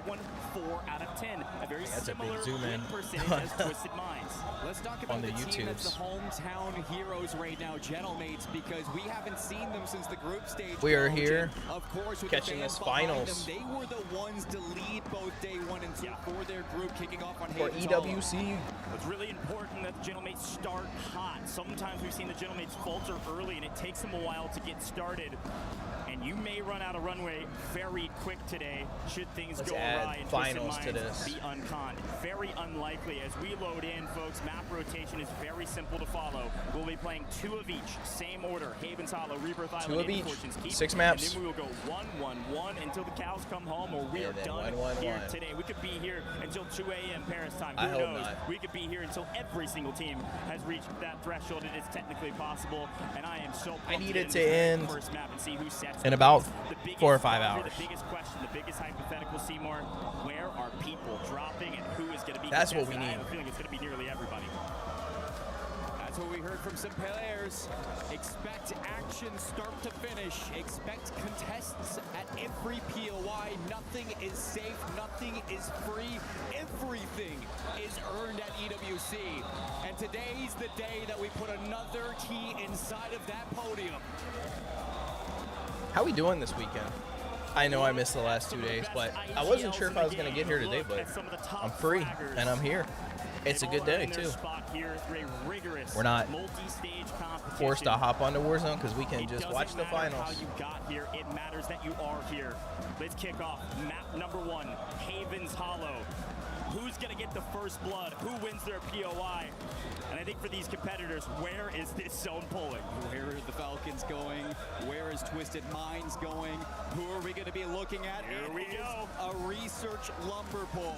one 4 out of 10. A very That's a similar big zoom in percentage as Twisted Minds. Let's talk about on the team that's the YouTubes. hometown heroes right now, Gentlemates, because we haven't seen them since the group stage. We are launch, here, and of course, with catching the fans this behind finals. them, they were the ones to lead both day 1 and 2 for their group, kicking off on For Havens Hollow. EWC. It's really important that the Gentlemates start hot. Sometimes we've seen the Gentlemates falter early, and it takes them a while to get started. And you may run out of runway very quick today should things Let's go add awry and finals Twisted to Minds this. be unconned. Very unlikely. As we load in, folks, map rotation is very simple to follow. We'll be playing 2 of each, same order. Havens Hollow, Rebirth Island, 2 of and each, Fortune's Keep. 6 maps. And then we will go 1-1-1 until the cows come home, or we And are then done 1-1-1. here today. We could be here until 2 a.m. Paris time. I Who hope knows? not. We could be here until every single team has reached that threshold. It is technically possible, and I am so I pumped need to it get to into this end first map and see who sets in it. about The biggest 4 or 5 wonder, hours. The biggest question, the biggest hypothetical, Seymour, where are people dropping and who is going to be That's what contested? we I need. have a feeling it's going to be nearly everybody. That's what we heard from some players. Expect action start to finish. Expect contests at every POI. Nothing is safe. Nothing is free. Everything is earned at EWC. And today's the day that we put another key inside of that podium. How we doing this weekend? I know I missed the last 2 days, but I wasn't sure if I was going to get here today, but I'm free, and I'm here. It's a good day, too. We're not forced to hop onto Warzone because we can just watch the finals. How you got here, it matters that you are here. Let's kick off map number 1, Havens Hollow. Who's going to get the first blood? Who wins their POI? And I think for these competitors, where is this zone pulling? Where are the Falcons going? Where is Twisted Minds going? Who are we going to be looking at? Here we go. A research lumber pull.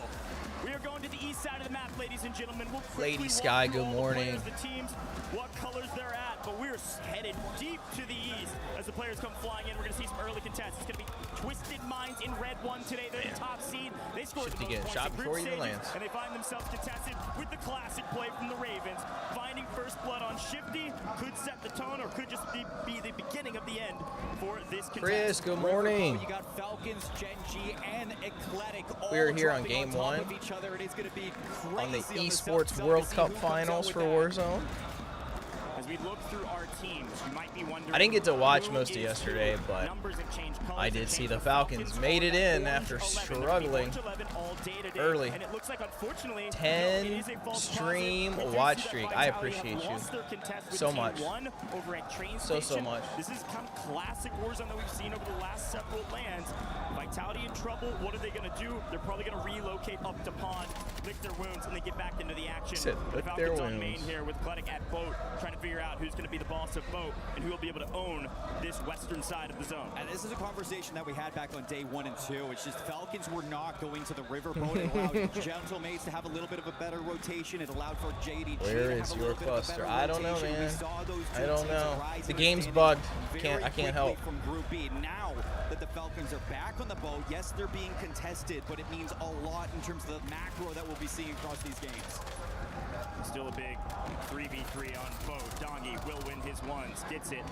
We are going to the east side of the map, ladies and gentlemen. We'll quickly Lady walk Sky, through good all the morning. players, the teams, what colors they're at, but we're headed deep to the east as the players come flying in. We're going to see some early contests. It's going to be Twisted Minds in red 1 today. They're the top seed. They scored the Should most get points shot in before group he even stages, lands. and they find themselves contested with the classic play from the Ravens. Finding first blood on Shifty could set the tone or could just be the beginning of the end for this contest. Chris, good morning. You got Falcons, Gen G, and Eclectic all We are here on dropping game top 1 of each other, and it's going to be on the crazy Esports South World to see Cup who comes out Finals with for that. Warzone. As we look through our teams, you might be wondering, I didn't get to watch who most of is yesterday, who? but Numbers have changed, colors I have did see changed. the Falcons made it in after Orange 11, struggling orange 11 all day today, early. and it looks like, unfortunately, 10 it is a false stream positive. We do watch see that streak. Vitality I have appreciate you lost their contest with so Team much. 1 over at Train So Station. much. This is kind of classic Warzone that we've seen over the last several lands. Vitality in trouble. What are they going to do? They're probably going to relocate up to Pond, lick their wounds, and then get back into the action. Said The lick their Falcons on main wounds. here with Athletic at boat, trying to figure out who's going to be the boss of boat and who will be able to own this western side of the zone. And this is a conversation that we had back on day 1 and 2. It's just Falcons were not going to the riverboat. It allowed Gentlemates to have a little bit of a better rotation. It allowed for JDG Where to is have a your little bit of a cluster? better I don't know, rotation. We man. saw those two I don't teams know. rise The and game's stand bugged. very I can't quickly help. From Group B. Now that the Falcons are back on the boat, yes, they're being contested, but it means a lot in terms of the macro that we'll be seeing across these games. Still a big 3v3 on boat. Dongi will win his ones, gets it.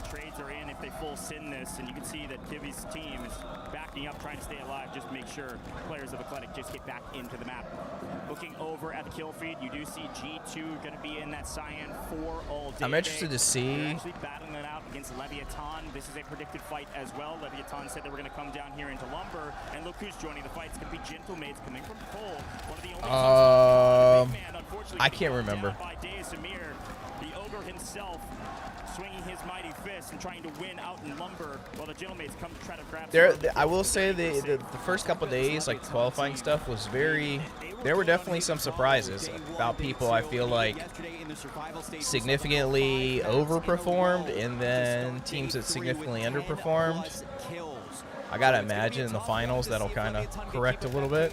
Trades are in if they full send this, and you can see that Kivi's team is backing up, trying to stay alive, just to make sure players of Athletic just get back into the map. Looking over at the kill feed, you do see G2 going to be in that Cyan 4 all day. I'm interested to see. They're actually battling it out against Leviathan. This is a predicted fight as well. Leviathan said they were going to come down here into Lumber, and look who's joining the fight. It's going to be Gentlemates coming from Cole. One of the only teams man, unfortunately, I can't remember. by Deus Amir, the ogre himself, swinging his mighty fist and trying to win out in Lumber, while the Gentlemates come to try to grab. I will say the first couple of days, like the qualifying stuff, was very. There were definitely some surprises about people. I feel like significantly overperformed, and then teams that significantly underperformed. I gotta imagine in the finals that'll kind of correct a little bit.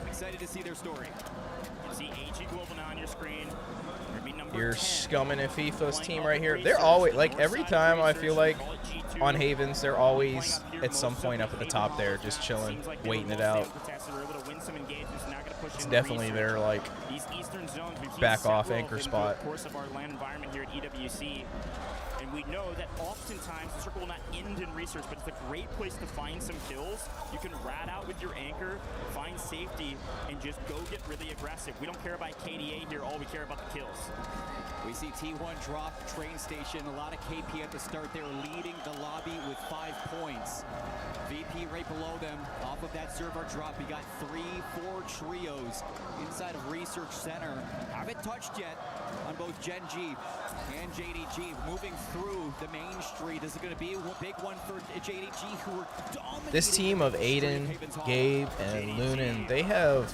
Excited to see their story. You see AG Global now on your screen. You're scumming in FIFA's team right here. They're always, like, every time I feel like on Havens, they're always at some point up at the top there, just chilling, waiting it out. It's definitely their, like, back off anchor spot. And we know that oftentimes the circle will not end in research, but it's a great place to find some kills. You can rat out with your anchor, find safety, and just go get really aggressive. We don't care about KDA here, all we care about the kills. We see T1 drop train station, a lot of KP at the start. They're leading the lobby with 5 points. VP right below them. Off of that server drop, we got 3-4 trios inside of Research Center. Haven't touched yet on both Gen G and JDG. Moving through the main street. Is it going to be a big one for JDG, who are dominating? This team of Aiden, Gabe, and Lunan, they have,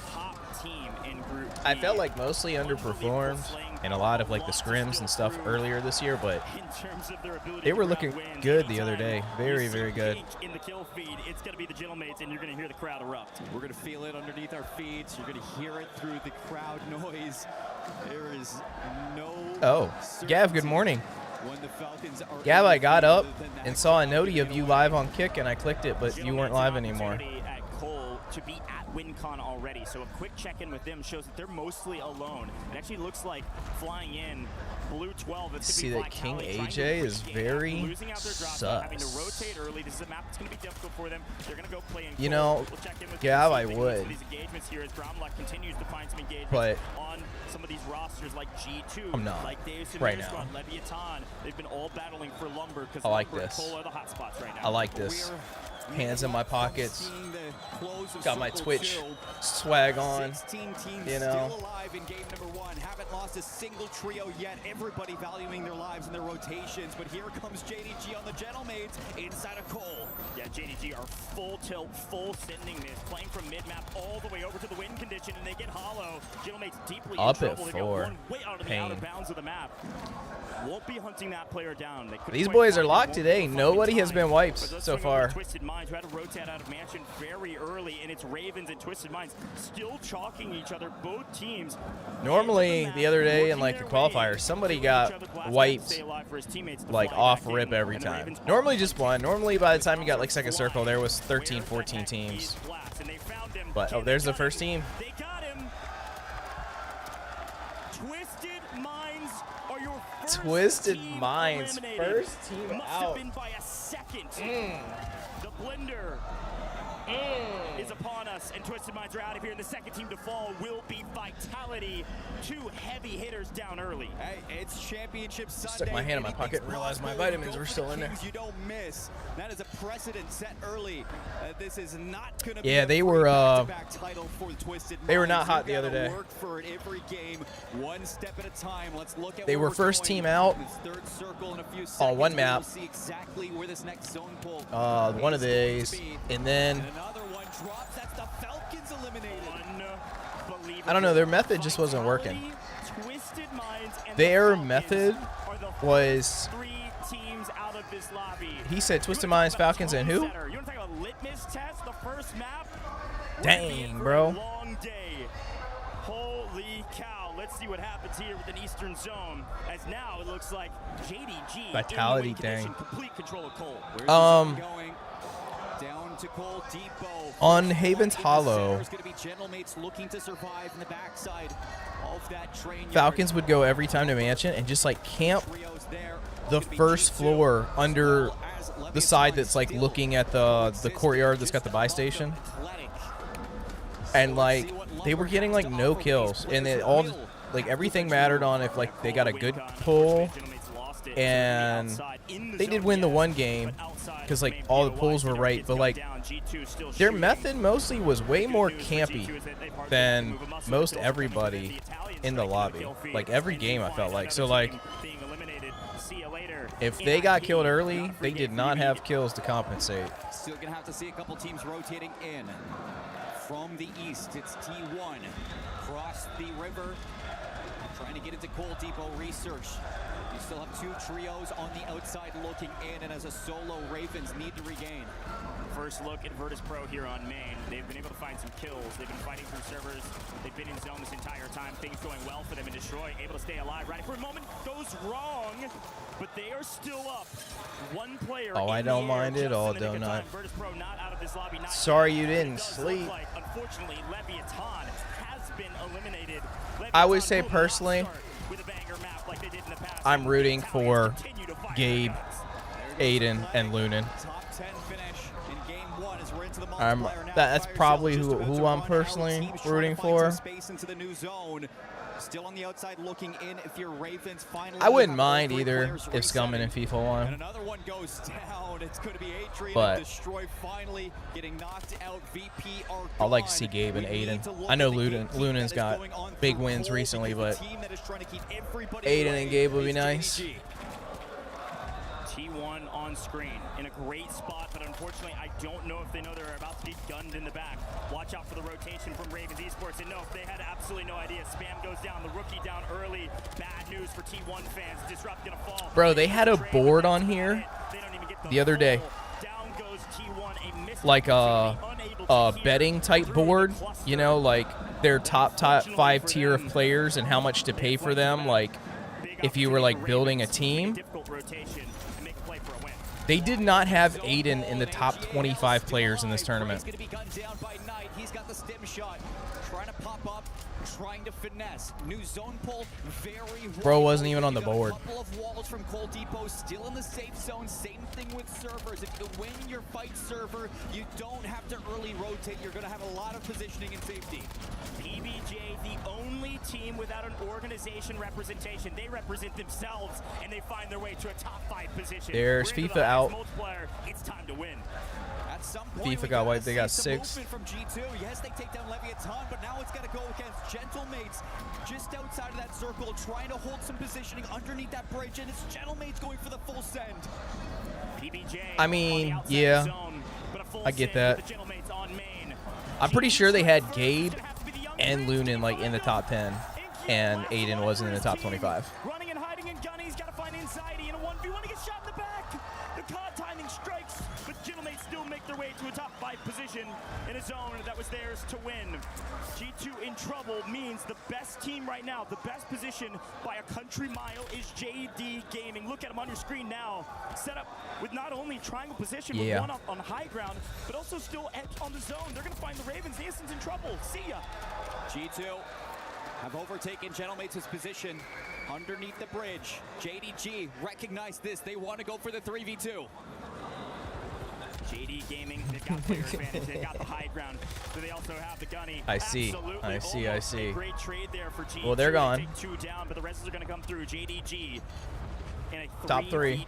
I felt like, mostly underperformed in a lot of like the scrims and stuff earlier this year, but they were looking good the other day. Very, very good. In the kill feed, it's going to be the Gentlemates, and you're going to hear the crowd erupt. We're going to feel it underneath our feet. You're going to hear it through the crowd noise. There is no... Oh, Gav, good morning. Gav, I got up and saw a noti of you live on Kick, and I clicked it, but you weren't live anymore. To be at WinCon already, so a quick check-in with them shows that they're mostly alone. It actually looks like flying in Blue 12. It's see that King AJ is very sus. Having to rotate early. This is a map that's going to be difficult for them. They're going to go play in. You know, Gav, I would. But on some of these rosters like G2, I'm not like Davidson, right now. Leviathan, they've been all battling for lumber because I like lumber this. and coal are the hot spots right now. I like this. Hands in my pockets. Got my Twitch swag on. 16 teams you know. Still alive in game number 1. Haven't lost a single trio yet. Everybody valuing their lives and their rotations. But here comes JDG on the Gentlemates inside of Cole. Yeah, JDG are full tilt, full sending this, playing from mid-map all the way over to the win condition, and they get hollow. Gentlemates deeply up in at trouble. 4. One way out of the outer bounds of the map. Won't be hunting that player down. These boys are locked today. Nobody has been wiped so far. Twisted Minds, who had to rotate out of Mansion very early, and it's Ravens and Twisted Minds still chalking each other, both teams. Normally, the other day in like the qualifier, somebody got wiped like off rip every time. Normally just one. Normally by the time you got like second circle, there was 13, 14 teams. But oh, there's the first team. They got him. Twisted Minds are your Twisted Minds, first team Must out. have been by a second. The blender is upon us, and Twisted Minds are out of here. And the second team to fall will be Vitality. 2 heavy hitters down early. Hey, it's championship Sunday. Stuck my hand in my pocket and realized my vitamins were still in there. You don't miss. That is a precedent set early. This is not going to Yeah, be they were title for the Twisted they were Minds. not hot You the other gotta day. Work for it every game, one step at a time. Let's look at They where were we're first going. team out This third circle in a few on one seconds. map. We'll see exactly where this next zone pull One of is these, going to be. and then Another one drops. That's the Falcons eliminated. I don't know, their method just wasn't working. Twisted Minds and Their the method Falcons are the was, 3 teams out of this lobby. he said Twisted Minds, Falcons, and who? You want to talk about litmus test? The first map? Dang, bro. Long day. Holy cow. Let's see what happens here with an Eastern Zone. As now it looks like JDG Vitality, in the win condition, dang. complete control of Cole. Where's the zone going? Down to Cole Depot. On Haven's Hollow, There's going to be Gentlemates looking to survive in the backside of that train yard. Falcons would go every time to Mansion and just like camp Trios there. the Could be first G2 floor under as the Leviathan side that's like still looking at the courtyard that's got the buy station. athletic. And like they were getting like no kills, and it all like everything mattered on if like they got a good pull, and they did win the one game because like all the pulls were right, but like their method mostly was way more campy than most everybody in the lobby. Like every game I felt like. So like if they got killed early, they did not have kills to compensate. Still gonna have to see a couple teams rotating in. From the east, it's T1. Cross the river. Trying to get into Coal Depot Research. You still have 2 trios on the outside looking in, and as a solo, Ravens need to regain. First look at Virtus Pro here on main. They've been able to find some kills. They've been fighting through servers. They've been in zone this entire time. Things going well for them in Destroy. Able to stay alive. Right for a moment goes wrong, but they are still up. One player. Oh, I don't mind it all, donut. Virtus Pro not out of this lobby. Sorry you didn't sleep. Like, unfortunately, Leviathan has been eliminated. I would say personally, I'm rooting for Gabe, Aiden, and Lunan. That's probably who I'm personally rooting for. Still on the outside looking in if you're Ravens. Finally, I wouldn't mind either if Scumming and FIFA won. And another one goes down. It's going to be Adrian but Destroy finally getting knocked out. VP are I'd like to see Gabe and Aiden. I know Lunan's got big wins recently, but Aiden and Gabe would be nice. T1 on screen in a great spot, but unfortunately I don't know if they know they're about to be gunned in the back. Watch out for the rotation from Ravens Esports, and no, they had absolutely no idea. Spam goes down, the rookie down early. Bad news for T1 fans. Disrupt gonna fall. Bro, they had a board on here the other day, like a betting type board, you know, like their top 5 tier of players and how much to pay for them, like if you were like building a team. They did not have Aiden in the top 25 players in this tournament. He's got the stem shot, trying to pop up, trying to finesse. New zone pull, very bro wasn't even on the board. Couple of walls from Coal Depot, still in the safe zone. Same thing with servers. If you win your fight server, you don't have to early rotate. You're going to have a lot of positioning and safety. PBJ, the only team without an organization representation. They represent themselves, and they find their way to a top 5 position. There's FIFA out. It's time to win. At some point, FIFA got white. They got 6. From G2. Yes, they take down Leviathan, but now it's got to go against Gentlemates just outside of that circle, trying to hold some positioning underneath that bridge, and it's Gentlemates going for the full send. PBJ I mean, yeah, zone, I get that. I'm pretty sure they had Gabe and Lunan like in the top 10, and Aiden wasn't in the top 25. Running and hiding and gunning, he's got to find anxiety in a 1v1. He gets shot in the back. The COD timing strikes, but Gentlemates still make their way to a top 5 position in a zone that was theirs to win. G2 in trouble means the best team right now, the best position by a country mile is JD Gaming. Look at him on your screen now. Set up with not only triangle position, but one up on high ground, but also still on the zone. They're going to find the Ravens. Nason's in trouble. See ya. G2 have overtaken Gentlemates' position underneath the bridge. JDG recognize this. They want to go for the 3v2. JD Gaming, they've got player advantage. They've got the high ground. Do they also have the gunny? I see. Absolutely. I see. Great trade there for G2. Well, they're gone. Take 2 down, but the rest are going to come through. JDG in a top 3.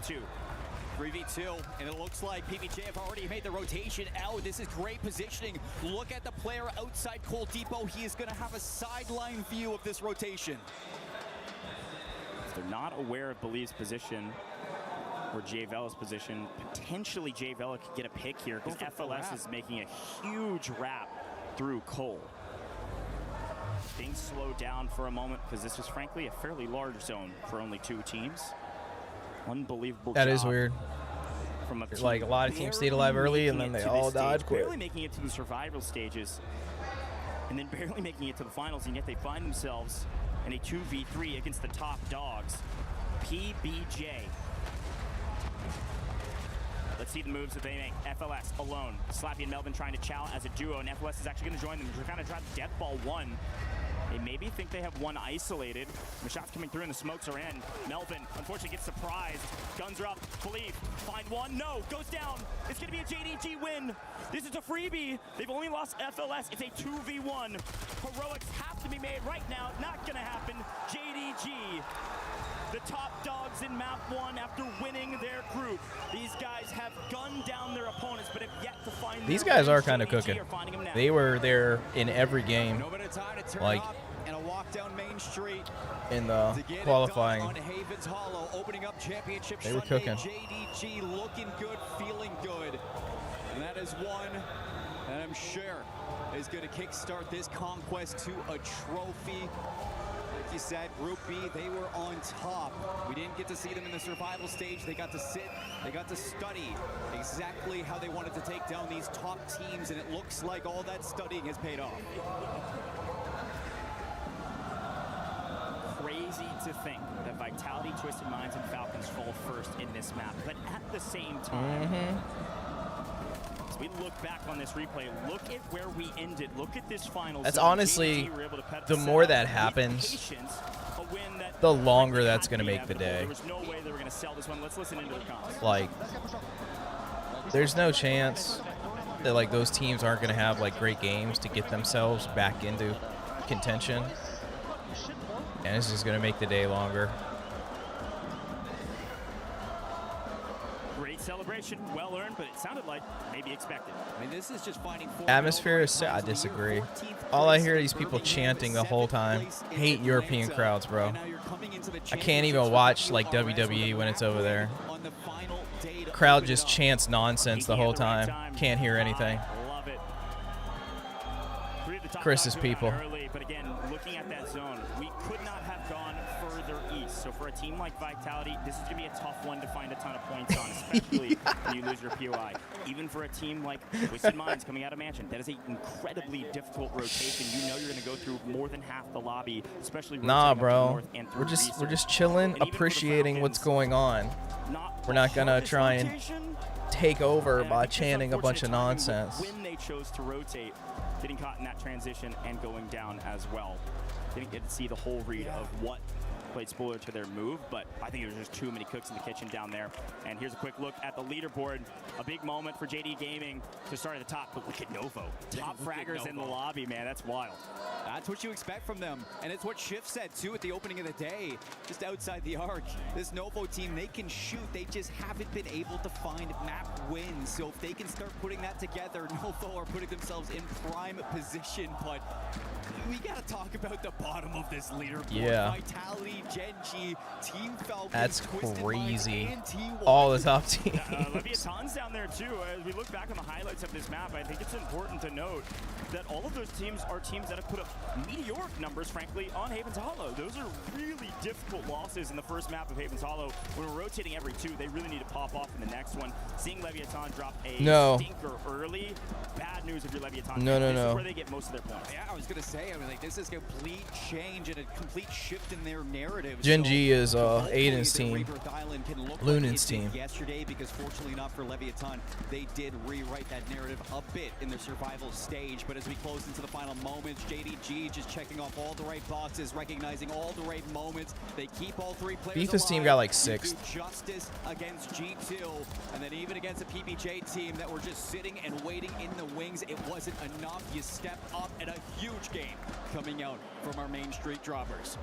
3v2, and it looks like PBJ have already made the rotation out. This is great positioning. Look at the player outside Coal Depot. He is going to have a sideline view of this rotation. If they're not aware of Believe's position or Jay Vella's position, potentially Jay Vella could get a pick here because FLS is making a huge wrap through Cole. Things slow down for a moment because this was frankly a fairly large zone for only 2 teams. Unbelievable. That is weird. From like a lot of teams stayed alive early and then they all died quick. Barely making it to the survival stages and then barely making it to the finals, and yet they find themselves in a 2v3 against the top dogs. PBJ. Let's see the moves that they make. FLS alone. Slappy and Melvin trying to chow as a duo, and FLS is actually going to join them. They're kind of trying to death ball one. They maybe think they have one isolated. The shots coming through and the smokes are in. Melvin, unfortunately, gets surprised. Guns are up. Believe. Find one. No. Goes down. It's going to be a JDG win. This is a freebie. They've only lost FLS. It's a 2v1. Heroics have to be made right now. Not going to happen. JDG. The top dogs in map 1 after winning their group. These guys have gunned down their opponents, but have yet to find. These guys are kind of cooking. They were there in every game, like and a walk down Main Street in the qualifying. On Havens Hollow, opening up championship. They were cooking. JDG looking good, feeling good, and that is one that I'm sure is going to kickstart this conquest to a trophy. you said, Group B, they were on top. We didn't get to see them in the survival stage. They got to sit, they got to study exactly how they wanted to take down these top teams, and it looks like all that studying has paid off. Crazy to think that Vitality, Twisted Minds, and Falcons fall first in this map, but at the same time, as we look back on this replay, look at where we ended. Look at this final. That's honestly, the more that happens, the longer that's going to make the day. There was no way they were going to sell this one. Let's listen into the comments. Like, there's no chance that like those teams aren't going to have like great games to get themselves back into contention. And it's just going to make the day longer. Great celebration, well earned, but it sounded like maybe expected. I mean, this is just finding atmosphere is, I disagree. All I hear is people chanting the whole time. Hate European crowds, bro. I can't even watch like WWE when it's over there. Crowd just chants nonsense the whole time. Can't hear anything. Chris's people. But again, looking at that zone, we could not have gone further east. So for a team like Vitality, this is going to be a tough one to find a ton of points on, especially when you lose your POI. Even for a team like Twisted Minds coming out of Mansion, that is an incredibly difficult rotation. You know you're going to go through more than half the lobby, especially nah, bro. We're just chilling, appreciating what's going on. We're not going to try and take over by chanting a bunch of nonsense. When they chose to rotate, getting caught in that transition and going down as well. Didn't get to see the whole read of what played spoiler to their move, but I think there's just too many cooks in the kitchen down there. And here's a quick look at the leaderboard. A big moment for JD Gaming to start at the top, but look at Novo. Top fraggers in the lobby, man. That's wild. That's what you expect from them, and it's what Shift said too at the opening of the day, just outside the arc. This Novo team, they can shoot, they just haven't been able to find map wins. So if they can start putting that together, Novo are putting themselves in prime position. But we gotta talk about the bottom of this leaderboard. Yeah. Vitality, Genji, Team Falcons, that's Twisted crazy. Minds, and T1. All the top teams. Leviathan's down there too. As we look back on the highlights of this map, I think it's important to note that all of those teams are teams that have put up meteoric numbers, frankly, on Haven's Hollow. Those are really difficult losses in the first map of Haven's Hollow. When we're rotating every two, they really need to pop off in the next one. Seeing Leviathan drop a stinker early, bad news if you're Leviathan. No. This is where they get most of their points. Yeah, I was gonna say, I mean, like, this is a complete change and a complete shift in their narrative. Genji is Aiden's team, Rebirth Island can look Lunan's like it team. did yesterday, because fortunately enough for Leviathan, they did rewrite that narrative a bit in their survival stage. But as we close into the final moments, JDG just checking off all the right boxes, recognizing all the right moments. They keep all three players Beef's alive. team got like You 6th. do justice against G2, and then even against a PBJ team that were just sitting and waiting in the wings, it wasn't enough. You step up, and a huge game coming out from our main street droppers.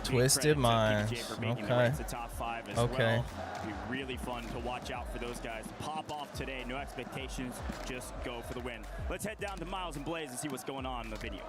Twisted Minds. Okay. Top 5 as okay. Well. Be really fun to watch out for those guys. Pop off today. No expectations. Just go for the win. Let's head down to Miles and Blaze and see what's going on in the video.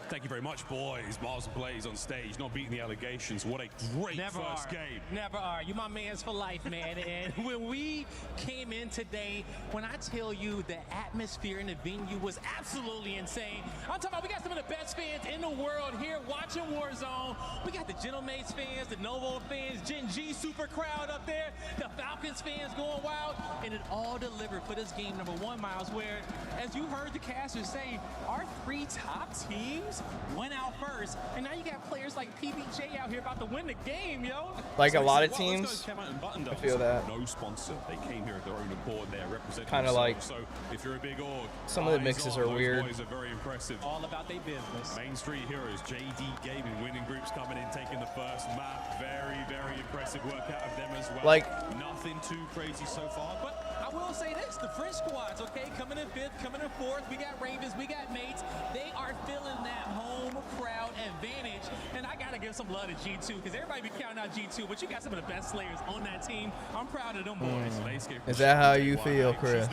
Thank you very much, boys. Miles and Blaze on stage, not beating the allegations. What a great first game. Never are. You my mans for life, man. And when we came in today, when I tell you the atmosphere in the venue was absolutely insane. I'm talking about we got some of the best fans in the world here watching Warzone. We got the Gentlemates fans, the Novo fans, Gen G super crowd up there, the Falcons fans going wild, and it all delivered for this game number 1, Miles, where, as you heard the casters say, our 3 top teams went out first, and now you got players like PBJ out here about to win the game, yo. Like a lot of teams, I feel that. No sponsor. They came here at their own accord. They're representing kind of like, so if you're a big org, some of the mixes are weird. Boys are very impressive. All about their business. Main Street Heroes, JD Gaming, winning groups coming in, taking the first map. Very, very impressive work out of them as well. Like, nothing too crazy so far, but I will say this, the French squads, okay, coming in 5th, coming in 4th, we got Ravens, we got Mates, they are feeling that home crowd advantage, and I gotta give some love to G2, because everybody be counting out G2, but you got some of the best slayers on that team. I'm proud of them boys. Is that how you feel, Chris?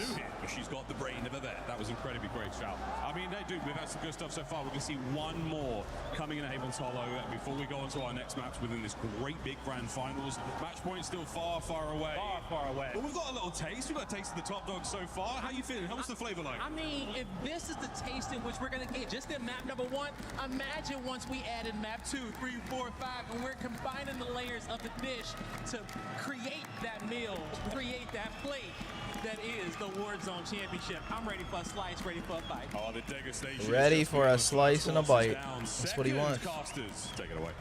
She's got the brain of a vet. That was incredibly great shout. I mean, dude, we've had some good stuff so far. We're going to see one more coming in at Haven's Hollow before we go on to our next match within this great big grand finals. Match point still far, far away. Far away. But we've got a little taste. We've got a taste of the top dog so far. How you feeling? What's the flavor like? I mean, if this is the taste in which we're going to get just in map number 1, imagine once we added map 2, 3, 4, 5, and we're combining the layers of the dish to create that meal, create that plate that is the Warzone Championship. I'm ready for a slice, ready for a bite. Oh, the degustation. Ready for a slice and a bite. That's what he wants. Casters, take it away.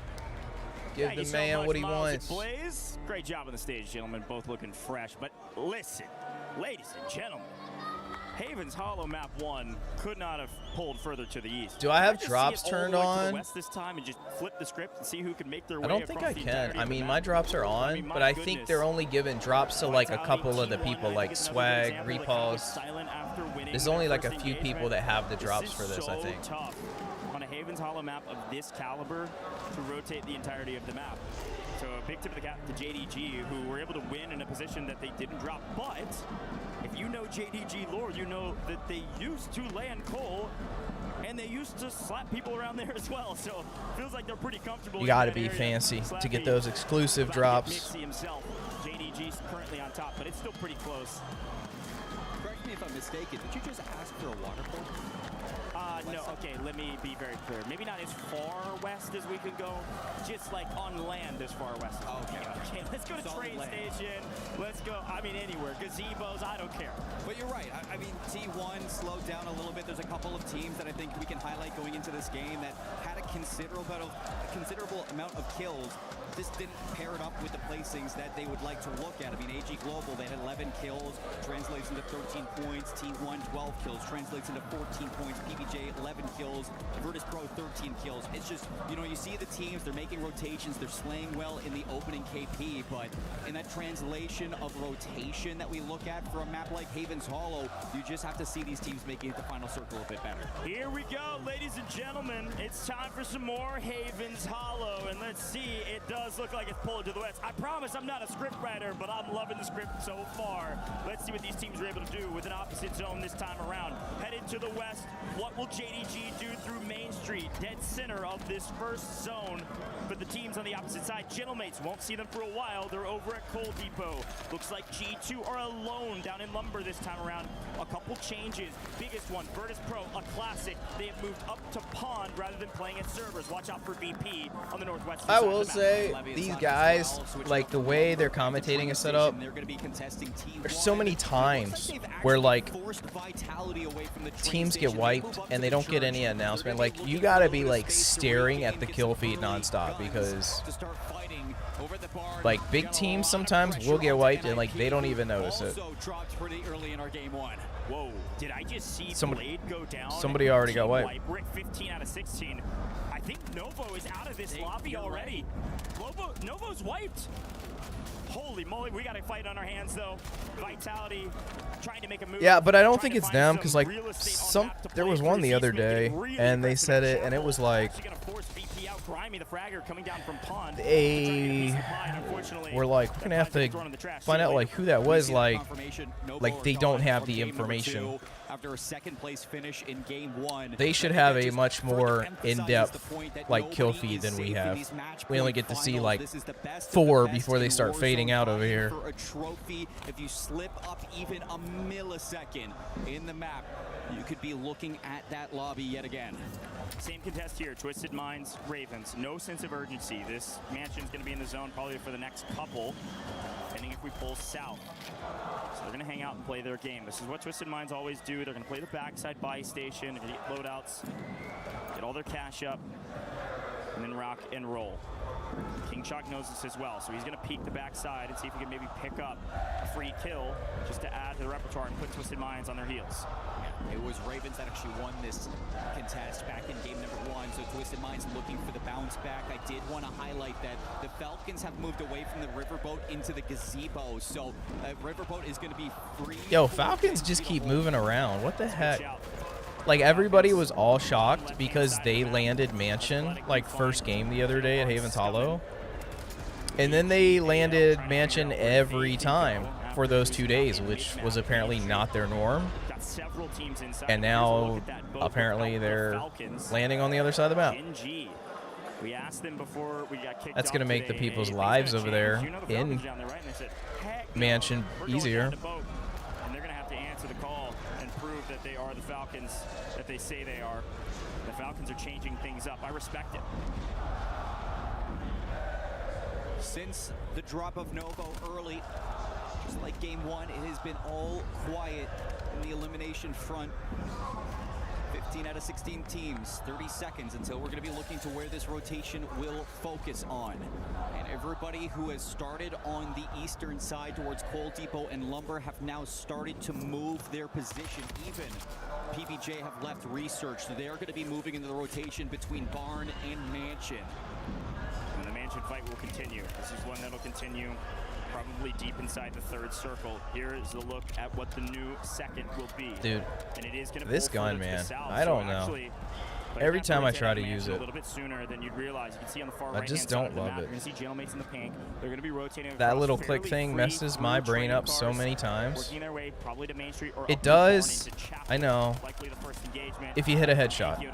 Give Thank the you so man much, what he Miles wants. and Blaze. Great job on the stage, gentlemen. Both looking fresh. But listen, ladies and gentlemen, Haven's Hollow map 1 could not have pulled further to the east. Do I have Just drops see it all turned the way to on? the west this time and just flip the script and see who can make their way I don't think across I the can. entirety I of the mean, map. my drops are I on, mean, my but I goodness. think they're only giving drops to like a couple of the people, like Swag, Repulse. There's only like a few people that have the drops for this, I think. Tough on a Haven's Hollow map of this caliber to rotate the entirety of the map. So a big tip of the cap to JDG, who were able to win in a position that they didn't drop. But if you know JDG lore, you know that they used to land coal and they used to slap people around there as well. So it feels like they're pretty comfortable. You got to be fancy to get those exclusive drops. Himself. JDG's currently on top, but it's still pretty close. Correct me if I'm mistaken. Did you just ask for a water polo? No, okay, let me be very clear. Maybe not as far west as we could go, just like on land as far west. Okay, let's go to train station. Let's go, I mean, anywhere. Gazebos, I don't care. But you're right. I mean, T1 slowed down a little bit. There's a couple of teams that I think we can highlight going into this game that had a considerable amount of kills. This didn't pair it up with the placings that they would like to look at. I mean, AG Global, they had 11 kills, translates into 13 points. T1, 12 kills, translates into 14 points. PBJ, 11 kills. Virtus Pro, 13 kills. It's just, you know, you see the teams, they're making rotations, they're slaying well in the opening KP, but in that translation of rotation that we look at for a map like Haven's Hollow, you just have to see these teams making it the final circle a bit better. Here we go, ladies and gentlemen. It's time for some more Haven's Hollow, and let's see, it does look like it's pulling to the west. I promise I'm not a script writer, but I'm loving the script so far. Let's see what these teams are able to do with an opposite zone this time around. Headed to the west, what will JDG do through Main Street, dead center of this first zone? But the teams on the opposite side, Gentlemates, won't see them for a while. They're over at Coal Depot. Looks like G2 are alone down in Lumber this time around. A couple changes. Biggest one, Virtus Pro, a classic. They have moved up to Pond rather than playing at servers. Watch out for VP on the northwest side. I will say, these guys, like the way their commentating is set up, there's so many times where like teams get wiped and they don't get any announcement. Like, you gotta be like staring at the kill feed nonstop, because like big teams sometimes will get wiped and like they don't even notice it. Whoa, did I just see Blade go down? Somebody already got wiped. We're at 15 out of 16. I think Novo is out of this lobby already. Novo's wiped. Holy moly, we got a fight on our hands though. Vitality trying to make a move. Yeah, but I don't think it's them, because like there was one the other day and they said it and it was like they were like, we're gonna have to find out like who that was. Like they don't have the information. After a second place finish in game 1, they should have a much more in-depth like kill feed than we have. We only get to see like 4 before they start fading out over here. For a trophy, if you slip up even a millisecond in the map, you could be looking at that lobby yet again. Same contest here, Twisted Minds, Ravens. No sense of urgency. This mansion's going to be in the zone probably for the next couple, depending if we pull south. So they're going to hang out and play their game. This is what Twisted Minds always do. They're going to play the backside buy station, they're going to get loadouts, get all their cash up, and then rock and roll. King Shock knows this as well, so he's going to peek the backside and see if he can maybe pick up a free kill just to add to the repertoire and put Twisted Minds on their heels. It was Ravens that actually won this contest back in game number 1, so Twisted Minds looking for the bounce back. I did want to highlight that the Falcons have moved away from the Riverboat into the Gazebo, so Riverboat is going to be free. Yo, Falcons just keep moving around. What the heck? Like, everybody was all shocked because they landed Mansion, like, first game the other day at Haven's Hollow. And then they landed Mansion every time. for those 2 days, which was apparently not their norm. And now apparently they're landing on the other side of the map. That's going to make the people's lives over there in Mansion easier. And they're going to have to answer the call and prove that they are the Falcons that they say they are. The Falcons are changing things up. I respect it. Since the drop of Novo early, just like game one, it has been all quiet in the elimination front. 15 out of 16 teams, 30 seconds until we're going to be looking to where this rotation will focus on. And everybody who has started on the eastern side towards Coal Depot and Lumber have now started to move their position. Even PBJ have left research, so they are going to be moving into the rotation between Barn and Mansion. And the Mansion fight will continue. This is one that'll continue probably deep inside the third circle. Here is a look at what the new second will be. Dude, and it is gonna this gun, man, I don't know. Every time I try to use it, a little bit sooner than you'd realize. You can see on the far I just don't love it. You're gonna see jailmates in the pink. They're gonna be rotating. That little click thing messes my brain up so many times. Working their way probably to Main Street or it does. I know. If you hit a headshot.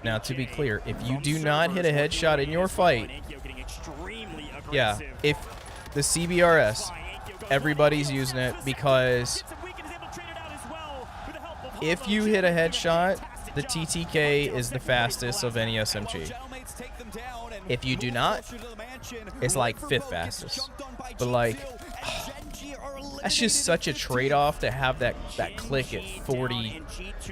Now, to be clear, if you do not hit a headshot in your fight, yeah, if the CBRS, everybody's using it because if you hit a headshot, the TTK is the fastest of any SMG. If you do not, it's like 5th fastest. But like, that's just such a trade-off to have that click at 40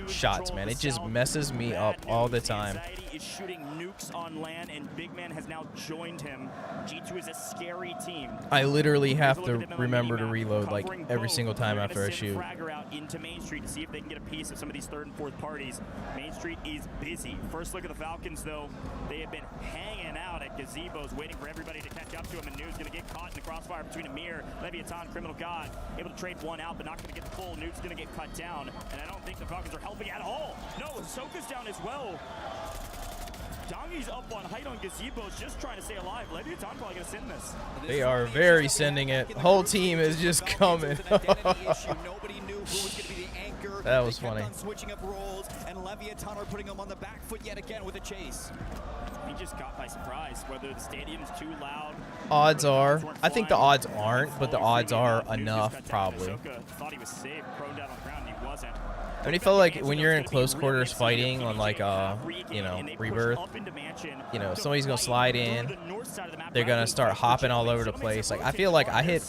shots, man. It just messes me up all the time. Is shooting nukes on land, and Big Man has now joined him. G2 is a scary team. I literally have to remember to reload like every single time after I shoot. Fragger out into Main Street to see if they can get a piece of some of these third and fourth parties. Main Street is busy. First look at the Falcons, though. They have been hanging out at gazebos, waiting for everybody to catch up to him. And Nuke's going to get caught in the crossfire between Amir, Leviathan, Criminal God. Able to trade one out, but not going to get the full. Nuke's going to get cut down. And I don't think the Falcons are helping at all. No, Soka's down as well. Dongi's up on height on gazebos, just trying to stay alive. Leviathan probably going to send this. They are very sending it. The whole team is just coming. That was funny. Switching up roles, and Leviathan are putting him on the back foot yet again with a chase. He just caught by surprise, whether the stadium's too loud. Odds are, I think the odds aren't, but the odds are enough, probably. Thought he was safe, prone down on the ground, and he wasn't. I mean, I feel like when you're in close quarters fighting on like you know, Rebirth, you know, somebody's gonna slide in, they're gonna start hopping all over the place. Like I feel like I hit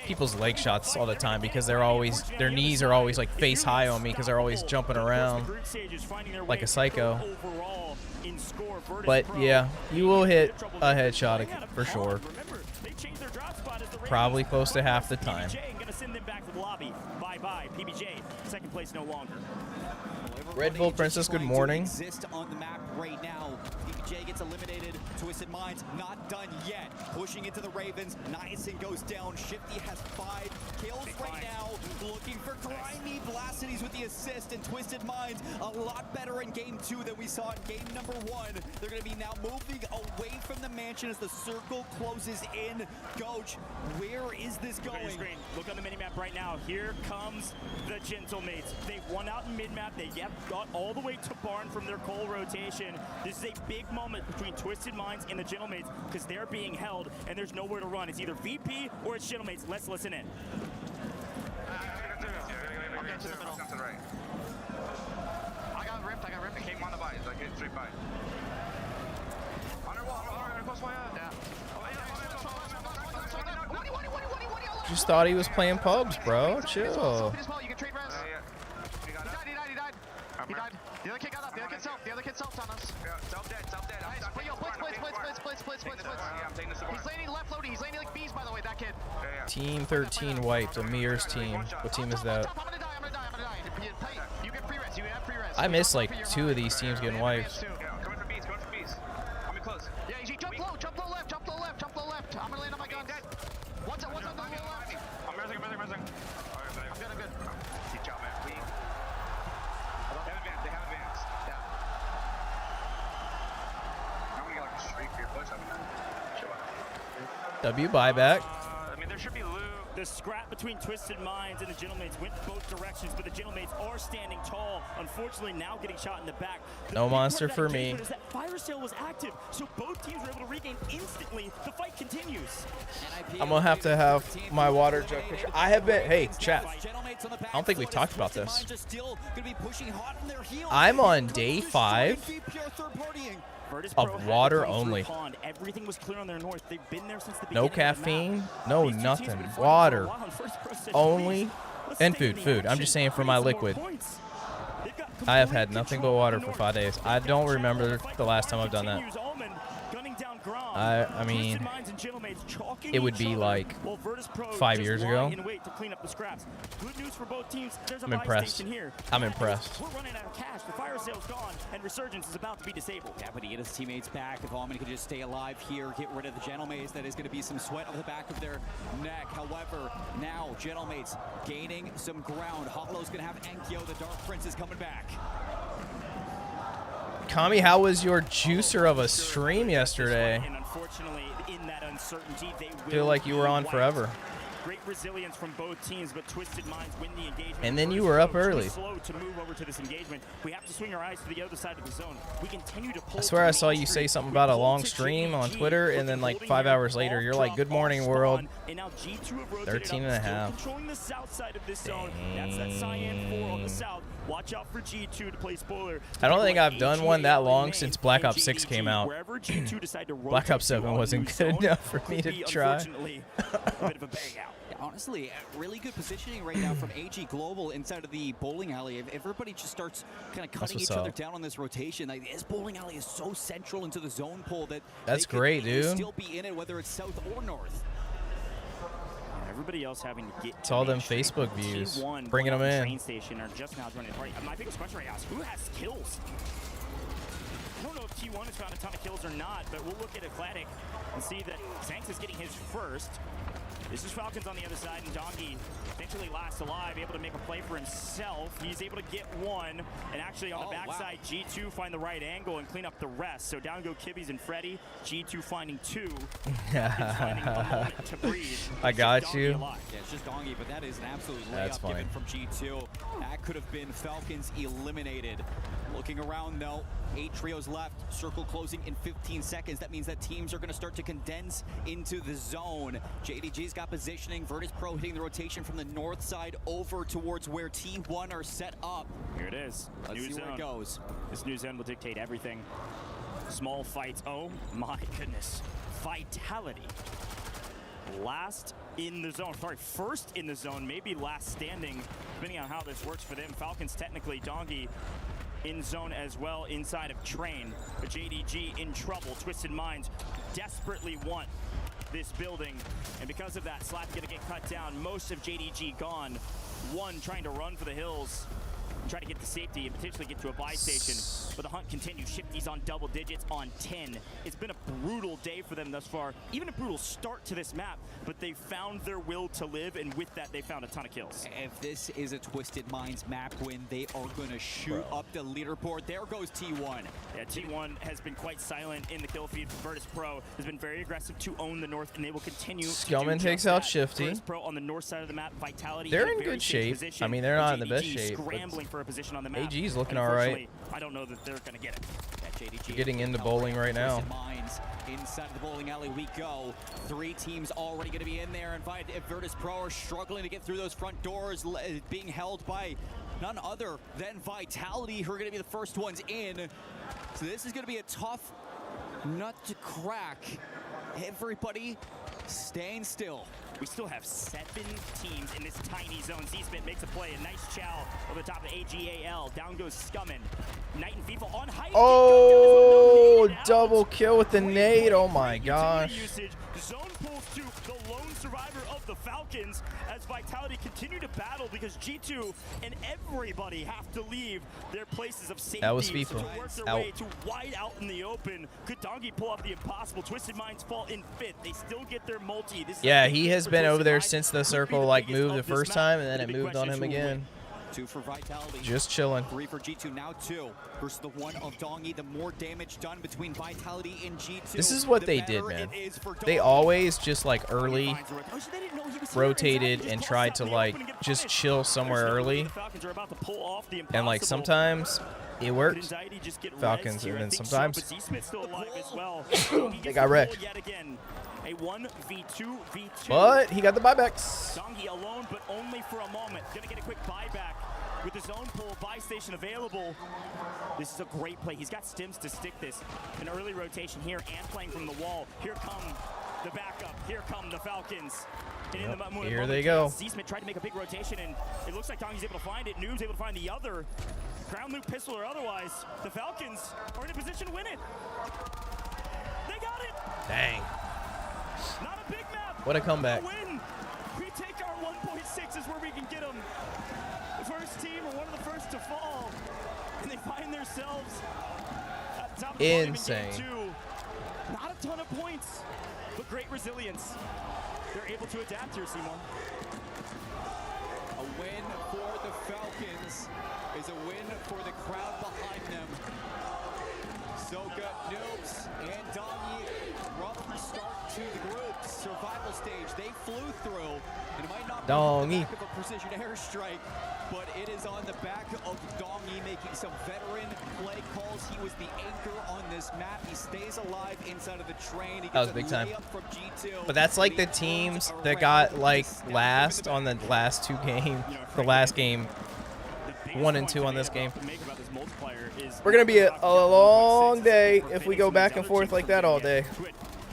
people's leg shots all the time because their knees are always like face high on me because they're always jumping around like a psycho. But yeah, you will hit a headshot for sure. Probably close to half the time. Bye-bye, PBJ. Second place no longer. Red Bull Princess, good morning. Exist on the map right now. PBJ gets eliminated. Twisted Minds not done yet. Pushing into the Ravens. Niacin goes down. Shifty has 5 kills right now. Looking for Grimy Blastides with the assist, and Twisted Minds a lot better in game 2 than we saw in game number 1. They're going to be now moving away from the mansion as the circle closes in. Goach, where is this going? Look on the minimap right now. Here comes the Gentlemates. They won out in mid-map. They got all the way to Barn from their coal rotation. This is a big moment between Twisted Minds and the Gentlemates because they're being held and there's nowhere to run. It's either VP or it's Gentlemates. Let's listen in. Okay, to the middle. To the right. I got ripped. It came on the bite. Like, hit straight by. Just thought he was playing pubs, bro. Chill. You can trade res. He died. He died. The other kid got up. The other kid selfed on us. Yeah, self dead. Nice. Blitz. Yeah, I'm taking the support. He's landing left loading. He's landing like bees, by the way, that kid. Yeah. Team 13 wiped. Amir's team. What team is that? I'm gonna die. You get free res. You have free res. I missed like 2 of these teams getting wiped. Yeah, coming for bees. Coming close. Yeah, you jump low left. I'm gonna land on my guns. What's on the low left? I'm missing. I'm good. Good job, man. They have advanced. Yeah. I'm gonna get like a streak for your push. W buyback. I mean, there should be loot. The scrap between Twisted Minds and the Gentlemates went both directions, but the Gentlemates are standing tall. Unfortunately, now getting shot in the back. No monster for me. Is that fire sale was active, so both teams were able to regain instantly. The fight continues. I'm gonna have to have my water jug picture. I have been. Hey, chat. I don't think we've talked about this. I'm on day 5 of water only. Everything was clear on their north. They've been there since the No caffeine, no nothing. Water only, and food. I'm just saying for my liquid. I have had nothing but water for 5 days. I don't remember the last time I've done that. I mean, it would be like 5 years ago. I'm impressed. I'm impressed. We're running out of cash. The fire sale's gone, and Resurgence is about to be disabled. Yeah, but he get his teammates back. If Alman can just stay alive here, get rid of the Gentlemates, that is going to be some sweat on the back of their neck. However, now Gentlemates gaining some ground. Hollow's going to have Enkyo. The Dark Prince is coming back. Kami, how was your juicer of a stream yesterday? And unfortunately, in that uncertainty, they will Feel like you were on forever. Great resilience from both teams, but Twisted Minds win the engagement. And then you were up early. Slow to move over to this engagement. We have to swing our eyes to the other side of the zone. We continue to pull. I swear I saw you say something about a long stream on Twitter, and then like 5 hours later, you're like, "Good morning, world." 13 and a half. Controlling the south side of this zone. That's that Cyan 4 on the south. Watch out for G2 to play spoiler. I don't think I've done one that long since Black Ops 6 came out. Black Ops 7 wasn't good enough for me to try. Honestly, really good positioning right now from AG Global inside of the bowling alley. If everybody just starts kind of cutting each other down on this rotation, like this bowling alley is so central into the zone pull that that's great, dude. Still be in it whether it's south or north. Everybody else having to get. It's all them Facebook views, bringing them in. Train station are just now joining the party. My biggest question right now is who has kills. I don't know if T1 has found a ton of kills or not, but we'll look at Eclectic and see that Zanx is getting his first. This is Falcons on the other side, and Dongi eventually last alive, able to make a play for himself. He's able to get one, and actually on the backside, G2 find the right angle and clean up the rest. So down go Kibbies and Freddy. G2 finding 2. Finding a moment to breathe. I got you. Yeah, it's just Dongi, but that is an absolute layup given from G2. That could have been Falcons eliminated. Looking around, though, 8 trios left. Circle closing in 15 seconds. That means that teams are going to start to condense into the zone. JDG's got positioning. Virtus Pro hitting the rotation from the north side over towards where T1 are set up. Here it is. Let's see where it goes. This new zone will dictate everything. Small fights. Oh my goodness. Vitality. Last in the zone. Sorry, first in the zone. Maybe last standing, depending on how this works for them. Falcons technically. Dongi in zone as well inside of Train. But JDG in trouble. Twisted Minds desperately want this building, and because of that, Slap gonna get cut down. Most of JDG gone. One trying to run for the hills, try to get to safety and potentially get to a buy station. But the hunt continues. Shifty's on double digits on 10. It's been a brutal day for them thus far. Even a brutal start to this map, but they found their will to live, and with that, they found a ton of kills. If this is a Twisted Minds map win, they are gonna shoot up the leaderboard. There goes T1. Yeah, T1 has been quite silent in the kill feed. Virtus Pro has been very aggressive to own the north, and they will continue. Skillman takes out Shifty. Virtus Pro on the north side of the map. Vitality. They're in good shape. I mean, they're not in the best shape. Scrambling for a position on the map. AG's looking all right. I don't know that they're going to get it. You're getting into bowling right now. Inside of the bowling alley we go. 3 teams already going to be in there. And Virtus Pro are struggling to get through those front doors, being held by none other than Vitality, who are going to be the first ones in. So this is going to be a tough nut to crack. Everybody staying still. We still have 7 teams in this tiny zone. Z-Spit makes a play. A nice chow over the top of AGAL. Down goes Scummin. Knight and FIFA on height. Oh, double kill with the nade. Oh my gosh. Zone pulls to the lone survivor of the Falcons as Vitality continue to battle because G2 and everybody have to leave their places of safety. That was FIFA. To work their way to wide out in the open. Could Dongi pull off the impossible? Twisted Minds fall in 5th. They still get their multi. Yeah, he has been over there since the circle like moved the first time, and then it moved on him again. 2 for Vitality. Just chilling. 3 for G2, now 2 versus the 1 of Dongi. The more damage done between Vitality and G2. This is what they did, man. They always just like early rotated and tried to like just chill somewhere early. And like sometimes it worked, Falcons, and then sometimes they got wrecked. A 1v2 v2. But he got the buybacks. Dongi alone, but only for a moment. Gonna get a quick buyback with his own pull, buy station available. This is a great play. He's got stims to stick this. An early rotation here and playing from the wall. Here come the backup. Here come the Falcons. And Yep, in the here they go. Z-Smith tried to make a big rotation, and it looks like Dongi's able to find it. Noob's able to find the other. Ground loop pistol or otherwise, the Falcons are in a position to win it. They got it. Dang. Not a big map. What a comeback. Win. We take our 1.6 is where we can get them. The first team or one of the first to fall. And they find themselves at the top of the podium in Insane. game 2. Not a ton of points, but great resilience. They're able to adapt here, Seymour. A win for the Falcons is a win for the crowd behind them. Soka, Noobs, and Dongi, rough start to the group. Survival stage, they flew through. And it might not be on the back of a precision airstrike, but it is on the back of Dongi making some veteran play calls. He was the anchor on this map. He stays alive inside of the train. He That was gets a big time. layup from G2. But that's like the teams that got like last on the last two games. The last game, 1 and 2 on this game. We're gonna be a long day if we go back and forth like that all day.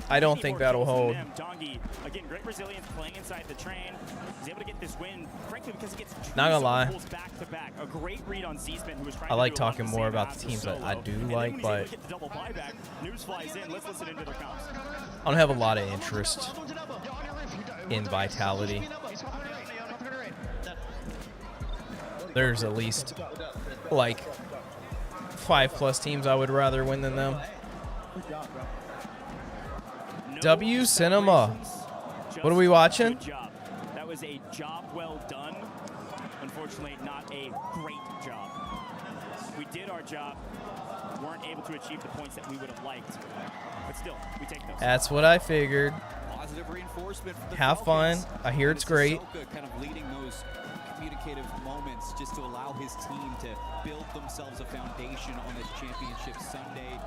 I don't think that'll hold. Dongi, again, great resilience playing inside the train. He's able to get this win, frankly, because he gets two Not gonna lie. pulls back to back. A great read on Z-Smith, who was trying I to like do a lot talking the more same about as the teams solo. I do And then like, when he's able but to get the double buyback, News flies in. Let's listen into their counts. I don't have a lot of interest in Vitality. There's at least like 5+ teams I would rather win than them. W Cinema. What are we watching? Good job. That was a job well done. Unfortunately, not a great job. We did our job. Weren't able to achieve the points that we would have liked. But still, we take those. That's what I figured. Positive reinforcement for the Have fun. Falcons. I hear it's great. Soka kind of leading those communicative moments just to allow his team to build themselves a foundation on this championship Sunday.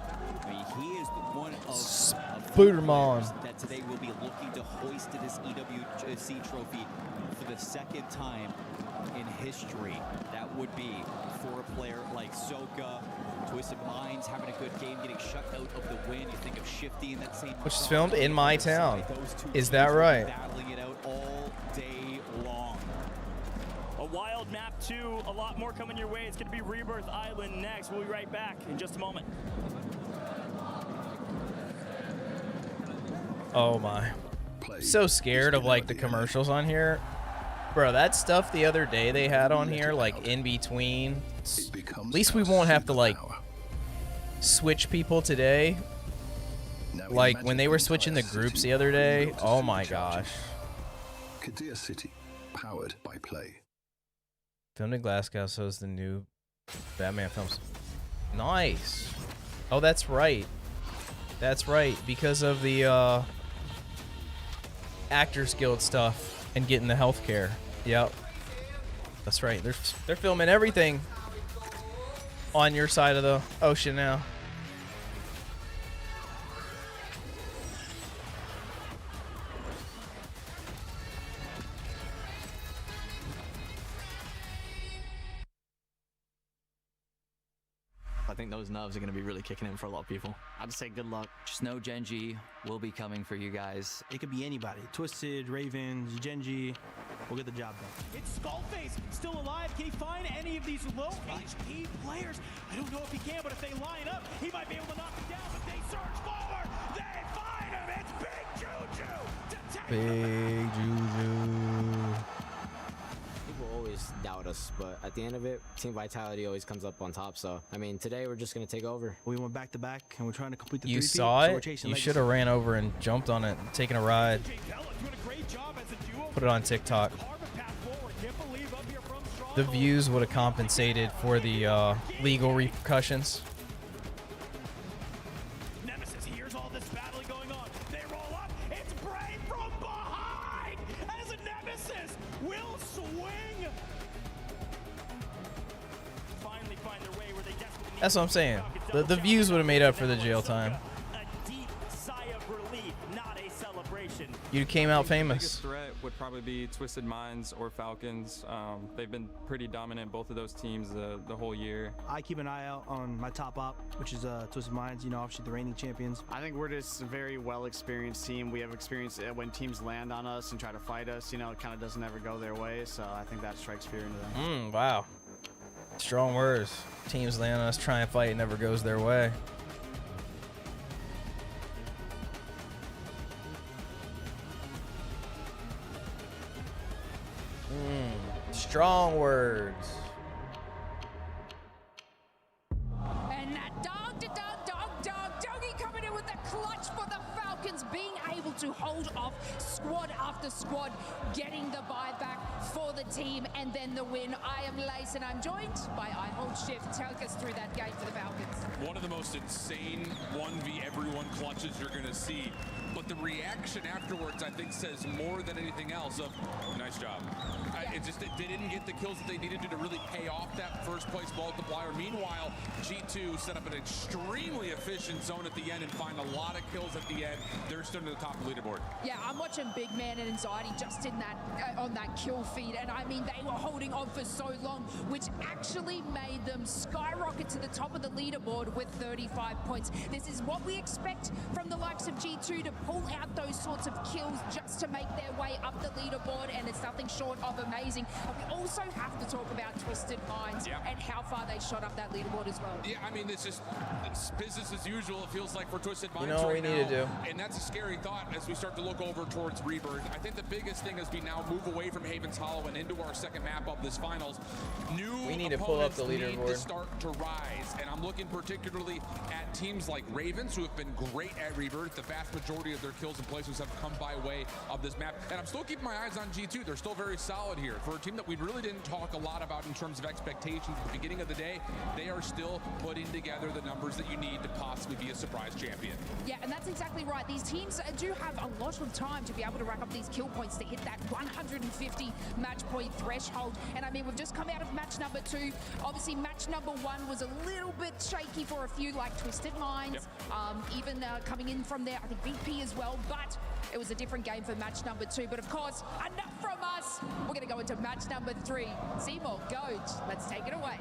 I mean, he is one of Spooderman that today will be looking to hoist this EWC trophy for the second time in history. That would be for a player like Soka. Twisted Minds having a good game, getting shut out of the win. You think of Shifty in that same Which is filmed in my town. Those two Is that teams right? battling it out all day long. A wild map 2. A lot more coming your way. It's going to be Rebirth Island next. We'll be right back in just a moment. Oh my. So scared of like the commercials on here. Bro, that stuff the other day they had on here, like in between. At least we won't have to like switch people today. Like when they were switching the groups the other day. Oh my gosh. Kadir City, powered by Play. Filmed in Glasgow, so is the new Batman films. Nice. Oh, that's right. That's right. Because of the Actors Guild stuff and getting the healthcare. Yep. That's right. They're filming everything on your side of the ocean now. I think those nerves are going to be really kicking in for a lot of people. I'd just say good luck. Just know Genji will be coming for you guys. It could be anybody. Twisted, Ravens, Genji. We'll get the job done. It's Skullface, still alive. Can he find any of these low HP players? I don't know if he can, but if they line up, he might be able to knock them down. But they surge forward. They find him. It's Big Juju to take Big Juju. People always doubt us, but at the end of it, Team Vitality always comes up on top. So, I mean, today we're just going to take over. We went back to back, and we're trying to complete the You 3-peat, saw so we're it? chasing You legacy. should have ran over and jumped on it, taken a ride. Put it on TikTok. The views would have compensated for the legal repercussions. Nemesis hears all this battling going on. They roll up. It's Brave from behind as a Nemesis will swing. Finally find their way where they desperately need. That's what I'm saying. The views would have made up for the jail time. A deep sigh of relief, not a celebration. You came out The famous. biggest threat would probably be Twisted Minds or Falcons. They've been pretty dominant, both of those teams, the whole year. I keep an eye out on my top op, which is Twisted Minds, you know, obviously the reigning champions. I think we're just a very well-experienced team. We have experience when teams land on us and try to fight us. You know, it kind of doesn't ever go their way, so I think that strikes fear into them. Wow. Strong words. Teams land on us, try and fight, it never goes their way. Strong words. And that doggy coming in with the clutch for the Falcons, being able to hold off squad after squad, getting the buyback for the team, and then the win. I am Lace, and I'm joined by I Hold Shift. Take us through that game for the Falcons. One of the most insane 1v everyone clutches you're going to see. But the reaction afterwards, I think, says more than anything else of, nice job. It just, they didn't get the kills that they needed to really pay off that first place multiplier. Meanwhile, G2 set up an extremely efficient zone at the end and find a lot of kills at the end. They're still to the top of the leaderboard. Yeah, I'm watching Big Man and Anxiety just in that on that kill feed, and I mean, they were holding on for so long, which actually made them skyrocket to the top of the leaderboard with 35 points. This is what we expect from the likes of G2, to pull out those sorts of kills just to make their way up the leaderboard, and it's nothing short of amazing. And we also have to talk about Twisted Minds and how far they shot up that leaderboard as well. Yeah, I mean, it's business as usual, it feels like, for Twisted Minds. You know what we need to do? And that's a scary thought as we start to look over towards Rebirth. I think the biggest thing as we now move away from Haven's Hollow and into our second map of this finals, we need to pull up the leaderboard. Need to start to rise, and I'm looking particularly at teams like Ravens, who have been great at Rebirth. The vast majority of their kills and places have come by way of this map, and I'm still keeping my eyes on G2. They're still very solid here. For a team that we really didn't talk a lot about in terms of expectations at the beginning of the day, they are still putting together the numbers that you need to possibly be a surprise champion. Yeah, and that's exactly right. These teams do have a lot of time to be able to rack up these kill points to hit that 150 match point threshold. And I mean, we've just come out of match number 2. Obviously, match number 1 was a little bit shaky for a few, like Twisted Minds, even coming in from there, I think VP as well, but it was a different game for match number 2. But of course, enough from us. We're going to go into match number 3. Seymour, Goat, let's take it away.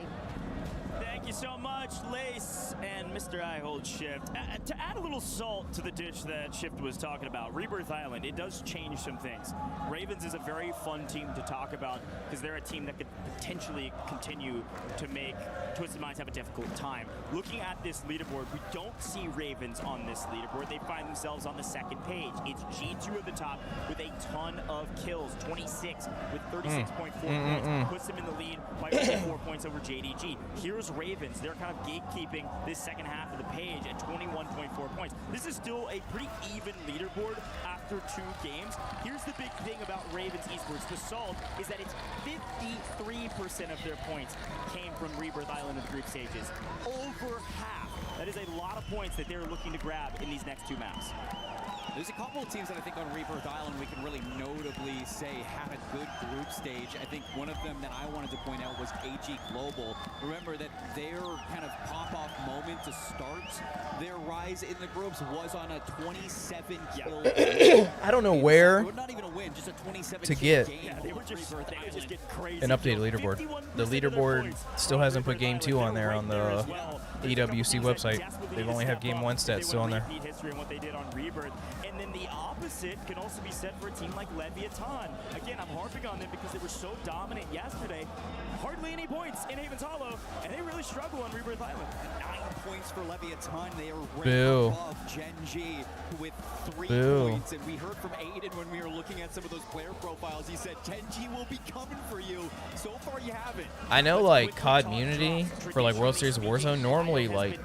Thank you so much, Lace and Mr. I Hold Shift. To add a little salt to the dish that Shift was talking about, Rebirth Island, it does change some things. Ravens is a very fun team to talk about because they're a team that could potentially continue to make Twisted Minds have a difficult time. Looking at this leaderboard, we don't see Ravens on this leaderboard. They find themselves on the second page. It's G2 at the top with a ton of kills, 26 with 36.4 points, puts them in the lead by only 4 points over JDG. Here's Ravens. They're kind of gatekeeping this second half of the page at 21.4 points. This is still a pretty even leaderboard after 2 games. Here's the big thing about Ravens esports. The salt is that it's 53% of their points came from Rebirth Island in the group stages. Over half. That is a lot of points that they're looking to grab in these next 2 maps. There's a couple of teams that I think on Rebirth Island we can really notably say had a good group stage. I think one of them that I wanted to point out was AG Global. Remember that their kind of pop-off moment to start their rise in the groups was on a 27 kill. I don't know where not even a win, just a 27 to get they were just getting crazy. an updated leaderboard. The leaderboard still hasn't put Game 2 on there on the EWC website. They've only have Game 1 stats still on there. History and what they did on Rebirth. And then the opposite can also be said for a team like Leviathan. Again, I'm harping on them because they were so dominant yesterday. Hardly any points in Haven's Hollow, and they really struggle on Rebirth Island. 9 points for Leviathan. They are ranked above Gen G with 3 points. And we heard from Aiden when we were looking at some of those player profiles. He said, Gen G will be coming for you. So far, you haven't. I know, like, COD Unity for, like, World Series of Warzone normally, like,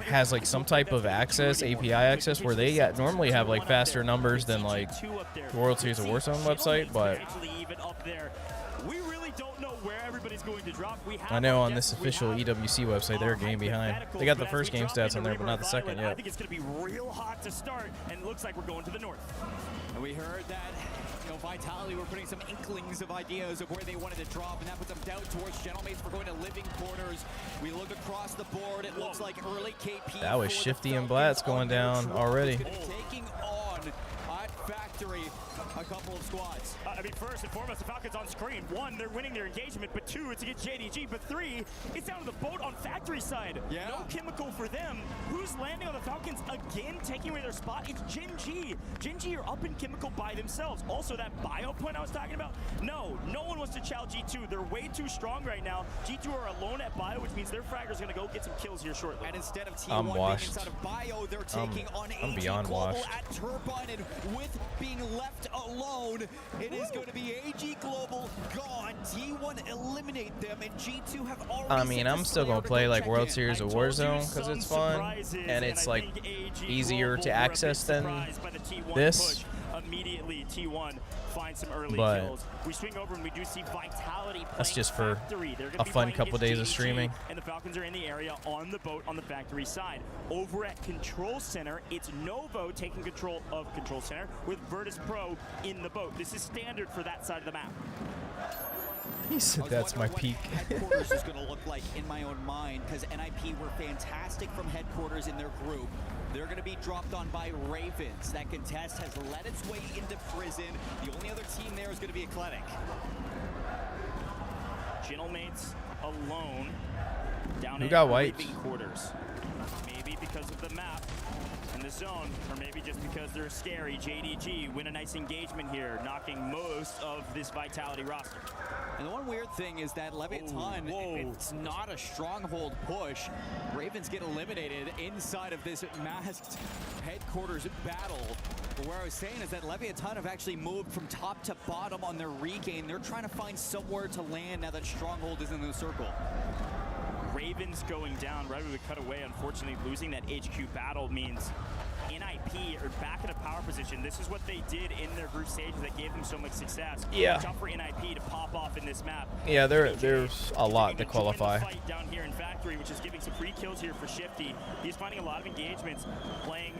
has, like, some type of access, API access, where they normally have, like, faster numbers than, like, the World Series of Warzone website, but We really really don't know where everybody's going to drop. I know on this official EWC website, they're a game behind. They got the first game stats on there, but not the second yet. I think it's going to be real hot to start, and it looks like we're going to the north. And we heard that, you know, Vitality were putting some inklings of ideas of where they wanted to drop, and that put some doubt towards Gentleman's for going to living quarters. We look across the board. It looks like early KP. That was Shifty and Blatz going down already. Taking on at Factory a couple of squads. I mean, first and foremost, the Falcons on screen. One, they're winning their engagement, but two, it's against JDG. But three, it's down to the boat on Factory side. Yeah. No chemical for them. Who's landing on the Falcons again, taking away their spot? It's Gen G. Gen G are up in chemical by themselves. Also, that bio point I was talking about, no one wants to chow G2. They're way too strong right now. G2 are alone at bio, which means their fragger's going to go get some kills here shortly. And instead of T1 I'm being washed. inside of bio, they're taking on I'm AG beyond Global washed. at Turbine, and with being left alone, it is going to be AG Global gone. T1 eliminate them, and G2 have already. I mean, I'm still gonna play like World Series of Warzone because it's fun and it's like easier to access than this. Immediately T1 finds some early But kills. We swing over and we do see Vitality. That's just for Factory. a fun couple days of streaming. And the Falcons are in the area on the boat on the Factory side. Over at Control Center, it's Novo taking control of Control Center with Verdansk Pro in the boat. This is standard for that side of the map. He said that's my peak. Headquarters is going to look like in my own mind, because NIP were fantastic from headquarters in their group. They're going to be dropped on by Ravens. That contest has led its way into prison. The only other team there is going to be Eclectic. Gentlemates alone down Who in got wiped? living quarters. Maybe because of the map and the zone, or maybe just because they're scary. JDG win a nice engagement here, knocking most of this Vitality roster. And the one weird thing is that Leviathan, it's not a stronghold push. Ravens get eliminated inside of this masked headquarters battle. But where I was saying is that Leviathan have actually moved from top to bottom on their regain. They're trying to find somewhere to land now that stronghold is in the circle. Ravens going down right when we cut away. Unfortunately, losing that HQ battle means NIP are back in a power position. This is what they did in their group stages that gave them so much success. Yeah. Tough for NIP to pop off in this map. Yeah, there's a lot to qualify. Fight down here in Factory, which is giving some free kills here for Shifty. He's finding a lot of engagements, playing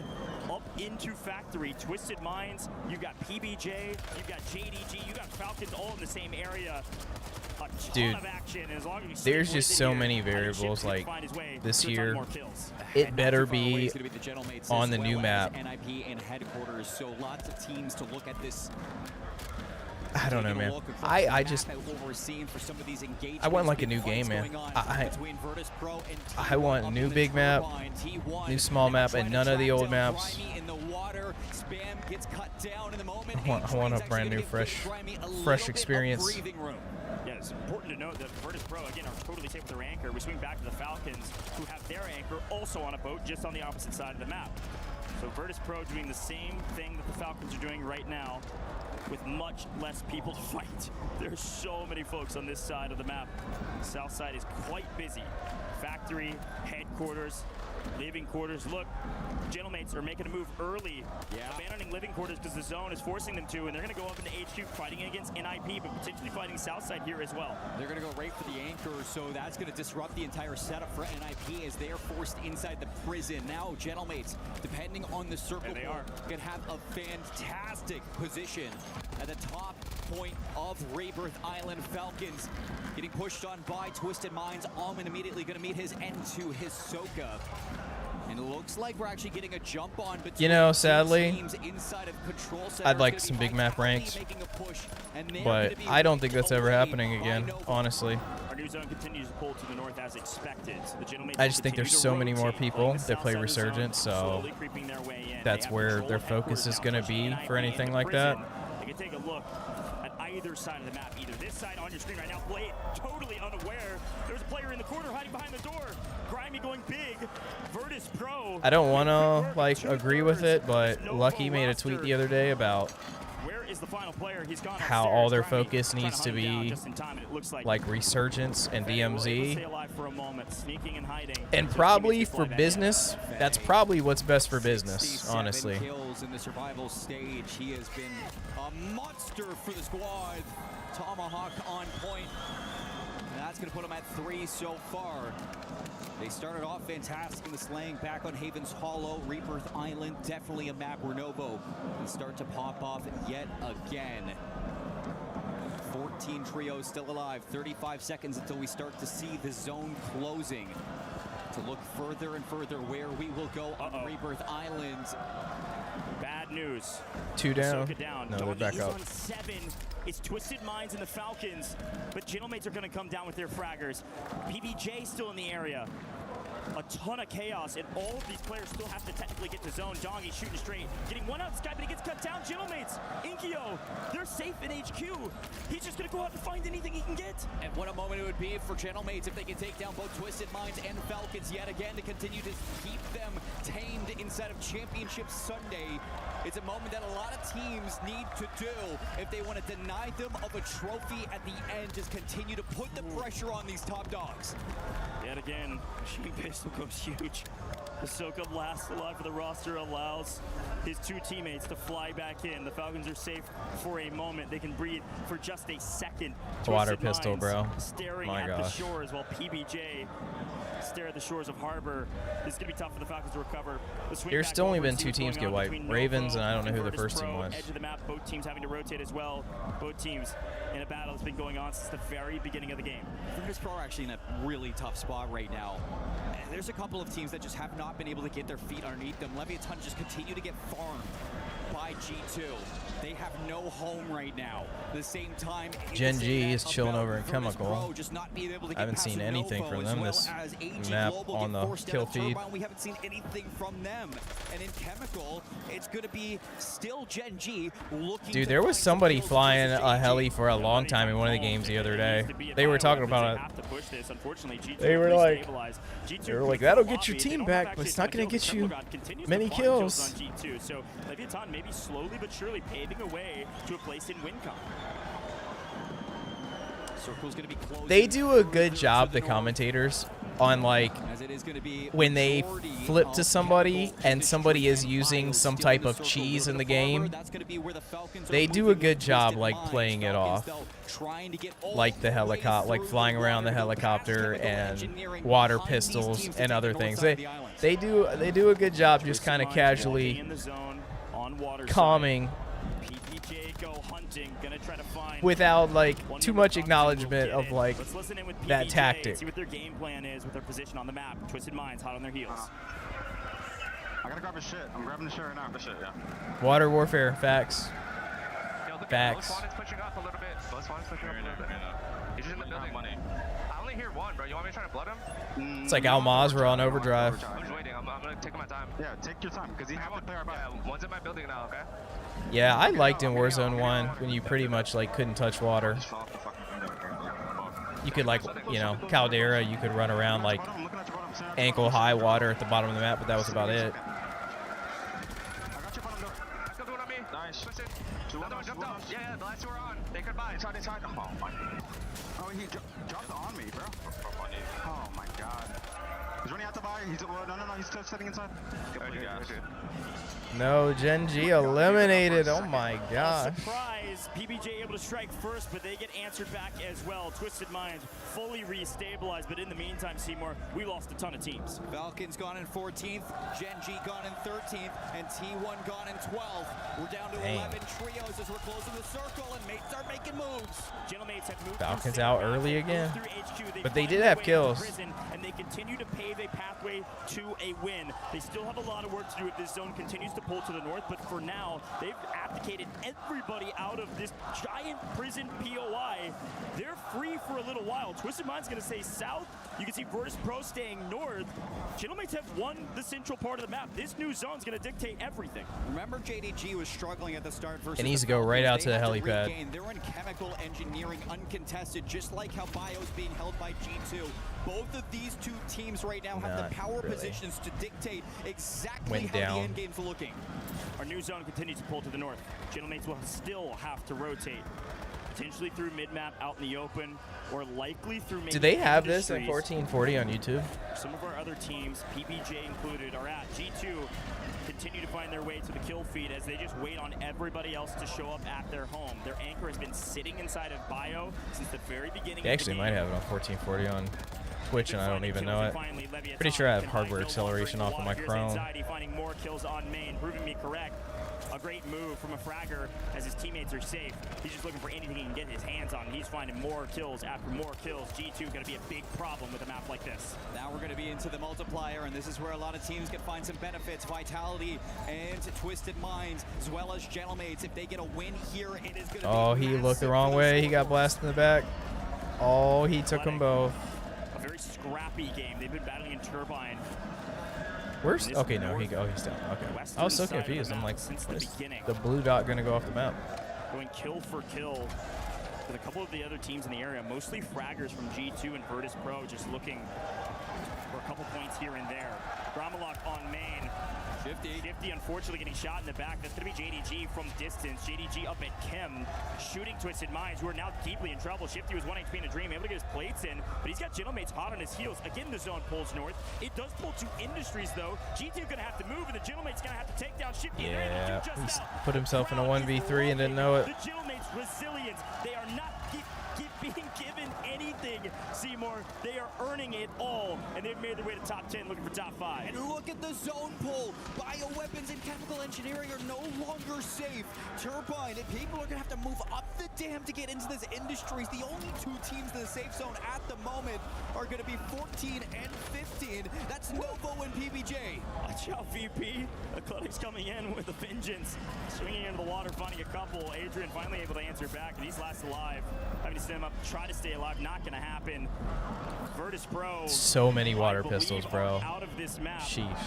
up into Factory. Twisted Minds, you got PBJ, you got JDG, you got Falcons all in the same area. Dude, there's just so many variables like this year. It better be on the new map. NIP and headquarters, so lots of teams to look at this. I don't know, man. I just I want like a new game, man. I want new big map, new small map, and none of the old maps. I want a brand new, fresh experience. Yeah, it's important to note that Verdansk Pro, again, are totally safe with their anchor. We swing back to the Falcons, who have their anchor also on a boat just on the opposite side of the map. So Verdansk Pro doing the same thing that the Falcons are doing right now with much less people to fight. There's so many folks on this side of the map. South side is quite busy. Factory, headquarters, living quarters. Look, Gentlemates are making a move early, abandoning living quarters because the zone is forcing them to, and they're going to go up into HQ fighting against NIP, but potentially fighting Southside here as well. They're going to go right for the anchor, so that's going to disrupt the entire setup for NIP as they are forced inside the prison. Now, Gentlemates, depending on the circle, can have a fantastic position at the top point of Rebirth Island. Falcons getting pushed on by Twisted Minds. Almond immediately going to meet his end to his Soka. And it looks like we're actually getting a jump on between, you know, sadly, teams inside of Control Center. I'd like some big map ranks, but I don't think that's ever happening again, honestly. Our new zone continues to pull to the north as expected. So the Gentlemates I just think there's so many more people that play south side of the zone, Resurgence, so slowly creeping their way in. that's where their focus is going to be for anything like that. You can take a look at either side of the map. Either this side on your screen right now, Blade totally unaware. There's a player in the corner hiding behind the door. Grimy going big. Verdansk Pro. I don't want to like agree with it, but Lucky made a tweet the other day about how all their focus needs to be like Resurgence and DMZ. And probably for business, that's probably what's best for business, honestly. Kills in the survival stage. He has been a monster for the squad. Tomahawk on point. going to put them at 3 so far. They started off fantastic in the slaying back on Haven's Hollow. Rebirth Island, definitely a map where Novo can start to pop off yet again. 14 trios still alive. 35 seconds until we start to see the zone closing. To look further and further where we will go on Rebirth Island. Bad news. 2 down. No, Doggy they're back is up. on 7. It's Twisted Minds and the Falcons, but Gentlemates are going to come down with their fraggers. PBJ still in the area. A ton of chaos, and all of these players still have to technically get to zone. Doggy shooting straight, getting one out of the sky, but he gets cut down. Gentlemates, Inkyo, they're safe in HQ. He's just going to go out and find anything he can get. And what a moment it would be for Gentlemates if they can take down both Twisted Minds and Falcons yet again to continue to keep them tamed inside of Championship Sunday. It's a moment that a lot of teams need to do if they want to deny them of a trophy at the end. Just continue to put the pressure on these top dogs. Yet again, Machine Pistol goes huge. Ahsoka last alive for the roster allows his 2 teammates to fly back in. The Falcons are safe for a moment. They can breathe for just a second. Water Twisted pistol, Minds bro. Staring My at gosh. the shores while PBJ stare at the shores of Harbor. This is going to be tough for the Falcons to recover. There's still only been 2 teams get wiped. Ravens, and I don't know who the first team was. Edge of the map, both teams having to rotate as well. Both teams in a battle that's been going on since the very beginning of the game. Virtus Pro are actually in a really tough spot right now. There's a couple of teams that just have not been able to get their feet underneath them. Leviathan just continue to get farmed by G2. They have no home right now. At the same time, Gen G is chilling over in Chemical. I haven't seen anything from them this map on the kill feed. We haven't seen anything from them. And in Chemical, it's going to be still Gen G looking. Dude, there was somebody flying a heli for a long time in one of the games the other day. They were talking about it. They were like, that'll get your team back, but it's not going to get you many kills. So Leviathan maybe slowly but surely paving a way to a place in WinCon. They do a good job, the commentators, on like when they flip to somebody and somebody is using some type of cheese in the game. They do a good job like playing it off, like the helicopter, like flying around the helicopter and water pistols and other things. They do a good job just kind of casually calming without like too much acknowledgement of like that tactic. See what their game plan is with their position on the map. Twisted Minds hot on their heels. I gotta grab his shit. I'm grabbing the shit right now. The shit, yeah. Water warfare, facts. Facts. Spawn is pushing up a little bit. Spawn is pushing up a little bit. He's just in the building. I only hear one, bro. You want me to try to blood him? It's like Almaz on overdrive. I'm just waiting. I'm gonna take my time. Yeah, take your time, because he has to play our back. Yeah, one's in my building now, okay? Yeah, I liked in Warzone 1 when you pretty much like couldn't touch water. You could like, you know, Caldera, you could run around like ankle high water at the bottom of the map, but that was about it. Nice. Another one jumped up. Yeah, the last 2 are on. They could buy. Inside. Oh my. Oh, he jumped on me, bro. Oh my god. He's running out to buy. No, he's still sitting inside. No, Gen G eliminated. Oh my gosh. Surprise! PBJ able to strike first, but they get answered back as well. Twisted Minds fully restabilized, but in the meantime, Seymour, we lost a ton of teams. Falcons gone in 14th, Gen G gone in 13th, and T1 gone in 12th. We're down to 11 trios as we're closing the circle, and mates are making moves. Gentlemates have moved Falcons out early again, but they did have kills. And they continue to pave a pathway to a win. They still have a lot of work to do if this zone continues to pull to the north, but for now, they've abdicated everybody out of this giant prison POI. They're free for a little while. Twisted Mind's going to stay south. You can see Virtus Pro staying north. Gentlemates have won the central part of the map. This new zone's going to dictate everything. Remember, JDG was struggling at the start versus It needs to go right out to the helipad. They're in chemical engineering uncontested, just like how Bio's being held by G2. Both of these 2 teams right now have the power positions to dictate exactly how the end game's looking. Our new zone continues to pull to the north. Gentlemates will still have to rotate. potentially through mid-map out in the open, or likely through maybe Do they have this in Industries. 1440 on YouTube? Some of our other teams, PBJ included, are at G2, continue to find their way to the kill feed as they just wait on everybody else to show up at their home. Their anchor has been sitting inside of Bio since the very beginning They of actually the might game. have it on 1440 on Twitch, and I don't even know it. Pretty sure I have hardware acceleration off of my Chrome. Anxiety finding more kills on main, proving me correct. A great move from a fragger as his teammates are safe. He's just looking for anything he can get his hands on. He's finding more kills after more kills. G2 going to be a big problem with a map like this. Now we're going to be into the multiplier, and this is where a lot of teams can find some benefits. Vitality and Twisted Minds, as well as Gentlemates. If they get a win here, it is going to Oh, he looked the wrong way. He got blasted in the back. Oh, he took them both. A very scrappy game. They've been battling in Turbine. Where's okay? No, he's down. Okay, I was so confused. I'm like, is the blue dot gonna go off the map? Going kill for kill with a couple of the other teams in the area, mostly fraggers from G2 and Virtus Pro, just looking for a couple points here and there. Gromalok on main. Shifty unfortunately getting shot in the back. That's going to be JDG from distance. JDG up at Chem, shooting Twisted Minds, who are now deeply in trouble. Shifty was 1 HP in a dream, able to get his plates in, but he's got Gentlemates hot on his heels. Again, the zone pulls north. It does pull to Industries, though. G2 going to have to move, and the Gentlemates going to have to take down Shifty. Yeah, he's put himself in a 1v3 and didn't know it. The Gentlemates' resilience. They are not being given anything, Seymour. They are earning it all, and they've made their way to top 10, looking for top 5. And look at the zone pull. Bioweapons and chemical engineering are no longer safe. Turbine and people are going to have to move up the dam to get into this Industries. The only two teams in the safe zone at the moment are going to be 14 and 15. That's Novo and PBJ. Watch out, VP. Eclectic's coming in with a vengeance. Swinging into the water, finding a couple. Adrian finally able to answer back, and he's last alive. Having to stand up, try to stay alive, not going to happen. Virtus Pro. So many water pistols, bro. Out of this map. Sheesh.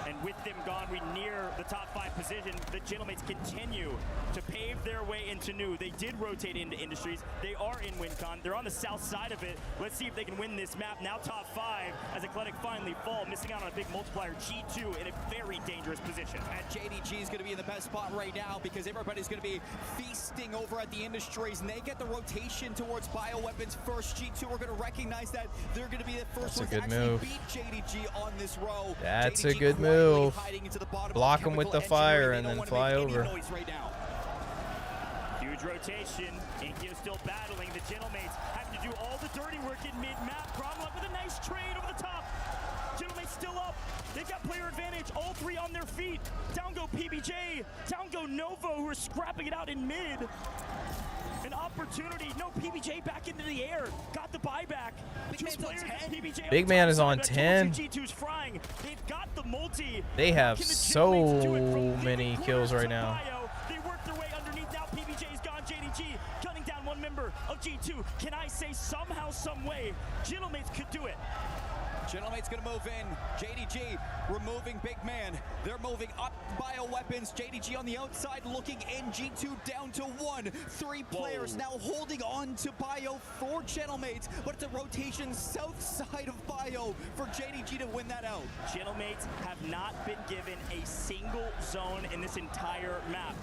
And with them gone, we near the top 5 position. The Gentlemates continue to pave their way into new. They did rotate into Industries. They are in WinCon. They're on the south side of it. Let's see if they can win this map. Now top 5 as Eclectic finally fall, missing out on a big multiplier. G2 in a very dangerous position. And JDG is going to be in the best spot right now because everybody's going to be feasting over at the Industries, and they get the rotation towards bioweapons first. G2 are going to recognize that they're going to be the first ones to actually beat JDG on this row. That's JDG a good move. Block him with the fire and then fly over. Huge rotation. Inkyo still battling. The Gentlemates have to do all the dirty work in mid-map. Gromalok with a nice trade over the top. Gentlemates still up. They've got player advantage. All 3 on their feet. Down go PBJ. Down go Novo, who are scrapping it out in mid. An opportunity. No, PBJ back into the air. Got the buyback. Big man is on 10. G2's frying. They've got the multi. They have so many kills right now. They work their way underneath. Now PBJ's gone. JDG cutting down one member of G2. Can I say somehow, some way, Gentlemates could do it? Gentlemate's going to move in. JDG removing Big Man. They're moving up bioweapons. JDG on the outside looking in. G2 down to 1. 3 players now holding on to Bio for Gentlemates, but it's a rotation south side of Bio for JDG to win that out. Gentlemates have not been given a single zone in this entire map.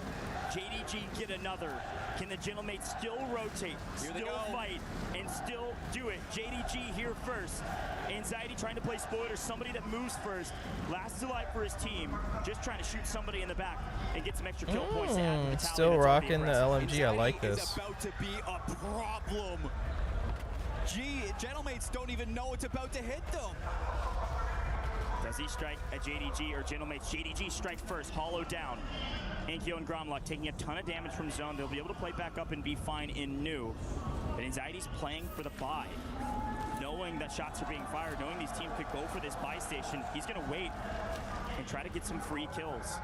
JDG get another. Can the Gentlemates still rotate, still fight, and still do it? JDG here first. Anxiety trying to play spoiler, somebody that moves first. Last alive for his team, just trying to shoot somebody in the back and get some extra kill points. Still rocking the LMG. I like this. It's about to be a problem. Gentlemates don't even know it's about to hit them. Does he strike at JDG or Gentlemates? JDG strike first, hollow down. Inkyo and Gromalok taking a ton of damage from zone. They'll be able to play back up and be fine in new. But Anxiety's playing for the buy. Knowing that shots are being fired, knowing these teams could go for this buy station, he's going to wait and try to get some free kills.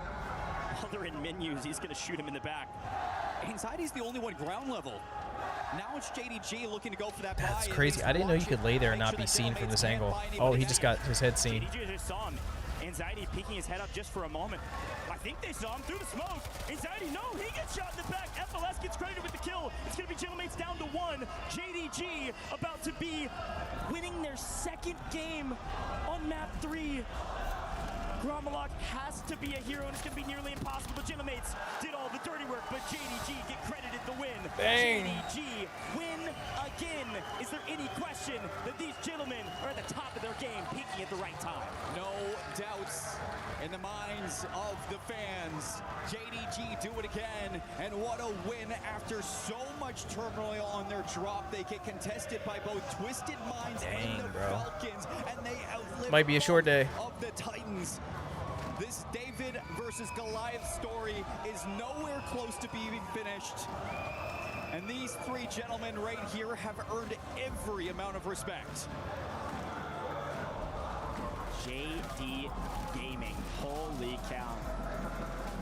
While they're in menus, he's going to shoot him in the back. Anxiety's the only one ground level. Now it's JDG looking to go for that buy. That's crazy. I didn't know you could lay there and not be seen from this angle. Oh, he just got his head seen. JDG just saw him. Anxiety peeking his head up just for a moment. I think they saw him through the smoke. Anxiety, no, he gets shot in the back. FLS gets credited with the kill. It's going to be Gentlemates down to 1. JDG about to be winning their second game on map 3. Gromalok has to be a hero, and it's going to be nearly impossible. But Gentlemates did all the dirty work, but JDG get credited the win. Bang. JDG win again. Is there any question that these gentlemen are at the top of their game, peaking at the right time? No doubts in the minds of the fans. JDG do it again, and what a win after so much turmoil on their drop. They get contested by both Twisted Minds and the Falcons, and they outlive Might be a short day. of the Titans. This David versus Goliath story is nowhere close to being finished. And these three gentlemen right here have earned every amount of respect. JD Gaming, holy cow.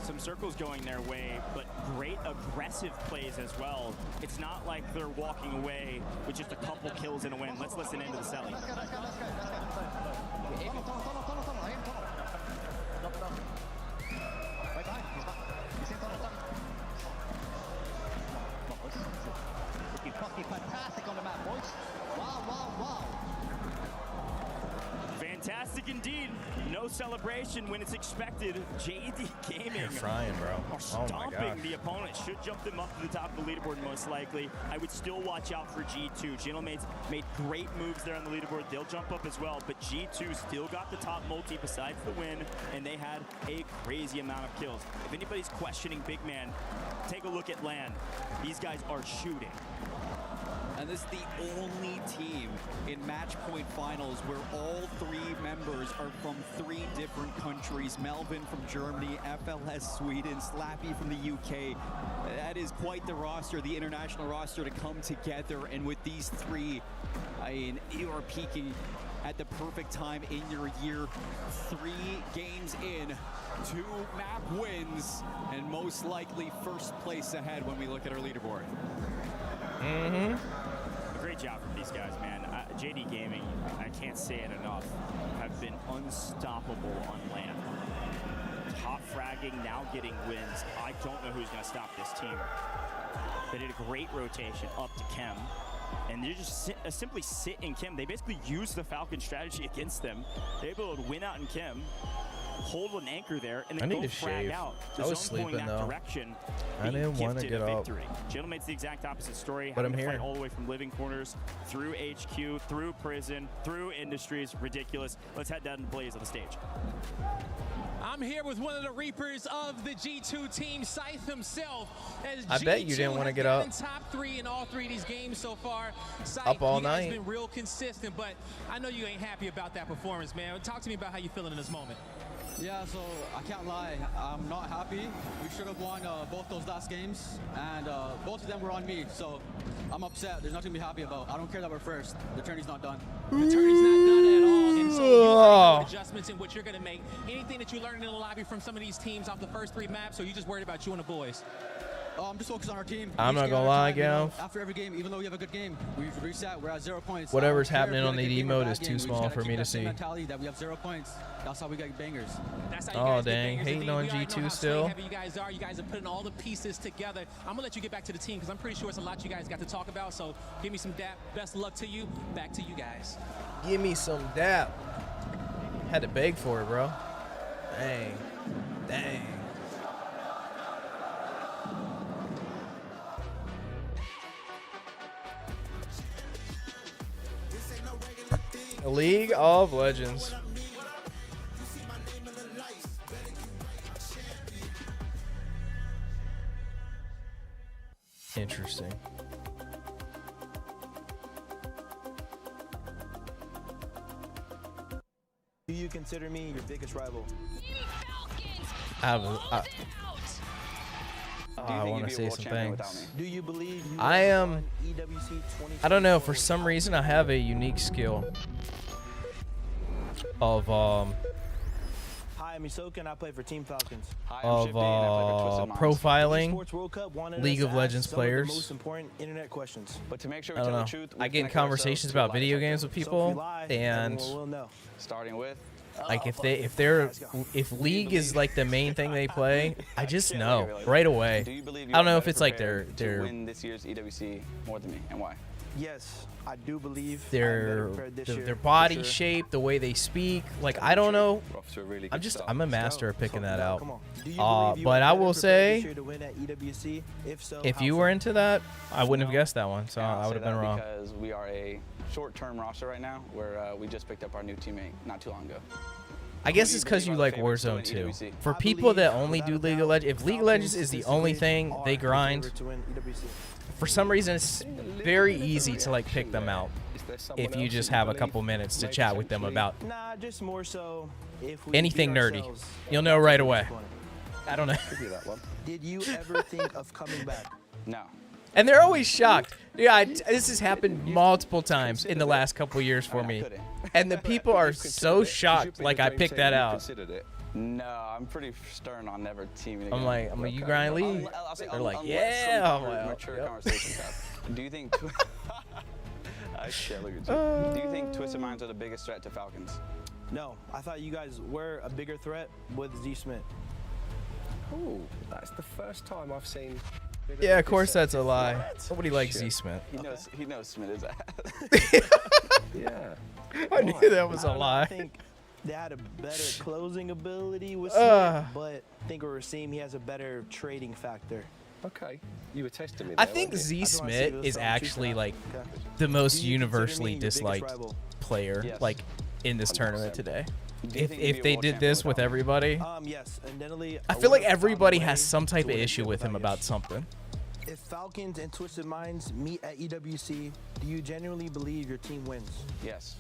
Some circles going their way, but great aggressive plays as well. It's not like they're walking away with just a couple kills and a win. Let's listen into the Selly. Fantastic on the map, boys. Wow, wow, wow. Fantastic indeed. No celebration when it's expected. JD Gaming You're frying, bro. are Oh my stomping gosh. the opponent. Should jump them up to the top of the leaderboard most likely. I would still watch out for G2. Gentlemates made great moves there on the leaderboard. They'll jump up as well, but G2 still got the top multi besides the win, and they had a crazy amount of kills. If anybody's questioning Big Man, take a look at LAN. These guys are shooting. And this is the only team in match point finals where all three members are from three different countries. Melvin from Germany, FLS Sweden, Slappy from the UK. That is quite the roster, the international roster to come together. And with these three, I mean, you are peaking at the perfect time in your year. 3 games in, 2 map wins, and most likely first place ahead when we look at our leaderboard. Mm-hmm. Great job from these guys, man. JD Gaming, I can't say it enough, have been unstoppable on LAN. Top fragging, now getting wins. I don't know who's going to stop this team. They did a great rotation up to Chem, and they just simply sit in Chem. They basically used the Falcon strategy against them. They're able to win out in Chem, hold an anchor there, and then go frag out. I was sleeping though. Direction, I didn't want to get up. Gentlemen's the exact opposite story. But I'm Having to here. fight all the way from living quarters through HQ, through prison, through industries. Ridiculous. Let's head down to Blaze on the stage. I'm here with one of the Reapers of the G2 team, Scythe himself. As I bet you didn't want to get up. in top 3 in all 3 of these games so far. Scythe, Up all you guys night. been real consistent, but I know you ain't happy about that performance, man. Talk to me about how you feeling in this moment. Yeah, so I can't lie, I'm not happy. We should have won both those last games, and both of them were on me, so I'm upset. There's nothing to be happy about. I don't care that we're first. The tourney's not done. The tourney's not done at all, and so you are making adjustments in what you're going to make. Anything that you learned in the lobby from some of these teams off the first 3 maps, or you just worried about you and the boys? I'm just focused on our team. I'm not gonna lie, Gav. After every game, even though we have a good game, we've reset. We're at 0 points. Whatever's happening on the D mode is too small for me to see. Mentality that we have 0 points. That's how we get bangers. That's how you guys get dang, bangers. hating Indeed, on we already know G2 how still. heavy you guys are. You guys are putting all the pieces together. I'm gonna let you get back to the team because I'm pretty sure it's a lot you guys got to talk about. So give me some dap. Best of luck to you. Back to you guys. Give me some dap. Had to beg for it, bro. Dang. Dang. League of Legends. Interesting. Do you consider me your biggest rival? I want to say some things. Do you believe you I am. won EWC 2024? I don't know. For some reason, I have a unique skill of Hi, I'm Isoka and I play for Team Falcons. profiling Esports World Cup wanted League us of to Legends ask some of the players. most important internet questions. But to make sure I don't know. I get in conversations about video games with people, and starting with like if League is like the main thing they play, I just know right away. Do you believe I don't know you're if it's like better their to win this year's EWC more than me, and why? Yes, I do believe their body shape, the way they speak. Like, I don't know. I'm a master at picking that out. But I will say, if you were into that, I wouldn't have guessed that one. So I would have been wrong. Because we are a short-term roster right now, where we just picked up our new teammate not too long ago. I guess it's because you like Warzone too. For people that only do League of Legends, if League of Legends is the only thing they grind, for some reason it's very easy to like pick them out if you just have a couple minutes to chat with them about just more so if anything nerdy. You'll know right away. I don't know. Did you ever think of coming back? No. And they're always shocked. Yeah, this has happened multiple times in the last couple years for me. And the people are so shocked, like I picked that out. No, I'm pretty stern on never teaming again. I'm like, you grind League? They're like, yeah. Mature conversations happen. Do you think... Do you think Twisted Minds are the biggest threat to Falcons? No, I thought you guys were a bigger threat with Z Smith. Oh, that's the first time I've seen... Yeah, of course that's a lie. Nobody likes Z Smith. He knows Smith is that. Yeah. I knew that was a lie. I think they had a better closing ability with Smith, but I think with Rasim, he has a better trading factor. Okay, you were testing me there, I think Z Smith is actually like the most universally disliked player like in this tournament today. If they did this with everybody, yes, and I feel like everybody has some type of issue with him about something. If Falcons and Twisted Minds meet at EWC, do you genuinely believe your team wins? Yes.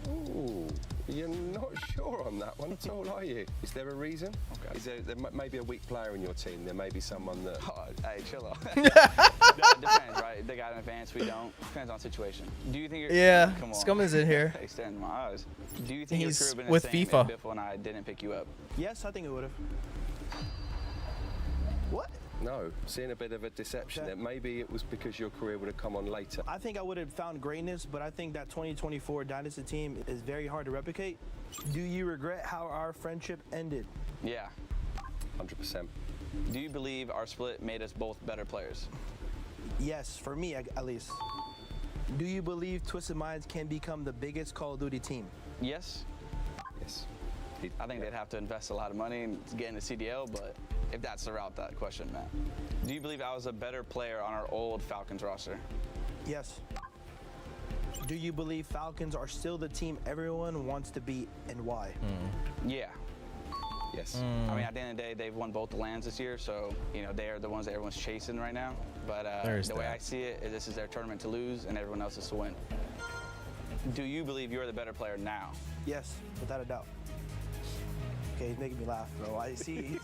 Ooh, you're not sure on that one at all, are you? Is there a reason? Okay. Is there may be a weak player in your team? There may be someone that... Oh, hey, chill out. It depends, right? They got an advance, we don't. Depends on situation. Do you think you're... Yeah, come on. Scum is in here. Hey, stand in my eyes. Do you think He's your career would with have been the FIFA. same if Biffle and I didn't pick you up? Yes, I think it would have. What? No, seeing a bit of a deception there. Maybe it was because your career would have come on later. I think I would have found greatness, but I think that 2024 Dynasty team is very hard to replicate. Do you regret how our friendship ended? Yeah. 100%. Do you believe our split made us both better players? Yes, for me at least. Do you believe Twisted Minds can become the biggest Call of Duty team? Yes. Yes. I think they'd have to invest a lot of money in getting a CDL, but if that's the route that question, Matt. Do you believe I was a better player on our old Falcons roster? Yes. Do you believe Falcons are still the team everyone wants to beat, and why? Yeah. Yes. I mean, at the end of the day, they've won both the lands this year, so, you know, they are the ones that everyone's chasing right now. But the way I see it is this is their tournament to lose, and everyone else is to win. Do you believe you're the better player now? Yes, without a doubt. Okay, he's making me laugh, bro. I see.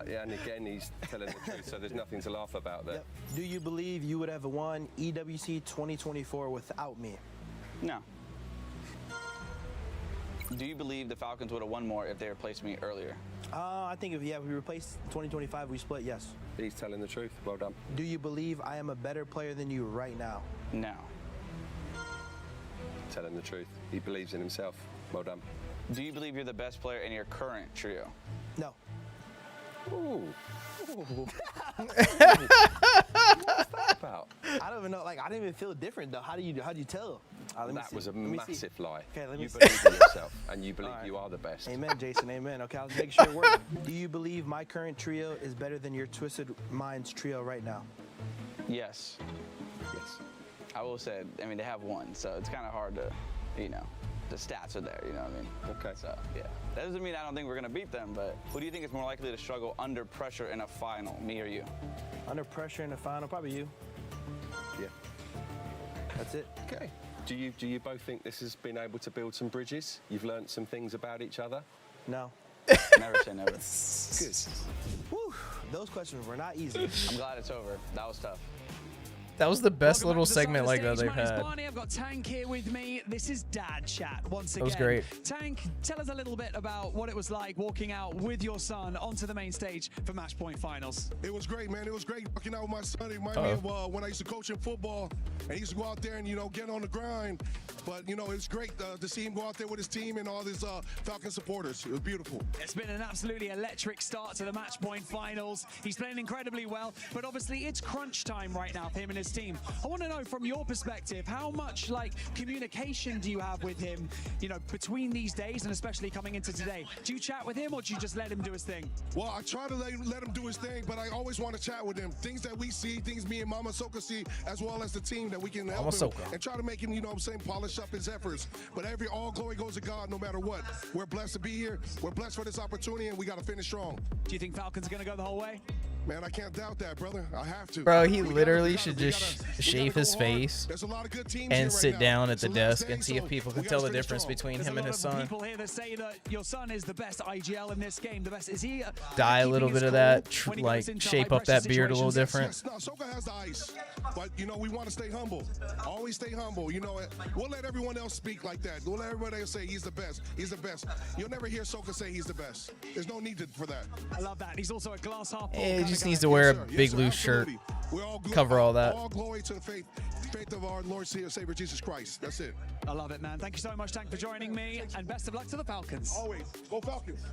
Yeah, and again, he's telling the truth, so there's nothing to laugh about there. Yep. Do you believe you would have won EWC 2024 without me? No. Do you believe the Falcons would have won more if they replaced me earlier? I think if we replaced 2025, we split, yes. He's telling the truth. Well done. Do you believe I am a better player than you right now? No. Telling the truth. He believes in himself. Well done. Do you believe you're the best player in your current trio? No. Ooh. What's that about? I don't even know. Like, I didn't even feel different though. How do you tell? That was a massive lie. Okay, let me you see. believe in yourself, and you believe you are the best. Amen, Jason. Amen. Okay, I'll make sure it works. Do you believe my current trio is better than your Twisted Minds trio right now? Yes. Yes. I will say, I mean, they have won, so it's kind of hard to, you know, the stats are there, you know what I mean? Okay. So, yeah. That doesn't mean I don't think we're going to beat them, but who do you think is more likely to struggle under pressure in a final, me or you? Under pressure in a final, probably you. Yeah. That's it. Okay. Do you both think this has been able to build some bridges? You've learned some things about each other? No. Never say never. Good. Whew, those questions were not easy. I'm glad it's over. That was tough. That was the best little segment like that they've had. Barney, I've got Tank here with me. This is Dad Chat once again. That was great. Tank, tell us a little bit about what it was like walking out with your son onto the main stage for Match Point Finals. It was great, man. It was great walking out with my son. It reminded me of when I used to coach in football. And he used to go out there and, you know, get on the grind. But, you know, it's great to see him go out there with his team and all his Falcon supporters. It was beautiful. It's been an absolutely electric start to the match point finals. He's playing incredibly well, but obviously it's crunch time right now for him and his team. I want to know from your perspective, how much like communication do you have with him, you know, between these days and especially coming into today? Do you chat with him or do you just let him do his thing? Well, I try to let him do his thing, but I always want to chat with him. Things that we see, things me and Mama Soka see, as well as the team that we can help him and try to make him, you know what I'm saying, polish up his efforts. But all glory goes to God no matter what. We're blessed to be here. We're blessed for this opportunity, and we got to finish strong. Do you think Falcons are going to go the whole way? Man, I can't doubt that, brother. I have to. Bro, he literally should just shave his face and sit down at the desk and see if people can tell the difference between him and his son. People here that say that your son is the best IGL in this game. The best. Is he? Dye a little bit of that, like shape up that beard a little different. No, Soka has the ice, but you know we want to stay humble. Always stay humble. You know, we'll let everyone else speak like that. We'll let everybody else say he's the best. He's the best. You'll never hear Soka say he's the best. There's no need for that. I love that. He's also a glass half. He just needs to wear a big loose shirt, cover all that. All glory to the faith of our Lord and Savior Jesus Christ. That's it. I love it, man. Thank you so much, Tank, for joining me, and best of luck to the Falcons. Always. Go Falcons.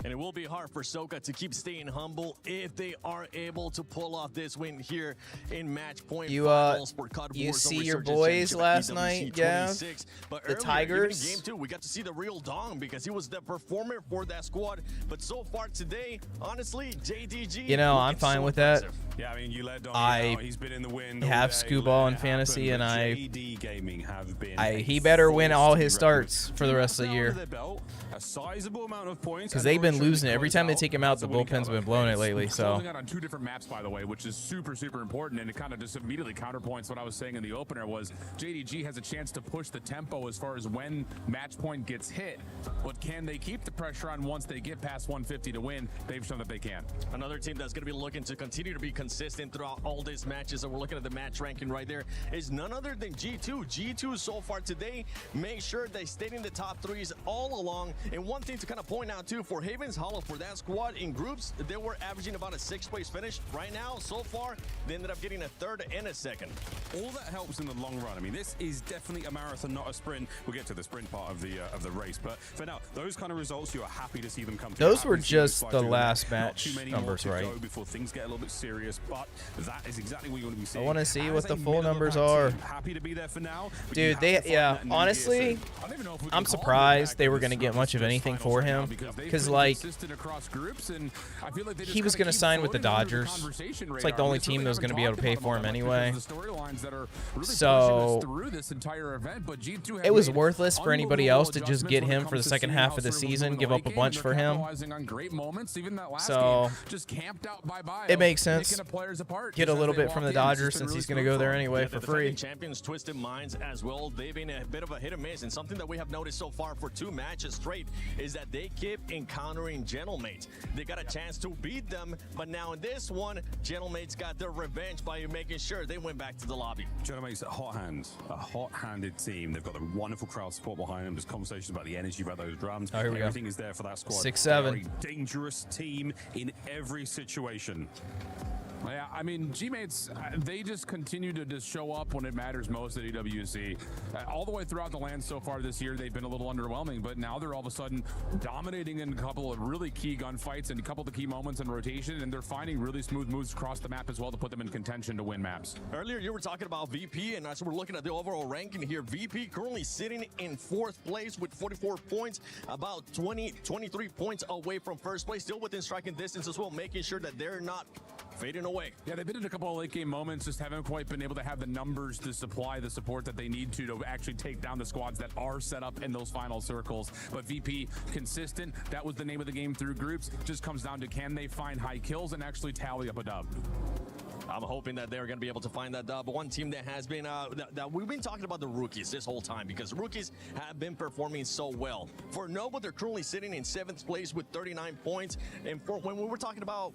And it will be hard for Soka to keep staying humble if they are able to pull off this win here in match point finals for COD you Warzone see your Resurgence boys Championship last EWC night, 26. But the earlier, Tigers. even in game 2, we got to see the real Dong because he was the performer for that squad. But so far today, honestly, JDG. You know, I'm fine with that. Yeah, I mean, you let Dong I he's been in the wind have Scuba in fantasy, and he better win all his starts for the rest of the year. A sizable amount of points Because they've been losing it. Every time they take him out, the bullpen's been blowing it lately. So closing out on 2 different maps, by the way, which is super important, and it kind of just immediately counterpoints what I was saying in the opener was JDG has a chance to push the tempo as far as when match point gets hit, but can they keep the pressure on once they get past 150 to win? They've shown that they can. Another team that's going to be looking to continue to be consistent throughout all these matches, and we're looking at the match ranking right there, is none other than G2. G2 so far today, make sure they stay in the top 3s all along. And one thing to kind of point out too, for Havens Hollow, for that squad in groups, they were averaging about a 6th place finish. Right now, so far, they ended up getting a 3rd and a 2nd. All that helps in the long run. I mean, this is definitely a marathon, not a sprint. We'll get to the sprint part of the race, but for now, those kind of results, you're happy to see them come. Those were just the last match numbers, right? Before things get a little bit serious, but that is exactly what you want to be seeing. I want to see what the full numbers are. Happy to be there for now. Dude, honestly, I'm surprised they were going to get much of anything for him, because like he was going to sign with the Dodgers. It's like the only team that was going to be able to pay for him anyway. So it was worthless for anybody else to just get him for the second half of the season, give up a bunch for him. So it makes sense. Get a little bit from the Dodgers since he's going to go there anyway for free. Champions Twisted Minds as well. They've been a bit of a hit and miss, and something that we have noticed so far for 2 matches straight is that they keep encountering Gentlemates. They got a chance to beat them, but now in this one, Gentlemates got their revenge by making sure they went back to the lobby. Gentlemates a hot-handed team. They've got a wonderful crowd support behind them. There's conversations about the energy about those drums. Oh, here we Everything go. is there for that squad. 6-7. They're a dangerous team in every situation. Yeah, I mean, G-Mates, they just continue to just show up when it matters most at EWC. All the way throughout the land so far this year, they've been a little underwhelming, but now they're all of a sudden dominating in a couple of really key gunfights and a couple of the key moments in rotation, and they're finding really smooth moves across the map as well to put them in contention to win maps. Earlier, you were talking about VP, and as we're looking at the overall ranking here, VP currently sitting in 4th place with 44 points, about 23 points away from 1st place, still within striking distance as well, making sure that they're not fading away. Yeah, they've been in a couple of late game moments, just haven't quite been able to have the numbers to supply the support that they need to actually take down the squads that are set up in those final circles. But VP, consistent, that was the name of the game through groups. Just comes down to can they find high kills and actually tally up a dub. I'm hoping that they're going to be able to find that dub. One team that has been, that we've been talking about the rookies this whole time because rookies have been performing so well. For Nova, they're currently sitting in 7th place with 39 points. And for when we were talking about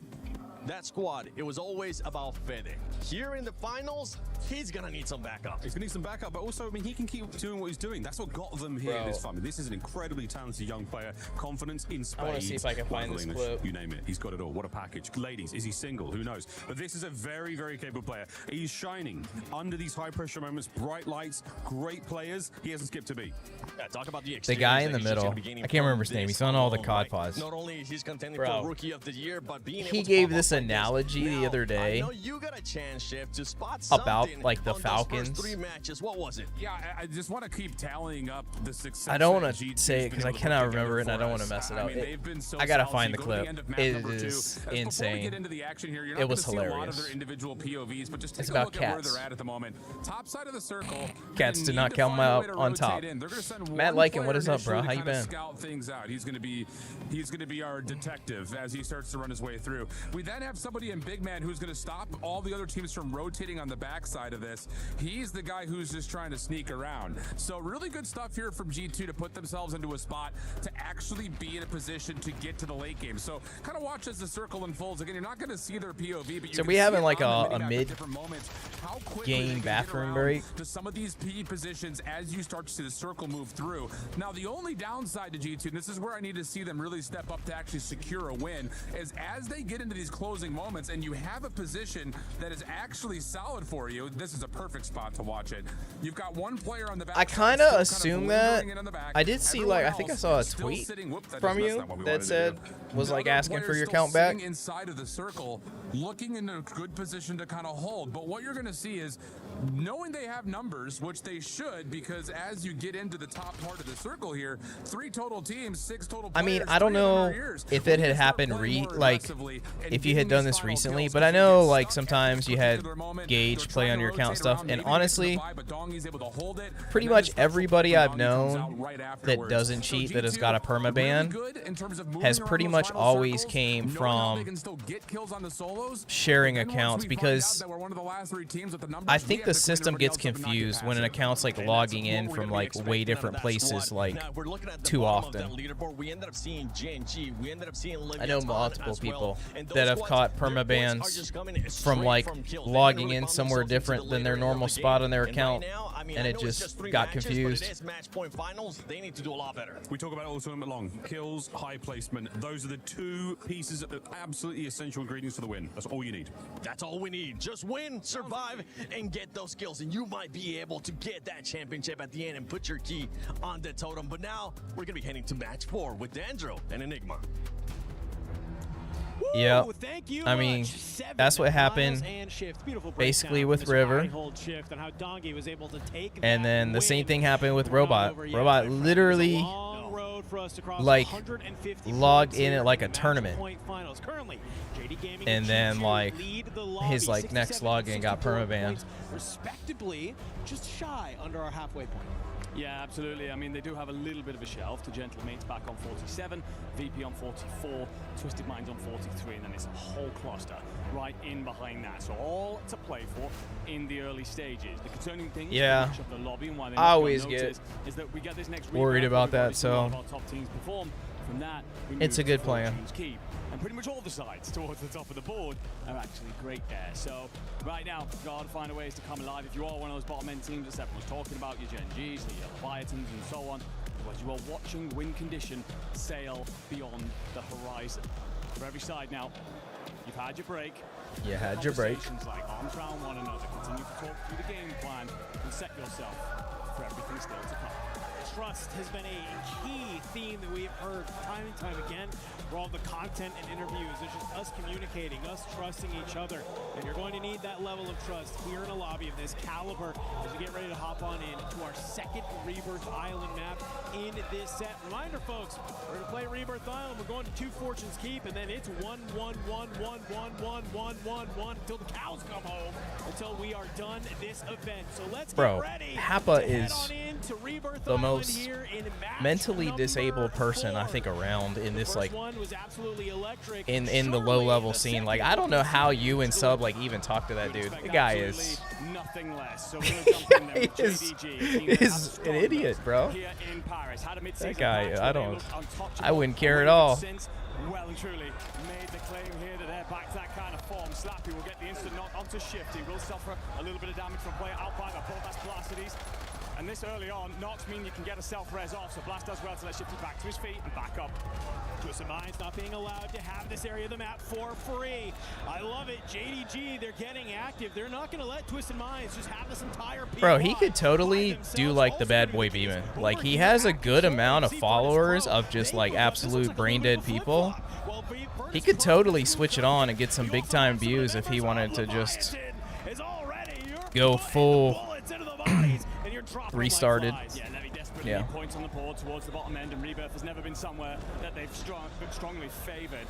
that squad, it was always about Fede. Here in the finals, he's going to need some backup. He's going to need some backup, but also, I mean, he can keep doing what he's doing. That's what got them here this time. This is an incredibly talented young player. Confidence in spades. I want to see if I can find this clip. You name it. He's got it all. What a package. Ladies, is he single? Who knows? But this is a very, very capable player. He's shining under these high-pressure moments, bright lights, great players. He hasn't skipped a beat. Yeah, talk about the guy in the middle. I can't remember his name. He's on all the COD pods. Not only is he contending for Rookie of the Year, but being he gave this analogy the other day you got a chance, Chef, to spot about like the Falcons. First 3 matches. What was it? Yeah, I just want to keep tallying up the success. I don't want to say it because I cannot remember it and I don't want to mess it up. I gotta find the clip. It is insane. It was hilarious. It's about cats. Top side of the circle. Cats did not count out on top. Matt Lycan, what is up, bro? How you been? Scout things out. He's gonna be our detective as he starts to run his way through. We then have somebody in Big Man who's gonna stop all the other teams from rotating on the backside of this. He's the guy who's just trying to sneak around. So really good stuff here from G2 to put themselves into a spot to actually be in a position to get to the late game. So kind of watch as the circle unfolds. Again, you're not going to see their POV, but you so can we having like a mid-game bathroom break to some of these P positions as you start to see the circle move through. Now the only downside to G2, and this is where I need to see them really step up to actually secure a win, is as they get into these closing moments and you have a position that is actually solid for you, this is a perfect spot to watch it. You've got one player on the back. I kind of assume that. I did see, like, I think I saw a tweet from you that said, was like asking for your count back. Inside of the circle, looking in a good position to kind of hold. But what you're going to see is, knowing they have numbers, which they should, because as you get into the top part of the circle here, 3 total teams, 6 total players. I mean, I don't know if it had happened like if you had done this recently, but I know like sometimes you had Gage play on your account stuff, and honestly, pretty much everybody I've known that doesn't cheat, that has got a permaban, has pretty much always came from sharing accounts, because I think the system gets confused when an account's like logging in from like way different places like too often. I know multiple people that have caught permabans from like logging in somewhere different than their normal spot on their account, and it just got confused. They need to do a lot better. We talk about it all tournament long. Kills, high placement. Those are the 2 pieces of absolutely essential ingredients for the win. That's all you need. That's all we need. Just win, survive, and get those kills. And you might be able to get that championship at the end and put your key on the totem. But now we're going to be heading to match 4 with Dandro and Enigma. Yeah, I mean, that's what happened basically with River. And then the same thing happened with Robot. Robot literally like logged in at like a tournament, and then like his like next login got permabanned. Respectably, just shy under our halfway point. Yeah, absolutely. I mean, they do have a little bit of a shelf. The Gentlemates back on 47, VP on 44, Twisted Minds on 43, and then it's a whole cluster right in behind that. So all to play for in the early stages. The concerning thing of the lobby and why they I always get is that we get this next worried about that, so our top teams perform. From that, it's a good plan. And pretty much all the sides towards the top of the board are actually great there. So right now, got to find a ways to come alive. If you are one of those bottom end teams that everyone's talking about, your Gen Gs, the Leviathans and so on, otherwise you are watching win condition sail beyond the horizon. For every side now, you've had your break. You had your break. Like arms around one another, continue to talk through the game plan and set yourself for everything still to come. Trust has been a key theme that we have heard time and time again for all the content and interviews. It's just us communicating, us trusting each other. And you're going to need that level of trust here in a lobby of this caliber as we get ready to hop on in to our second Rebirth Island map in this set. Reminder, folks, we're going to play Rebirth Island. We're going to 2 Fortunes Keep, and then it's 1-1-1-1-1-1-1-1 until the cows come home, until we are done this event. So let's get ready. Happa to is head on in to Rebirth the Island most here in match mentally disabled person I think around in this, like, one was absolutely electric. in the low level scene. Like, I don't know how you and Sub like even talk to that dude. The guy is nothing less. So we're gonna jump in there with JDG, is an idiot, bro. here in Paris. Had a That mid-season guy, match I where they don't, looked untouchable. I wouldn't care at all. Since well and truly made the claim here that they're back to that kind of form. Slappy will get the instant knock onto Shifty. Will suffer a little bit of damage from player out by the ball. That's Blastides. And this early on, knocks mean you can get a self-res off, so Blast does well to let Shifty back to his feet and back up. Twisted Minds not being allowed to have this area of the map for free. I love it. JDG, they're getting active. They're not going to let Twisted Minds just have this entire POI. Bro, he could totally do like the bad boy Beeman. Like, he has a good amount of followers of just like absolute brain dead people. He could totally switch it on and get some big time views if he wanted to just go full restarted. Yeah. Points on the board towards the bottom end, and Rebirth has never been somewhere that they've strongly favored.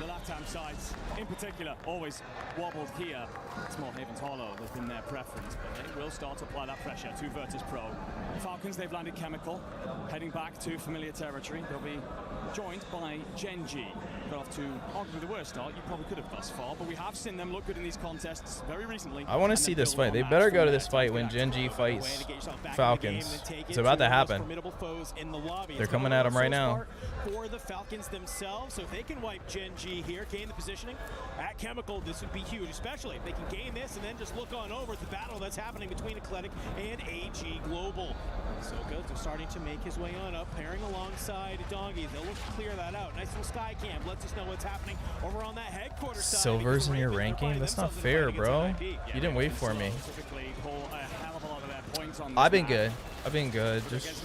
The left-hand sides, in particular, always wobbled here. Small Havens Hollow has been their preference, but they will start to apply that pressure to Virtus Pro. Falcons, they've landed Chemical, heading back to familiar territory. They'll be joined by Genji. Got off to arguably the worst start you probably could have thus far, but we have seen them look good in these contests very recently. I want to see this fight. They better go to this fight when Genji fights Falcons. It's about to happen. They're coming at him right now. For the Falcons themselves, so if they can wipe Genji here, gain the positioning at Chemical, this would be huge, especially if they can gain this and then just look on over at the battle that's happening between Eclectic and AG Global. Soka starting to make his way on up, pairing alongside Dongi. They'll look to clear that out. Nice little sky cam lets us know what's happening over on that headquarters side. Silvers in your ranking? That's not fair, bro. You didn't wait for me. I've been good. I've been good. Just,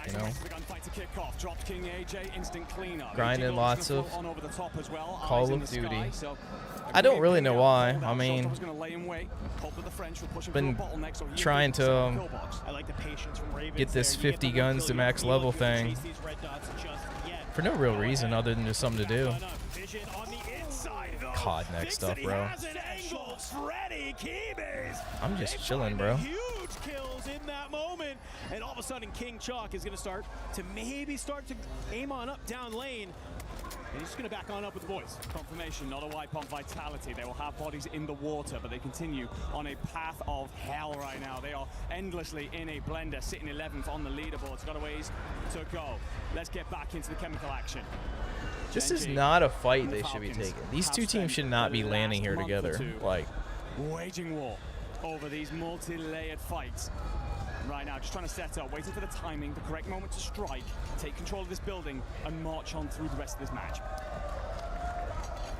you know, grinding lots of Call of Duty. I don't really know why. I mean, been trying to get this 50 guns to max level thing for no real reason other than just something to do. COD next stuff, bro. I'm just chilling, bro. Huge kills in that moment, and all of a sudden King Chalk is going to start to aim on up down lane. And he's just going to back on up with the boys. Confirmation, not a wipe on Vitality. They will have bodies in the water, but they continue on a path of hell right now. They are endlessly in a blender, sitting 11th on the leaderboard. It's got a ways to go. Let's get back into the chemical action. This is not a fight they should be taking. These two teams should not be landing here together. Like, waging war over these multi-layered fights. Right now, just trying to set up, waiting for the timing, the correct moment to strike, take control of this building, and march on through the rest of this match.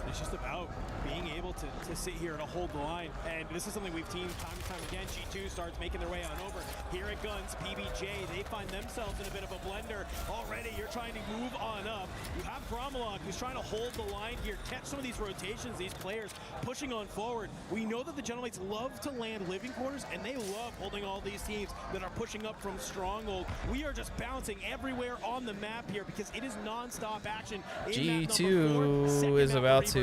It's just about being able to sit here and hold the line. And this is something we've seen time and time again. G2 starts making their way on over. Here it guns, PBJ, they find themselves in a bit of a blender. Already, you're trying to move on up. You have Bromalog, who's trying to hold the line here, catch some of these rotations, these players pushing on forward. We know that the Gentlemates love to land living quarters, and they love holding all these teams that are pushing up from Stronghold. We are just bouncing everywhere on the map here because it is non-stop action. G2 is about to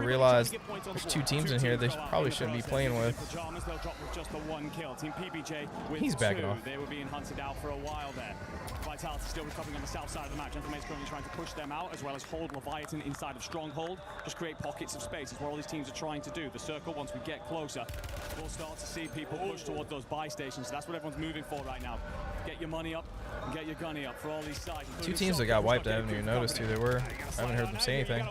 realize there's two teams in here they probably shouldn't be playing with. He's backing off. They were being hunted out for a while there. Vitality still recovering on the south side of the map. Gentlemates currently trying to push them out, as well as hold Leviathan inside of Stronghold. Just create pockets of space is what all these teams are trying to do. The circle, once we get closer, we'll start to see people push towards those buy stations. So that's what everyone's moving for right now. Get your money up and get your gunny up for all these sides. Two teams that got wiped, I haven't even noticed who they were. I haven't heard them say anything.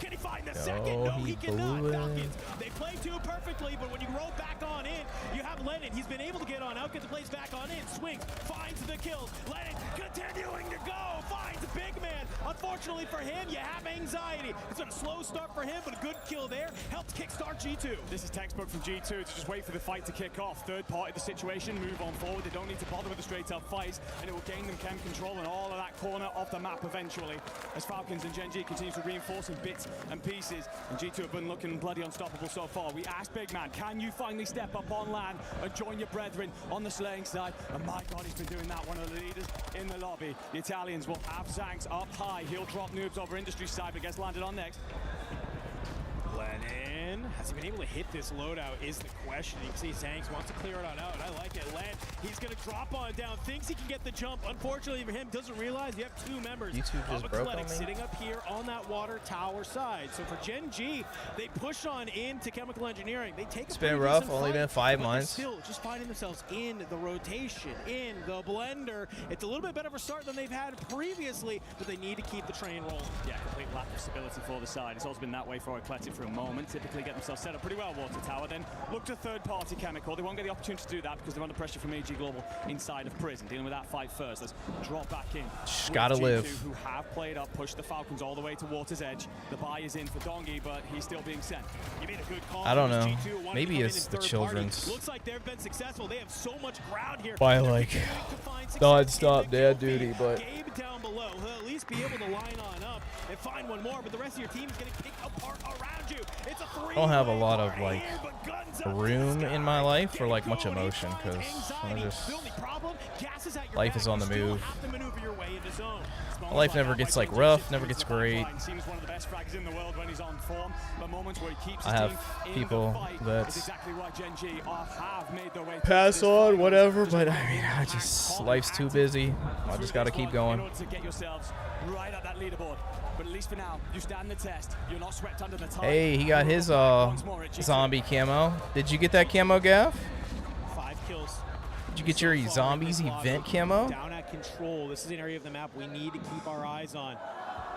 Can he find the second? No, he cannot. Falcons, they play too perfectly, but when you roll back on in, you have Lennon. He's been able to get on out, get the plays back on in, swings, finds the kills. Lennon continuing to go, finds Big Man. Unfortunately for him, you have anxiety. It's been a slow start for him, but a good kill there helps kickstart G2. This is textbook from G2 to just wait for the fight to kick off. Third part of the situation, move on forward. They don't need to bother with the straight up fight, and it will gain them chem control and all of that corner of the map eventually. As Falcons and Genji continue to reinforce in bits and pieces, and G2 have been looking bloody unstoppable so far. We asked Big Man, can you finally step up on land and join your brethren on the slaying side? And my God, he's been doing that. One of the leaders in the lobby. The Italians will have Zanks up high. He'll drop noobs over industry side, but gets landed on next. Lennon Has he been able to hit this loadout is the question. You can see Zanks wants to clear it on out. I like it. Len, he's going to drop on down. Thinks he can get the jump. Unfortunately for him, doesn't realize you have two members YouTube of Athletic sitting up here on that water tower side. So for Gen G, they push on into chemical engineering. They take it's been rough. Only been 5 months. Still just finding themselves in the rotation, in the blender. It's a little bit better of a start than they've had previously, but they need to keep the train rolling. Yeah, complete lack of stability for the side. It's also been that way for Athletic for a moment. Typically get themselves set up pretty well, water tower. Then look to third-party chemical. They won't get the opportunity to do that because they're under pressure from AG Global inside of prison. Dealing with that fight first. Let's drop back in. Just gotta live. Who have played up, pushed the Falcons all the way to water's edge. The buy is in for Dongi, but he's still being sent. You made a good call. I don't know. Maybe it's the children's. Looks like they've been successful. They have so much ground here. By like non-stop dad duty, but Gabe down below. He'll at least be able to line on up and find one more, but the rest of your team is getting kicked apart around you. It's a three. I don't have a lot of like room in my life for like much emotion because I just life is on the move. My life never gets like rough, never gets great. I have people that pass on, whatever, but I mean, life's too busy. I just got to keep going. Hey, he got his zombie camo. Did you get that camo, Gav? 5 kills. Did you get your Zombies event camo? Down at control. This is an area of the map we need to keep our eyes on.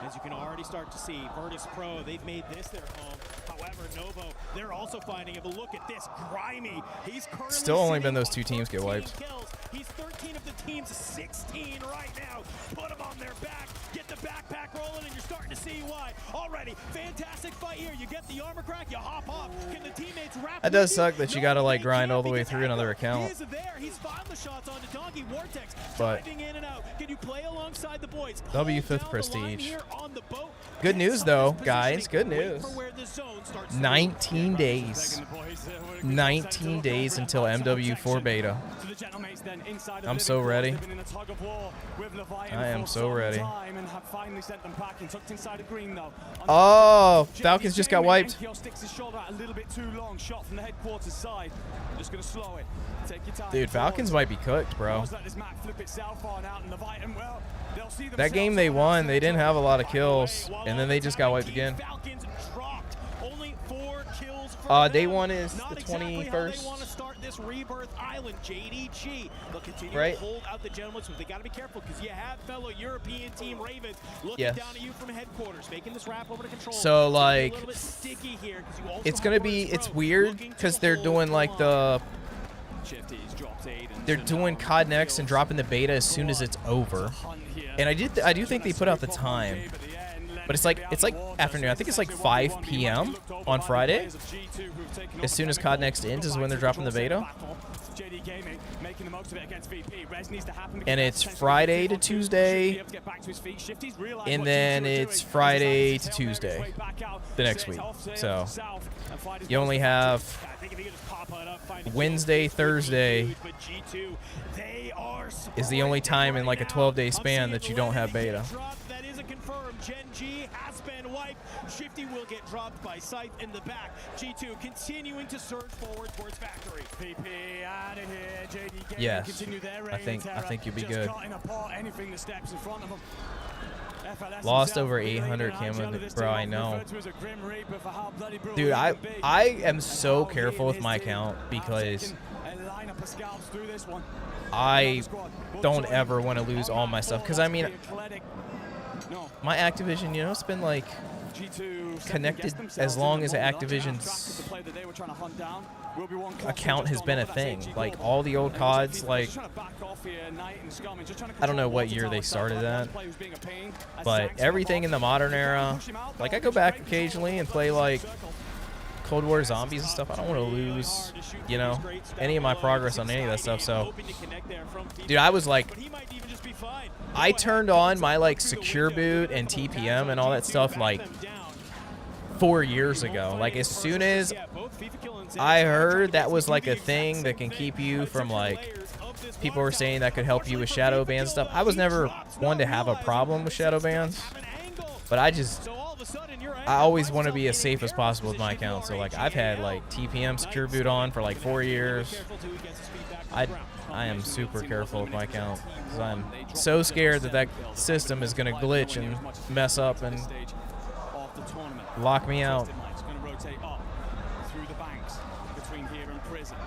As you can already start to see, Virtus Pro, they've made this their home. However, Novo, they're also finding it. But look at this, Grimy. He's currently still only been those 2 teams get wiped. Kills. He's 13 of the team's 16 right now. Put them on their back. Get the backpack rolling, and you're starting to see why. Already, fantastic fight here. You get the armor crack, you hop off. Can the teammates wrap? That does suck that you got to like grind all the way through another account. He is there. He's found the shots onto Donkey. Vortex but diving in and out. Can you play alongside the boys? W5th prestige. Good news though, guys. Good news. 19 days. 19 days until MW4 beta. I'm so ready. I am so ready. Oh, Falcons just got wiped. Dude, Falcons might be cooked, bro. That game they won, they didn't have a lot of kills, and then they just got wiped again. Day 1 is the 21st. Want to start this Rebirth Island, JDG. They'll continue right. to hold out the gentlemen, so they got to be careful because you have fellow European team Ravens looking down at you from headquarters, making this wrap over to control. So like, here, it's gonna be, it's weird because they're doing like they're doing COD Next and dropping the beta as soon as it's over, and I do think they put out the time. But it's like afternoon. I think it's like 5 p.m. on Friday. As soon as COD Next ends is when they're dropping the beta. And it's Friday to Tuesday. And then it's Friday to Tuesday the next week. So you only have Wednesday, Thursday is the only time in like a 12-day span that you don't have beta. Gen G has been wiped. Shifty will get dropped by Scythe in the back. G2 continuing to surge forward towards factory. PP out of here. JD yes, continue their I think you'll be good. Anything that steps in front of them. Lost over 800 camo, bro. I know. Dude, I am so careful with my account because I don't ever want to lose all my stuff. Because I mean, my Activision, you know, it's been like connected as long as Activision's account has been a thing. Like all the old CODs, like I don't know what year they started that, but everything in the modern era, like I go back occasionally and play like Cold War Zombies and stuff. I don't want to lose, you know, any of my progress on any of that stuff. So, dude, I was like, I turned on my like secure boot and TPM and all that stuff like 4 years ago. Like as soon as I heard that was like a thing that can keep you from like, people were saying that could help you with shadow ban stuff. I was never one to have a problem with shadow bans, but I just of a sudden you're I always want to be as safe as possible with my account. So like I've had like TPM secure boot on for like 4 years. I am super careful with my account because I'm so scared that that system is going to glitch and mess up and lock me out. It's going to rotate up through the banks between here and prison.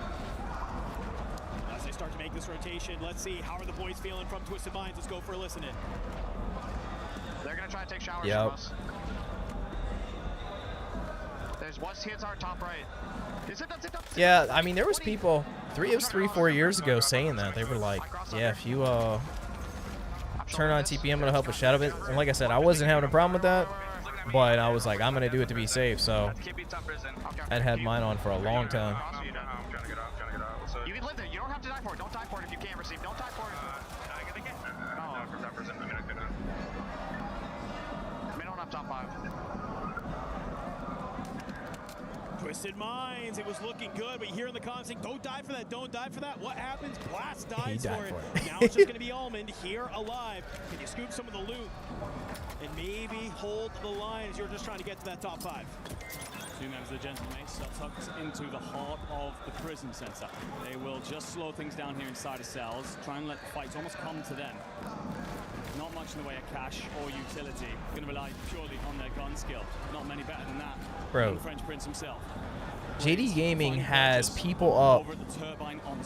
As they start to make this rotation, let's see how are the boys feeling from Twisted Minds. Let's go for a listen in. They're going to try to take showers from us. There's what's hits our top right. Yeah, I mean, there was people, it was 3-4 years ago saying that. They were like, yeah, if you turn on TPM, it'll help with Shadow Bit. And like I said, I wasn't having a problem with that, but I was like, I'm going to do it to be safe. So I'd had mine on for a long time. You can live there. You don't have to die for it. Don't die for it if you can't receive. Don't die for it. Middle up top 5. Twisted Minds, it was looking good, but here in the comments saying, don't die for that, don't die for that. What happens? Blast dies for it. Now it's just going to be Almond here alive. Can you scoop some of the loot and maybe hold the line as you're just trying to get to that top 5? Two members of the Gentleman Ace are tucked into the heart of the prison center. They will just slow things down here inside of cells, try and let the fights almost come to them. Not much in the way of cash or utility. Going to rely purely on their gun skill. Not many better than that. Bro, the French Prince himself. JD Gaming has people up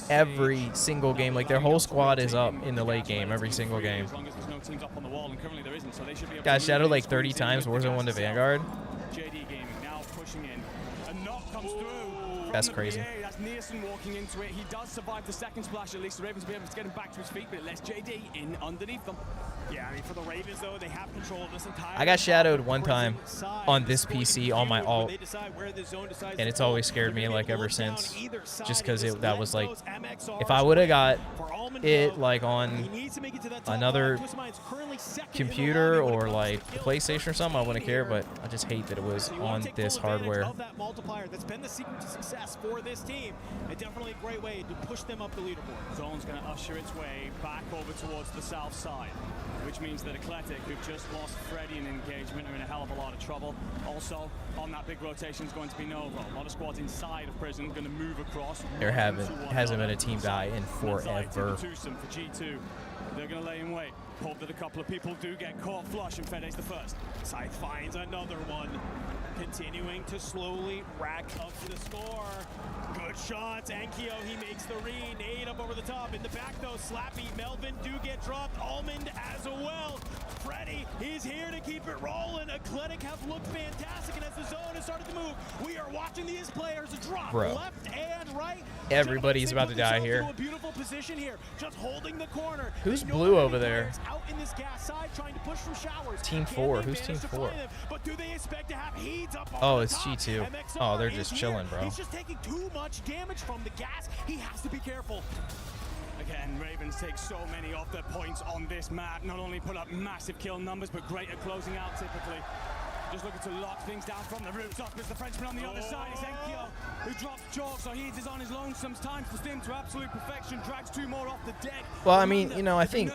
every single game. Like their whole squad is up in the late game every single game. Guys, shadowed like 30 times Warzone 1 to Vanguard. JD Gaming now pushing in. A knock comes through. That's crazy. That's Nearson walking into it. He does survive the second splash. At least the Ravens will be able to get him back to his feet, but it lets JD in underneath them. Yeah, I mean, for the Ravens, though, they have control of this entire... I got shadowed one time on this PC on my alt, and it's always scared me, like, ever since. Just because that was, like... If I would have got it, like, on another computer or, like, PlayStation or something, I wouldn't care, but I just hate that it was on this hardware. That multiplier that's been the secret to success for this team, and definitely a great way to push them up the leaderboard. Zone's going to usher its way back over towards the south side, which means that Eclectic, who've just lost Freddy in engagement, are in a hell of a lot of trouble. Also, on that big rotation is going to be Novo. A lot of squads inside of prison going to move across. There hasn't been a team die in forever. For G2, they're going to lay in wait. Hope that a couple of people do get caught flush, and Fede's the first. Scythe finds another one, continuing to slowly rack up the score. Good shots, Ankyo, he makes the read, nade up over the top. In the back though, Slappy, Melvin do get dropped, Almond as well. Freddy, he's here to keep it rolling. Eclectic have looked fantastic, and as the zone has started to move, we are watching these players drop left and right. Everybody's about to die here. A beautiful position here, just holding the corner. Who's blue over there? Out in this gas side, trying to push from showers. Team 4. Who's Team 4? But do they expect to have heats up oh, it's G2. Oh, they're just chilling, bro. He's just taking too much damage from the gas. He has to be careful. Again, Ravens take so many of their points on this map. Not only put up massive kill numbers, but great at closing out typically. Just looking to lock things down from the rooftop. There's the Frenchman on the other side. It's Enkyo who drops Chalk, so he is on his lonesome. Time to stim to absolute perfection. Drags 2 more off the deck. Well, I mean, you know, I think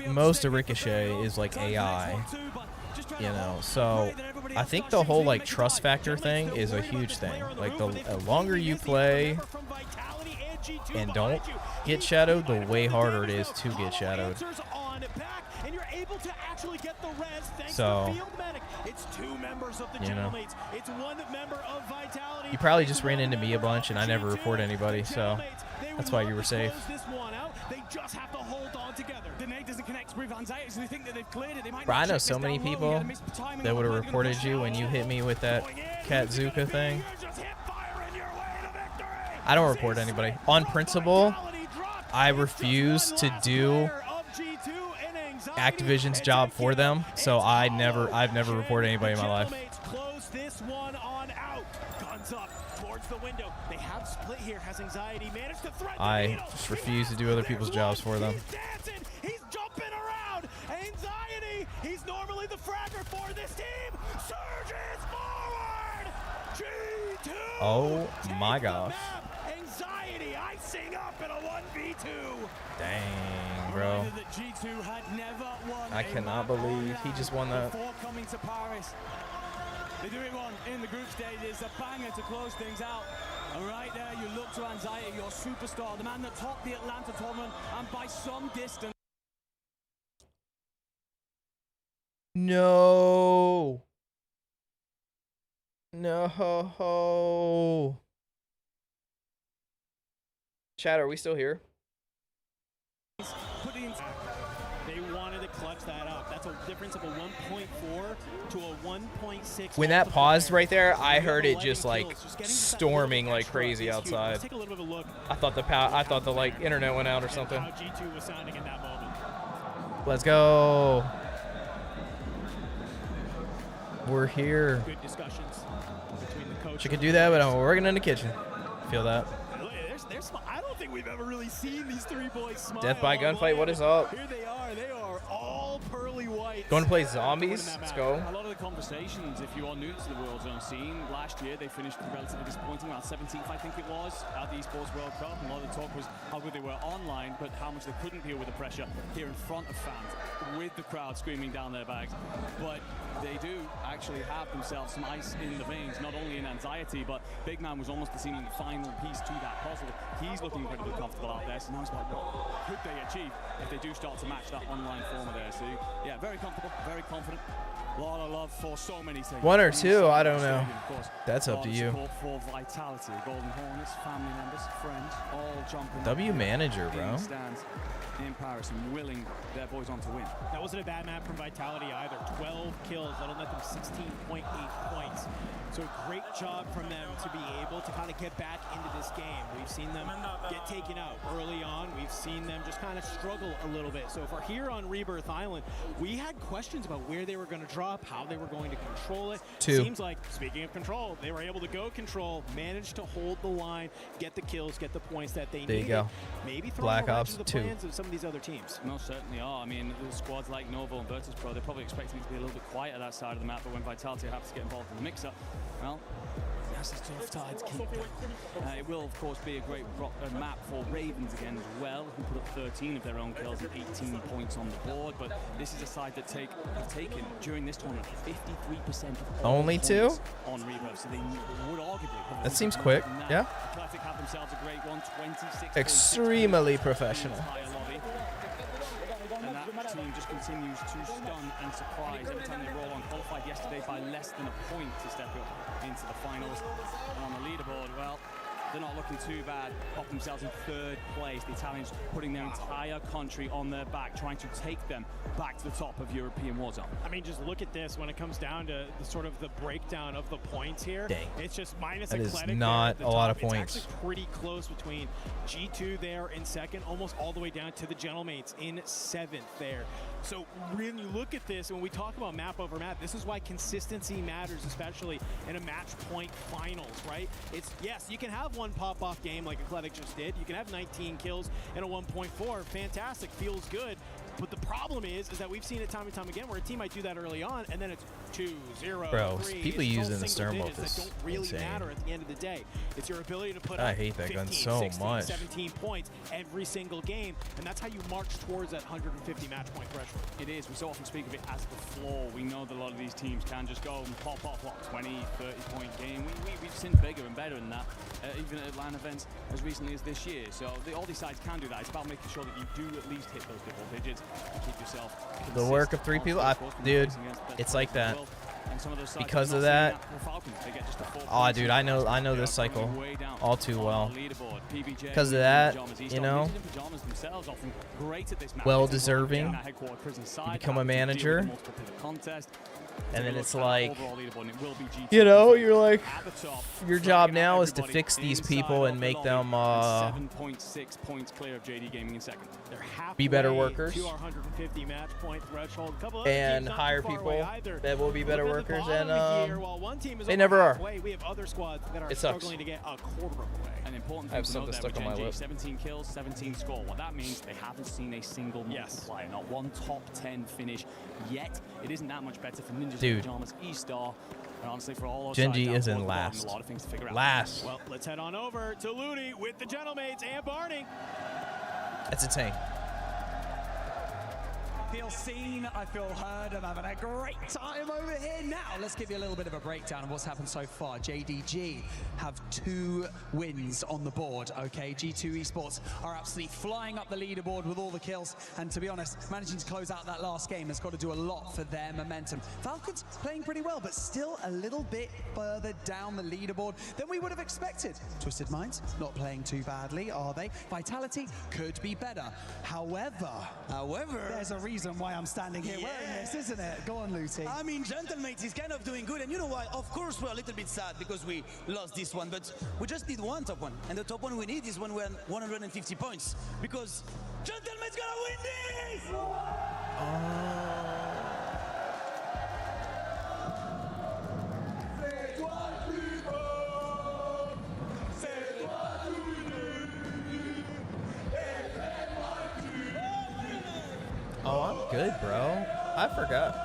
most of Ricochet is like AI, you know, so I think the whole like trust factor thing is a huge thing. Like the longer you play and don't get shadowed, the way harder it is to get shadowed. And you're able to actually get the res thanks so, to Field Medic. It's 2 members of the Gentlemanmates. It's 1 member of Vitality. You probably just ran into me a bunch, and I never reported anybody, so that's why you were safe. They just have to hold on together. The nade doesn't connect with anxiety, so they think that they've cleared it. They might Bro, I know so many people that would have reported you when you hit me with that Katzuka thing. I don't report anybody. On principle, I refuse to do Activision's job for them, so I've never reported anybody in my life. Close this one on out. Guns up towards the window. They have split here. Has anxiety managed to threaten? I just refuse to do other people's jobs for them. He's dancing. He's jumping around. Anxiety. He's normally the fragger for this team. Surges forward. G2. Oh my gosh. Anxiety icing up in a 1v2. Dang. bro. I cannot believe he just won that. Before coming to Paris, they do it one in the group stages, a banger to close things out. And right there, you look to Anxiety, your superstar, the man that topped the Atlanta tournament, and by some distance. No. No. Chat, are we still here? They wanted to clutch that up. That's a difference of a 1.4 to a 1.6. When that paused right there, I heard it just like storming like crazy outside. Take a little bit of a look. I thought the like internet went out or something. How G2 was sounding in that moment. Let's go. We're here. Good discussions between the coach. She could do that, but I'm working in the kitchen. Feel that. I don't think we've ever really seen these three boys smile. Death by gunfight. What is up? Here they are. They are all pearly white. Going to play zombies? Let's go. A lot of the conversations, if you are new to the Warzone scene, last year they finished relatively disappointing, around 17th, I think it was, at the Esports World Cup. And a lot of the talk was how good they were online, but how much they couldn't deal with the pressure here in front of fans, with the crowd screaming down their backs. But they do actually have themselves some ice in the veins, not only in Anxiety, but Big Man was almost the seeming final piece to that puzzle. He's looking incredibly comfortable out there, so now it's about what could they achieve if they do start to match that online form of theirs. So yeah, very comfortable, very confident. A lot of love for so many things. One or two, I don't know. That's up to you. For Vitality, Golden Hornets, family members, friends, all jumping. W manager, bro. Stands in Paris and willing their boys on to win. That wasn't a bad map from Vitality either. 12 kills, that'll net them 16.8 points. So great job from them to be able to kind of get back into this game. We've seen them get taken out early on. We've seen them just kind of struggle a little bit. So if we're here on Rebirth Island, we had questions about where they were going to drop, how they were going to control it. Seems like, speaking of control, they were able to go control, manage to hold the line, get the kills, get the points that they needed. There you go. Maybe throw Black more Ops into the 2. plans of some of these other teams. Most certainly are. I mean, the squads like Novo and Virtus Pro, they're probably expecting it to be a little bit quieter that side of the map, but when Vitality happens to get involved in the mix-up, well, that's a tough tide to keep down. It will, of course, be a great map for Ravens again as well, who put up 13 of their own kills and 18 points on the board. But this is a side that have taken, during this tournament, 53% of all Only two? On Rebirth, so they would arguably have That seems quick. Yeah. Athletic have themselves a great one, 26. Extremely professional. And that team just continues to stun and surprise every time they roll on. Qualified yesterday by less than a point to step up into the finals. And on the leaderboard, well, they're not looking too bad. Pop themselves in third place. The Italians putting their entire country on their back, trying to take them back to the top of European Warzone. I mean, just look at this when it comes down to the sort of the breakdown of the points here. Dang. It's just minus That is Athletic not there a lot of It's points. actually pretty close between G2 there in second, almost all the way down to the Gentlemates in seventh there. So when you look at this, and when we talk about map over map, this is why consistency matters, especially in a match point finals, right? It's, yes, you can have one pop-off game like Athletic just did. You can have 19 kills and a 1.4. Fantastic, feels good. But the problem is that we've seen it time and time again where a team might do that early on, and then it's 2-0, Bro, 3. people It's using those the single stern digits bolt is that don't really insane. matter at the end of the day. It's your ability to put I up hate that 15, gun so 16, much. 17 points every single game, and that's how you march towards that 150 match point threshold. It is. We so often speak of it as the floor. We know that a lot of these teams can just go and pop off, what, 20, 30-point game. We've seen bigger and better than that, even at LAN events as recently as this year. So all these sides can do that. It's about making sure that you do at least hit those double digits and keep yourself The work of 3 people, dude, it's like that. Because of that, oh, dude, I know this cycle all too well. Because of that, you know, well deserving. You become a manager, and then it's like, you know, you're like, your job now is to fix these people and make them 7.6 points clear of JD Gaming in second. be better workers to our 150 match point threshold. A couple and hire people that will be better workers, and they never are. We have other squads that are It sucks. struggling to get a quarter away. An important I have thing to note something there stuck on with my Gen lip. G, 17 kills, 17 score. What that means, they haven't seen a single multiplier, not one top 10 finish yet. It isn't that much better for Ninjas Dude. in Pajamas, E-Star. And honestly, for all those Gen sides G down is in towards the bottom, last. a lot of things to figure out. Last. Well, let's head on over to Looney with the Gentlemates and Barney. That's insane. feel seen, I feel heard, I'm having a great time over here. Now, let's give you a little bit of a breakdown of what's happened so far. JDG have 2 wins on the board, okay? G2 Esports are absolutely flying up the leaderboard with all the kills, and to be honest, managing to close out that last game has got to do a lot for their momentum. Falcons playing pretty well, but still a little bit further down the leaderboard than we would have expected. Twisted Minds not playing too badly, are they? Vitality could be better. However, there's a reason why I'm standing here wearing this, isn't it? Go on, Lucy. I mean, Gentlemates is kind of doing good, and you know why? Of course, we're a little bit sad because we lost this one, but we just need one top one, and the top one we need is when we're 150 points, because Gentlemates gonna win this! Oh, I'm good, bro. I forgot.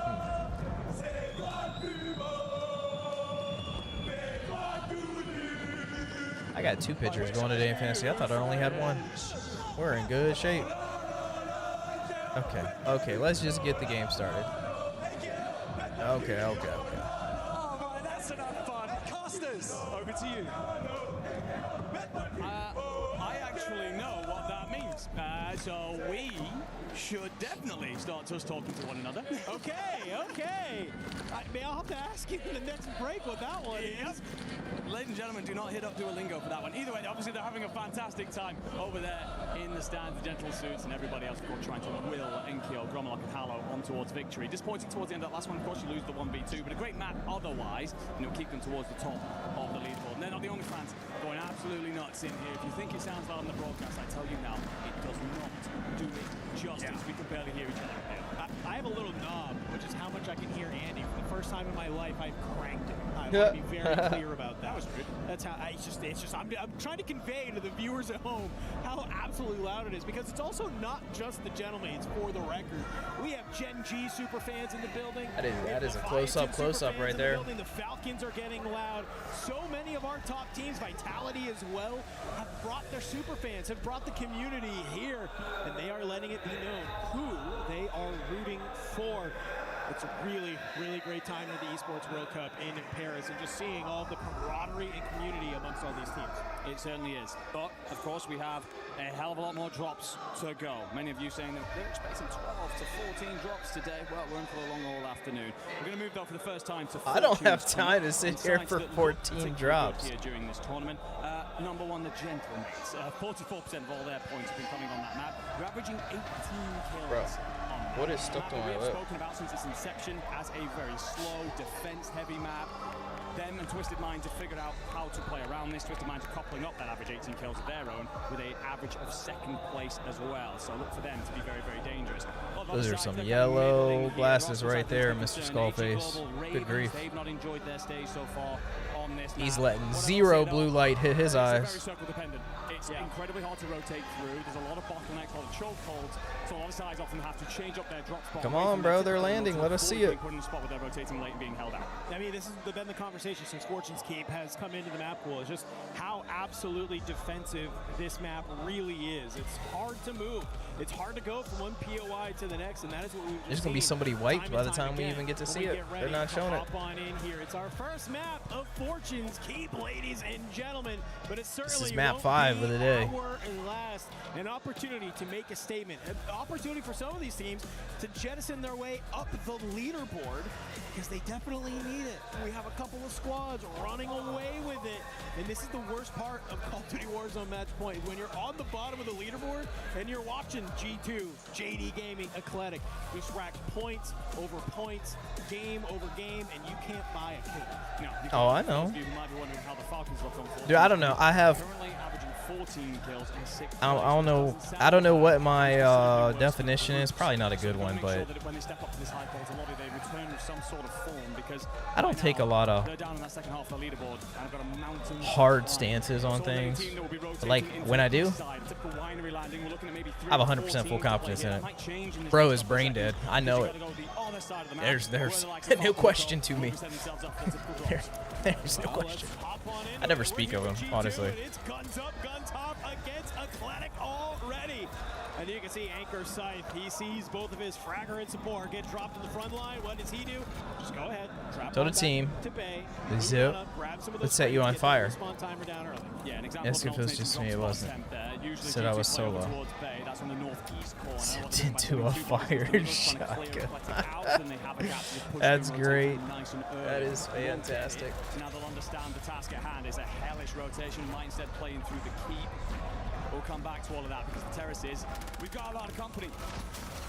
I got 2 pitchers going today in fantasy. I thought I only had 1. We're in good shape. Okay, let's just get the game started. Okay. All right, that's enough fun. Casters, over to you. I actually know what that means. So we should definitely start just talking to one another. Okay. May I have to ask you in the next break what that one is? Ladies and gentlemen, do not hit up Duolingo for that one. Either way, obviously they're having a fantastic time over there in the stands, the Gentle Suits and everybody else, of course, trying to will Enkyo, Gromlock and Hallow on towards victory. Disappointing towards the end of that last one, of course, you lose the 1v2, but a great map otherwise, keep them towards the top of the leaderboard. And they're not the only fans going absolutely nuts in here. If you think it sounds loud on the broadcast, I tell you now, it does not do it justice. We can barely hear each other here. I have a little knob, which is how much I can hear Andy. For the first time in my life, I've cranked it. I want to be very clear about that. That was good. That's how I'm trying to convey to the viewers at home how absolutely loud it is, because it's also not just the Gentlemates. For the record, we have Gen G super fans in the building. That is a close up right there. The Falcons are getting loud. So many of our top teams, Vitality as well, have brought their super fans, have brought the community here, and they are letting it be known who they are rooting for. It's a really, really great time at the Esports World Cup in Paris, and just seeing all the camaraderie and community amongst all these teams. It certainly is. But, of course, we have a hell of a lot more drops to go. Many of you saying that they're expecting 12 to 14 drops today. Well, we're in for a long all afternoon. We're going to move, though, for the first time to I don't have time to sit here for 14 drops. Here during this tournament. Number one, the Gentlemates. 44% of all their points have been coming on that map. You're averaging 18 kills. Bro, what is stuck to my lip? We've spoken about since its inception as a very slow, defense-heavy map. Them and Twisted Minds have figured out how to play around this. Twisted Minds are coupling up that average 18 kills of their own with an average of 2nd place as well. So look for them to be very, very dangerous. Those are some yellow glasses right there, Mr. Skullface. Good grief. They've not enjoyed their stay so far on this He's letting 0 blue light hit his eyes. It's very circle dependent. It's incredibly hard to rotate through. There's a lot of bottlenecks, a lot of chokeholds. So a lot of sides often have to change up their drop spot. Come on, bro. They're landing. Let us see it. Put in a spot where they're rotating late and being held out. I mean, this has been the conversation since Fortune's Keep has come into the map pool. It's just how absolutely defensive this map really is. It's hard to move. It's hard to go from one POI to the next, and that is what we've just There's going to be somebody wiped by the time we even get to see it. They're not showing it. Hop on in here. It's our first map of Fortune's Keep, ladies and gentlemen. But it's certainly this is map 5 of the day. Last, an opportunity to make a statement. An opportunity for some of these teams to jettison their way up the leaderboard, because they definitely need it. We have a couple of squads running away with it. And this is the worst part of Call of Duty Warzone Match Point. When you're on the bottom of the leaderboard and you're watching G2, JD Gaming, Eclectic, just rack points over points, game over game, and you can't buy a kill. Oh, I know. You might be wondering how the Falcons look on. Dude, I don't know. I have. Currently averaging 14 kills and 6. I don't know what my definition is. Probably not a good one, but when they step up to this high quality lobby, they return with some sort of form, because I don't take a lot of they're down in that second half of the leaderboard, and I've got a mountain hard stances on things. But like when I do, typical winery landing. We're looking at maybe 3 I have 100% full confidence in it. Bro is brain dead. I know it. There's no question to me. There's no question. I never speak of him, honestly. It's guns up, gun top against Athletic already. And you can see Anchor Scythe. He sees both of his fragger and support get dropped in the front line. What does he do? Just go ahead. Told the team. Zip. Let's set you on fire. Yes, if it was just me, it wasn't. Said I was solo. Zipped into a fire shotgun. That's great. That is fantastic. Now they'll understand the task at hand is a hellish rotation mindset playing through the keep. We'll come back to all of that because the terraces, we've got a lot of company.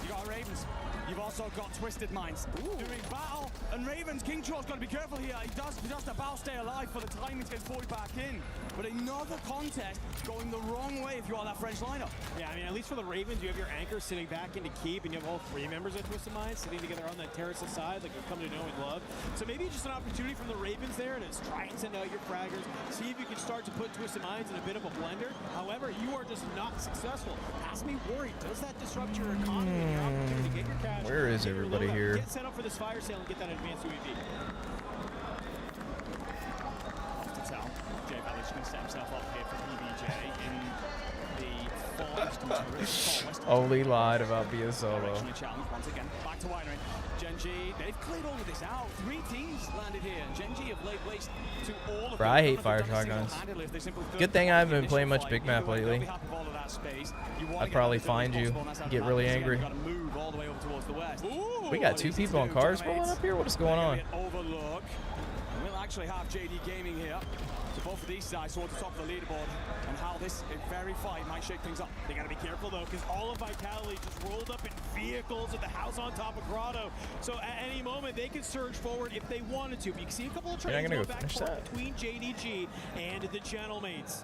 You got Ravens. You've also got Twisted Minds doing battle. And Ravens, King Troll's got to be careful here. He does about stay alive for the time he's getting 40 back in. But another contest going the wrong way if you are that French lineup. Yeah, I mean, at least for the Ravens, you have your anchor sitting back into keep, and you have all 3 members of Twisted Minds sitting together on that terrace side, like we've come to know and love. So maybe just an opportunity from the Ravens there to try and send out your fraggers, see if you can start to put Twisted Minds in a bit of a blender. However, you are just not successful. Has me worried. Does that disrupt your economy and your opportunity to get your cash? Where is everybody here? Get set up for this fire sale and get that advanced UAV. Off to tell. Jay Valley's going to set himself up here for PBJ in the far eastern Only lied about being solo. Once again, back to winery. Gen.G, they've cleared all of this out. 3 teams landed here. Gen.G have laid waste to all of Bro, I hate fire shotguns. Good thing I haven't been playing much big map lately. I'd probably find you, get really angry. We got 2 people on cars pulling up here? What is going on? We'll actually have JD Gaming here. So both of these sides towards the top of the leaderboard and how this very fight might shake things up. They got to be careful though, because all of Vitality just rolled up in vehicles at the house on top of Grotto. So at any moment they can surge forward if they wanted to. But you can see a couple of trains going back and forth between JDG and the Gentlemates.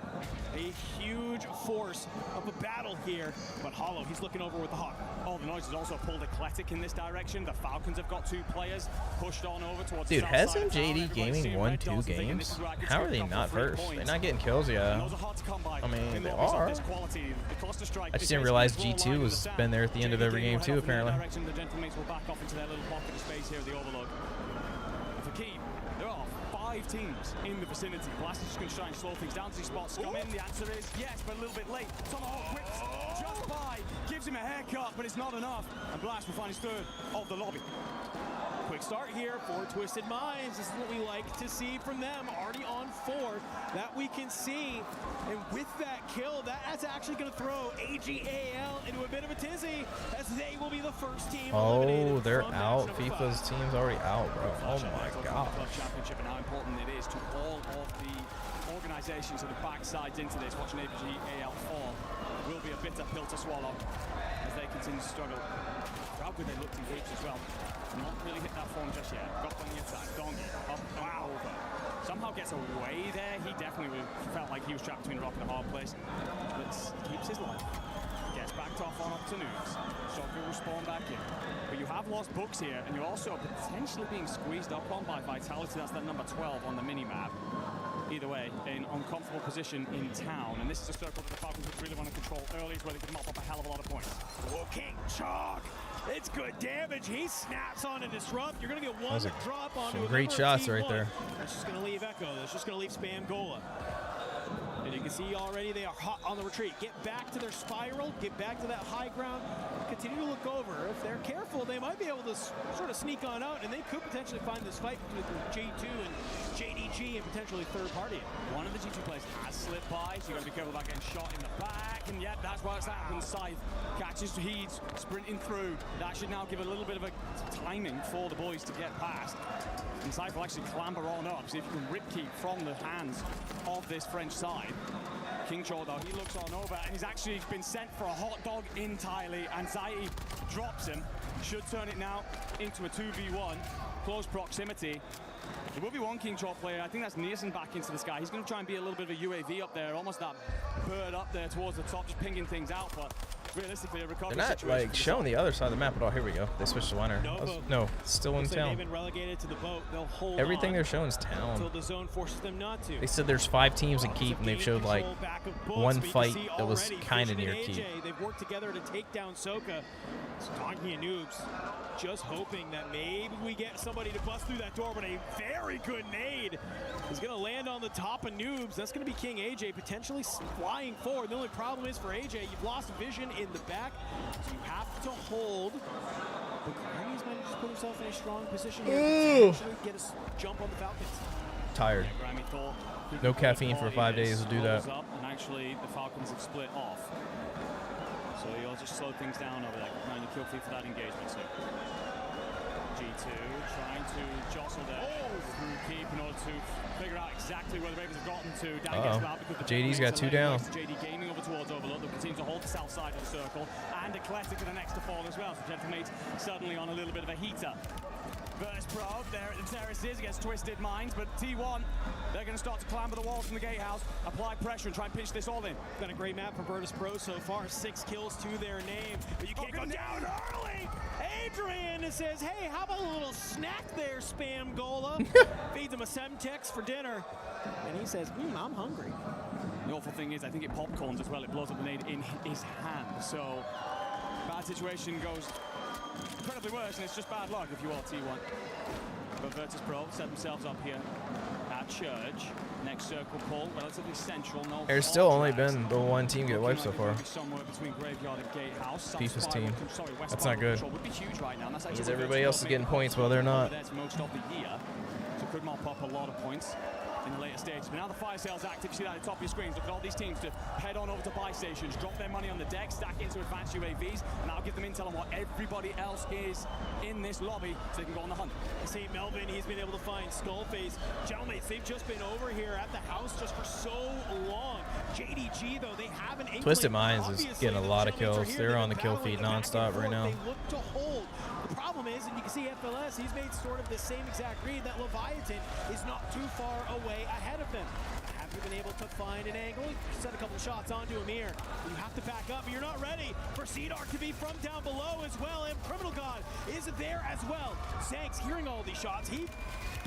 A huge force of a battle here. But Hollow, he's looking over with the Hawk. Oh, the noise has also pulled Eclectic in this direction. The Falcons have got 2 players pushed on over towards Dude, hasn't JD Gaming won 2 games? How are they not first? They're not getting kills yet. I mean, they are. I just didn't realize G2 has been there at the end of every game too, apparently. The Gentlemates will back off into their little pocket of space here at the Overlook. For Keep, there are 5 teams in the vicinity. Blast is just going to try and slow things down. Does he spot Scum in? The answer is yes, but a little bit late. Tomahawk whips just by, gives him a haircut, but it's not enough. And Blast will find his 3rd of the lobby. Quick start here for Twisted Minds. This is what we like to see from them. Already on 4 that we can see. And with that kill, that's actually going to throw AGAL into a bit of a tizzy as they will be the first team eliminated. Oh, they're out. FIFA's team's already out, bro. Oh my god. Championship and how important it is to all of the organizations that have backsides into this. Watching AGAL fall will be a bitter pill to swallow as they continue to struggle. How good they looked in heaps as well. Not really hit that form just yet. Got plenty of time. Dongi up and over. Somehow gets away there. He definitely felt like he was trapped between a rock and a hard place. But keeps his life. Gets backed off on up to Noobs. Shotgun will spawn back in. But you have lost Books here, and you're also potentially being squeezed up on by Vitality. That's that number 12 on the mini-map. Either way, in uncomfortable position in town. And this is a circle that the Falcons would really want to control early, is where they can mop up a hell of a lot of points. Oh, King Chalk! It's good damage. He snaps on a disrupt. You're going to get one drop on some great shots right there. That's just going to leave Echo. That's just going to leave Spam Gola. And you can see already they are hot on the retreat. Get back to their spiral. Get back to that high ground. Continue to look over. If they're careful, they might be able to sort of sneak on out, and they could potentially find this fight with J2 and JDG and potentially third party. One of the G2 players has slipped by, so you got to be careful about getting shot in the back. And yet, that's what's happened. Scythe catches Heeds sprinting through. That should now give a little bit of a timing for the boys to get past. And Scythe will actually clamber on up, see if you can rip keep from the hands of this French side. King Chor, though, he looks on over, and he's actually been sent for a hot dog entirely. Anxiety drops him. Should turn it now into a 2v1. Close proximity. There will be one King Chor player. I think that's Nielsen back into the sky. He's going to try and be a little bit of a UAV up there, almost that bird up there towards the top, just pinging things out. But realistically, a They're recovery not situation. like showing the other side of the map at all. Here we go. They switched to winner. No, still in Looks like town. they've been relegated to the boat. They'll hold Everything on they're showing is town. until the zone forces them not to. They said there's 5 teams in Keep, and they've showed like one fight that was kind of near Keep. They've worked together to take down Soka. So Donkey and Noobs just hoping that maybe we get somebody to bust through that door, but a very good nade is going to land on the top of Noobs. That's going to be King AJ potentially flying forward. The only problem is for AJ, you've lost vision in the back, so you have to hold. But Grammy's managed to put himself in a strong position here to potentially get a jump on the Falcons. Tired. No caffeine for 5 days will do that. And actually, the Falcons have split off. So you'll just slow things down over there. 9 kill feed for that engagement. So G2 trying to jostle there through Keep in order to figure out exactly where the Ravens have gotten to. Dan gets out because the JD's got 2 down. JD gaming over towards Overlook. They'll continue to hold the south side of the circle. And Eclectic are the next to fall as well. So Gentlemate's suddenly on a little bit of a heater. Verse Probe, there the terrace is against Twisted Minds, but T1, they're going to start to climb the walls from the gatehouse, apply pressure and try and pinch this all in. Been a great map for Verdansk Pro so far, 6 kills to their name, but you can't go down early. Adrian says, hey, how about a little snack there, Spam Gola? Feeds him a Semtex for dinner, and he says, I'm hungry. The awful thing is, I think it popcorns as well. It blows up the nade in his hand, so bad situation goes incredibly worse, and it's just bad luck if you are T1. But Verdansk Pro set themselves up here at Church. Next circle pull, relatively central. No, There's still only been the one team get wiped so far. Somewhere between Graveyard and Gatehouse. FIFA's team. That's not good. Would be huge right now. Because everybody else is getting points while they're not. That's most of the year, so could mop up a lot of points in the later stages. But now the fire sale's active. You see that at the top of your screens. Look at all these teams to head on over to buy stations, drop their money on the deck, stack it into advanced UAVs, and I'll give them intel on what everybody else is in this lobby so they can go on the hunt. St. Melvin, he's been able to find Skullface. Gentlemen, they've just been over here at the house just for so long. JDG, though, they have an inkling. Twisted Minds is getting a lot of kills. They're on the kill feed nonstop right now. They look to hold. The problem is, and you can see FLS, he's made sort of the same exact read that Leviathan is not too far away ahead of them. Have you been able to find an angle? You send a couple of shots onto Amir. You have to back up, but you're not ready for Seedark to be from down below as well, and Criminal God is there as well. Zanks hearing all these shots. He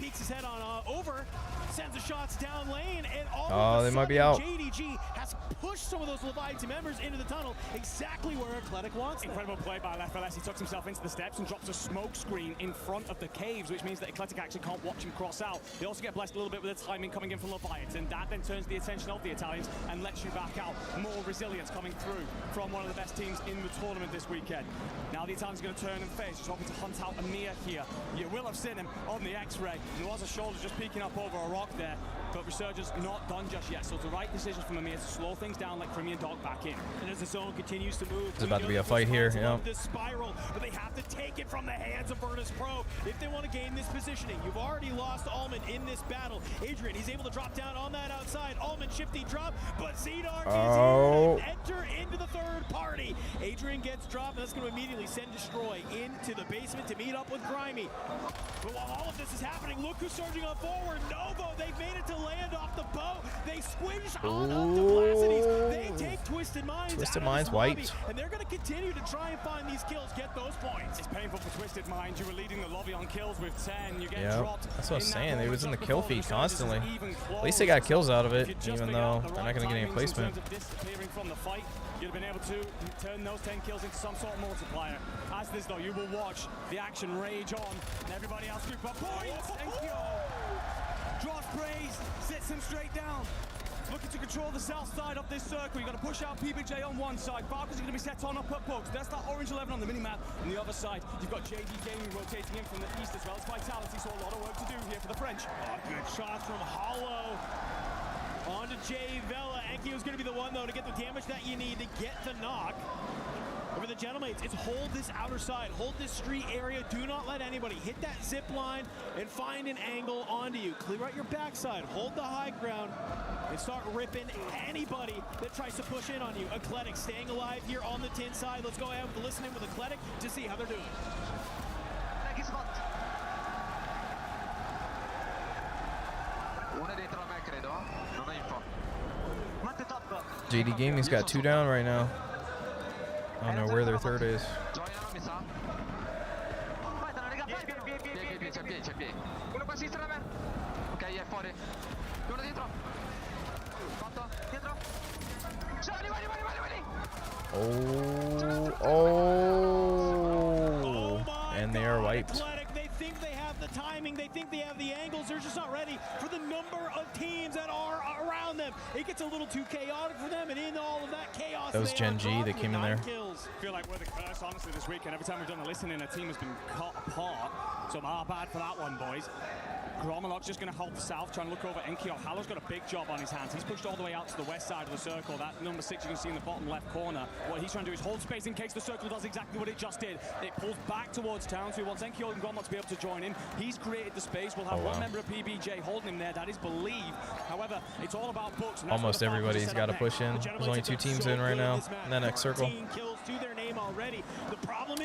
peeks his head on over, sends the shots down lane, and all of a they might be sudden, out. JDG has pushed some of those Leviathan members into the tunnel, exactly where Eclectic wants them. Incredible play by FLS. He tucks himself into the steps and drops a smoke screen in front of the caves, which means that Eclectic actually can't watch him cross out. They also get blessed a little bit with the timing coming in from Leviathan. That then turns the attention of the Italians and lets you back out. More resilience coming through from one of the best teams in the tournament this weekend. Now the Italians are going to turn and face, just hoping to hunt out Amir here. You will have seen him on the X-ray. There was a shoulder just peeking up over a rock there, but Resurgence not done just yet. So it's the right decision from Amir to slow things down, let Crimean Dog back in. And as the zone continues to move, There's about to be a fight here. Yeah. This spiral, but they have to take it from the hands of Verdansk Pro if they want to gain this positioning. You've already lost Allman in this battle. Adrian, he's able to drop down on that outside. Allman shifty drop, but Zedark is here and enter into the third party. Adrian gets dropped, and that's going to immediately send Destroy into the basement to meet up with Grimy. But while all of this is happening, look who's surging on forward. Novo, they've made it to land off the boat. They squish on up to Placides. They take Twisted Minds Twisted out Minds of this lobby, wiped. and they're going to continue to try and find these kills, get those points. It's painful for Twisted Minds. You were leading the lobby on kills with 10. You get Yeah, dropped. that's what I was in that saying. They was in the moment kill just feed before the constantly. Resurgence is even At least they got kills out of it, If you just even figured though out the they're not right going to get any timings in placement. terms of disappearing from the fight, you'd have been able to turn those 10 kills into some sort of multiplier. As this, though, you will watch the action rage on, and everybody else group up points. Thank you. Draws praise, sits him straight down. Looking to control the south side of this circle. You've got to push out PBJ on one side. Falcons are going to be set on up at Bugs. That's that orange 11 on the minimap. On the other side, you've got JD Gaming rotating in from the east as well as Vitality. So a lot of work to do here for the French. Oh, good shots from Hollow. On to Jay Vela. Enki was going to be the one, though, to get the damage that you need to get the knock. Over the gentlemen, it's hold this outer side, hold this street area, do not let anybody hit that zip line and find an angle onto you. Clear out your backside, hold the high ground, and start ripping anybody that tries to push in on you. Eclectic staying alive here on the tin side. Let's go ahead with listening with Eclectic to see how they're doing. JD Gaming's got 2 down right now. I don't know where their third is. Uno qua a sinistra da me. Ok, è fuori. Uno dietro. Fatto. Dietro. Vai lì. Oh, and they are wiped. They think they have the timing, they think they have the angles, they're just not ready for the number of teams that are around them. It gets a little too chaotic for them, and in all of that chaos, that was Gen G that came in there. I feel like we're the curse, honestly, this weekend. Every time we've done the listening, a team has been cut apart. So our bad for that one, boys. Gromalog's just going to hold the south, trying to look over Enkyo. Halo's got a big job on his hands. He's pushed all the way out to the west side of the circle. That number 6 you can see in the bottom left corner. What he's trying to do is hold space in case the circle does exactly what it just did. It pulls back towards town, so he wants Enkyo and Gromlog to be able to join in. He's created the space. We'll have one member of PBJ holding him there. That is believed. However, it's all about books. Almost everybody's got to push in. There's only 2 teams in right now in that next circle.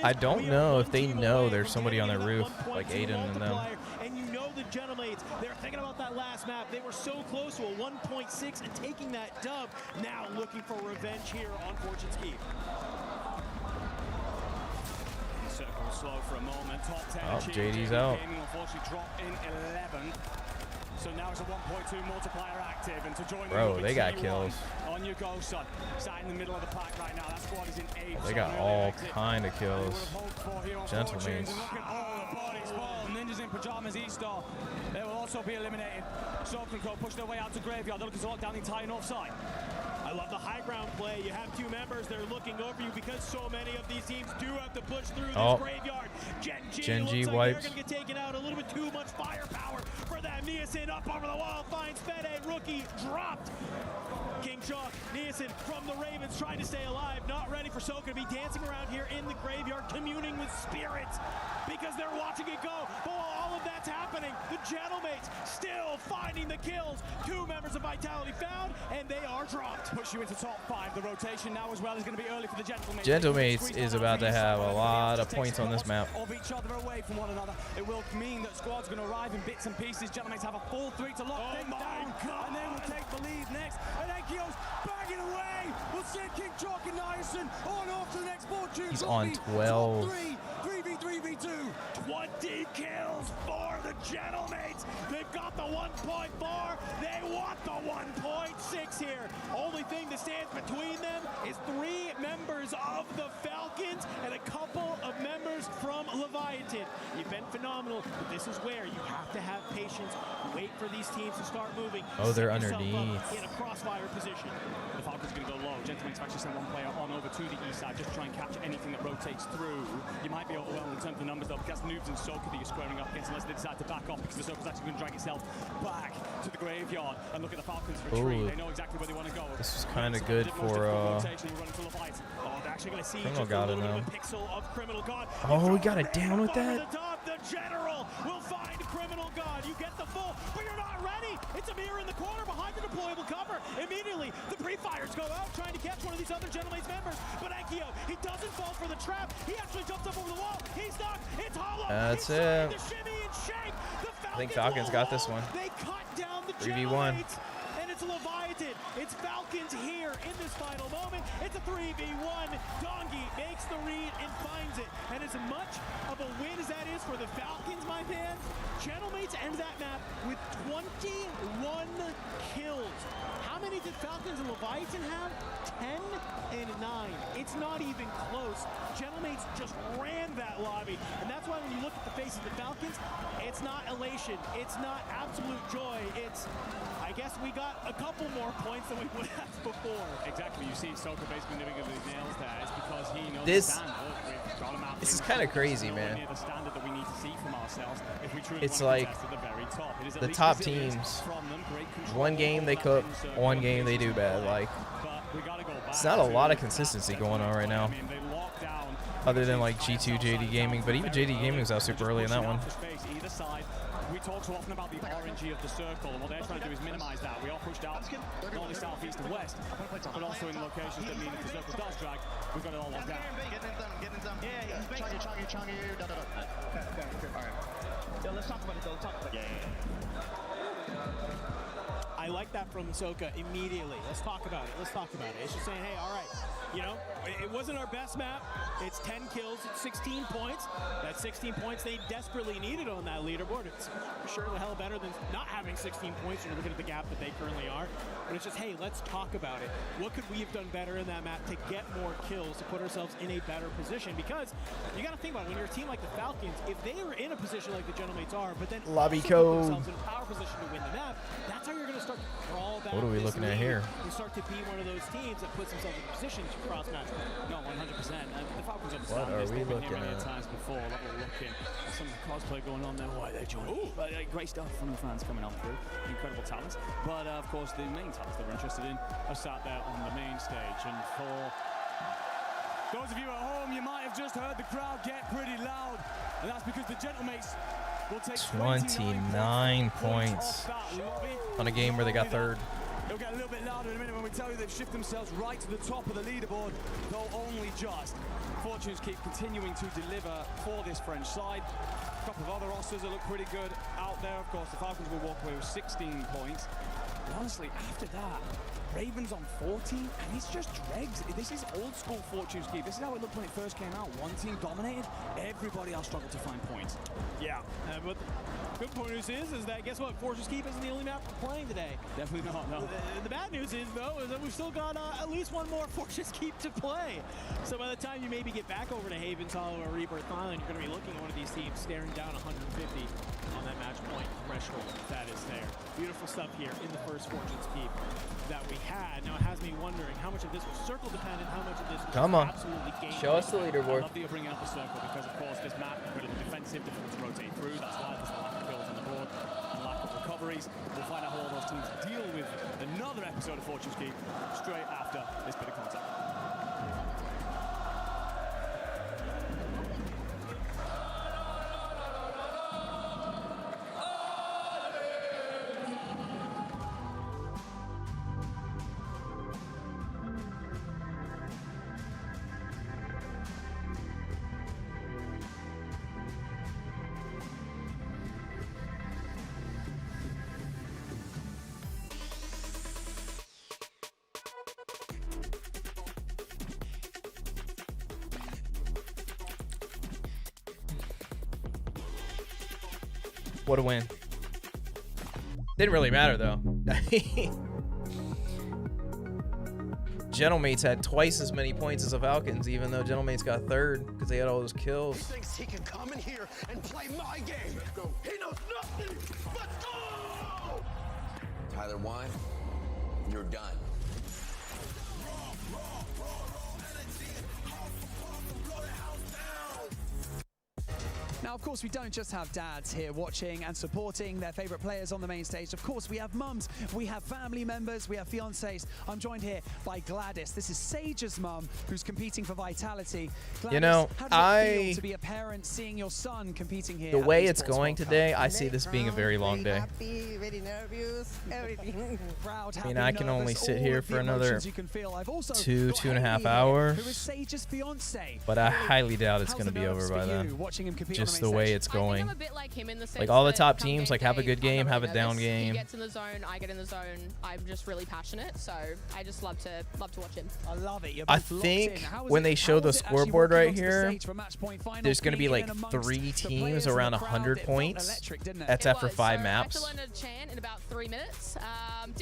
I don't know if they know there's somebody on their roof, like Aiden and them. And you know the Gentlemates, they're thinking about that last map. They were so close to a 1.6 and taking that dub. Now looking for revenge here on Fortune's Keep. Circle slow for a moment. Top 10. Oh, JD's out. Gaming unfortunately dropped in 11. So now it's a 1.2 multiplier active, and to join bro, they got kills. On you go, son. Sat in the middle of the pack right now. That squad is in 8. They got all kind of kills. Gentlemen. Ninjas in pajamas, E-Star. They will also be eliminated. Sokenko push their way out to Graveyard. They're looking to lock down the entire north side. I love the high ground play. You have 2 members. They're looking over you because so many of these teams do have to push through this Graveyard. Gen G wipes. Like they're going to get taken out. A little bit too much firepower for them. Niasen up over the wall. Finds Fede. Rookie dropped. King Chalk, Niasen from the Ravens trying to stay alive. Not ready for Soka to be dancing around here in the Graveyard, communing with spirits because they're watching it go. But while all of that's happening, the Gentlemates still finding the kills. 2 members of Vitality found, and they are dropped. Push you into top 5. The rotation now as well is going to be early for the Gentlemates. Gentlemates is about to have a lot of points on this map. Of each other away from one another. It will mean that squads going to arrive in bits and pieces. Gentlemates have a full 3 to lock things down, and they will take the lead next. And Enkyo's bagging away. We'll see King Chalk and Niasen on off to the next fortune. He's on 12. 3v2. 20 kills for the Gentlemates. They've got the 1.4. They want the 1.6 here. Only thing that stands between them is 3 members of the Falcons and a couple of members from Leviathan. You've been phenomenal, but this is where you have to have patience. Wait for these teams to start moving. Oh, they're underneath. In a crossfire position. The Falcons going to go low. Gentlemates have actually sent one player on over to the east side just to try and catch anything that rotates through. You might be overwhelmed in terms of the numbers though, because Noobs and Soka that you're squaring up against unless they decide to back off, because the Soka's actually going to drag itself back to the Graveyard and look at the Falcons retreat. They know exactly where they want to go. This is kind of good for Criminal God now. Oh, we got it down with that. The General will find Criminal God. You get the full, but you're not ready. It's a mirror in the corner behind the deployable cover. Immediately, the pre-fires go out trying to catch one of these other Gentlemates members. But Enkyo, he doesn't fall for the trap. He actually jumps up over the wall. He's knocked. It's hollow. That's it. I think Falcons got this one. They cut down the 3v1. And it's Leviathan. It's Falcons here in this final moment. It's a 3v1. Dongi makes the read and finds it. And as much of a win as that is for the Falcons, my man, Gentlemates ends that map with 21 kills. How many did Falcons and Leviathan have? 10 and 9. It's not even close. Gentlemates just ran that lobby. And that's why when you look at the faces of the Falcons, it's not elation. It's not absolute joy. It's, I guess we got a couple more points than we would have before. Exactly. You see Soka basically nipping his nails there. It's because he knows this is kind of crazy, man. The standard that we need to see from ourselves if we truly it's like the top teams. One game they cook, one game they do bad. Like, it's not a lot of consistency going on right now, other than like G2 JD Gaming, but even JD Gaming was out super early in that one. We talk so often about the RNG of the circle, and what they're trying to do is minimize that. We are pushed out not only south, east, and west, but also in locations that mean if the circle does drag, we've got it all locked down. Yeah, chungy. Alright. Yo, let's talk about it. I like that from Soka immediately. Let's talk about it. It's just saying, hey, all right, You know, it wasn't our best map. It's 10 kills, it's 16 points. That's 16 points they desperately needed on that leaderboard. It's sure the hell better than not having 16 points when you're looking at the gap that they currently are. But it's just, hey, let's talk about it. What could we have done better in that map to get more kills, to put ourselves in a better position? Because you got to think about it, when you're a team like the Falcons, if they are in a position like the Gentlemates are, but then lobby also code. put themselves in a power position to win the map, that's how you're going to start to crawl back. What are we looking at here? You start to be one of those teams that puts themselves in a position to cross match. No, 100%. The Falcons understand What are this. we They've been looking here many at? times before. Level looking. Some cosplay going on there. Why they joined? Ooh, great stuff from the fans coming on through. Incredible talents. But of course, the main talents that we're interested in are sat there on the main stage. And for those of you at home, you might have just heard the crowd get pretty loud. And that's because the Gentlemates will take 29 points on a game where they got third. It'll get a little bit louder in a minute when we tell you they've shifted themselves right to the top of the leaderboard, though only just. Fortunes keep continuing to deliver for this French side. A couple of other rosters that look pretty good out there. Of course, the Falcons will walk away with 16 points. But honestly, after that, Ravens on 14, and it's just dregs. This is old school Fortunes Keep. This is how it looked when it first came out. One team dominated, everybody else struggled to find points. Yeah, but the good point is that, guess what? Fortunes Keep isn't the only map we're playing today. Definitely not, no. The bad news is, though, is that we've still got at least one more Fortunes Keep to play. So by the time you maybe get back over to Havens Hollow or Rebirth Island, you're going to be looking at one of these teams staring down 150 on that match point threshold that is there. Beautiful stuff here in the first Fortunes Keep that we had. Now it has me wondering how much of this was circle dependent, how much of this was absolutely game. Show us the leaderboard. I love that you're bringing up the circle because, of course, this map is incredibly defensive, difficult to rotate through. That's why there's a lack of kills on the board and lack of recoveries. We'll find out how all those teams deal with another episode of Fortune's Keep straight after this bit of content. What a win. Didn't really matter, though. Gentlemates had twice as many points as the Falcons, even though Gentlemates got third because they had all those kills. He thinks he can come in here and play my game. Let's go. He knows nothing. Let's go! Tyler, one. You're done. Now, of course, we don't just have dads here watching and supporting their favorite players on the main stage. Of course, we have mums, we have family members, we have fiancés. I'm joined here by Gladys. This is Sage's mum, who's competing for Vitality. Gladys, you know, how does it feel to be a parent seeing your son competing here? The way it's going today, I see this being a very long day. Happy, very nervous, everything. Proud, I mean, I can only sit here for another 2.5 hours. But I highly doubt it's going to be over by then. Just the way it's going. I'm a bit like him in the sense like all the that top come teams, game like have a day, good game, I'm have a not down nervous. game. He gets in the zone, I get in the zone. I'm just really passionate, so I just love to watch him. I love it. I think when they show the scoreboard right here, there's going to be like 3 teams around 100 points. That's after 5 maps. I learned a chant in about 3 minutes.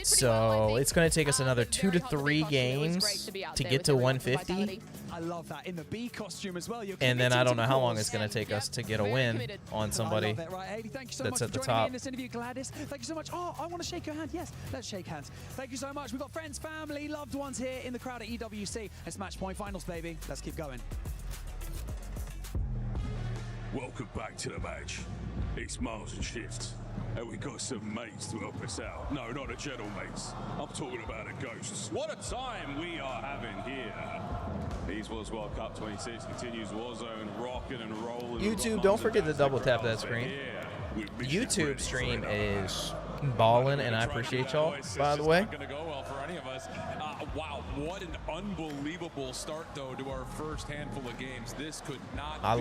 So it's going to take us another 2 to 3 games to get to 150. I love that in the B costume as well. And then I don't know how long it's going to take us to get a win on somebody right, Haley, thank you so that's much at the for joining me top. in this interview, Gladys. Thank you so much. Oh, I want to shake your hand. Yes, let's shake hands. Thank you so much. We've got friends, family, loved ones here in the crowd at EWC. It's match point finals, baby. Let's keep going. Welcome back to the match. It's Miles and Shift, and we got some mates to help us out. No, not the gentle mates. I'm talking about the ghosts. What a time we are having here. Esports World Cup 26 continues. Warzone rocking and rolling. YouTube, don't forget to double tap that screen. The YouTube stream is ballin', and I appreciate y'all, by the way. Gonna go well for any of us. Wow, what What an unbelievable start, though, to our first handful of games. This could not I'm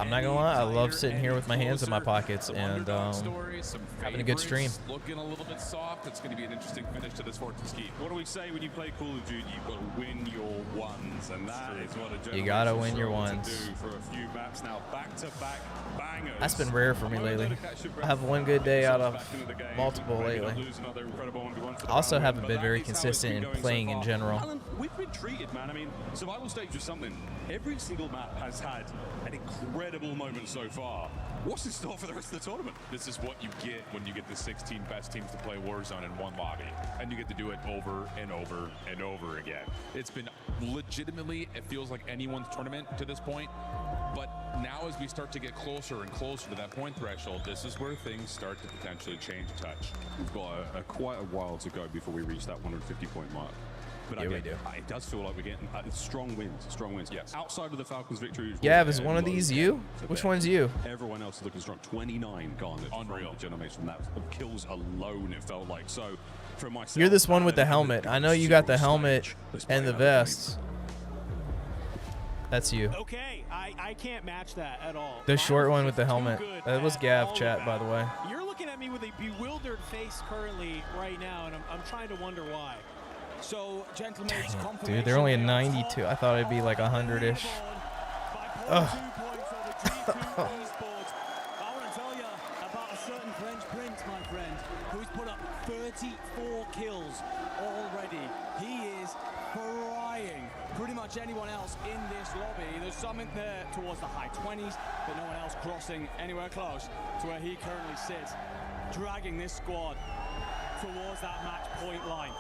not gonna lie, I love sitting here with my hands in my pockets and having a good stream. Looking a little bit soft. It's going to be an interesting finish to this Fortune ski. What do we say when you play Call of Duty? You've got to win your ones, and that is what a you gotta win your ones. Do for a few maps now, back-to-back bangers. That's been rare for me lately. I have one good day out of multiple lately. I also haven't been very consistent in playing in general. Alan, we've been treated, man. I mean, survival stage was something. Every single map has had an incredible moment so far. What's in store for the rest of the tournament? This is what you get when you get the 16 best teams to play Warzone in one lobby, and you get to do it over and over and over again. It's been legitimately, it feels like anyone's tournament to this point, but now as we start to get closer and closer to that point threshold, this is where things start to potentially change a touch. We've got quite a while to go before we reach that 150-point mark. But yeah, we do. It does feel like we're getting strong wins. Yes. Outside of the Falcons' victory. Yeah, is one of these you? Which one's you? Everyone else is looking strong. 29 garnered. Unreal. From the from that kills alone, it felt like. So, for myself, You're this one with the helmet. I know you got the helmet and the vest. That's you. Okay, I can't match that at all. The short one with the helmet. That was Gav chat, by the way. You're looking at me with a bewildered face currently right now, and I'm trying to wonder why. So, gentlemen, dude, they're only a 92. I thought it'd be like 100-ish. I want to tell you about a certain French prince, my friend, who's put up 34 kills already. He is frying pretty much anyone else in this lobby. There's something there towards the high 20s, but no one else crossing anywhere close to where he currently sits, dragging this squad towards that match point line.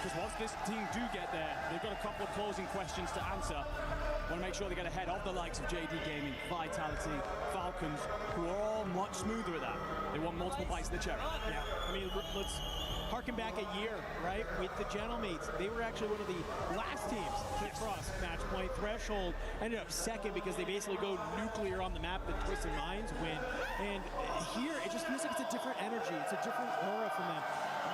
Because once this team do get there, they've got a couple of closing questions to answer. Want to make sure they get ahead of the likes of JD Gaming, Vitality, Falcons, who are all much smoother at that. They want multiple bites of the cherry. Yeah, I mean, let's harken back a year, right? With the Gentlemates, they were actually one of the last teams to cross match point threshold. Ended up second because they basically go nuclear on the map. The Twisted Minds win. And here, it just feels like it's a different energy. It's a different aura from them.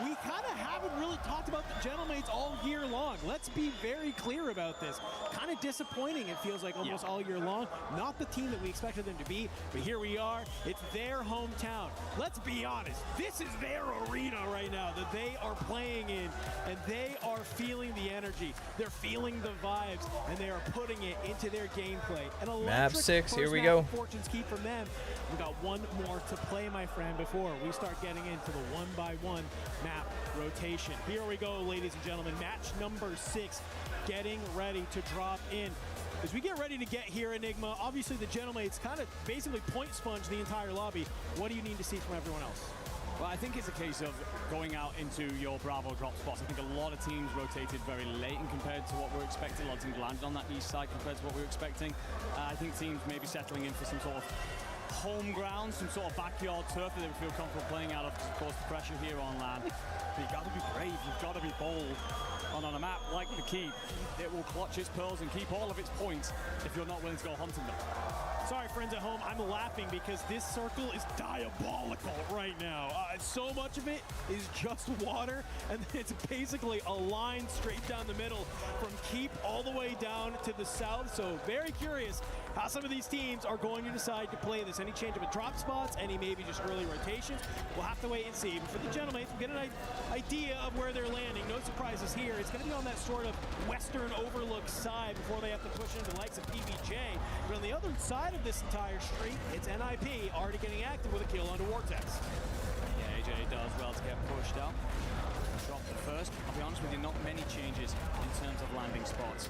We kind of haven't really talked about the Gentlemates all year long. Let's be very clear about this. Kind of disappointing, it feels like, almost all year long. Not the team that we expected them to be, but here we are. It's their hometown. Let's be honest. This is their arena right now that they are playing in, and they are feeling the energy. They're feeling the vibes, and they are putting it into their gameplay. An map 6, here we go. Fortune's Keep from them. We've got one more to play, my friend, before we start getting into the one-by-one map rotation. Here we go, ladies and gentlemen. Match number 6 getting ready to drop in. As we get ready to get here, Enigma, obviously the Gentlemates kind of basically point sponge the entire lobby. What do you need to see from everyone else? Well, I think it's a case of going out into your Bravo drop spots. I think a lot of teams rotated very late and compared to what we're expecting. A lot of teams landed on that east side compared to what we were expecting. I think teams may be settling in for some sort of home ground, some sort of backyard turf that they would feel comfortable playing out of, because of course the pressure here on land. But you've got to be brave, you've got to be bold. And on a map like the Keep, it will clutch its pearls and keep all of its points if you're not willing to go hunting them. Sorry, friends at home, I'm laughing because this circle is diabolical right now. So much of it is just water, and it's basically a line straight down the middle from Keep all the way down to the south. So very curious how some of these teams are going to decide to play this. Any change of a drop spots, any maybe just early rotations. We'll have to wait and see. But for the Gentlemen, we'll get an idea of where they're landing. No surprises here. It's going to be on that sort of western overlook side before they have to push into the likes of PBJ. But on the other side of this entire street, it's NIP already getting active with a kill onto Vortex. Yeah, AJ does well to get pushed out. Drop the first. I'll be honest with you, not many changes in terms of landing spots.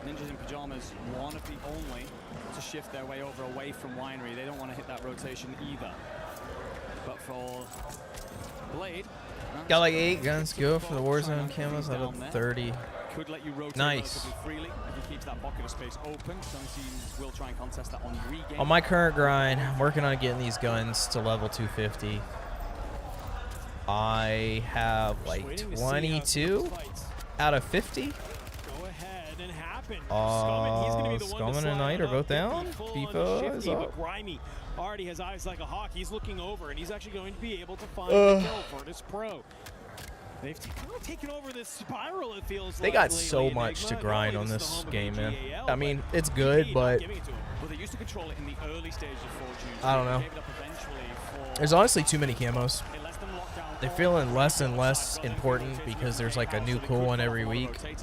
Ninjas in Pajamas want to be only to shift their way over away from Winery. They don't want to hit that rotation either. But for Blade, got like 8 guns go for the Warzone camos out of 30. Could let you rotate nice. Freely if he keeps that pocket of space open. Some teams will try and contest that on regain. On my current grind, I'm working on getting these guns to level 250. I have like 22 out of 50. Go ahead and happen. Scumming and Knight are both down. FIFA is up. Grimy already has eyes like a hawk. He's looking over, and he's actually going to be able to find the kill. Virtus Pro. They've taken over this spiral, it feels They like. got so much to grind on this game, man. I mean, it's good, but I don't know. There's honestly too many camos. They're feeling less and less important because there's like a new cool one every week. I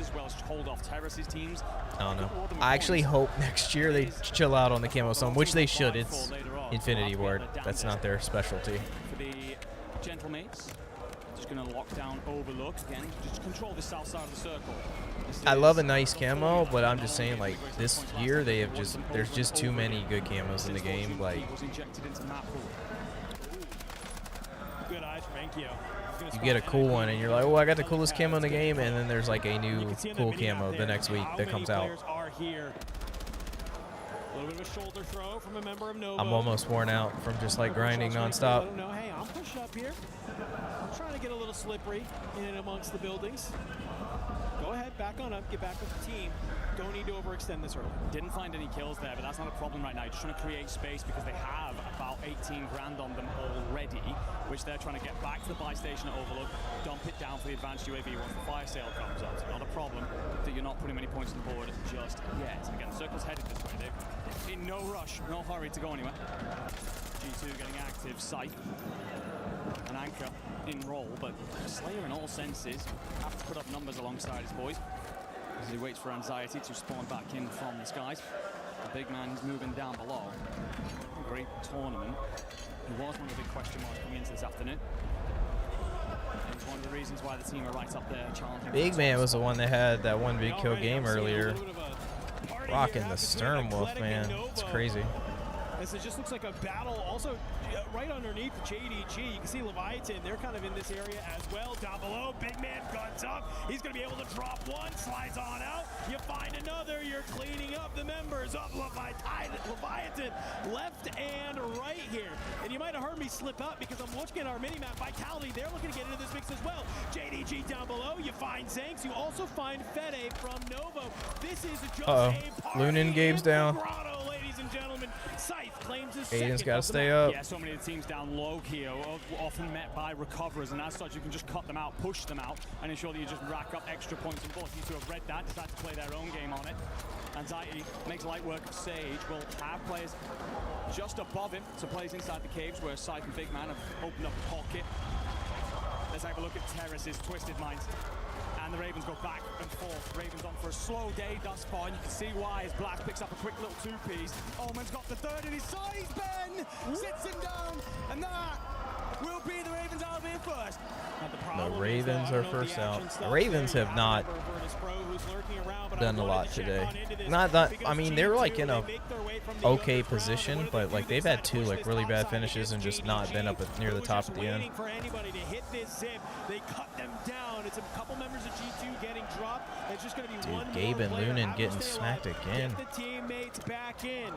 don't know. I actually hope next year they chill out on the camo some, which they should. It's Infinity Ward. That's not their specialty. For the gentlemates, just going to lock down overlooks again. Just control the south side of the circle. I love a nice camo, but I'm just saying, like, this year they have just, there's just too many good camos in the game. Like, Good eyes from Enkyo. you get a cool one and you're like, oh, I got the coolest camo in the game, and then there's like a new cool camo the next week that comes out. A little bit of a shoulder throw from a member of Nova. I'm almost worn out from just like grinding nonstop. No, hey, I'll push up here. I'm trying to get a little slippery in and amongst the buildings. Go ahead, back on up, get back with the team. Don't need to overextend this early. Didn't find any kills there, but that's not a problem right now. Just trying to create space because they have about 18 grand on them already, which they're trying to get back to the buy station at Overlook, dump it down for the advanced UAV once the fire sale comes up. So not a problem that you're not putting many points on the board just yet. And again, Circle's headed this way. They're in no rush, no hurry to go anywhere. G2 getting active, Scythe, an Anchor in roll, but Slayer in all senses have to put up numbers alongside his boys as he waits for Anxiety to spawn back in from the skies. The big man is moving down below. A great tournament. He was one of the big question marks coming into this afternoon. It was one of the reasons why the team are right up there challenging. Big man was the one that had that one big kill game earlier. Rocking the Stern Wolf, man. It's crazy. As it just looks like a battle also right underneath the JDG. You can see Leviathan, they're kind of in this area as well. Down below, big man guns up. He's going to be able to drop one, slides on out. You find another, you're cleaning up the members of Leviathan left and right here. And you might have heard me slip up because I'm looking at our mini-map. Vitality, they're looking to get into this mix as well. JDG down below, you find Zanks. You also find Fede from Novo. This is just a Lunin Gabe's down. Grotto, ladies and gentlemen. Scythe claims his Aiden's got to stay up. Yeah, so many of the teams down low here are often met by recoverers, and as such you can just cut them out, push them out, and ensure that you just rack up extra points on board. These two have read that, decide to play their own game on it. Anxiety makes light work of Sage. Will have players just above him, so plays inside the caves where Scythe and Big Man have opened up a pocket. Let's have a look at Terrace's Twisted Minds. And the Ravens go back and forth. Ravens on for a slow day thus far, and you can see why as Black picks up a quick little two-piece. Omen's got the third in his size, Ben! Sits him down, and that will be the Ravens out of here first. The Ravens are first out. The Ravens have not done a lot today. Not that, I mean, they're like in a okay position, but like they've had two like really bad finishes and just not been up near the top at the end. For anybody to hit this zip, they cut them down. It's a couple members of G2 getting dropped. It's just going to be one Gabe and Lunin getting smacked again. Get the teammates back in.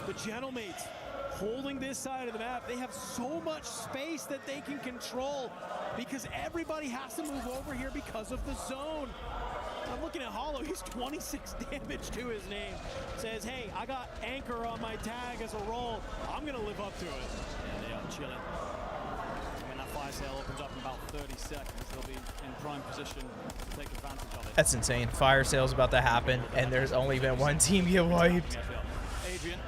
The Gentlemates holding this side of the map. They have so much space that they can control because everybody has to move over here because of the zone. I'm looking at Hollow. He's 26 damage to his name. Says, hey, I got Anchor on my tag as a roll. I'm going to live up to it. Yeah, they are chilling. When that fire sale opens up in about 30 seconds, they'll be in prime position to take advantage of it. That's insane. Fire sale's about to happen, and there's only been one team get wiped. Adrian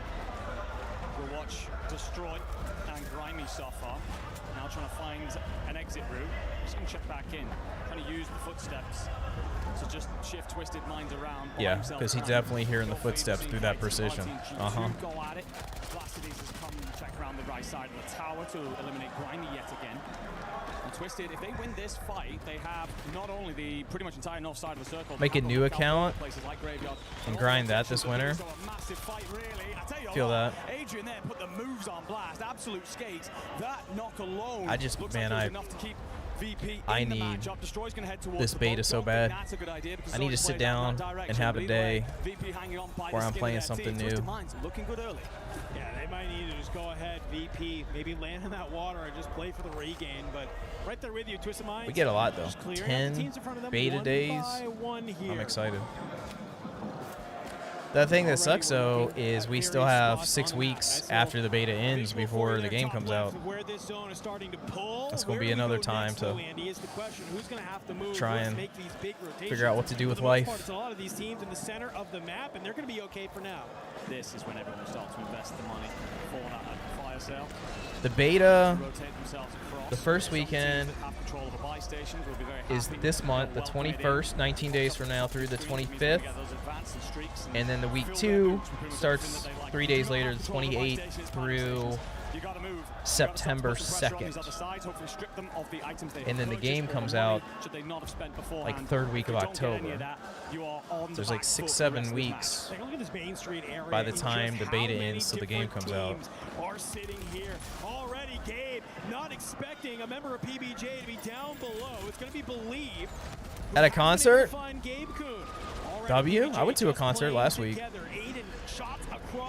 will watch Destroy and Grimy so far. Now trying to find an exit route. Just going to check back in. Trying to use the footsteps to just shift Twisted Minds around. Yeah, because he's definitely hearing the footsteps through that precision. Go at it. Blastides has come and check around the right side of the tower to eliminate Grimy yet again. And Twisted, if they win this fight, they have not only the pretty much entire north side of the circle. Make a new account and grind that this winter. Feel that. Adrian there put the moves on blast. Absolute skates. That knock alone. I just, man, I need this beta so bad. I need to sit down and have a day where I'm playing something new. Looking good early. Yeah, they might need to just go ahead, VP, maybe land in that water and just play for the regain. But right there with you, Twisted Minds. We get a lot though. 10 beta days. I'm excited. The thing that sucks, though, is we still have 6 weeks after the beta ends before the game comes out. That's going to be another time to try and figure out what to do with life. A lot of these teams in the center of the map, and they're going to be okay for now. This is when everyone starts to invest the money for that fire sale. The beta, the first weekend is this month, the 21st, 19 days from now through the 25th. And then the week 2 starts 3 days later, the 28th through September 2nd. And then the game comes out like 3rd week of October. So there's like 6-7 weeks by the time the beta ends till the game comes out. Are sitting here already. Gabe not expecting a member of PBJ to be down below. It's going to be Believe. At a concert? W? I went to a concert last week.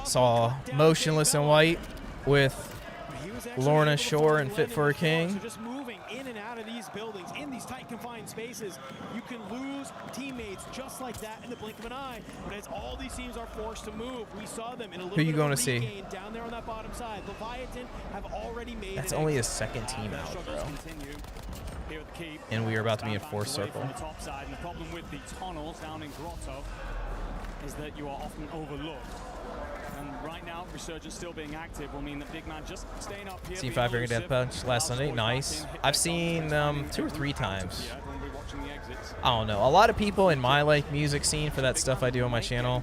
Saw Motionless in White with Lorna Shore and Fit for a King. So just moving in and out of these buildings, in these tight confined spaces, you can lose teammates just like that in the blink of an eye. But as all these teams are forced to move, we saw them in a little Who you bit going of to see? regain down there on that bottom side. Leviathan have already made That's it. only his second team out, bro. And we are about to be in 4th circle. On the top side, and the problem with the tunnels down in Grotto is that you are often overlooked. And right now, Resurgence still being active will mean that Big Man just staying up here. Seen 5 Finger Death Punch last Sunday. Nice. I've seen 2 or 3 times. I don't know. A lot of people in my like music scene for that stuff I do on my channel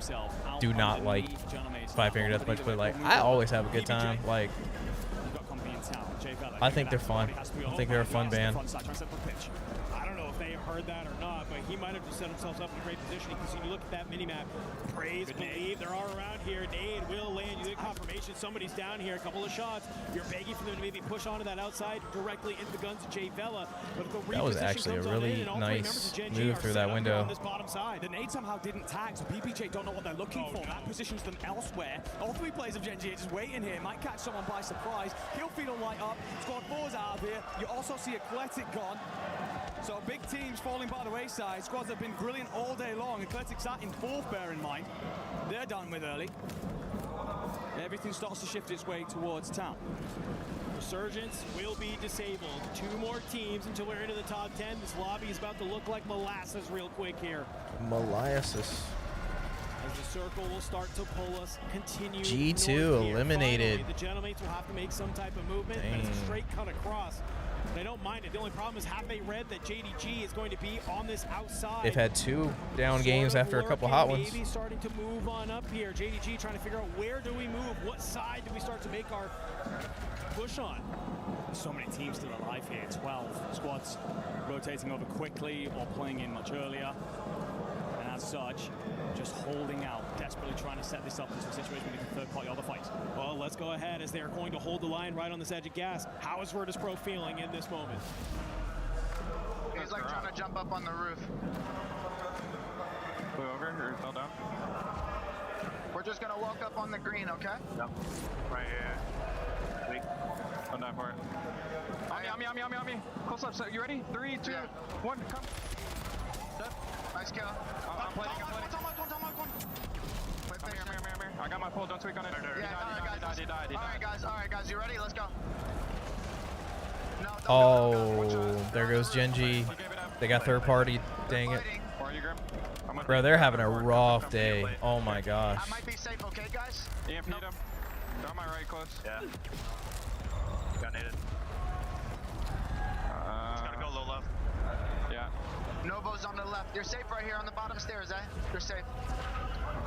do not like 5 Finger Death Punch, but like I always have a good time. Like I think they're fun. I think they're a fun band. I don't know if they heard that or not, but he might have just set himself up in a great position. You can see, you look at that mini-map. Praise, Believe, they're all around here. Nade will land. You get confirmation somebody's down here. A couple of shots. You're begging for them to maybe push onto that outside directly into the guns of Jay Vela. But if the that was actually a really nice move through that window. The nade somehow didn't tag, so PPJ don't know what they're looking for. That positions them elsewhere. All 3 players of Gen G are just waiting here. Might catch someone by surprise. He'll feed a light up. Squad 4's out of here. You also see Eclectic gone. So big teams falling by the wayside. Squads have been brilliant all day long. Eclectic's out in 4th, bear in mind. They're done with early. Everything starts to shift its way towards town. Resurgence will be disabled. 2 more teams until we're into the top 10. This lobby is about to look like molasses real quick here. Molasses. As the circle will start to pull us, continue. G2 eliminated. Finally, the Gentlemen will have to make some type of movement. But it's a straight cut across. They don't mind it. The only problem is, have they read that JDG is going to be on this outside? They've had 2 down games after a couple hot ones. Maybe starting to move on up here. JDG trying to figure out where do we move? What side do we start to make our push on? So many teams still alive here. 12 squads rotating over quickly or playing in much earlier. And as such, just holding out, desperately trying to set this up into a situation where they can third-party all the fights. Well, let's go ahead as they are going to hold the line right on this edge of gas. How is Virtus Pro feeling in this moment? He's like trying to jump up on the roof. Flew over or fell down? We're just gonna walk up on the green, okay? Yep. Right here. Wait. I'll die for it. On me. Close up. So you ready? 3, 2, 1, come. Set. Nice kill. I'm playing. I got my pole, don't tweak on it. He died. Alright guys, you ready? Let's go. Oh, there goes Gen G. They got 3rd party, dang it. Bro, they're having a rough day. Oh my gosh. I might be safe, okay guys? EMP'd him. They're on my right close. Yeah. Got naded. Just gotta go low left. Yeah. Novo's on the left. You're safe right here on the bottom stairs, eh? You're safe.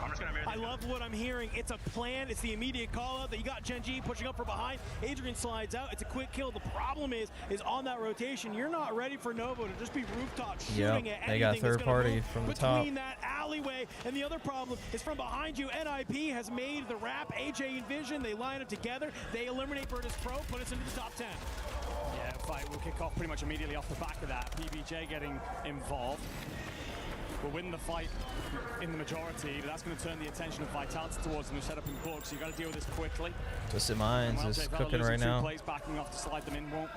I'm just gonna mirror. I love what I'm hearing. It's a plan. It's the immediate call out that you got Gen G pushing up from behind. Adrian slides out. It's a quick kill. The problem is on that rotation, you're not ready for Novo to just be rooftop shooting at anything. They got 3rd party from the top. Between that alleyway and the other problem is from behind you. NIP has made the wrap. AJ and Vision, they line up together. They eliminate Virtus Pro, put us into the top 10. Yeah, fight will kick off pretty much immediately off the back of that. PBJ getting involved. Will win the fight in the majority, but that's going to turn the attention of Vitality towards them who set up in book, so you got to deal with this quickly. Twisted Minds is cooking right now. Plays backing off to slide them in won't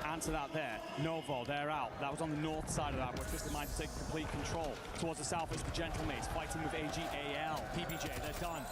answer that there. Novo, they're out. That was on the north side of that, where Twisted Minds take complete control. Towards the south is the Gentlemates, fighting with AGAL. PBJ, they're done.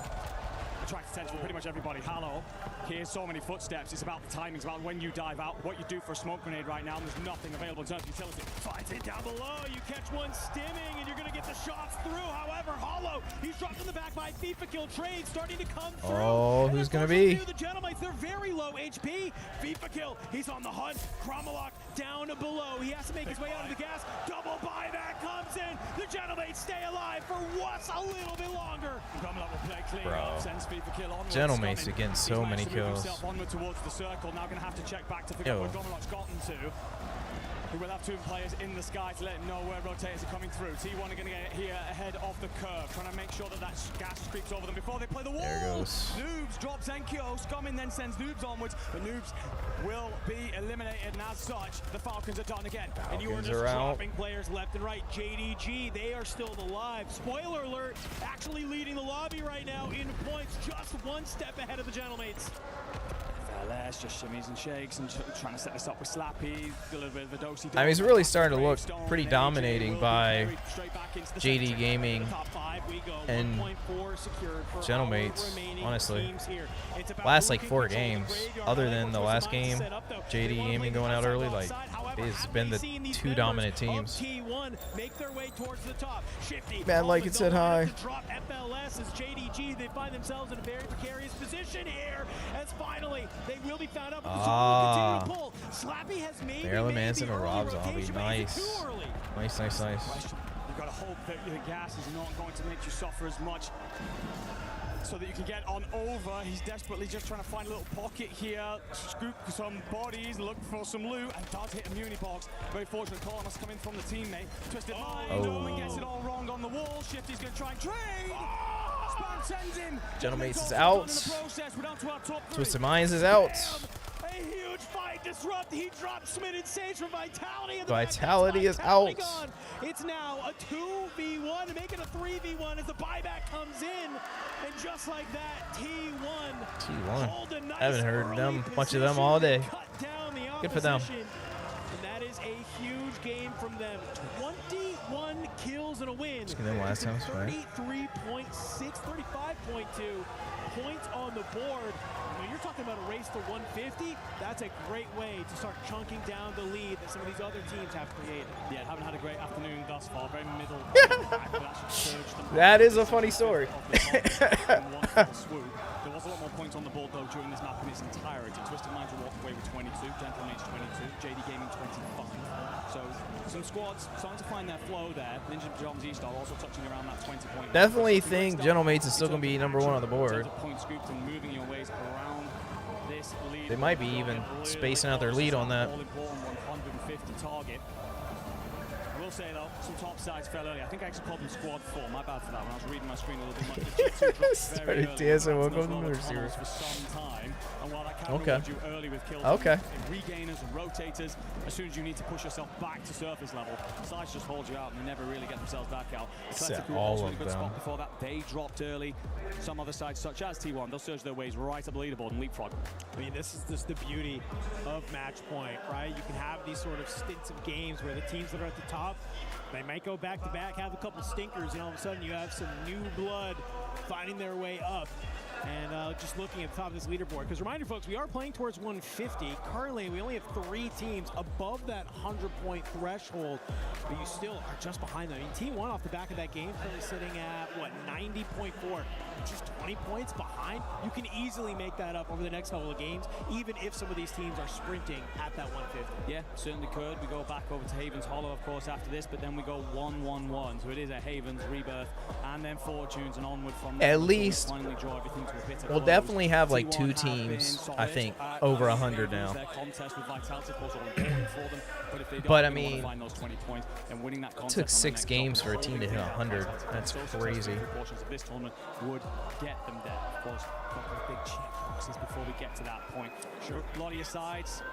Attracts attention from pretty much everybody. Hallow, here's so many footsteps. It's about the timing, it's about when you dive out, what you do for a smoke grenade right now, and there's nothing available in terms of utility. Fighting down below, you catch one stimming, and you're gonna get the shots through. However, Hollow, he's dropped in the back by FIFA Kill Trade, starting to come through. Oh, who's gonna be? The Gentlemates, they're very low HP. FIFA Kill, he's on the hunt. Chromalok down below. He has to make his way out of the gas. Double buyback comes in. The Gentlemates stay alive for what's a little bit longer. Chromalok will play clean up, sends FIFA Kill onwards. Gentlemates again, so many kills. Onward towards the circle. Now going to have to check back to figure out where Chromalok's gotten to. We will have two players in the sky to let him know where rotators are coming through. T1 are going to get here ahead of the curve, trying to make sure that that gas creeps over them before they play the wall. There goes. Noobs drops Enkyo. Scumming then sends Noobs onwards, but Noobs will be eliminated, and as such, the Falcons are done again. And you are just dropping players left and right. JDG, they are still alive. Spoiler alert, actually leading the lobby right now in points, just one step ahead of the Gentlemates. LS just shimmies and shakes and trying to set this up with Slappy. A little bit of a dosey. I mean, he's really starting to look pretty dominating by JD Gaming and Gentlemates, honestly. Last like 4 games, other than the last game, JD Gaming going out early, like it's been the 2 dominant teams. Man, like it said hi. FLS as JDG, they find themselves in a very precarious position here as finally they will be found out, but the zone will continue to pull. Slappy has Marilyn Manson or Rob Zombie. Nice. Nice. You've got to hope that the gas is not going to make you suffer as much so that you can get on over. He's desperately just trying to find a little pocket here, scoop some bodies, look for some loot, and does hit a muni box. Very fortunate call must come in from the teammate. Twisted Mind, Norman gets it all wrong on the wall. Shifty's going to try and trade. Spam sends him. Gentlemates is out. Twisted Minds is out. A huge fight disrupt. He drops Smith and Sage from Vitality. And Vitality is out. It's now a 2v1 to make it a 3v1 as the buyback comes in. And just like that, T1. I haven't heard much of them all day. Good for them. And that is a huge game from them. 21 kills and a win. Just them last time, 33.6, 35.2 points on the board. When you're talking about a race to 150, that's a great way to start chunking down the lead that some of these other teams have created. Yeah, haven't had a great afternoon thus far. Very middle. That is a funny story. There was a lot more points on the board though during this map in its entirety. Twisted Minds will walk away with 22, Gentlemates 22, JD Gaming 25. So some squads starting to find their flow there. Ninja Pajamas E-Star also touching around that 20 point. Definitely think Gentlemates is still going to be #1 on the board. Point scoops and moving your ways around this lead. They might be even spacing out their lead on that. All important 150 target. I will say though, some top sides fell early. I think I actually called them squad 4. My bad for that when I was reading my screen a little bit much. Started dancing. Welcome to the receiver. For some time, and while I can you early with kills, regainers and rotators, as soon as you need to push yourself back to surface level, sides just hold you out and they never really get themselves back out. All of good them. Spot before that, they dropped early. Some other sides, such as T1, they'll surge their ways right up the leaderboard and leapfrog. I mean, this is just the beauty of Match Point, right? You can have these sort of stints of games where the teams that are at the top, they might go back-to-back, have a couple stinkers, and all of a sudden you have some new blood finding their way up. And just looking at the top of this leaderboard, because reminder, folks, we are playing towards 150. Currently, we only have 3 teams above that 100-point threshold, but you still are just behind them. I mean, T1 off the back of that game, currently sitting at, what, 90.4, just 20 points behind. You can easily make that up over the next couple of games, even if some of these teams are sprinting at that 150. Yeah, certainly could. We go back over to Havens Hollow, of course, after this, but then we go 1-1-1. So it is a Havens, Rebirth, and then Fortunes, and onward from there. At least we'll definitely have like 2 teams, I think, over 100 now. But I mean, it took 6 games for a team to hit 100. That's crazy. This tournament would get them there. Of course, big check boxes before we get to that point. Sure, a lot of your sides.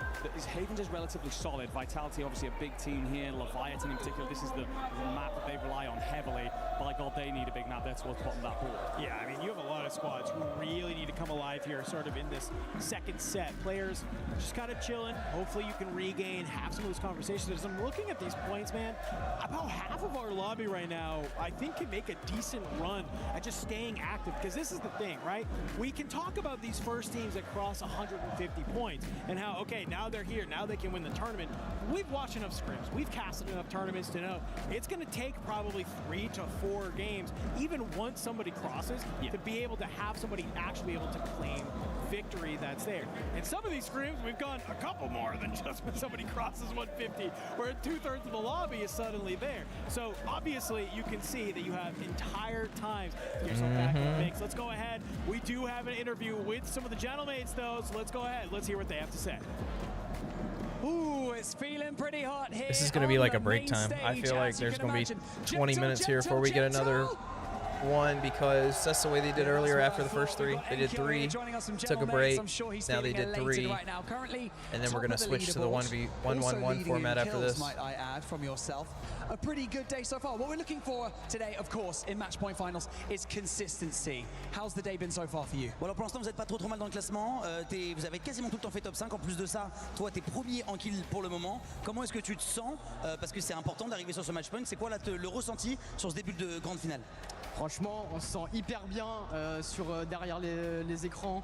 Havens is relatively solid. Vitality, obviously a big team here. Leviathan in particular, this is the map that they rely on heavily. By God, they need a big map there towards the bottom of that board. Yeah, I mean, you have a lot of squads who really need to come alive here, sort of in this second set. Players just kind of chilling. Hopefully you can regain, have some of those conversations. As I'm looking at these points, man, about half of our lobby right now, I think, can make a decent run at just staying active. Because this is the thing, right? We can talk about these first teams that cross 150 points and how, okay, now they're here, now they can win the tournament. We've watched enough scrims, we've casted enough tournaments to know it's going to take probably 3 to 4 games, even once somebody crosses, to be able to have somebody actually be able to claim victory that's there. And some of these scrims, we've gone a couple more than just when somebody crosses 150, where 2/3 of the lobby is suddenly there. So obviously you can see that you have entire times to get yourself back in the mix. Let's go ahead. We do have an interview with some of the gentlemates though, so let's go ahead. Let's hear what they have to say. Ooh, it's feeling pretty hot here. This is going to be like a break time. I feel like there's going to be 20 minutes here before we get another one, because that's the way they did earlier after the first 3. They did 3, took a break, now they did 3, and then we're going to switch to the 1v1 format after this. Might I add from yourself. A pretty good day so far. What we're looking for today, of course, in Match Point Finals is consistency. How's the day been so far for you? Bon, alors pour l'instant, vous n'êtes pas trop mal dans le classement. Vous avez quasiment tout le temps fait top 5. En plus de ça, toi, tu es premier en kill pour le moment. Comment est-ce que tu te sens? Parce que c'est important d'arriver sur ce match point. C'est quoi là, le ressenti sur ce début de grande finale? Franchement, on se sent hyper bien derrière les écrans.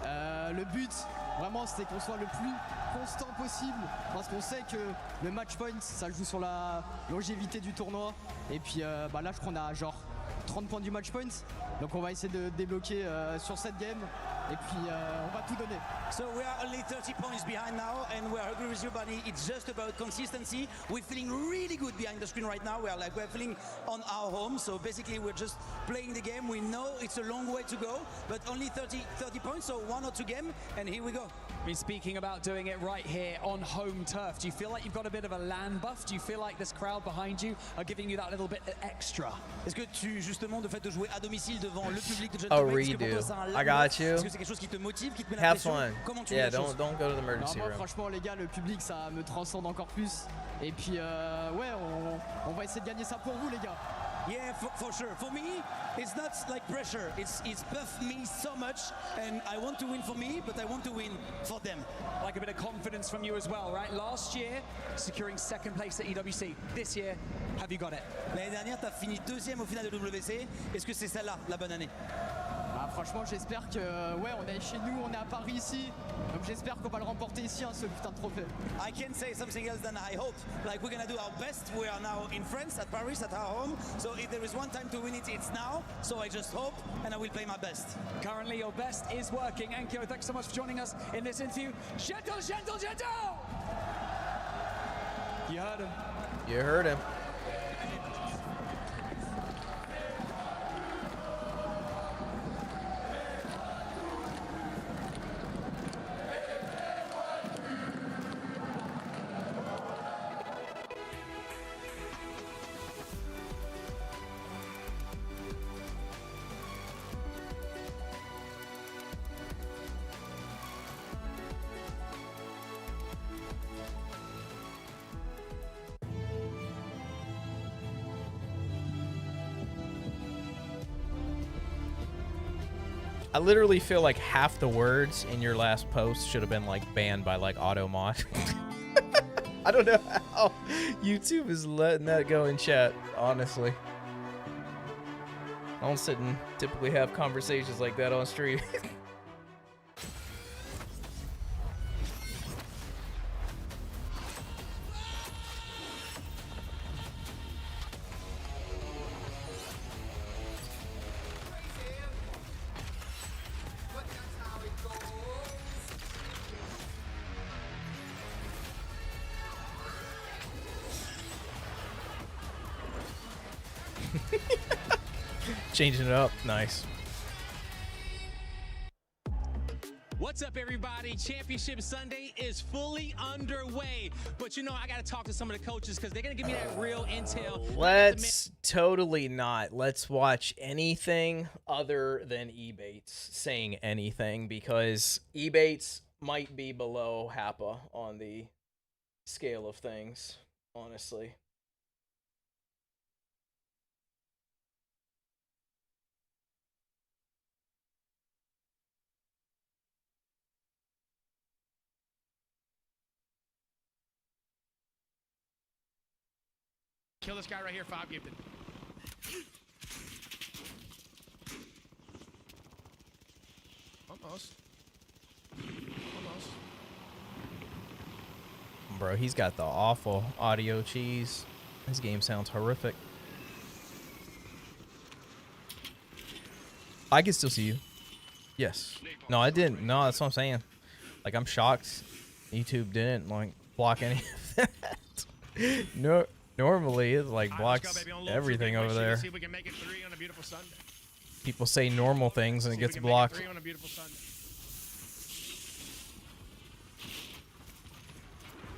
Le but, vraiment, c'était qu'on soit le plus constant possible, parce qu'on sait que le match point, ça joue sur la longévité du tournoi. Et puis là, je crois qu'on a genre 30 points du match point. Donc on va essayer de débloquer sur cette game. Et puis on va tout donner. So we are only 30 points behind now, and we are agree with you, buddy. It's just about consistency. We're feeling really good behind the screen right now. We're feeling on our home. So basically, we're just playing the game. We know it's a long way to go, but only 30 points. So 1 or 2 games, and here we go. I mean, speaking about doing it right here on home turf, do you feel like you've got a bit of a land buff? Do you feel like this crowd behind you are giving you that little bit extra? Est-ce que tu, justement, le fait de jouer à domicile devant le public de Oh, Gentleman, redo. I got you. est-ce que c'est quelque chose qui te motive, qui te met la Have pression? fun. Comment tu Yeah, vis la chose? don't go to the emergency Moi, room. franchement, les gars, le public, ça me transcende encore plus. Et puis, ouais, on va essayer de gagner ça pour vous, les gars. Yeah, for sure. For me, it's not like pressure. It's buffed me so much, and I want to win for me, but I want to win for them. Like a bit of confidence from you as well, right? Last year, securing second place at EWC. This year, have you got it? L'année dernière, tu as fini 2e au final de WC. Est-ce que c'est celle-là, la bonne année? Franchement, j'espère que, ouais, on est chez nous, on est à Paris ici, donc j'espère qu'on va le remporter ici, ce putain de trophée. I can't say something else than I hope. Like, we're gonna do our best. We are now in France, at Paris, at our home. So if there is one time to win it, it's now. So I just hope, and I will play my best. Currently, your best is working. Enkyo, thanks so much for joining us in this interview. Gentle! You heard him. You heard him. I literally feel like half the words in your last post should have been like banned by like Automod. I don't know how YouTube is letting that go in chat, honestly. I don't sit and typically have conversations like that on stream. Changing it up. Nice. What's up, everybody? Championship Sunday is fully underway. But you know, I got to talk to some of the coaches because they're going to give me that real intel. Let's totally not. Let's watch anything other than Ebates saying anything, because Ebates might be below Happa on the scale of things, honestly. Kill this guy right here, Fob Gifted. Almost. Bro, he's got the awful audio cheese. His game sounds horrific. I can still see you. Yes. No, I didn't. No, that's what I'm saying. Like, I'm shocked YouTube didn't, like, block any of that. No, normally it, like, blocks everything over there. See if we can make it 3 on a beautiful Sunday. People say normal things and it gets blocked. 3 on a beautiful Sunday.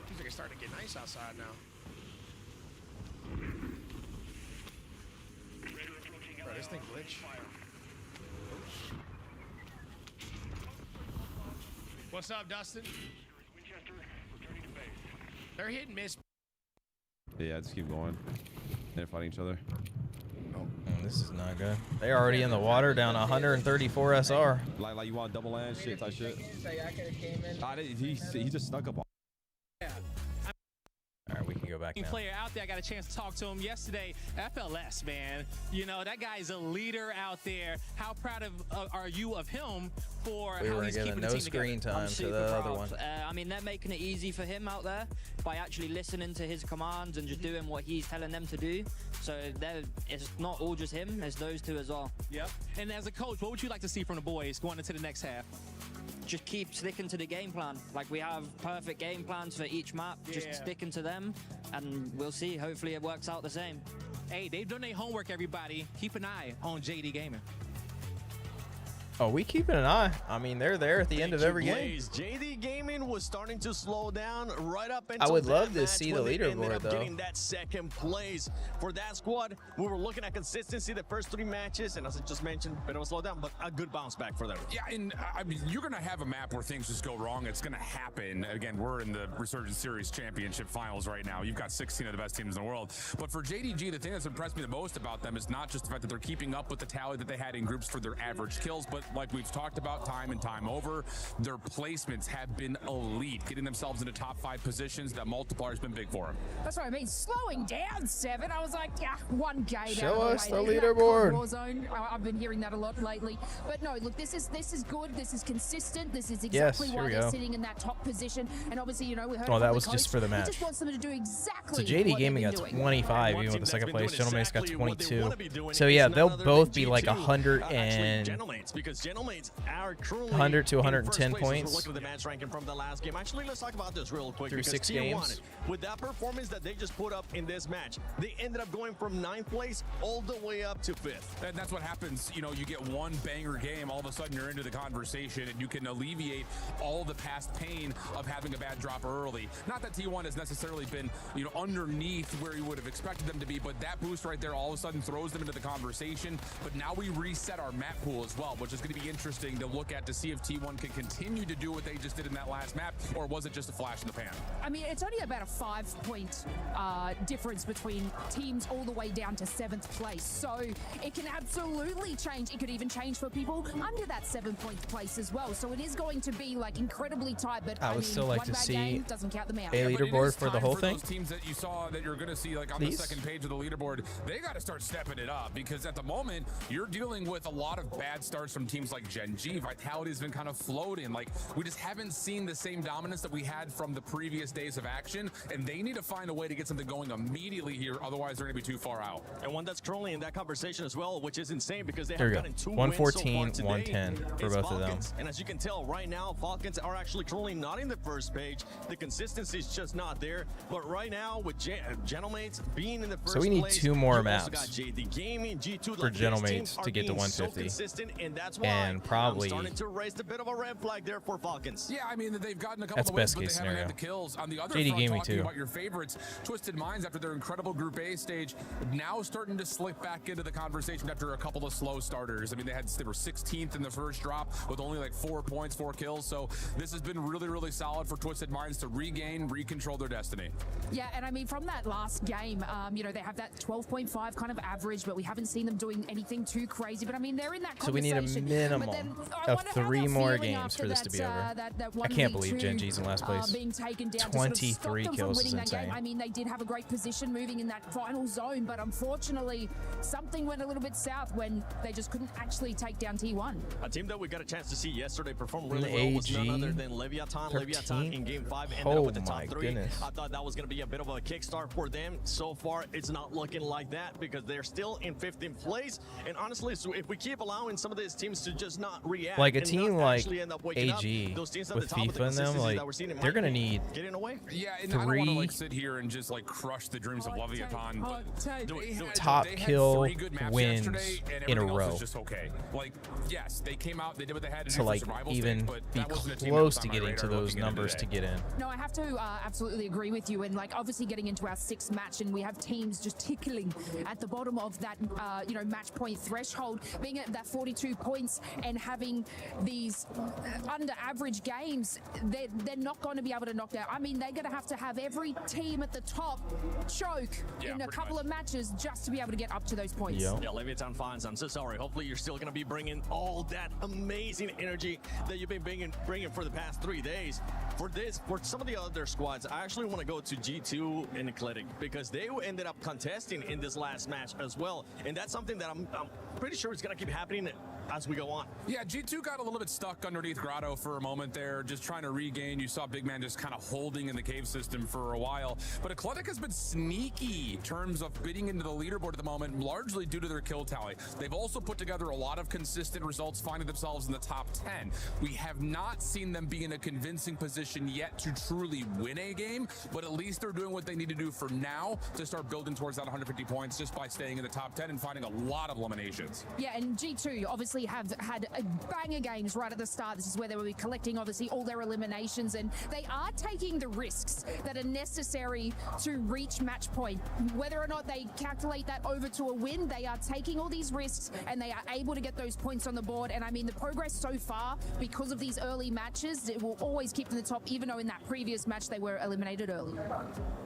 Seems like it's starting to get nice outside now. Bro, this thing glitch. What's up, Dustin? They're hit and miss. Yeah, just keep going. They're fighting each other. Oh, this is not good. They're already in the water, down 134 SR. Like you want double land shit type shit. He just snuck up on. All right, we can go back now. Player out there, I got a chance to talk to him yesterday. FLS, man. You know, that guy's a leader out there. How proud are you of him for how he's keeping the team together? No screen time to the other one. I mean, they're making it easy for him out there by actually listening to his commands and just doing what he's telling them to do. So it's not all just him, it's those two as well. Yep. And as a coach, what would you like to see from the boys going into the next half? Just keep sticking to the game plan. Like, we have perfect game plans for each map. Just sticking to them, and we'll see. Hopefully it works out the same. Hey, they've done their homework, everybody. Keep an eye on JD Gaming. Oh, we keeping an eye. I mean, they're there at the end of every game. JD Gaming was starting to slow down right up until I would love to see the leaderboard, though. Getting that second place for that squad. We were looking at consistency the first 3 matches, and as I just mentioned, bit of a slowdown, but a good bounce back for them. Yeah, and I mean, you're going to have a map where things just go wrong. It's going to happen. Again, we're in the Resurgence Series Championship Finals right now. You've got 16 of the best teams in the world. But for JDG, the thing that's impressed me the most about them is not just the fact that they're keeping up with the tally that they had in groups for their average kills, but like we've talked about time and time over, their placements have been elite, getting themselves into top 5 positions. That multiplier's been big for them. That's what I mean. Slowing down 7. I was like, yeah, 1 game. Show us the leaderboard. Warzone. I've been hearing that a lot lately. But no, look, this is good. This is consistent. This is exactly why they're sitting in that top position. And obviously, you know, we heard that was just for the match. He just wants them to do exactly. So JD Gaming got 25, even with the second place. Gentlemate's got 22. So yeah, they'll both be like 100 and because Gentlemates are truly 100 to 110 points. Look at the match ranking from the last game. Actually, let's talk about this real quick. Through 6 games. With that performance that they just put up in this match, they ended up going from 9th place all the way up to 5th. And that's what happens. You know, you get one banger game, all of a sudden you're into the conversation, and you can alleviate all the past pain of having a bad drop early. Not that T1 has necessarily been, you know, underneath where you would have expected them to be, but that boost right there all of a sudden throws them into the conversation. But now we reset our map pool as well, which is going to be interesting to look at to see if T1 can continue to do what they just did in that last map, or was it just a flash in the pan? I mean, it's only about a 5-point difference between teams all the way down to 7th place. So it can absolutely change. It could even change for people under that 7th place as well. So it is going to be like incredibly tight. But I would still like to see doesn't count them out. a leaderboard for the whole thing. Those teams that you saw that you're going to see like on the second page of the leaderboard, they got to start stepping it up, because at the moment you're dealing with a lot of bad starts from teams like Gen G. Vitality's been kind of floating. Like, we just haven't seen the same dominance that we had from the previous days of action, and they need to find a way to get something going immediately here, otherwise they're going to be too far out. And one that's currently in that conversation as well, which is insane because they there have you gotten 2 114, wins so far today. 110 for both Falcons. of them. And as you can tell right now, Falcons are actually currently not in the first page. The consistency is just not there. But right now, with Gentlemates being in the first so we need place, 2 more also maps got JD Gaming, G2, for Gentlemates to get to 150. So and that's why and probably I'm starting to raise a bit of a red flag there for Falcons. Yeah, I mean, they've gotten a couple of wins, but they haven't had the kills. On the other front, talking about your favorites, Twisted Minds, after their incredible Group A stage, now starting to slip back into the conversation after a couple of slow starters. I mean, they were 16th in the first drop with only like 4 points, 4 kills. So this has been really, really solid for Twisted Minds to recontrol their destiny. Yeah, and I mean, from that last game, you know, they have that 12.5 kind of average, but we haven't seen them doing anything too crazy. But I mean, they're in that so we need a minimum of 3 more games for this to be over. I can't believe Gen G's in last place. Being taken down 23 kills is insane. I mean, they did have a great position moving in that final zone, but unfortunately, something went a little bit south when they just couldn't actually take down T1. A team that we got a chance to see yesterday perform really well was none other than Leviathan. 13? Leviathan in Game 5 ended up with the top 3. Goodness. I thought that was going to be a bit of a kickstart for them. So far, it's not looking like that because they're still in 15th place. And honestly, so if we keep allowing some of these teams to just not react, like a and team not like actually end up waking AG up, those teams at with the top of the FIFA and them, consistency like that we're seeing, it they're might gonna be need getting away. Yeah, and I don't want to like sit here and just like crush the dreams of Leviathan. But top kill wins and in a everything else row. is just okay. Like, yes, they came out, they did what they had to do To for like survival even stage, but be that wasn't a team that close was to on my getting to radar those looking into numbers to today. get in. No, I have to absolutely agree with you. And like obviously getting into our 6th match, and we have teams just tickling at the bottom of that, match point threshold, being at that 42 points and having these under average games. They're not going to be able to knock down. I mean, they're going to have every team at the top choke in a couple of matches just to be able to get up to those points. Yeah, Leviathan fans, I'm so sorry. Hopefully you're still going to be bringing all that amazing energy that you've been bringing for the past 3 days. For some of the other squads, I actually want to go to G2 and Eclectic because they ended up contesting in this last match as well. And that's something that I'm pretty sure is going to keep happening as we go on. Yeah, G2 got a little bit stuck underneath Grotto for a moment there, just trying to regain. You saw Big Man just kind of holding in the cave system for a while. But Eclectic has been sneaky in terms of bidding into the leaderboard at the moment, largely due to their kill tally. They've also put together a lot of consistent results, finding themselves in the top 10. We have not seen them be in a convincing position yet to truly win a game, but at least they're doing what they need to do for now to start building towards that 150 points just by staying in the top 10 and finding a lot of eliminations. Yeah, and G2 obviously have had a banger games right at the start. This is where they will be collecting obviously all their eliminations, and they are taking the risks that are necessary to reach match point. Whether or not they calculate that over to a win, they are taking all these risks and they are able to get those points on the board. And I mean, the progress so far because of these early matches, it will always keep them in the top, even though in that previous match they were eliminated early.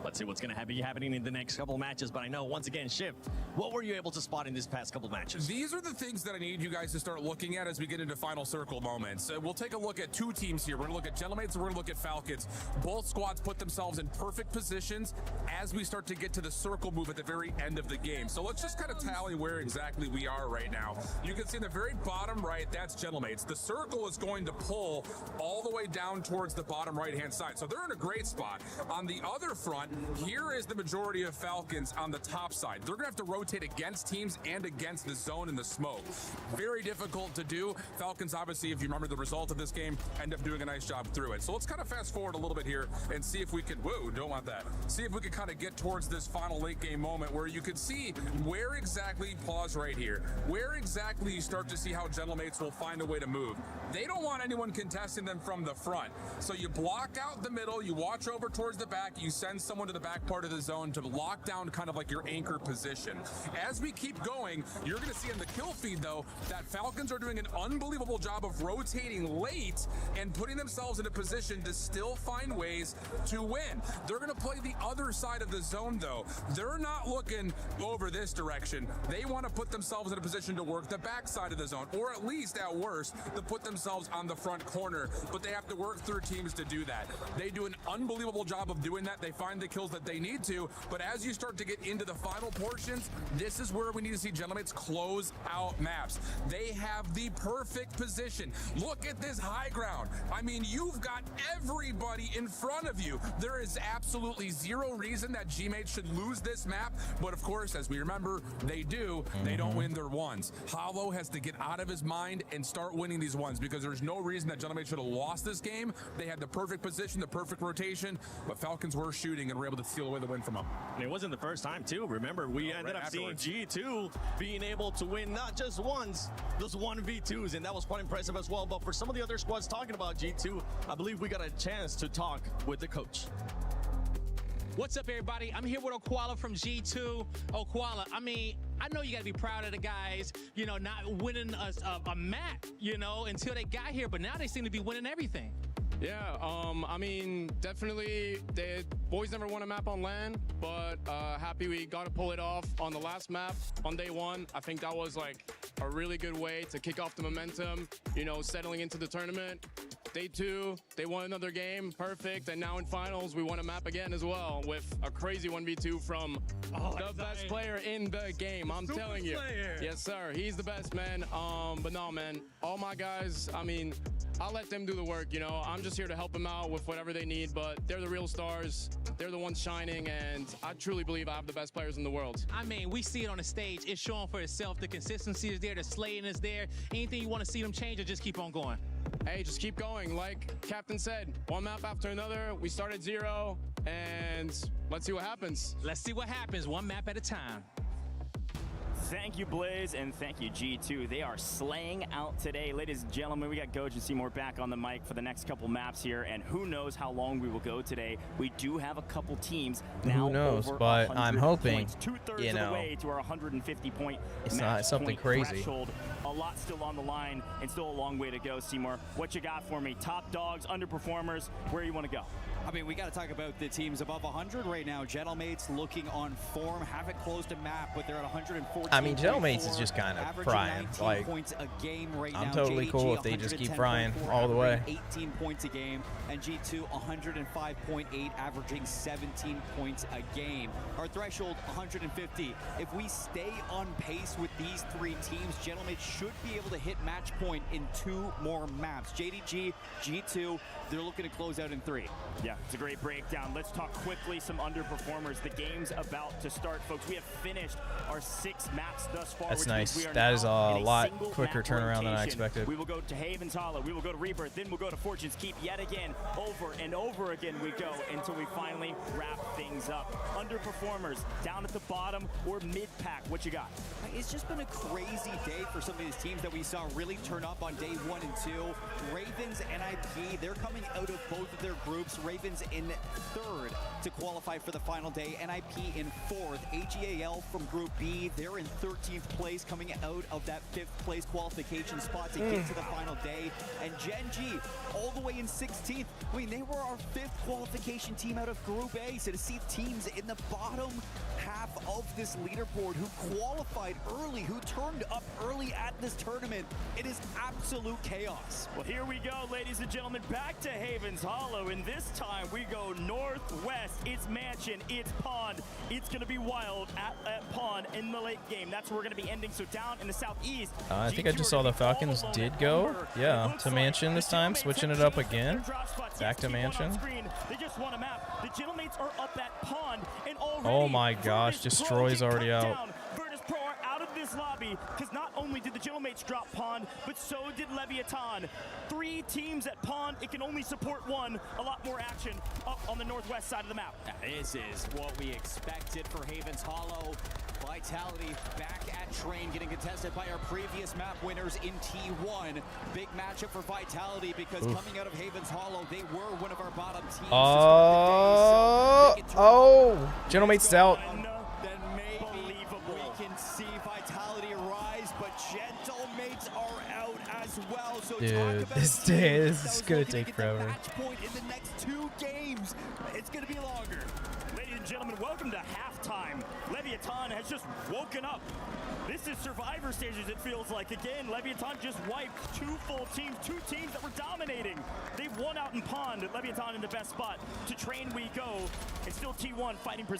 Let's see what's going to be happening in the next couple matches. But I know, once again, Shift, what were you able to spot in these past couple matches? These are the things that I need you guys to start looking at as we get into final circle moments. We'll take a look at 2 teams here. We're going to look at Gentlemates and we're going to look at Falcons. Both squads put themselves in perfect positions as we start to get to the circle move at the very end of the game. So let's just kind of tally where exactly we are right now. You can see in the very bottom right, that's Gentlemates. The circle is going to pull all the way down towards the bottom right-hand side. So they're in a great spot. On the other front, here is the majority of Falcons on the top side. They're going to have to rotate against teams and against the zone and the smoke. Very difficult to do. Falcons, obviously, if you remember the result of this game, end up doing a nice job through it. So let's kind of fast forward a little bit here and see if we can, whoa, don't want that. See if we can kind of get towards this final late game moment where you can see where exactly, pause right here, where exactly you start to see how Gentlemates will find a way to move. They don't want anyone contesting them from the front. So you block out the middle, you watch over towards the back, you send someone to the back part of the zone to lock down kind of like your anchor position. As we keep going, you're going to see in the kill feed, though, that Falcons are doing an unbelievable job of rotating late and putting themselves in a position to still find ways to win. They're going to play the other side of the zone, though. They're not looking over this direction. They want to put themselves in a position to work the back side of the zone, or at least at worst, to put themselves on the front corner. But they have to work through teams to do that. They do an unbelievable job of doing that. They find the kills that they need to. But as you start to get into the final portions, this is where we need to see Gentlemates close out maps. They have the perfect position. Look at this high ground. I mean, you've got everybody in front of you. There is absolutely zero reason that G-Mates should lose this map. But of course, as we remember, they do. They don't win their ones. Hollow has to get out of his mind and start winning these ones because there's no reason that Gentlemates should have lost this game. They had the perfect position, the perfect rotation, but Falcons were shooting and were able to steal away the win from them. And it wasn't the first time, too. Remember, we ended up seeing G2 being able to win not just once, those 1v2s, and that was quite impressive as well. But for some of the other squads talking about G2, I believe we got a chance to talk with the coach. What's up, everybody? I'm here with Okwala from G2. Okwala, I mean, I know you got to be proud of the guys, you know, not winning a map, you know, until they got here, but now they seem to be winning everything. Yeah, I mean, definitely, the boys never won a map on LAN, but happy we got to pull it off on the last map on day one. I think that was like a really good way to kick off the momentum, you know, settling into the tournament. Day two, they won another game, perfect, and now in finals, we won a map again as well with a crazy 1v2 from the best player in the game, I'm telling you. Yes, sir, he's the best, man. But no, man, all my guys, I mean, I'll let them do the work, you know. I'm just here to help them out with whatever they need, but they're the real stars. They're the ones shining, and I truly believe I have the best players in the world. I mean, we see it on the stage. It's showing for itself. The consistency is there. The slaying is there. Anything you want to see them change, or just keep on going? Hey, just keep going. Like Captain said, one map after another. We start at 0, and let's see what happens. Let's see what happens, one map at a time. Thank you, Blaze, and thank you, G2. They are slaying out today. Ladies and gentlemen, we got Goj and Seymour back on the mic for the next couple maps here, and who knows how long we will go today. We do have a couple teams now. Who knows, over but I'm hoping, two-thirds you of the know, way to our 150-point it's not something crazy. Threshold. A lot still on the line, and still a long way to go, Seymour. What you got for me? Top dogs, underperformers, where you want to go? I mean, we got to talk about the teams above 100 right now. Gentlemates looking on form, haven't closed a map, but they're at 114. I mean, Gentlemates is just kind of frying. Like, points a game right I'm now. totally JDG, cool if they just keep frying all the way. 18 points a game, and G2 105.8, averaging 17 points a game. Our threshold 150. If we stay on pace with these three teams, Gentlemates should be able to hit match point in 2 more maps. JDG, G2, they're looking to close out in 3. Yeah, it's a great breakdown. Let's talk quickly some underperformers. The game's about to start, folks. We have finished our 6 maps thus far. That's which nice. means we are That is a now in lot single quicker map turnaround than I rotation. expected. We will go to Haven's Hollow. We will go to Rebirth. Then we'll go to Fortune's Keep yet again. Over and over again we go until we finally wrap things up. Underperformers down at the bottom or mid-pack. What you got? It's just been a crazy day for some of these teams that we saw really turn up on day 1 and 2. Ravens and IP, they're coming out of both of their groups. Ravens in 3rd to qualify for the final day. NIP in 4th. AGAL from Group B, they're in 13th place, coming out of that 5th place qualification spot to get to the final day. And Gen G, all the way in 16th. I mean, they were our 5th qualification team out of Group A. So to see teams in the bottom half of this leaderboard who qualified early, who turned up early at this tournament, it is absolute chaos. Well, here we go, ladies and gentlemen, back to Haven's Hollow, and this time we go northwest. It's Mansion, it's Pond. It's going to be wild at Pond in the late game. That's where we're going to be ending. So down in the southeast. I think I just saw the Falcons did go, yeah, to Mansion this time, switching it up again. Back to Mansion. They just won a map. The Gentlemates are up at Pond, and already Oh my gosh, Destroy's already out. Pro are out of this lobby because not only did the Gentlemates drop Pond, but so did Leviathan. 3 teams at Pond. It can only support 1. A lot more action up on the northwest side of the map. This is what we expected for Haven's Hollow. Vitality back at Train, getting contested by our previous map winners in T1. Big matchup for Vitality because coming out of Haven's Hollow, they were one of our bottom teams. Gentlemate's out. Gentlemates are out as well. So dude, this is gonna take forever. Match point in the next 2 games. It's gonna be longer. Ladies and gentlemen, welcome to halftime. Leviathan has just woken up. This is Survivor stages, it feels like. Again, Leviathan just wiped 2 full teams, 2 teams that were dominating. They've won out in Pond. Leviathan in the best spot. To Train we go. And still T1 fighting for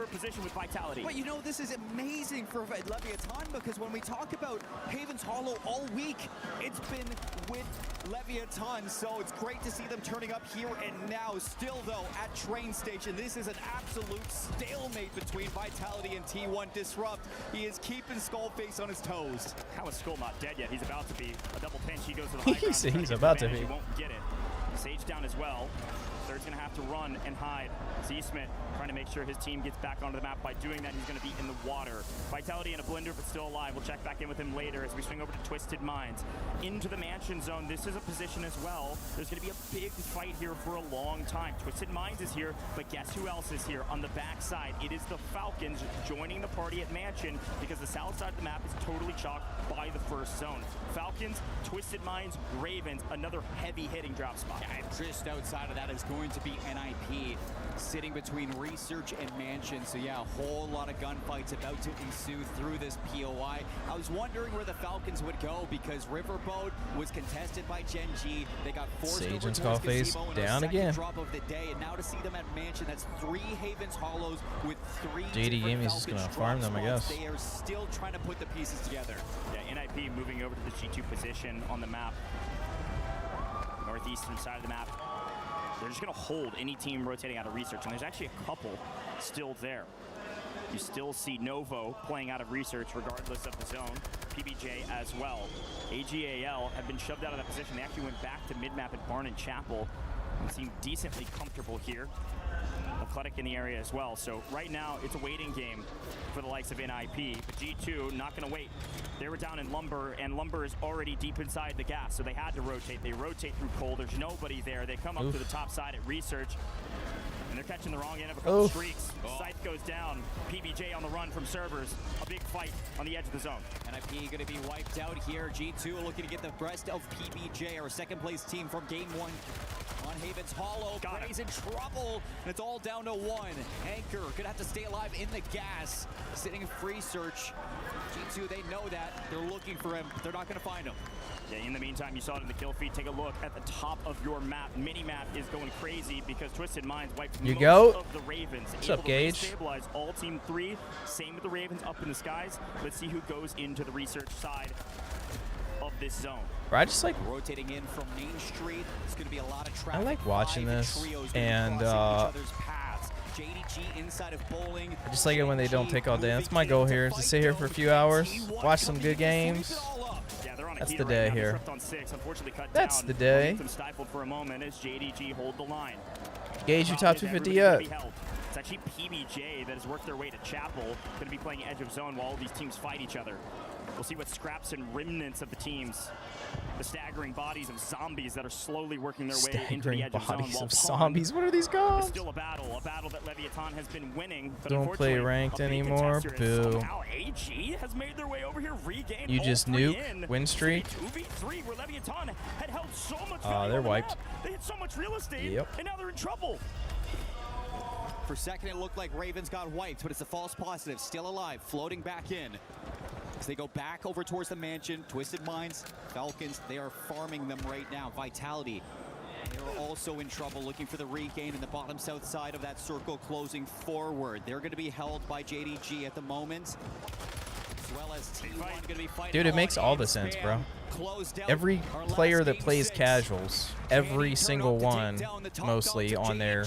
position with Vitality. But you know, this is amazing for Leviathan because when we talk about Haven's Hollow all week, it's been with Leviathan. So it's great to see them turning up here and now. Still, though, at Train Station, this is an absolute stalemate between Vitality and T1 Disrupt. He is keeping Skullface on his toes. How is Skull not dead yet? He's about to be. A double pinch. He goes to the high ground. He's about to be. He won't get it. Sage down as well. Third's going to have to run and hide. Z-Smith trying to make sure his team gets back onto the map. By doing that, he's going to be in the water. Vitality in a blender, but still alive. We'll check back in with him later as we swing over to Twisted Minds. Into the mansion zone. This is a position as well. There's going to be a big fight here for a long time. Twisted Minds is here, but guess who else is here? On the backside, it is the Falcons joining the party at Mansion because the south side of the map is totally chalked by the first zone. Falcons, Twisted Minds, Ravens, another heavy hitting drop spot. Yeah, and just outside of that is going to be NIP sitting between Research and Mansion. So yeah, a whole lot of gunfights about to ensue through this POI. I was wondering where the Falcons would go because Riverboat was contested by Gen G. They got forced Sage over and towards Skullface Gazebo in down their second again. drop of the day, and now to see them at Mansion, that's 3 Havens Hollows with 3 JD Gaming is just Falcons gonna farm drop them, I spots. guess. They are still trying to put the pieces together. Yeah, NIP moving over to the G2 position on the map. Northeastern side of the map. They're just going to hold any team rotating out of Research, and there's actually a couple still there. You still see Novo playing out of Research regardless of the zone. PBJ as well. AGAL have been shoved out of that position. They actually went back to mid-map at Barn and Chapel and seem decently comfortable here. Athletic in the area as well. So right now, it's a waiting game for the likes of NIP. But G2 not going to wait. They were down in Lumber, and Lumber is already deep inside the gas, so they had to rotate. They rotate through Coal. There's nobody there. They come up to the top side at Research, and they're catching the wrong end of a couple streaks. Scythe goes down. PBJ on the run from servers. A big fight on the edge of the zone. NIP going to be wiped out here. G2 looking to get the rest of PBJ, our second place team from game 1. On Havens Hollow, Gray's in trouble, and it's all down to 1. Anchor gonna have to stay alive in the gas, sitting in free search. G2, they know that. They're looking for him, but they're not gonna find him. Yeah, in the meantime, you saw it in the kill feed. Take a look at the top of your map. Mini-map is going crazy because Twisted Minds wiped most of the Ravens. What's up, Gage? Stabilize all team 3. Same with the Ravens up in the skies. Let's see who goes into the Research side of this zone. Bro, I just like rotating in from Main Street. It's going to be a lot of traffic. I like watching this, and JDG inside of bowling. I just like it when they don't take all day. That's my goal here, is to sit here for a few hours, watch some good games. That's the day here. That's the day. Stifled for a moment as JDG hold the line. Gage, you top 250 yet? It's actually PBJ that has worked their way to Chapel, going to be playing edge of zone while all these teams fight each other. We'll see what scraps and remnants of the teams. The staggering bodies of zombies that are slowly working their way into the edge of zone. Bodies of zombies. What are these called? Still a battle that Leviathan has been winning. But don't play ranked anymore. Boo. Somehow AG has made their way over here, regained. You just nuke win streak. 2v3 where Leviathan had held so much. They're wiped. They had so much real estate, and now they're in trouble. For a second, it looked like Ravens got wiped, but it's a false positive. Still alive, floating back in. As they go back over towards the mansion, Twisted Minds, Falcons, they are farming them right now. Vitality, they're also in trouble, looking for the regain in the bottom south side of that circle, closing forward. They're going to be held by JDG at the moment, as well as T1 going to be fighting. Dude, it makes all the sense, bro. Every player that plays casuals, every single one, mostly on there,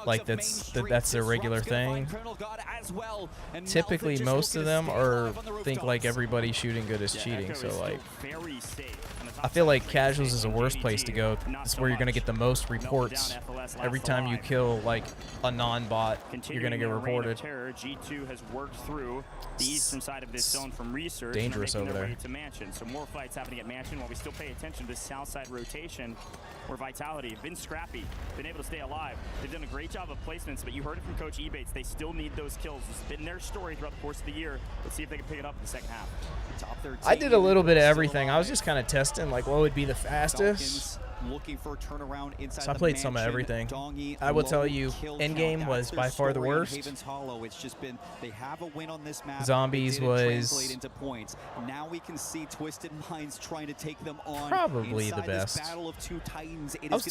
like that's their regular thing. Typically, most of them think like everybody shooting good is cheating. So like, I feel like casuals is the worst place to go. It's where you're gonna get the most reports. Every time you kill like a non-bot, you're gonna get reported. G2 has worked through the eastern side of this zone from Research. Dangerous over there. To Mansion. So more fights happening at Mansion while we still pay attention to this south side rotation where Vitality have been scrappy, been able to stay alive. They've done a great job of placements, but you heard it from Coach Ebates. They still need those kills. It's been their story throughout the course of the year. Let's see if they can pick it up in the second half. Top 13. I did a little bit of everything. I was just kind of testing like what would be the fastest. Looking for a turnaround inside so I played some of everything. I will tell you, Endgame was by far the worst. It's just been they have a win on this map. Zombies was into points. Now we can see Twisted Minds trying to take them on. Probably the best. Battle of two titans. I was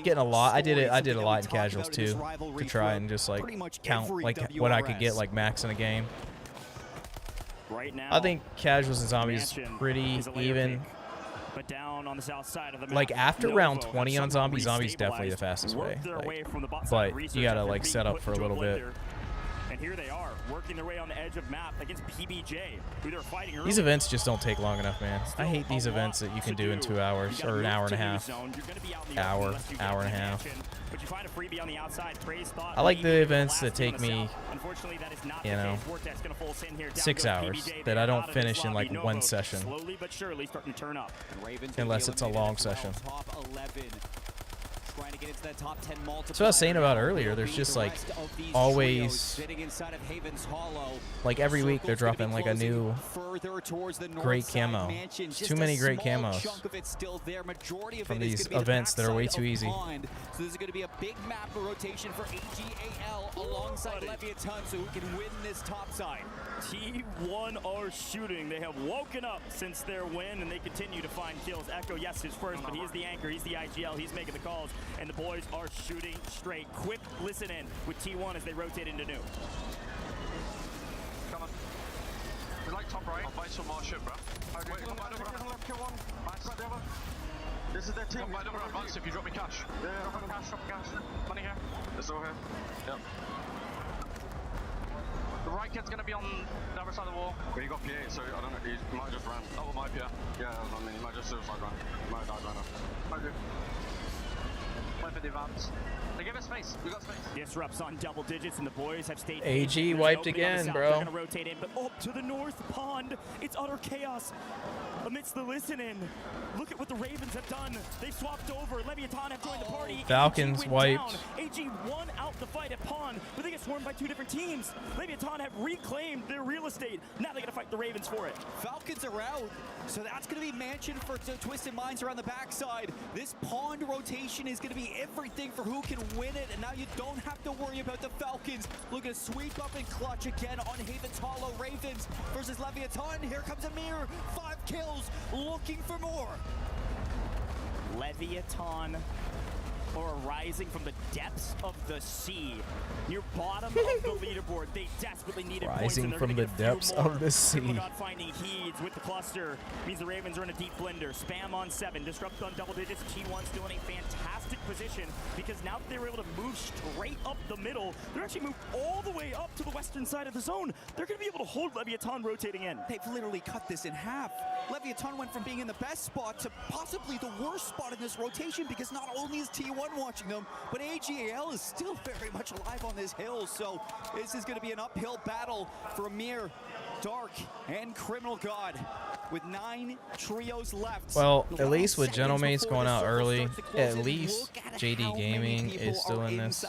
getting a lot. I did a lot in casuals too, to try and just like count like what I could get like max in a game. Right now, I think casuals and zombies pretty even. But down on the south side of the map, like after round 20 on zombies definitely the fastest way. Like, but you gotta like set up for a little bit. And here they are, working their way on the edge of map against PBJ, who they're fighting early. These events just don't take long enough, man. I hate these events that you can do in 2 hours or an hour and a half. Hour and a half. But you find a freebie on the outside. I like the events that take me, you know, 6 hours that I don't finish in like one session. Slowly but surely starting to turn up. Unless it's a long session. Top 11. Trying to get into that top 10 multiplier. That's what I was saying about earlier. There's just like always, like every week they're dropping like a new great camo. Too many great camos from these events that are way too easy. So this is going to be a big map rotation for AGAL alongside Leviathan, so who can win this top side. T1 are shooting. They have woken up since their win, and they continue to find kills. Echo, yes, is first, but he's the anchor. He's the IGL. He's making the calls, and the boys are shooting straight. Quick listen in with T1 as they rotate into new. Come on. We like top right. I'll buy some more shit, bro. Wait, come by over. Kill one. This is their team. Come by over advance if you drop me cash. Yeah, drop cash. Money here. It's all here. Yep. The right kid's gonna be on the other side of the wall. But he got PA, so I don't know. He might have just ran. Oh, my PA. Yeah, I mean, he might just suicide run. He might have died right now. Okay. Wait for the advance. They give us space. We got space. Disrupts on double digits, and the boys have stayed. AG wiped again, bro. They're gonna rotate in, but up to the north pond. It's utter chaos amidst the listen-in. Look at what the Ravens have done. They've swapped over. Leviathan have joined the party. Falcons wiped. Down. AG won out the fight at pond, but they get swarmed by 2 different teams. Leviathan have reclaimed their real estate. Now they got to fight the Ravens for it. Falcons are out, so that's going to be Mansion for Twisted Minds around the backside. This pond rotation is going to be everything for who can win it, and now you don't have to worry about the Falcons. Looking to sweep up and clutch again on Haven's Hollow. Ravens versus Leviathan. Here comes Amir. 5 kills, looking for more. Leviathan are rising from the depths of the sea. Near bottom of the leaderboard, they desperately needed points. Rising from the depths of the sea. Not finding heeds with the cluster means the Ravens are in a deep blender. Spam on 7, disrupt on double digits. T1 still in a fantastic position because now that they were able to move straight up the middle, they're actually moved all the way up to the western side of the zone. They're going to be able to hold Leviathan rotating in. They've literally cut this in half. Leviathan went from being in the best spot to possibly the worst spot in this rotation because not only is T1 watching them, but AGAL is still very much alive on this hill. So this is going to be an uphill battle for Amir, Dark, and Criminal God with 9 trios left. Well, at least with Gentlemates going out early, at least JD Gaming is still in this.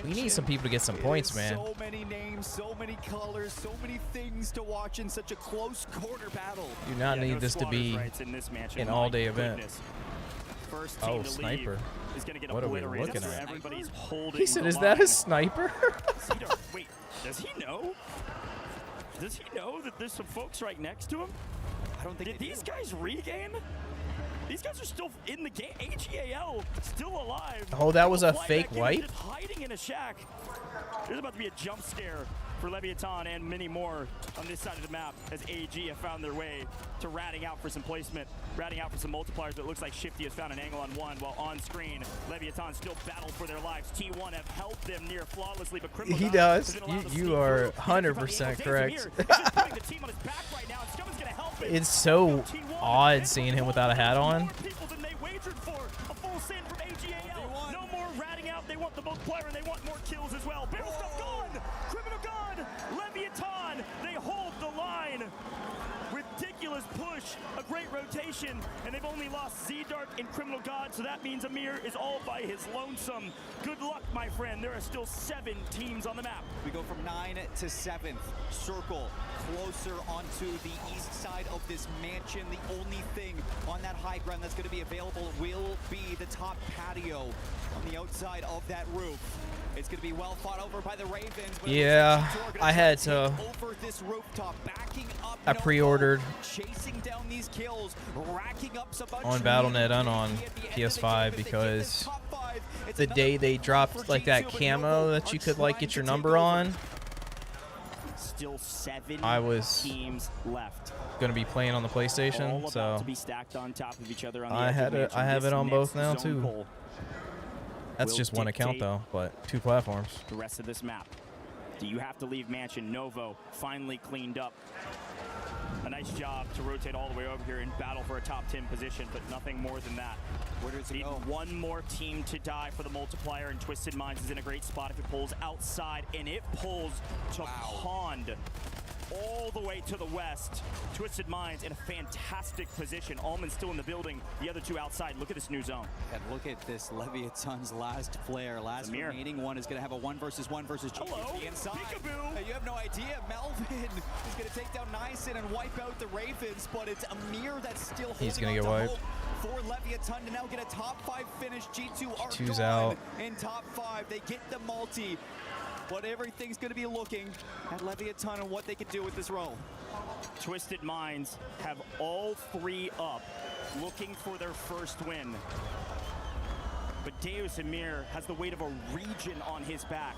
We need some people to get some points, man. So many names, so many colors, so many things to watch in such a close quarter battle. Do not need this to be an all-day event. Oh, sniper. What are we looking at? He said, is that a sniper? Wait, does he know? Does he know that there's some folks right next to him? I don't think Did these guys regain? These guys are still in the game. AGAL still alive. Oh, that was a fake wipe? Just hiding in a shack. There's about to be a jump scare for Leviathan and many more on this side of the map as AG have found their way to ratting out for some placement, ratting out for some multipliers. It looks like Shifty has found an angle on 1, while on screen, Leviathan still battle for their lives. T1 have held them near flawlessly, but Criminal he does. You are 100% correct. It's so odd seeing him without a hat on. No more ratting out. They want the multiplier and they want more kills as well. Barrel stuff gone. Criminal God. Leviathan. They hold the line. Ridiculous push. A great rotation. And they've only lost Z-Dark and Criminal God. So that means Amir is all by his lonesome. Good luck, my friend. There are still 7 teams on the map. We go from 9 to 7th. Circle closer onto the east side of this mansion. The only thing on that high ground that's going to be available will be the top patio on the outside of that roof. It's going to be well fought over by the Ravens. But yeah, I had to. Over this rooftop, backing up. I pre-ordered chasing down these kills, racking up some on Battle.net and on PS5 because the day they dropped like that camo that you could like get your number on, still 7 I was teams left. Gonna be playing on the PlayStation, so to be stacked on top of each other on the I have it on both now too. That's just one account though, but 2 platforms. The rest of this map. Do you have to leave Mansion? Novo finally cleaned up. A nice job to rotate all the way over here and battle for a top 10 position, but nothing more than that. Where does it Need go? one more team to die for the multiplier, and Twisted Minds is in a great spot if it pulls outside, and it pulls to Pond. All the way to the west. Twisted Minds in a fantastic position. Almond still in the building. The other two outside. Look at this new zone. And look at this Leviathan's last flare. Last remaining one is going to have a 1 versus 1 versus GG inside. You have no idea. Melvin is going to take down Nyson and wipe out the Ravens, but it's Amir that's still holding He's gonna on get to wiped. hope for Leviathan to now get a top 5 finish. G2 are G2's gone out. in top 5. They get the multi. But everything's going to be looking at Leviathan and what they can do with this role. Twisted Minds have all 3 up, looking for their first win. But Deus Amir has the weight of a region on his back.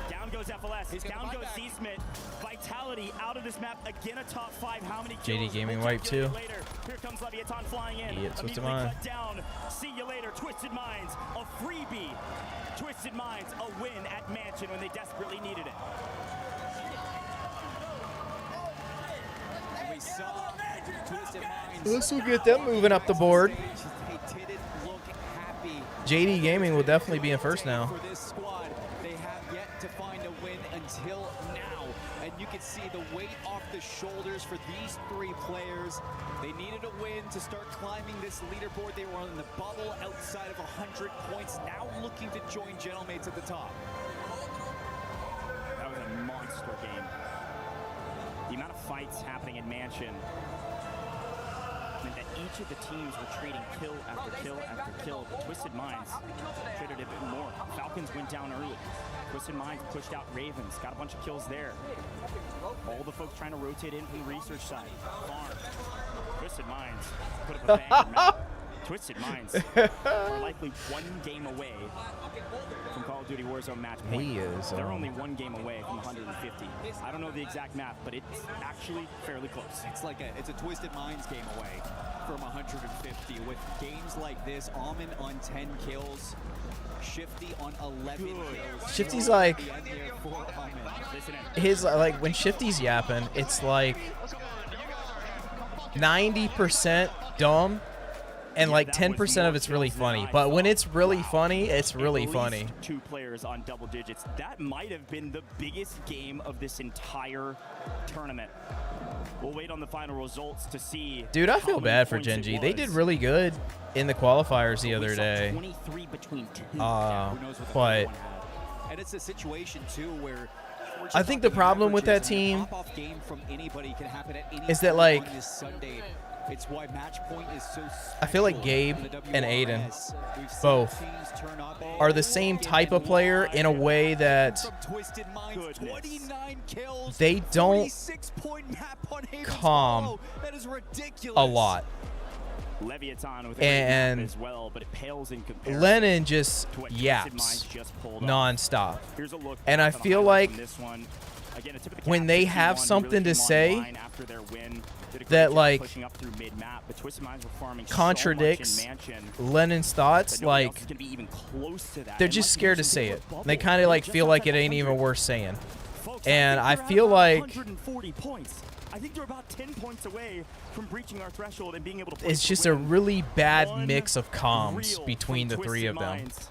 Down goes FLS, down goes Z-Smith. Vitality out of this map, again a top 5. How many kills? JD Gaming wipe too. Later. Here comes Leviathan flying in. Yeah, Twisted Immediately Mind. cut down. See you later, Twisted Minds. A freebie. Twisted Minds, a win at Mansion when they desperately needed it. We saw Twisted Minds. This will get them moving up the board. They didn't look happy. JD Gaming will definitely be in first now. For this squad, they have yet to find a win until now. And you can see the weight off the shoulders for these 3 players. They needed a win to start climbing this leaderboard. They were on the bubble outside of 100 points, now looking to join Gentlemates at the top. That was a monster game. The amount of fights happening in Mansion meant that each of the teams were trading kill after kill after kill. But Twisted Minds traded a bit more. Falcons went down early. Twisted Minds pushed out Ravens, got a bunch of kills there. All the folks trying to rotate in from the research side. Farm. Twisted Minds put up a banger map. Twisted Minds are likely 1 game away from Call of Duty Warzone match point. He is, They're only 1 game away from 150. I don't know the exact math, but it's actually fairly close. It's a Twisted Minds game away from 150. With games like this, Almond on 10 kills, Shifty on 11 kills. Shifty's like his when Shifty's yapping, it's like 90% dumb and like 10% of it's really funny. But when it's really funny, it's really funny. 2 players on double digits. That might have been the biggest game of this entire tournament. We'll wait on the final results to see. Dude, I feel bad for Gen G. They did really good in the qualifiers the other day. 23 between 2. But and it's a situation too where I think the problem with that team is that like it's why match point is so I feel like Gabe and Aiden both are the same type of player in a way that they don't calm a lot. Leviathan with and as well, but it pales in comparison. Lennon just to what yaps just pulled nonstop. Here's a look And I back on the feel highlights like from this one. Again, a tip of the when cap, they 51 have really something to came say online after their win. Did a great that job like pushing up through mid-map, but Twisted Minds were farming contradicts so much in Mansion Lennon's thoughts, that nobody else like is gonna be even close to that. they're And just like scared to Mansion, say they it. were They bubbled. kind of like Just feel like outside it ain't 100. even worth saying. Folks, And I think they're feel at like 140 points. I think they're about 10 points away from breaching our threshold and being able to play It's for just a win. really bad One mix of comms reel between the from 3 of Twisted them. Minds.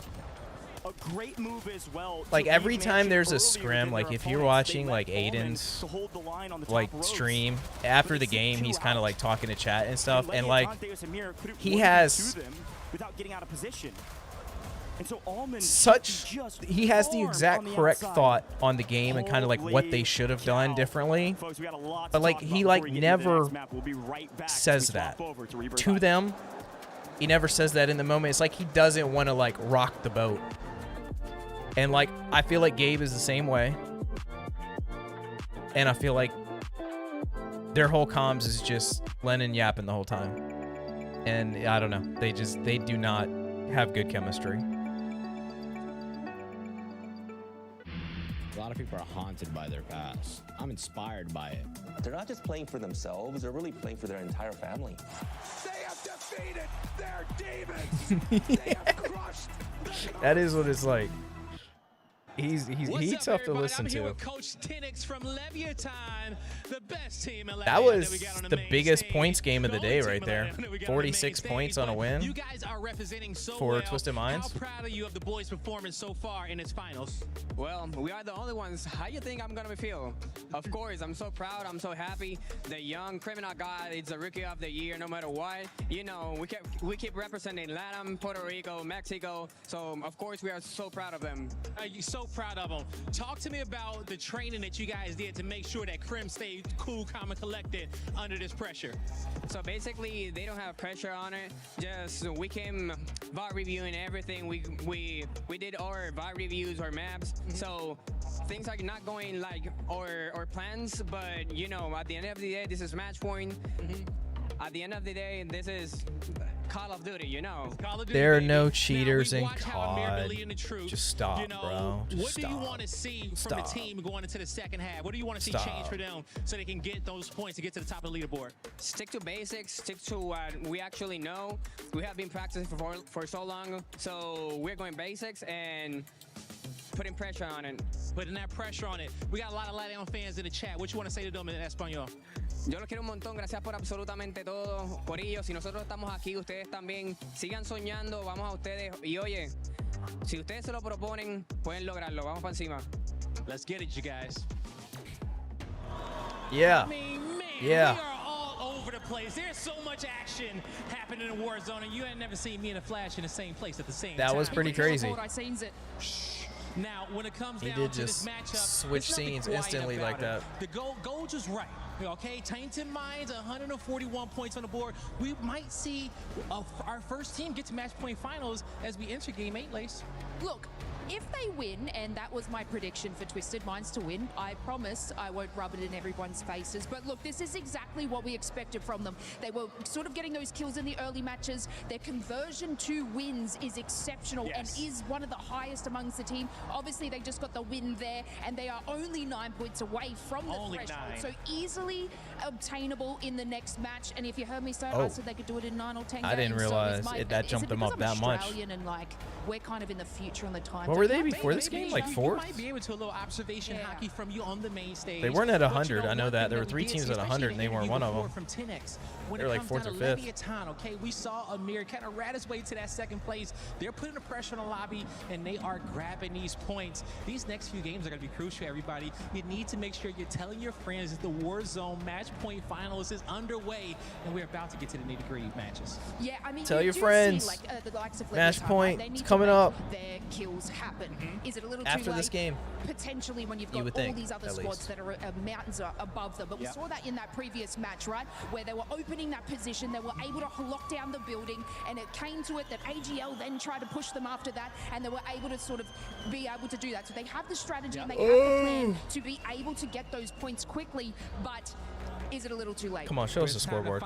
A great move as well. Like to every lead time Mansion there's a earlier scrim, than like their if you're opponents, watching they like let Almond Aiden's to hold the line on the like top ropes. stream after But the it's game, he's 2 kind of out. like talking to chat and stuff, and Leviathan like Deus Amir couldn't he look has to them without getting out of position. And so Almond he has the exact on the correct outside. thought on the game and kind of like what they should have done differently. Folks, we got a lot to But like talk he about like before we get into the never next map. We'll be right back as says we that swap over to Rebirth to Island. them. He never says that in the moment. It's like he doesn't want to like rock the boat. And like I feel like Gabe is the same way. And I feel like their whole comms is just Lennon yapping the whole time. And I don't know. They do not have good chemistry. A lot of people are haunted by their past. I'm inspired by it. They're not just playing for themselves, they're really playing for their entire family. They have defeated their demons. They have crushed. That is what it's like. He's tough to listen to. Coach Tinix from Leviathan, the best team in That was the biggest points game of the day right there. 46 points on a win. You guys are representing so for well. Twisted Minds. How proud are you of the boys' performance so far in its finals? Well, we are the only ones. How you think I'm gonna feel? Of course, I'm so proud. I'm so happy. The young criminal guy is the rookie of the year, no matter what. You know, we keep representing Latin, Puerto Rico, Mexico. So of course we are so proud of them. Are you so proud of them? Talk to me about the training that you guys did to make sure that Crim stayed cool, calm, and collected under this pressure. So basically, they don't have pressure on it. Just we came VOD reviewing everything. We did our VOD reviews, our maps. So things are not going like our plans, but you know, at the end of the day, this is match point. At the end of the day, this is Call of Duty, you know. There are no cheaters in COD. Just stop, you know, bro. Just what stop. do you want to see from the team going into the second half? What do you want to see change for them so they can get those points to get to the top of the leaderboard? Stick to basics. Stick to what we actually know. We have been practicing for so long, so we're going basics and putting pressure on it. Putting that pressure on it. We got a lot of Latin fans in the chat. What you want to say to them in Espanol? Yo los quiero un montón, gracias por absolutamente todo, por ellos. Si nosotros estamos aquí, ustedes también. Sigan soñando, vamos a ustedes. Y oye, si ustedes se lo proponen, pueden lograrlo. Vamos para encima. Let's get it, you guys. Yeah. I mean, man, yeah. We are all over the place. There's so much action happening in Warzone, and you ain't never seen me and a Flash in the same place at the same time. That was pretty crazy. Now, when it comes He down did to just this matchup, switch there's nothing scenes quiet instantly about like that. The goal just right. Okay, Tainted Minds, 141 points on the board. We might see our first team get to match point finals as we enter Game 8, Lace. Look, if they win, and that was my prediction for Twisted Minds to win, I promise I won't rub it in everyone's faces. But look, this is exactly what we expected from them. They were sort of getting those kills in the early matches. Their conversion to wins is exceptional and is one of the highest amongst the team. Obviously, they just got the win there, and they are only 9 points away from the threshold. So easily obtainable in the next match. And if you heard me say, I said they could do it in 9 or 10 games. I didn't realize that jumped them up that much. And like, we're kind of in the future on the time. What were they before this game? Like fourth? Might be able to a little observation hockey from you on the main stage. They weren't at 100. I know that. There were 3 teams at 100, and they weren't one of them. From 10X. When they were like 4th or 5th. Leviathan, okay, we saw Amir kind of rat his way to that second place. They're putting the pressure on the lobby, and they are grabbing these points. These next few games are going to be crucial, everybody. You need to make sure you're telling your friends that the Warzone match point finals is underway, and we're about to get to the nitty-gritty matches. Yeah, I mean, tell your friends. See, like, the likes of match Leviathan, point. They need It's coming to up. make their kills happen. Is it a little After too late? this game. Potentially, when you've You got would all think, these other at squads least. that are mountains above them. But we saw that in that previous match, right? Where they were opening that position, they were able to lock down the building, and it came to it that AGL then tried to push them after that, and they were able to sort of be able to do that. So they have the strategy and they have the plan to be able to get those points quickly, but is it a little too late? Come on, show us the scoreboard.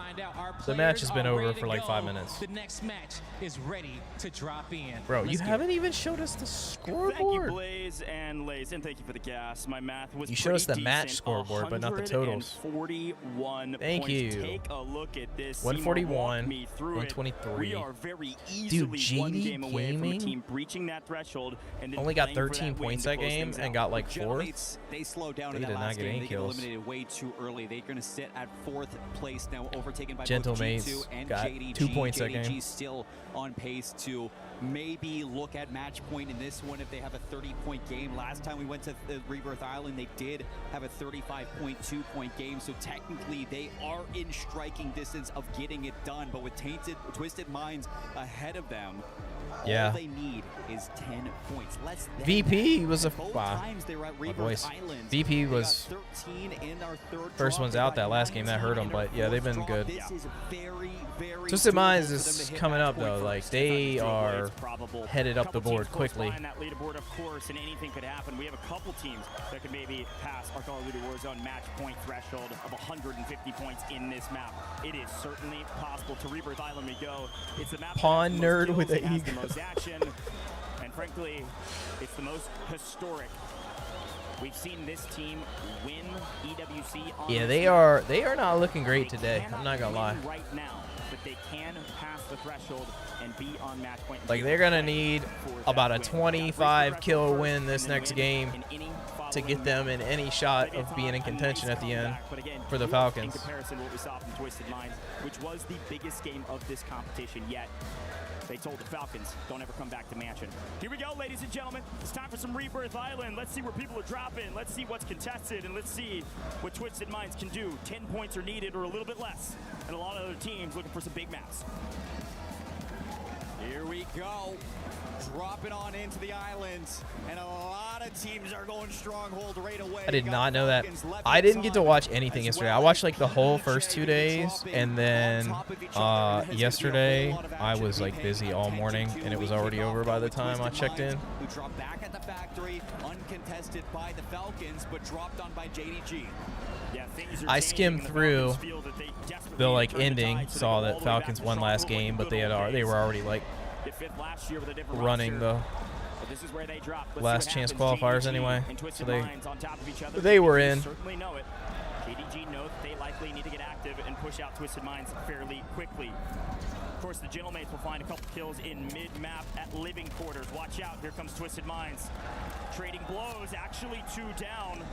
The match has been over for like 5 minutes. The next match is ready to drop in. Bro, you haven't even showed us the scoreboard. Thank you, Blaze and Lace, and thank you for the gas. My math was You showed us the pretty match decent. scoreboard, but not the totals. 141 Thank points. you. Take a look at this. 141, Me through 123. It. We are very easily Dude, one GD game away from a Gaming team breaching that threshold and then only got playing for 13 that win points to that close game things and out. got like Gentlemates, 4th. they slowed down They in that did not last get game. any They get kills. eliminated way too early. They're going to sit at 4th place now, overtaken by both Gentlemates G2 and got JDG. 2 points that JDG game. still on pace to maybe look at match point in this one if they have a 30-point game. Last time we went to Rebirth Island, they did have a 35.2 point game, so technically they are in striking distance of getting it done, but with Twisted Minds ahead of them, all they need is 10 points. Less than VP that. was a Both times they were at Rebirth Island. VP They was got 13 in our third first drop. one's They out got that last game. That hurt 19 them, but yeah, they've been fourth good. drop. This is very, very Twisted Minds doable for them is to hit coming match up point though. first. Like they are headed up the Couple board teams close quickly. behind that leaderboard, of course, and anything could happen. We have a couple teams that could maybe pass our Call of Duty Warzone match point threshold of 150 points in this map. It is certainly possible. To Rebirth Island we go. It's the map Pawn that has the nerd most with kills, a it has ego. the most action, and frankly, it's the most historic. We've seen this team win EWC on Yeah, this they map. are not looking great today. I'm not gonna lie. Right now. but they can pass the threshold and be on match point. Like, they're going to need about a 25 kill win this next game to get them in any shot of being in contention at the end for the Falcons. In comparison, what we saw from Twisted Minds, which was the biggest game of this competition yet. They told the Falcons, don't ever come back to Mansion. Here we go, ladies and gentlemen. It's time for some Rebirth Island. Let's see where people are dropping. Let's see what's contested, and let's see what Twisted Minds can do. 10 points are needed or a little bit less. And a lot of other teams looking for some big maps. Here we go. Dropping on into the islands, and a lot of teams are going stronghold right away. I did not know that. I didn't get to watch anything yesterday. I watched like the whole first 2 days, and then yesterday I was like busy all morning, and it was already over by the time I checked in. Who dropped back at the factory, uncontested by the Falcons, but dropped on by JDG. Yeah, I skimmed through the like ending, saw that Falcons won last game, but they were already like running the last chance qualifiers anyway, so they were in. Certainly know it. JDG knows they likely need to get active and push out Twisted Minds fairly quickly. Of course, the Gentlemates will find a couple kills in mid-map at living quarters. Watch out, here comes Twisted Minds. Trading blows, actually 2 down.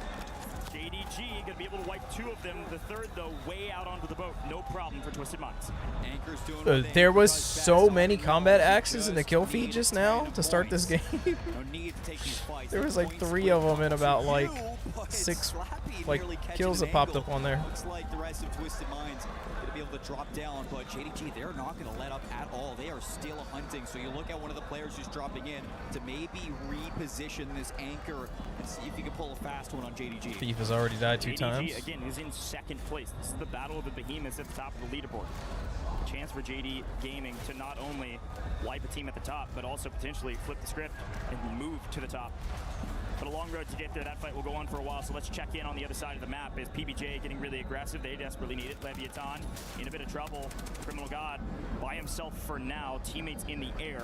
JDG gonna be able to wipe 2 of them. The third, though, way out onto the boat. No problem for Twisted Minds. Anchor's doing there was so many combat axes in the kill feed just now to start this game. There was like 3 of them in about like 6 like kills that popped up on there. Looks like the rest of Twisted Minds gonna be able to drop down, but JDG, they're not gonna let up at all. They are still hunting. So you look at one of the players who's dropping in to maybe reposition this anchor and see if you can pull a fast one on JDG. Thief has already died 2 JDG, times. Again, is in 2nd place. This is the battle of the behemoths at the top of the leaderboard. Chance for JD Gaming to not only wipe a team at the top, but also potentially flip the script and move to the top. But a long road to get there. That fight will go on for a while, so let's check in on the other side of the map. Is PBJ getting really aggressive? They desperately need it. Leviathan in a bit of trouble. Criminal God by himself for now. Teammates in the air.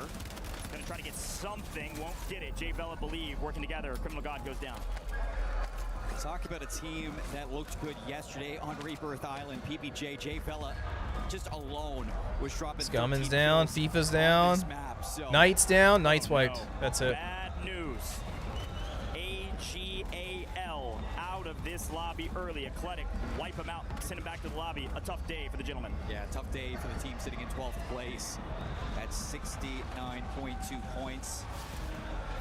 Gonna try to get something, won't get it. J Vela Believe working together. Criminal God goes down. Talk about a team that looked good yesterday on Rebirth Island. PBJ, J Vela, just alone was dropping. Scumman's down, FIFA's down, Knight's down, Knight's wiped. That's it. Bad news. AGAL out of this lobby early. Eclectic, wipe him out, send him back to the lobby. A tough day for the gentleman. Yeah, tough day for the team sitting in 12th place at 69.2 points.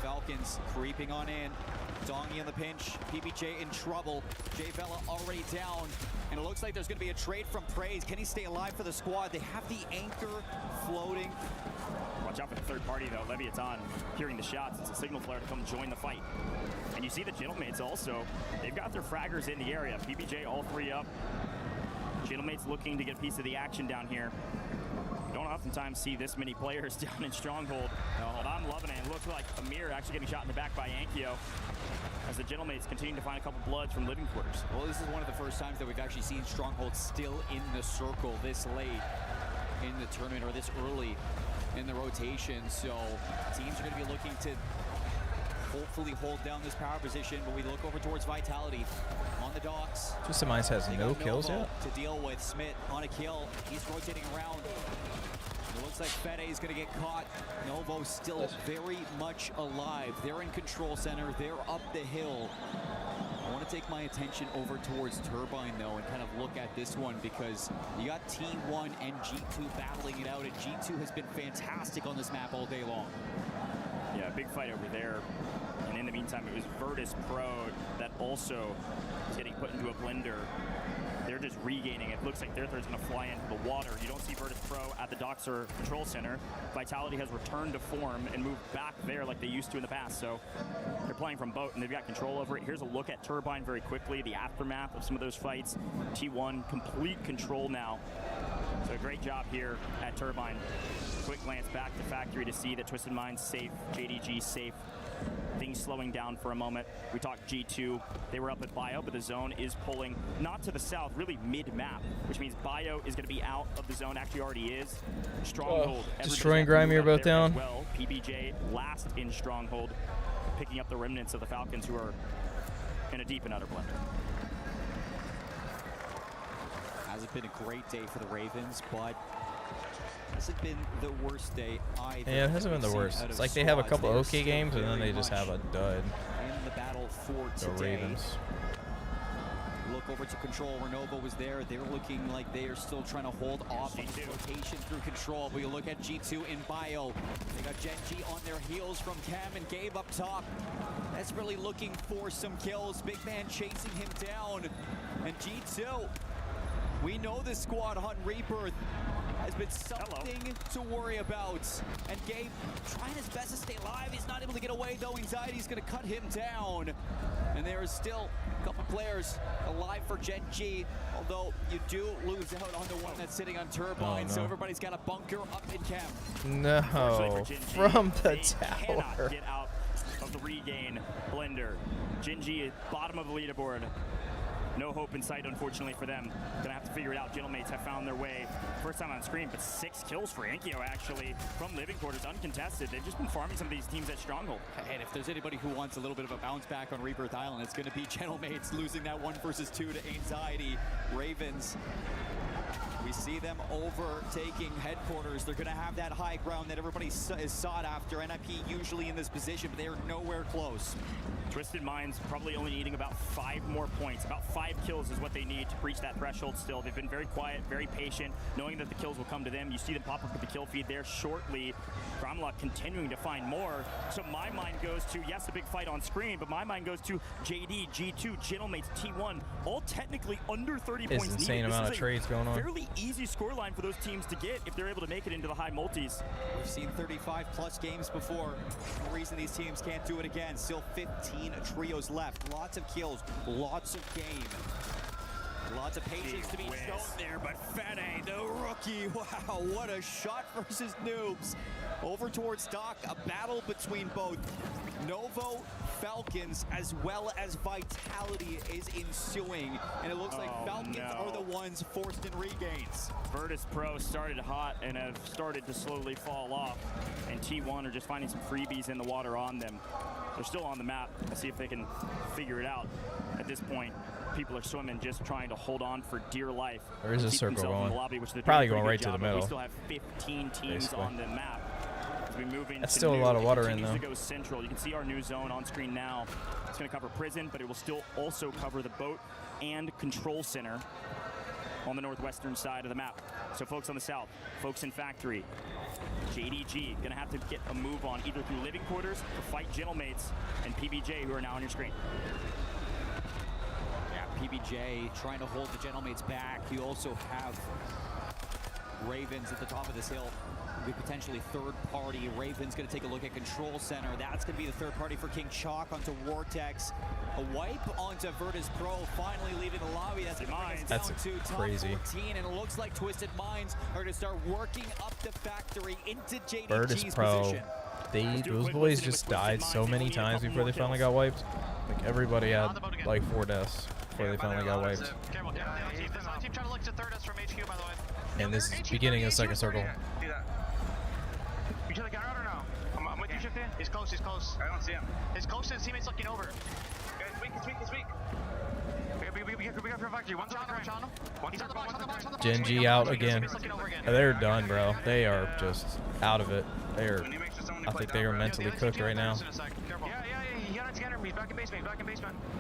Falcons creeping on in. Dongy in the pinch. PBJ in trouble. J Vela already down. And it looks like there's going to be a trade from Praise. Can he stay alive for the squad? They have the anchor floating. Watch out for the third party, though. Leviathan hearing the shots. It's a signal flare to come join the fight. And you see the Gentlemates also. They've got their fraggers in the area. PBJ all 3 up. Gentlemates looking to get a piece of the action down here. You don't oftentimes see this many players down in Stronghold. But I'm loving it. It looks like Amir actually getting shot in the back by Ankyo as the Gentlemates continue to find a couple bloods from living quarters. Well, this is one of the first times that we've actually seen Stronghold still in the circle this late in the tournament, or this early in the rotation. So teams are going to be looking to hopefully hold down this power position, but we look over towards Vitality on the docks. Twisted Minds has no kills yet. To deal with Smith on a kill. He's rotating around. It looks like Fede is going to get caught. Novo still very much alive. They're in control center. They're up the hill. I want to take my attention over towards Turbine, though, and kind of look at this one, because you got T1 and G2 battling it out, and G2 has been fantastic on this map all day long. Yeah, big fight over there. And in the meantime, it was Virtus Pro that also is getting put into a blender. They're just regaining. It looks like their third's going to fly into the water. You don't see Virtus Pro at the docks or control center. Vitality has returned to form and moved back there like they used to in the past. So they're playing from boat, and they've got control over it. Here's a look at Turbine very quickly, the aftermath of some of those fights. T1, complete control now. So great job here at Turbine. Quick glance back to Factory to see that Twisted Minds safe, JDG safe. Things slowing down for a moment. We talked G2. They were up at Bio, but the zone is pulling not to the south, really mid-map, which means Bio is going to be out of the zone. Actually, already is. Stronghold. Destroying Grimier both down. Well, PBJ last in Stronghold, picking up the remnants of the Falcons, who are in a deep and utter blunder. Hasn't been a great day for the Ravens, but hasn't been the worst day either. Yeah, it hasn't been the worst. It's like they have a couple okay games and then they just have a dud. In the battle for today. The Ravens. Look over to Control where Nova was there. They're looking like they are still trying to hold off on this rotation through Control. But you look at G2 in Bio. They got Gen G on their heels from Cam and Gabe up top. That's really looking for some kills. Big man chasing him down. And G2, we know this squad on Rebirth has been something to worry about. And Gabe trying his best to stay alive. He's not able to get away though. Anxiety's gonna cut him down. And there is still a couple players alive for Gen G, although you do lose out on the one that's sitting on Turbine, so everybody's got a bunker up in camp. No, from the tower. Cannot get out of the regain blender. Gen G is bottom of the leaderboard. No hope in sight, unfortunately, for them. Gonna have to figure it out. Gentlemaids have found their way. First time on screen, but 6 kills for Ankyo, actually, from Living Quarters, uncontested. They've just been farming some of these teams at Stronghold. And if there's anybody who wants a little bit of a bounce back on Rebirth Island, it's gonna be Gentlemaids losing that 1 versus 2 to Anxiety. Ravens, we see them overtaking headquarters. They're gonna have that high ground that everybody is sought after. NIP usually in this position, but they are nowhere close. Twisted Minds probably only needing about 5 more points. About 5 kills is what they need to breach that threshold still. They've been very quiet, very patient, knowing that the kills will come to them. You see them pop up with the kill feed there shortly. Gromlock continuing to find more. So my mind goes to, yes, a big fight on screen, but my mind goes to JD, G2, Gentlemaids, T1, all technically under 30 points needed. Insane amount of trades going on. Fairly easy scoreline for those teams to get if they're able to make it into the high multis. We've seen 35+ games before. No reason these teams can't do it again. Still 15 trios left. Lots of kills, lots of game. Lots of patience to be shown there, but Fede, the rookie, wow, what a shot versus Noobs. Over towards Doc, a battle between both Novo, Falcons, as well as Vitality is ensuing. And it looks like Falcons are the ones forced in regains. Virtus Pro started hot and have started to slowly fall off. And T1 are just finding some freebies in the water on them. They're still on the map. Let's see if they can figure it out. At this point, people are swimming, just trying to hold on for dear life. There is a circle going. In the lobby, which probably going right to the middle. We still have 15 teams on the map. As we move into That's still a lot of water in though. To go central. You can see our new zone on screen now. It's going to cover prison, but it will still also cover the boat and control center on the northwestern side of the map. So folks on the south, folks in factory, JDG gonna have to get a move on either through living quarters or fight Gentlemaids and PBJ, who are now on your screen. Yeah, PBJ trying to hold the Gentlemaids back. You also have Ravens at the top of this hill. Be potentially third party. Ravens gonna take a look at Control Center. That's gonna be the third party for King Chalk onto Vortex. A wipe onto Virtus Pro, finally leaving the lobby. That's gonna bring us down to top crazy. 14, and it looks like Twisted Minds are gonna start working up the factory into JDG's Virtus Pro. position. Those boys just died so many times before they finally got wiped. Like everybody had like 4 deaths before they finally got wiped. And this is beginning of the second circle. You took the counter out or no? I'm with you, Shifty. He's close, he's close. I don't see him. He's close to his teammates looking over. He's weak. We got your factory. One's on the correct channel. He's on the box, Gen G out again. They're done, bro. They are just out of it. I think they are mentally cooked right now. Yeah, he got a scanner. He's back in basement.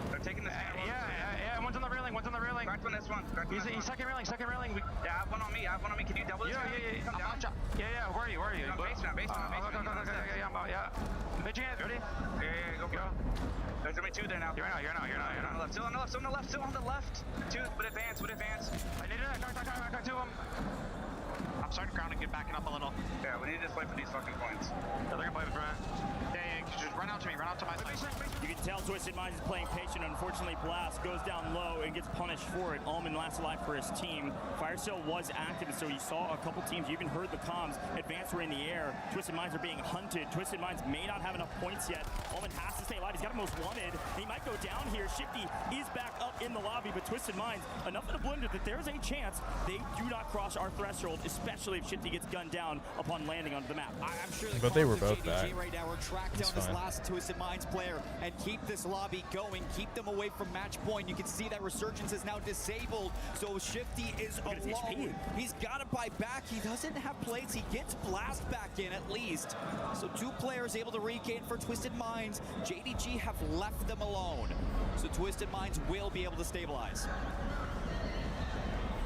They're taking the yeah, one's on the railing. Cracked one, this one. He's second railing. Yeah, I have one on me. Can you double this? Yeah. Where are you? Basement. Yeah. Pitching it. Ready? Yeah, go. There's gonna be 2 there now. You're not. Still on the left. 2 with advance. I need it. I got 2 of them. I'm starting to ground and get backing up a little. Yeah, we need to just wait for these fucking points. Yeah, they're gonna play with Brad. Yeah, just run out to my side. You can tell Twisted Minds is playing patient. Unfortunately, Blast goes down low and gets punished for it. Almond last alive for his team. Fire Sale was active, and so you saw a couple teams. You even heard the comms. Advance were in the air. Twisted Minds are being hunted. Twisted Minds may not have enough points yet. Almond has to stay alive. He's got a most wanted. He might go down here. Shifty is back up in the lobby, but Twisted Minds, enough of the blender that there's a chance they do not cross our threshold, especially if Shifty gets gunned down upon landing onto the map. I'm sure but they were both back. Right now, we're tracked down to this fine. last Twisted Minds player and keep this lobby going, keep them away from match point. You can see that Resurgence is now disabled, so Shifty is alone. He's got to buy back. He doesn't have plates. He gets Blast back in at least. So 2 players able to regain for Twisted Minds. JDG have left them alone. So Twisted Minds will be able to stabilize.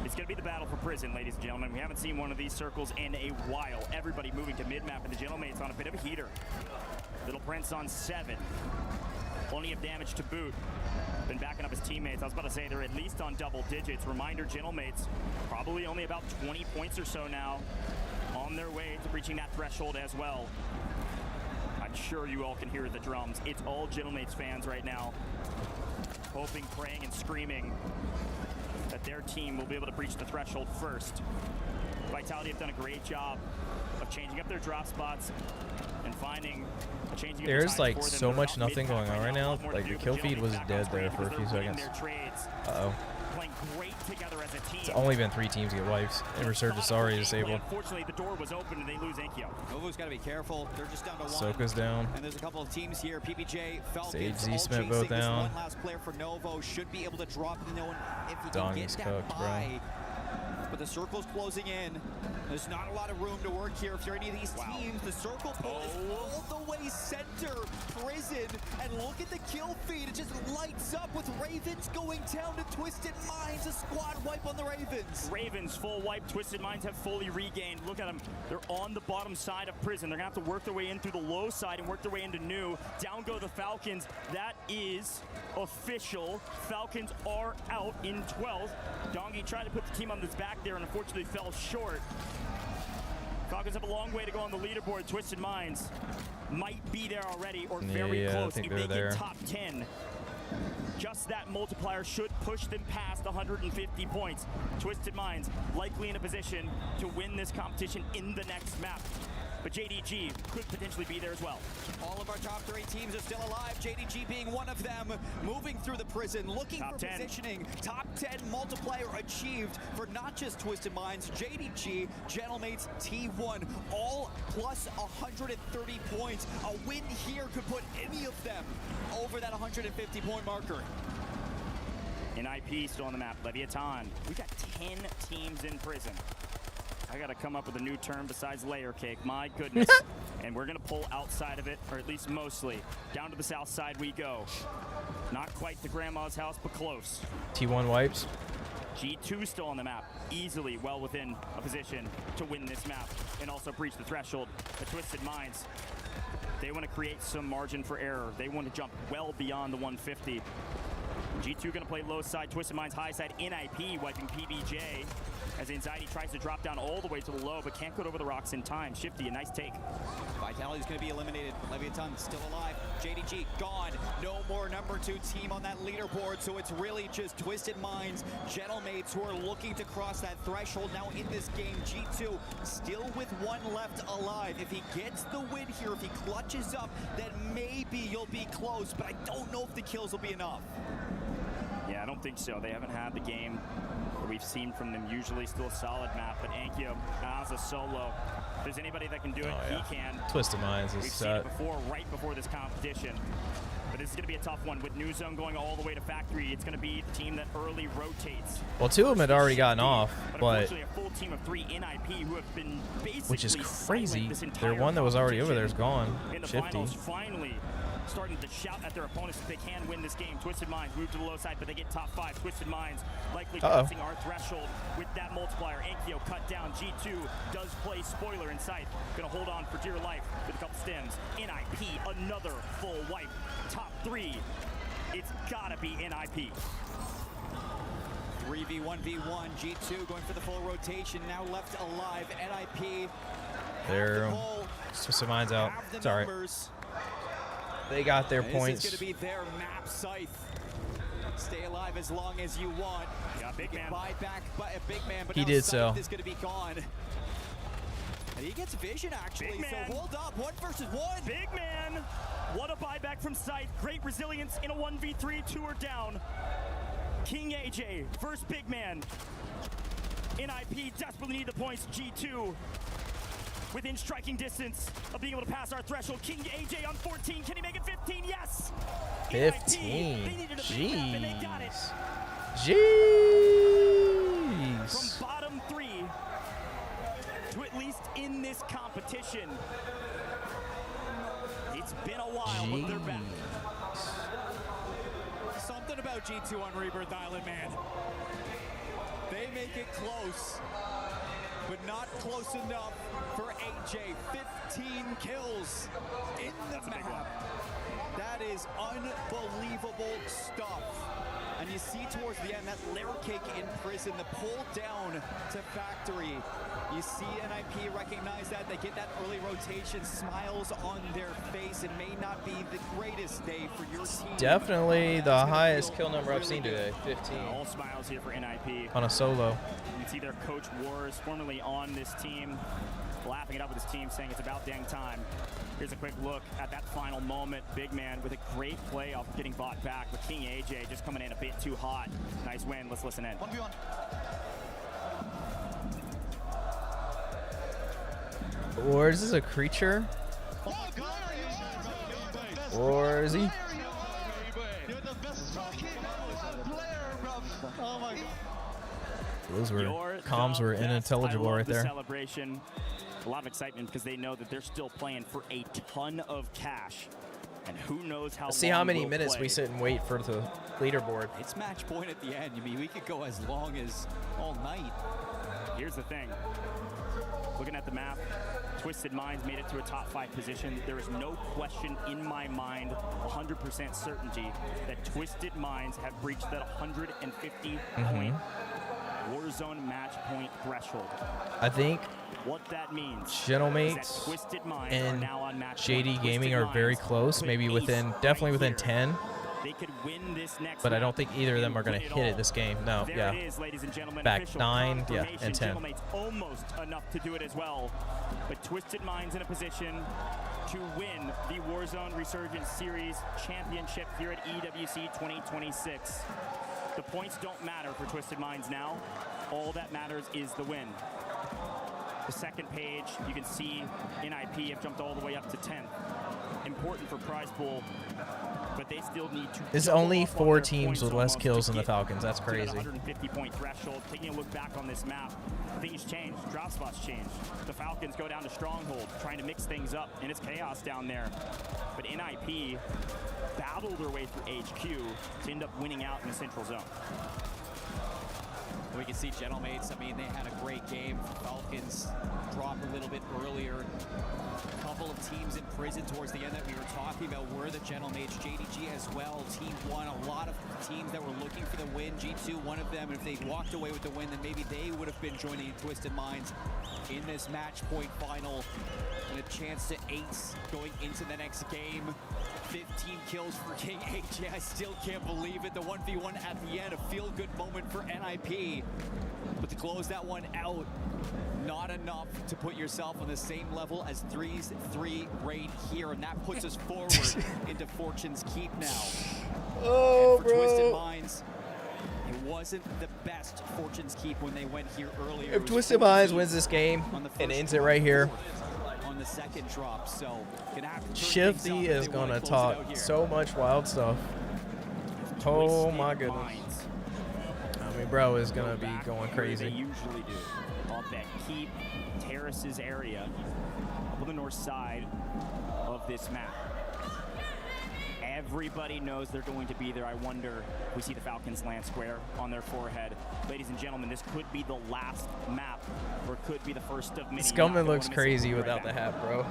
It's going to be the battle for Prison, ladies and gentlemen. We haven't seen one of these circles in a while. Everybody moving to mid-map, and the Gentlemates on a bit of a heater. Little Prince on 7. Plenty of damage to boot. Been backing up his teammates. I was about to say they're at least on double digits. Reminder, Gentlemates probably only about 20 points or so now, on their way to reaching that threshold as well. I'm sure you all can hear the drums. It's all Gentlemates fans right now, hoping, praying, and screaming that their team will be able to breach the threshold first. Vitality have done a great job of changing up their drop spots and finding a changing. There's like so much nothing going on right now. Like the kill feed was dead there for a few seconds. Uh-oh. Playing great together as a team. It's only been 3 teams get wipes. And Resurgence already disabled. Unfortunately, the door was open and they lose Enkyo. Novo's got to be careful. They're just down to 1. Soka's down. And there's a couple of teams here. PPJ, Falcons, Sage, all Z-Smith chasing both this down. one last player for Novo. Should be able to drop the known if he can Dongy's get that cooked, bro. buy. But the circle's closing in. There's not a lot of room to work here if you're any of these teams. The circle pull is all the way center. Prison. And look at the kill feed. It just lights up with Ravens going down to Twisted Minds. A squad wipe on the Ravens. Ravens full wipe. Twisted Minds have fully regained. Look at them. They're on the bottom side of Prison. They're going to have to work their way in through the low side and work their way into new. Down go the Falcons. That is official. Falcons are out in 12th. Dongy tried to put the team on his back there and unfortunately fell short. Falcons have a long way to go on the leaderboard. Twisted Minds might be there already or very close. I think if they're they there. get top 10, just that multiplier should push them past 150 points. Twisted Minds likely in a position to win this competition in the next map. But JDG could potentially be there as well. All of our top 3 teams are still alive, JDG being one of them. Moving through the prison, looking for positioning. Top 10 multiplier achieved for not just Twisted Minds, JDG, Gentlemates, T1, all plus 130 points. A win here could put any of them over that 150-point marker. NIP still on the map. Leviathan. We got 10 teams in prison. I gotta come up with a new term besides layer cake, my goodness. And we're gonna pull outside of it, or at least mostly. Down to the south side we go. Not quite the grandma's house, but close. T1 wipes. G2 still on the map, easily well within a position to win this map and also breach the threshold. The Twisted Minds, they want to create some margin for error. They want to jump well beyond the 150. G2 gonna play low side, Twisted Minds high side, NIP wiping PBJ as Anxiety tries to drop down all the way to the low, but can't get over the rocks in time. Shifty, a nice take. Vitality's gonna be eliminated. Leviathan still alive. JDG gone. No more number 2 team on that leaderboard, so it's really just Twisted Minds, Gentlemates who are looking to cross that threshold now in this game. G2 still with 1 left alive. If he gets the win here, if he clutches up, then maybe you'll be close, but I don't know if the kills will be enough. Yeah, I don't think so. They haven't had the game that we've seen from them. Usually still a solid map, but Enkyo as a solo. If there's anybody that can do it, he can. Twisted Minds is We've seen it before, right before this competition. But this is going to be a tough one. With New Zone going all the way to Factory, it's going to be the team that early rotates. Well, 2 of them had already gotten off, but unfortunately a full team of 3 NIP who have been basically which is crazy. this Their entire one that was already over there is gone. in the Shifty. finals, finally starting to shout at their opponents that they can win this game. Twisted Minds move to the low side, but they get top 5. Twisted Minds likely crossing our threshold with that multiplier. Enkyo cut down. G2 does play spoiler in sight. Gonna hold on for dear life with a couple stems. NIP, another full wipe. Top 3. It's gotta be NIP. 3v1v1, G2 going for the full rotation, now left alive. NIP. They're Twisted Minds out. It's all right. They got their points. This is going to be their map scythe. Stay alive as long as you want. Got big man. Buy back a big man, but He now did Scythe so. is going to be gone. And he gets vision actually, Big man. so hold up, 1 versus 1. Big man. What a buyback from Scythe. Great resilience in a 1v3. 2 are down. King AJ versus Big Man. NIP desperately need the points. G2 within striking distance of being able to pass our threshold. King AJ on 14. Can he make it 15? Yes. 15. Jeez. From bottom 3 to at least in this competition. It's been a while, but they're back. Something about G2 on Rebirth Island, man. They make it close, but not close enough for AJ. 15 kills in the map. That is unbelievable stuff. And you see towards the end that layer cake in prison, the pull down to factory. You see NIP recognize that. They get that early rotation, smiles on their face. It may not be the greatest day for your team. Definitely the highest kill number I've seen today, 15. All smiles here for NIP. On a solo. You can see their coach Wars, formerly on this team, laughing it up with his team, saying it's about dang time. Here's a quick look at that final moment. Big man with a great play off getting bought back, but King AJ just coming in a bit too hot. Nice win. Let's listen in. 1v1. Or is this a creature? Or is he? You're the best fucking player, bro. Oh my god. Those were comms were unintelligible right there. Celebration. A lot of excitement because they know that they're still playing for a ton of cash. And who knows how Let's see how many minutes we sit and wait for the leaderboard. It's match point at the end. I mean, we could go as long as all night. Here's the thing. Looking at the map, Twisted Minds made it to a top 5 position. There is no question in my mind, 100% certainty, that Twisted Minds have breached that 150-point Warzone match point threshold. I think what that means Gentlemates and JD Gaming are very close, maybe within, definitely within 10. They could win this next but I don't think either of them are going to hit it this game. No, there yeah. It is, ladies and gentlemen. Back 9, yeah, and 10. Gentlemates almost enough to do it as well. But Twisted Minds in a position to win the Warzone Resurgence Series Championship here at EWC 2026. The points don't matter for Twisted Minds now. All that matters is the win. The second page, you can see NIP have jumped all the way up to 10th. Important for prize pool, but they still need to. There's only 4 teams with less kills than the Falcons. That's crazy. 150-point threshold. Taking a look back on this map, things change. Drop spots change. The Falcons go down to Stronghold, trying to mix things up, and it's chaos down there. But NIP battled their way through HQ to end up winning out in the Central Zone. We can see Gentlemates, I mean, they had a great game. Falcons dropped a little bit earlier. A couple of teams in prison towards the end that we were talking about were the Gentlemates. JDG as well, Team 1. A lot of teams that were looking for the win. G2, one of them. If they walked away with the win, then maybe they would have been joining Twisted Minds in this match point final. And a chance to ace going into the next game. 15 kills for King AJ. I still can't believe it. The 1v1 at the end, a feel-good moment for NIP. But to close that one out, not enough to put yourself on the same level as 3 right here. And that puts us forward into Fortune's Keep now. Oh, and for Twisted Minds, it wasn't the best Fortune's Keep when they went here earlier. If Twisted Minds wins this game and ends it right here, on the second drop, so gonna have to Shifty is gonna talk so much wild stuff. Oh my goodness. I mean, bro is gonna be going crazy. They usually do. Off that Keep Terraces area, up on the north side of this map. Everybody knows they're going to be there. I wonder if we see the Falcons land square on their forehead. Ladies and gentlemen, this could be the last map, or it could be the first of many. Scummin looks crazy without the hat, bro.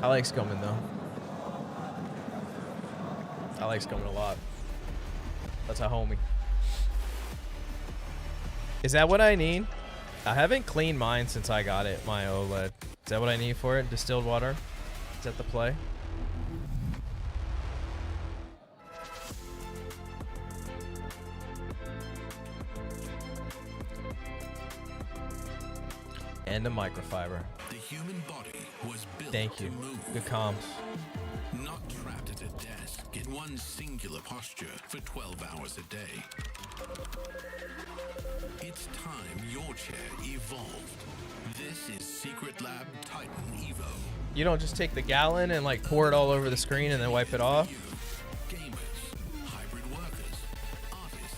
I like Scummin though. I like Scummin a lot. That's a homie. Is that what I need? I haven't cleaned mine since I got it, my OLED. Is that what I need for it? Distilled water? Is that the play? And a microfiber. The human body was built Thank you. to move. Good comms. Not trapped at a desk in one singular posture for 12 hours a day. It's time your chair evolved. This is Secret Lab Titan Evo. You don't just take the gallon and like pour it all over the screen and then wipe it off. Gamers, hybrid workers, artists,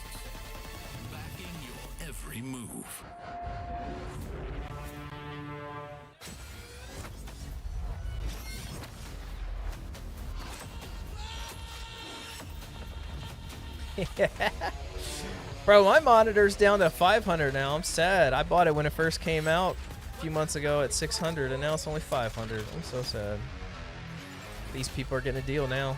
backing your every move. Bro, my monitor's down to 500 now. I'm sad. I bought it when it first came out a few months ago at 600, and now it's only 500. I'm so sad. These people are getting a deal now.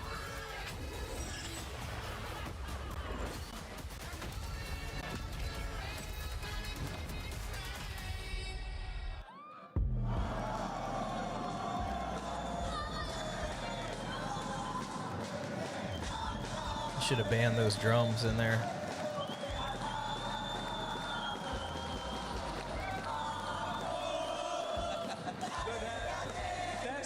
Should have banned those drums in there. Their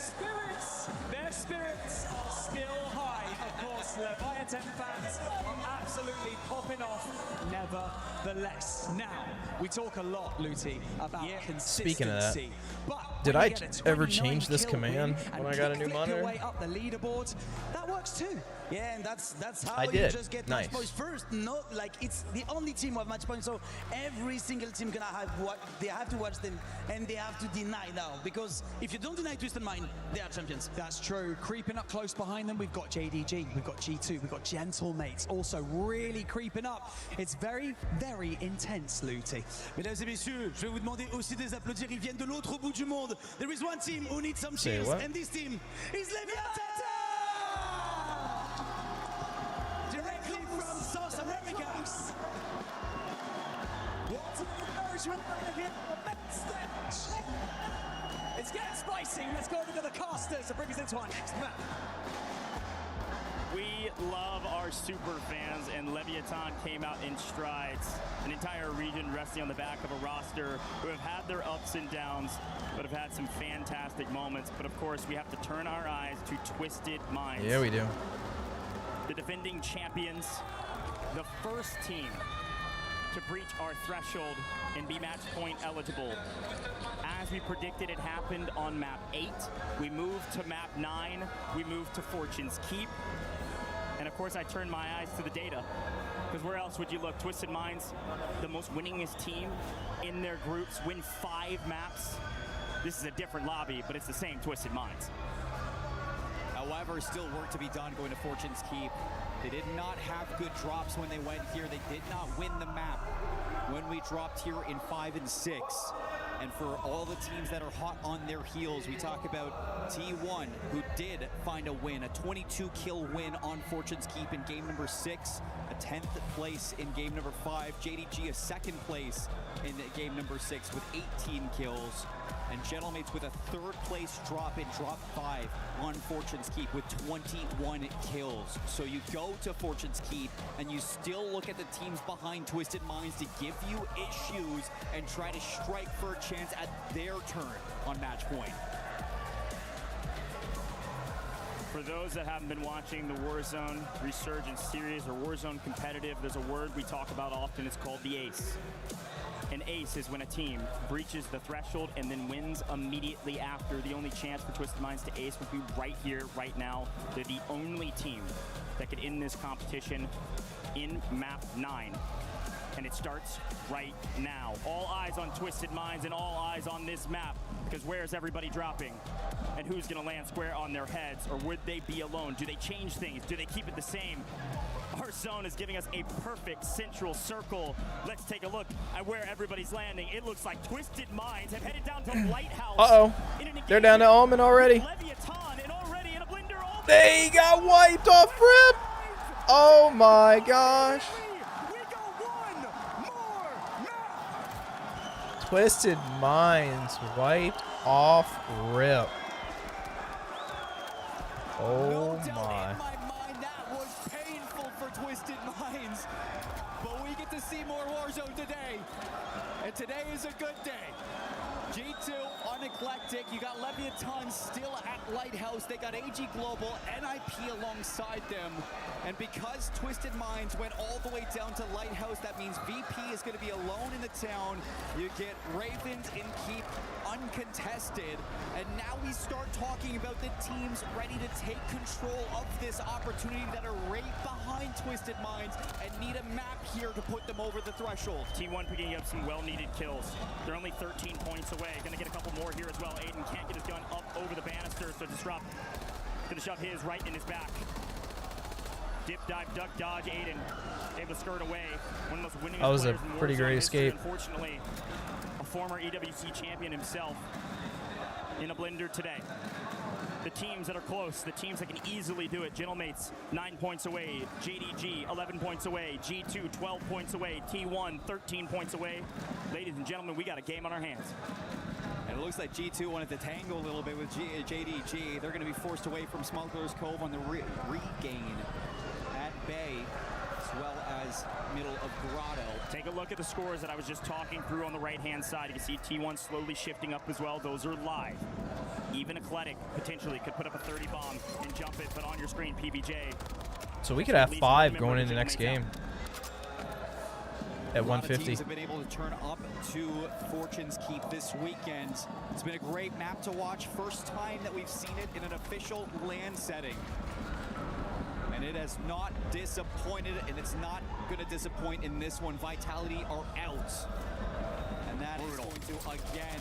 spirits are still high. Of course, Leviathan fans are absolutely popping off. Nevertheless, now we talk a lot, Luty, about consistency. Speaking of that, but did I ever change this command when I got a new monitor? Way up the leaderboard, that works too. Yeah, and that's how I you did. just get Nice. match points first. Not like it's the only team with match points, so every single team gonna have what they have to watch them, and they have to deny now, because if you don't deny Twisted Mind, they are champions. That's true. Creeping up close behind them, we've got JDG, we've got G2, we've got Gentlemates, also really creeping up. It's very, very intense, Luty. Mesdames et messieurs, je vais vous demander aussi des applaudir. Ils viennent de l'autre bout du monde. There is one team who needs some Say cheers, what? and this team is Leviathan! Directly from South America. What an encouragement here on the main stage. It's getting spicy. Let's go over to the casters to bring us into our next map. We love our super fans, and Leviathan came out in strides. An entire region resting on the back of a roster who have had their ups and downs, but have had some fantastic moments. But of course, we have to turn our eyes to Twisted Minds. Yeah, we do. The defending champions, the first team to breach our threshold and be match point eligible. As we predicted, it happened on map 8. We moved to map 9. We moved to Fortune's Keep. And of course, I turned my eyes to the data, because where else would you look? Twisted Minds, the most winningest team in their groups, win 5 maps. This is a different lobby, but it's the same Twisted Minds. However, still work to be done going to Fortune's Keep. They did not have good drops when they went here. They did not win the map when we dropped here in 5 and 6. And for all the teams that are hot on their heels, we talk about T1, who did find a win, a 22-kill win on Fortune's Keep in game number 6, a 10th place in game number 5, JDG a 2nd place in game number 6 with 18 kills, and Gentlemates with a 3rd place drop in drop 5 on Fortune's Keep with 21 kills. So you go to Fortune's Keep and you still look at the teams behind Twisted Minds to give you issues and try to strike for a chance at their turn on match point. For those that haven't been watching the Warzone Resurgence series or Warzone competitive, there's a word we talk about often. It's called the ace. An ace is when a team breaches the threshold and then wins immediately after. The only chance for Twisted Minds to ace would be right here, right now. They're the only team that could end this competition in map 9. And it starts right now. All eyes on Twisted Minds and all eyes on this map, because where's everybody dropping? And who's gonna land square on their heads? Or would they be alone? Do they change things? Do they keep it the same? Our zone is giving us a perfect central circle. Let's take a look at where everybody's landing. It looks like Twisted Minds have headed down to Lighthouse. Uh-oh. They're down to Almond already. Leviathan and already in a blender. They got wiped off rip. Oh my gosh. Twisted Minds wiped off rip. Oh my. That was painful for Twisted Minds, but we get to see more Warzone today, and today is a good day. G2 on Eclectic. You got Leviathan still at Lighthouse. They got AG Global, NIP alongside them. And because Twisted Minds went all the way down to Lighthouse, that means VP is going to be alone in the town. You get Ravens in Keep uncontested. And now we start talking about the teams ready to take control of this opportunity that are right behind Twisted Minds and need a map here to put them over the threshold. T1 picking up some well-needed kills. They're only 13 points away. Gonna get a couple more here as well. Aiden can't get his gun up over the banister, so Disrupt gonna shove his right in his back. Dip, dive, duck, dodge. Aiden able to skirt away. One of the most winning That was a players in pretty Warzone great history. escape. Unfortunately, a former EWC champion himself in a blender today. The teams that are close, the teams that can easily do it. Gentlemates 9 points away. JDG 11 points away. G2 12 points away. T1 13 points away. Ladies and gentlemen, we got a game on our hands. And it looks like G2 wanted to tangle a little bit with JDG. They're going to be forced away from Smuggler's Cove on the regain at Bay, as well as middle of Grotto. Take a look at the scores that I was just talking through on the right-hand side. You can see T1 slowly shifting up as well. Those are live. Even Eclectic potentially could put up a 30 bomb and jump it, but on your screen, PBJ. So we could have 5 going into the next game. At 150. A lot of teams have been able to turn up to Fortune's Keep this weekend. It's been a great map to watch. First time that we've seen it in an official LAN setting. And it has not disappointed, and it's not going to disappoint in this one. Vitality are out. And that is going to, again,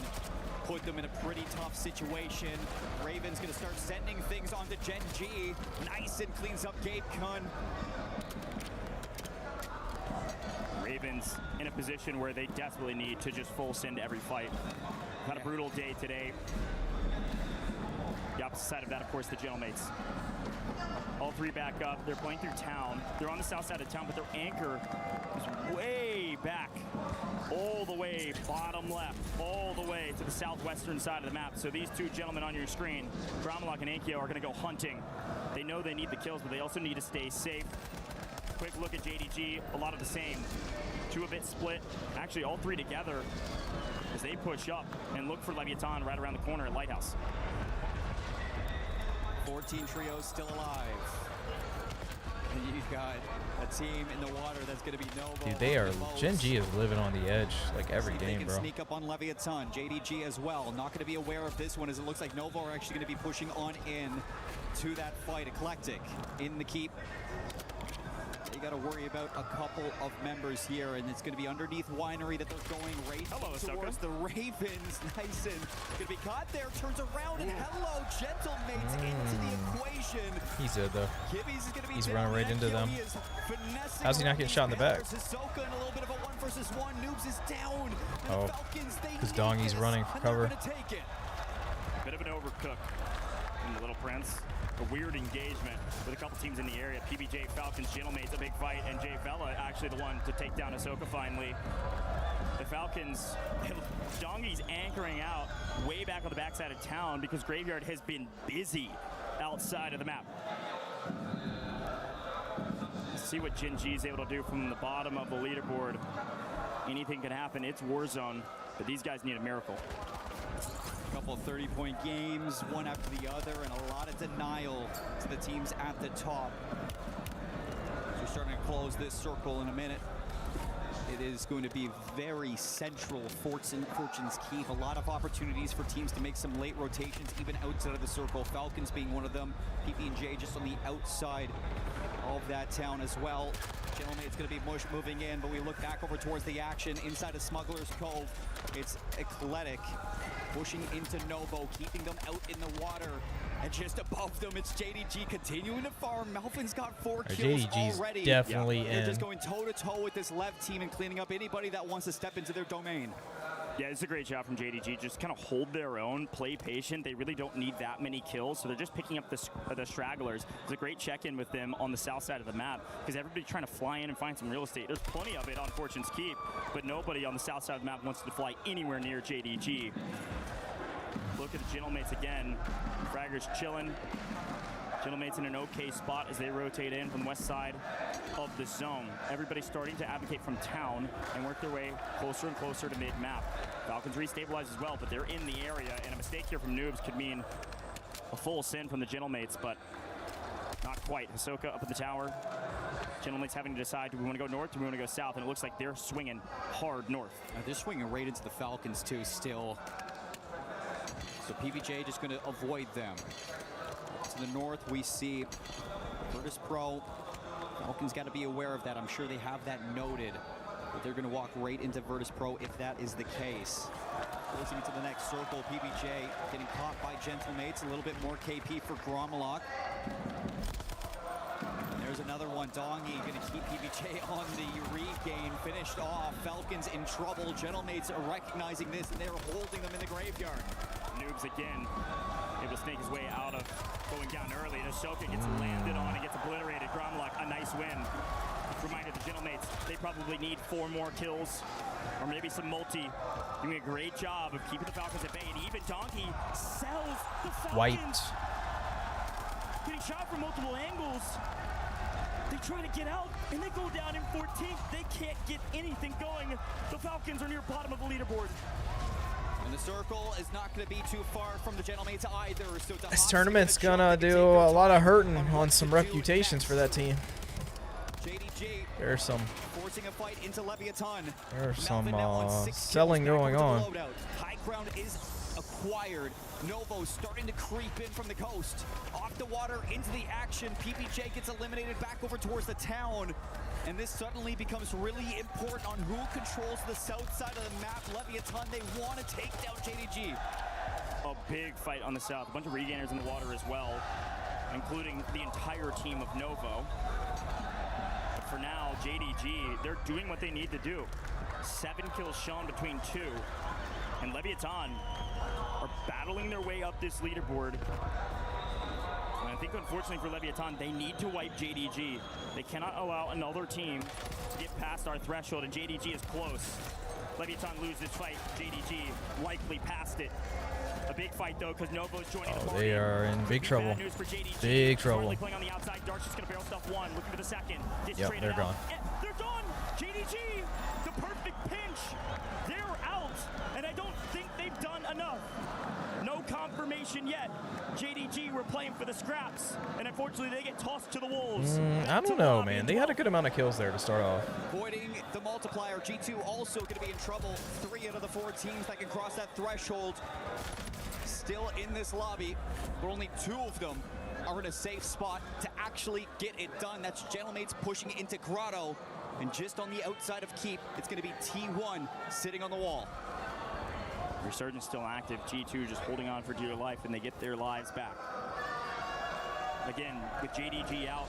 put them in a pretty tough situation. Raven's going to start sending things onto Gen G. Nice, and cleans up Gabe Kun. Ravens in a position where they desperately need to just full send every fight. Had a brutal day today. The opposite side of that, of course, the Gentlemates. All 3 back up. They're playing through town. They're on the south side of town, but their anchor is way back. All the way bottom left. All the way to the southwestern side of the map. So these 2 gentlemen on your screen, Gramalok and Ankyo, are going to go hunting. They know they need the kills, but they also need to stay safe. Quick look at JDG, a lot of the same. 2 a bit split. Actually, all 3 together as they push up and look for Leviathan right around the corner at Lighthouse. 14 trios still alive. And you've got a team in the water that's going to be Novo. Dude, they are. Gen G is living on the edge like every game, they bro. can sneak up on Leviathan. JDG as well. Not going to be aware of this one, as it looks like Novo are actually going to be pushing on in to that fight. Eclectic in the keep. You got to worry about a couple of members here, and it's going to be underneath Winery that they're going right towards the Ravens. Nice, and going to be caught there, turns around, and hello, Gentlemates into the equation. He's dead, though. Kibby's is going to be He's down. running right into them. He is finessing How's he not getting shot in the back? Hisoka in a little bit of a 1 versus 1. Noobs is down. And Oh, Falcons, because Dongy's running for cover. take it. Bit of an overcook from the Little Prince. A weird engagement with a couple teams in the area. PBJ, Falcons, Gentlemates, a big fight, and Jay Vela actually the one to take down Ahsoka finally. The Falcons, Dongy's anchoring out way back on the backside of town because Graveyard has been busy outside of the map. Let's see what Gen G is able to do from the bottom of the leaderboard. Anything can happen. It's Warzone, but these guys need a miracle. A couple of 30-point games, one after the other, and a lot of denial to the teams at the top. So we're starting to close this circle in a minute. It is going to be very central Fortune's Keep. A lot of opportunities for teams to make some late rotations, even outside of the circle. Falcons being one of them. PP&J just on the outside of that town as well. Gentlemate's going to be moving in, but we look back over towards the action inside of Smuggler's Cove. It's Eclectic pushing into Novo, keeping them out in the water. And just above them, it's JDG continuing to farm. Melvin's got 4 kills JDG's already. definitely in. They're just going toe-to-toe with this Lev team and cleaning up anybody that wants to step into their domain. Yeah, it's a great job from JDG. Just kind of hold their own, play patient. They really don't need that many kills, so they're just picking up the stragglers. It's a great check-in with them on the south side of the map because everybody's trying to fly in and find some real estate. There's plenty of it on Fortune's Keep, but nobody on the south side of the map wants to fly anywhere near JDG. Look at the Gentlemates again. Fragger's chilling. Gentlemates in an okay spot as they rotate in from the west side of the zone. Everybody's starting to advocate from town and work their way closer and closer to mid-map. Falcons restabilize as well, but they're in the area, and a mistake here from Noobs could mean a full sin from the Gentlemates, but not quite. Hisoka up at the tower. Gentlemates having to decide, do we want to go north, do we want to go south? And it looks like they're swinging hard north. They're swinging right into the Falcons too still. So PBJ just going to avoid them. To the north, we see Virtus Pro. Falcons got to be aware of that. I'm sure they have that noted. But they're going to walk right into Virtus Pro if that is the case. Closing into the next circle, PBJ getting caught by Gentlemates. A little bit more KP for Gromalok. There's another one. Dongi going to keep PBJ on the regain. Finished off. Falcons in trouble. Gentlemates are recognizing this, and they're holding them in the graveyard. Noobs again able to snake his way out of going down early. Hisoka gets landed on and gets obliterated. Gromalok, a nice win. Reminded the Gentlemates they probably need 4 more kills, or maybe some multi. Doing a great job of keeping the Falcons at bay, and even Donkey sells the Falcons. White. Getting shot from multiple angles. They try to get out, and they go down in 14th. They can't get anything going. The Falcons are near bottom of the leaderboard. And the circle is not going to be too far from the Gentlemates either. So This tournament's gonna do a lot of hurting on some reputations for that team. There's some forcing a fight into Leviathan. There's some selling going on. High ground is acquired. Novo starting to creep in from the coast. Off the water, into the action. PPJ gets eliminated back over towards the town. And this suddenly becomes really important on who controls the south side of the map. Leviathan, they want to take down JDG. A big fight on the south. A bunch of regainers in the water as well, including the entire team of Novo. But for now, JDG, they're doing what they need to do. 7 kills shown between 2. And Leviathan are battling their way up this leaderboard. And I think, unfortunately for Leviathan, they need to wipe JDG. They cannot allow another team to get past our threshold, and JDG is close. Leviathan loses this fight. JDG likely passed it. A big fight, though, because Novo's joining the party. They are in big trouble. Bad news for JDG. Big trouble. Playing on the outside. Dark's just going to barrel stuff 1, looking for the second. Yep, they're gone. They're gone! JDG, the perfect pinch. They're out, and I don't think they've done enough. No confirmation yet. JDG were playing for the scraps, and unfortunately they get tossed to the wolves. I don't know, man. They had a good amount of kills there to start off. Avoiding the multiplier. G2 also going to be in trouble. 3 out of the 4 teams that can cross that threshold still in this lobby, but only 2 of them are in a safe spot to actually get it done. That's Gentlemates pushing into Grotto, and just on the outside of Keep, it's going to be T1 sitting on the wall. Resurgence still active. G2 just holding on for dear life, and they get their lives back. Again, with JDG out,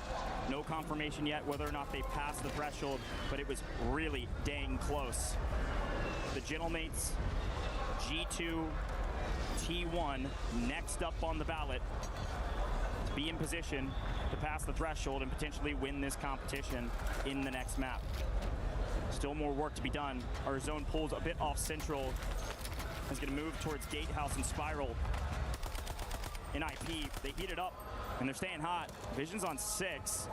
no confirmation yet whether or not they passed the threshold, but it was really dang close. The Gentlemates, G2, T1 next up on the ballot to be in position to pass the threshold and potentially win this competition in the next map. Still more work to be done. Our zone pulls a bit off central. Is going to move towards Gatehouse and Spiral. In IP, they heat it up, and they're staying hot. Vision's on 6,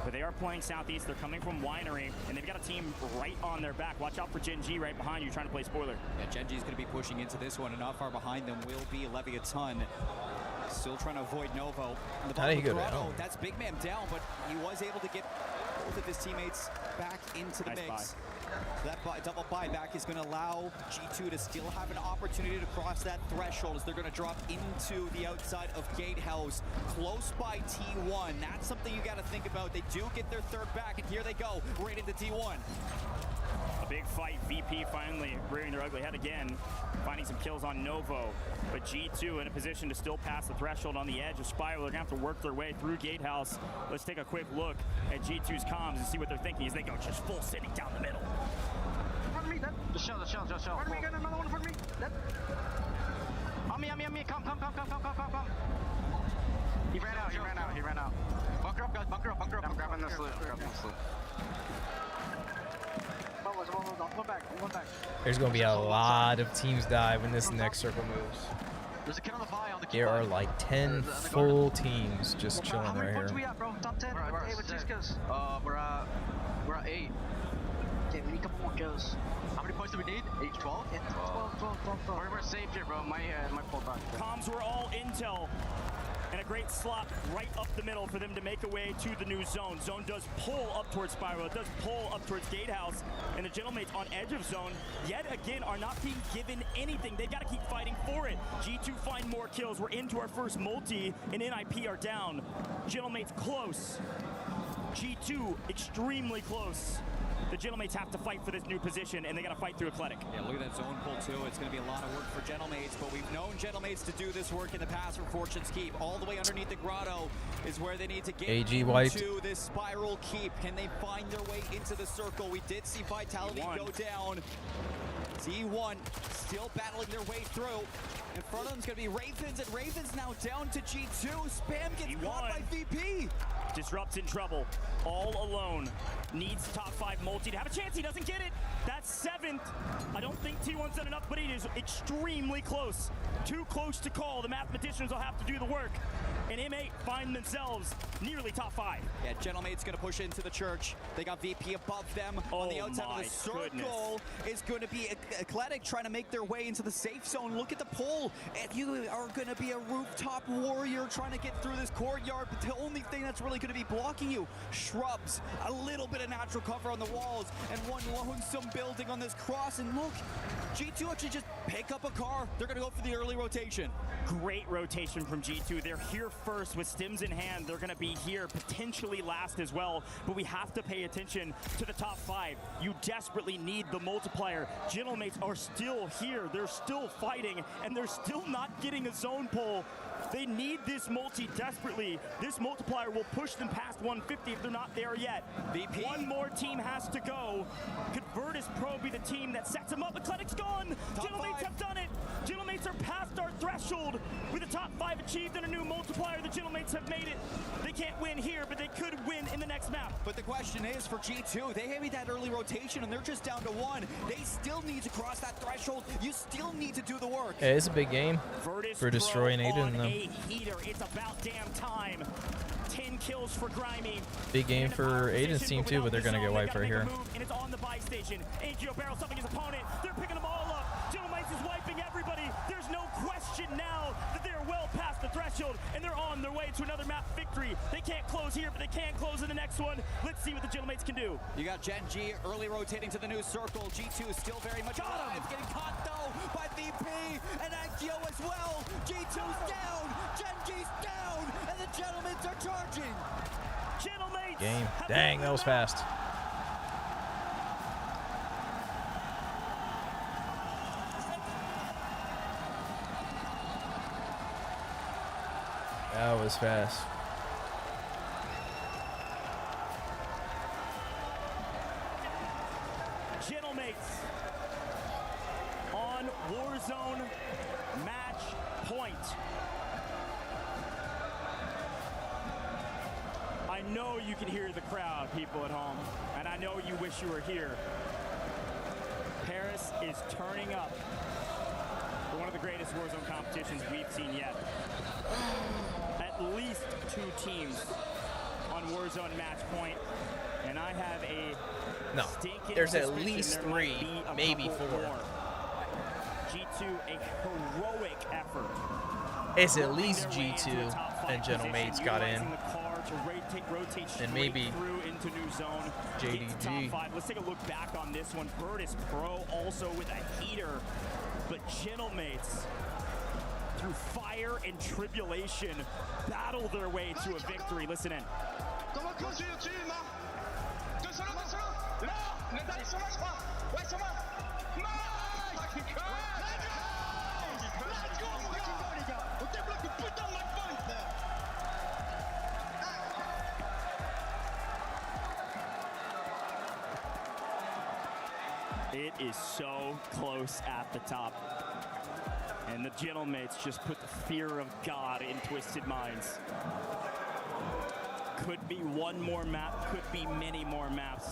but they are playing southeast. They're coming from Winery, and they've got a team right on their back. Watch out for Gen G right behind you, trying to play spoiler. Yeah, Gen G's going to be pushing into this one, and not far behind them will be Leviathan. Still trying to avoid Novo. How did he go down? That's big man down, but he was able to get both of his teammates back into the mix. That double buyback is going to allow G2 to still have an opportunity to cross that threshold as they're going to drop into the outside of Gatehouse. Close by T1. That's something you got to think about. They do get their 3rd back, and here they go, right into T1. A big fight. VP finally rearing their ugly head again, finding some kills on Novo. But G2 in a position to still pass the threshold on the edge of Spiral. They're going to have to work their way through Gatehouse. Let's take a quick look at G2's comms and see what they're thinking as they go just full sitting down the middle. Front me, dead. Just shell. Front me, got another one for me. Dead. On me. Come. He ran out. Bunker up, guys. Bunker up. I'm grabbing this loot. One back. There's going to be a lot of teams die when this next circle moves. There's a kid on the buy on the There are like 10 full teams just chilling right here. How many points we at, bro? Top 10? We're at 8 with 6 kills. We're at 8. Okay, we need a couple more kills. How many points do we need? Each 12? Yeah, 12. We're safe here, bro. My pull back. Comms were all intel. And a great slot right up the middle for them to make a way to the new zone. Zone does pull up towards Spiral. It does pull up towards Gatehouse. And the Gentlemates on edge of zone, yet again, are not being given anything. They've got to keep fighting for it. G2 find more kills. We're into our first multi, and NIP are down. Gentlemates close. G2 extremely close. The Gentlemates have to fight for this new position, and they got to fight through Eclectic. Yeah, look at that zone pull, too. It's going to be a lot of work for Gentlemates, but we've known Gentlemates to do this work in the past for Fortune's Keep. All the way underneath the grotto is where they need to get into this Spiral Keep. Can they find their way into the circle? We did see Vitality go down. Z1 still battling their way through. In front of them is going to be Ravens, and Ravens now down to G2. Spam gets caught by VP. Disrupt's in trouble, all alone. Needs top 5 multi to have a chance. He doesn't get it. That's 7th. I don't think T1's done enough, but it is extremely close. Too close to call. The mathematicians will have to do the work. And M8 find themselves nearly top 5. Yeah, Gentlemate's going to push into the church. They got VP above them. On the outside of the circle is going to be Eclectic trying to make their way into the safe zone. Look at the pull. And you are going to be a rooftop warrior trying to get through this courtyard, but the only thing that's really going to be blocking you, shrubs, a little bit of natural cover on the walls, and one lonesome building on this cross. And look, G2 actually just pick up a car. They're going to go for the early rotation. Great rotation from G2. They're here first with stims in hand. They're going to be here potentially last as well, but we have to pay attention to the top 5. You desperately need the multiplier. Gentlemates are still here. They're still fighting, and they're still not getting a zone pull. They need this multi desperately. This multiplier will push them past 150 if they're not there yet. VP. One more team has to go. Could Virtus Pro be the team that sets them up? Eclectic's gone. Gentlemates have done it. Gentlemates are past our threshold. With the top 5 achieved and a new multiplier, the Gentlemates have made it. They can't win here, but they could win in the next map. But the question is for G2, they made that early rotation and they're just down to 1. They still need to cross that threshold. You still need to do the work. Yeah, it's a big game for destroying Aiden and them. Heater. It's about damn time. 10 kills for Grimy. Big game for Aiden's team too, but they're gonna get wiped right here. And it's on the buy station. AGO barrel something his opponent. They're picking them all up. Gentlemates is wiping everybody. There's no question now that they're well past the threshold and they're on their way to another map victory. They can't close here, but they can close in the next one. Let's see what the Gentlemates can do. You got Gen G early rotating to the new circle. G2 is still very much alive. Getting caught though by VP and Akio as well. G2's down. Gen G's down. And the Gentlemates are charging. Gentlemates. Game. Dang, that was fast. That was fast. Gentlemates on Warzone match point. I know you can hear the crowd, people at home, and I know you wish you were here. Paris is turning up for one of the greatest Warzone competitions we've seen yet. At least 2 teams on Warzone match point, and I have a there's at least 3, maybe 4. G2, a heroic effort. It's at least G2 and Gentlemates got in. And maybe JDG. Let's take a look back on this one. Virtus Pro also with a heater, but Gentlemates, through fire and tribulation, battle their way to a victory. Listen in. It is so close at the top. And the Gentlemates just put the fear of God in Twisted Minds. Could be one more map, could be many more maps.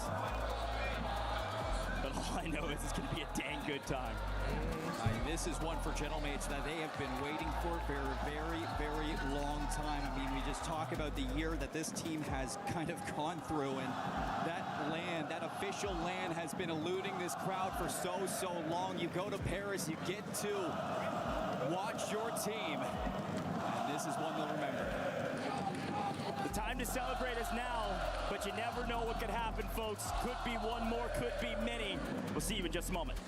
But All I know is it's going to be a dang good time. This is one for Gentlemates that they have been waiting for a very, very long time. I mean, we just talk about the year that this team has kind of gone through, and that official LAN has been eluding this crowd for so long. You go to Paris, you get to watch your team, and this is one they'll remember. The time to celebrate is now, but you never know what could happen, folks. Could be one more, could be many. We'll see you in just a moment.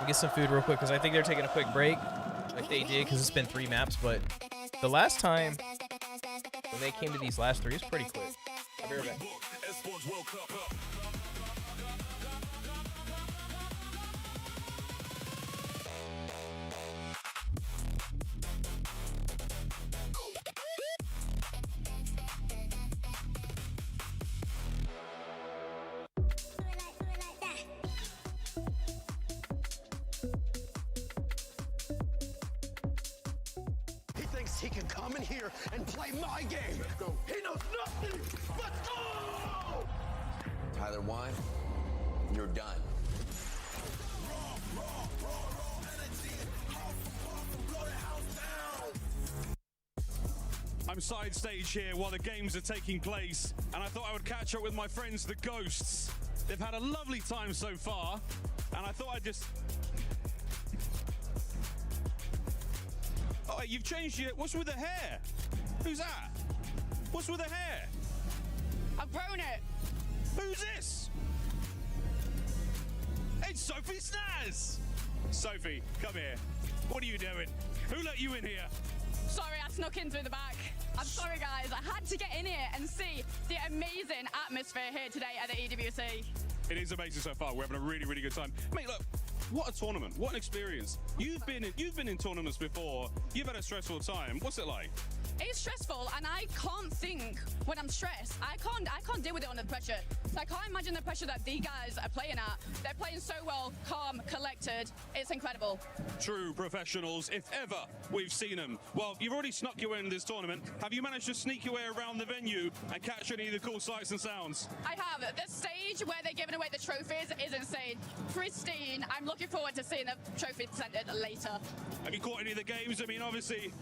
Get some food real quick because I think they're taking a quick break like they did because it's been 3 maps, but the last time when they came to these last 3 is pretty quick. I'll be right back. He can come in here and play my game. He knows nothing but go! Tyler Wine, you're done. I'm side stage here while the games are taking place, and I thought I would catch up with my friends, the Ghosts. They've had a lovely time so far, and I thought I'd just... Oh, you've changed your... What's with the hair? Who's that? What's with the hair? I've grown it. Who's this? It's Sophie Snaz! Sophie, come here. What are you doing? Who let you in here? Sorry, I snuck in through the back. I'm sorry, guys. I had to get in here and see the amazing atmosphere here today at the EWC. It is amazing so far. We're having a really, really good time. Mate, look, what a tournament. What an experience. You've been in tournaments before. You've had a stressful time. What's it like? It's stressful, and I can't think when I'm stressed. I can't deal with it under pressure. So I can't imagine the pressure that these guys are playing at. They're playing so well, calm, collected. It's incredible. True professionals, if ever we've seen them. Well, you've already snuck your way into this tournament. Have you managed to sneak your way around the venue and catch any of the cool sights and sounds? I have. The stage where they're giving away the trophies is insane. Pristine. I'm looking forward to seeing the trophy presented later. Have you caught any of the games? I mean, obviously,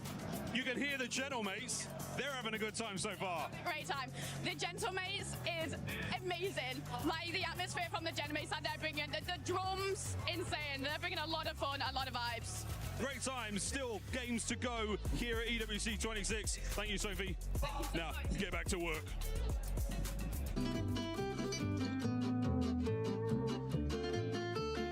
you can hear the Gentlemates. They're having a good time so far. Great time. The Gentlemates is amazing. Like the atmosphere from the Gentlemates that they're bringing. The drums, insane. They're bringing a lot of fun, a lot of vibes. Great times. Still games to go here at EWC 26. Thank you, Sophie. Now, get back to work.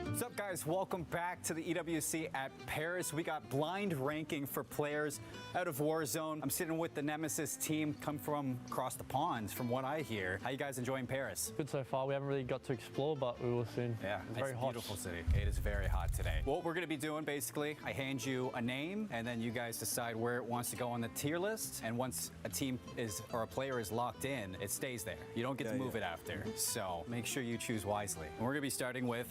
What's up, guys? Welcome back to the EWC at Paris. We got blind ranking for players out of Warzone. I'm sitting with the Nemesis team, come from across the pond, from what I hear. How you guys enjoying Paris? Good so far. We haven't really got to explore, but we will soon. Yeah, it's very hot. Beautiful city. It is very hot today. What we're going to be doing, basically, I hand you a name, and then you guys decide where it wants to go on the tier list. And once a team is, or a player is locked in, it stays there. You don't get to move it after. So make sure you choose wisely. And we're going to be starting with...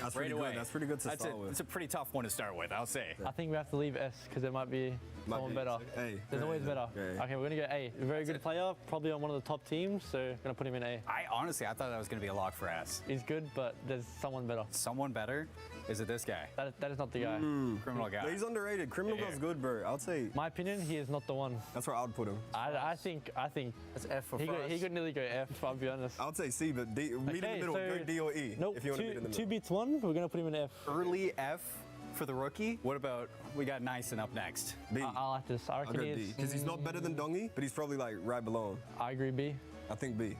That's right pretty away. good. That's pretty good to start with. It's a pretty tough one to start with, I'll say. I think we have to leave S because there might be someone better. There's always better. Okay, we're gonna go A. A very good player, probably on one of the top teams, so I'm gonna put him in A. Honestly, I thought that was gonna be a lock for S. He's good, but there's someone better. Someone better? Is it this guy? That is not the guy. Criminal guy. No, he's underrated. Criminal guy's good, bro. I'd say. My opinion, he is not the one. That's where I would put him. I think that's F for he could nearly go F. I'll be honest. I'd say C, but D, meet in the middle. Go D or E. Nope. If you want to meet in the middle. 2 beats 1. We're gonna put him in F. Early F for the rookie. What about we got Nyson up next? B. I like this. I reckon I'll he go is. D because he's not better than Dongy, but he's probably like right below him. I agree. B. I think B.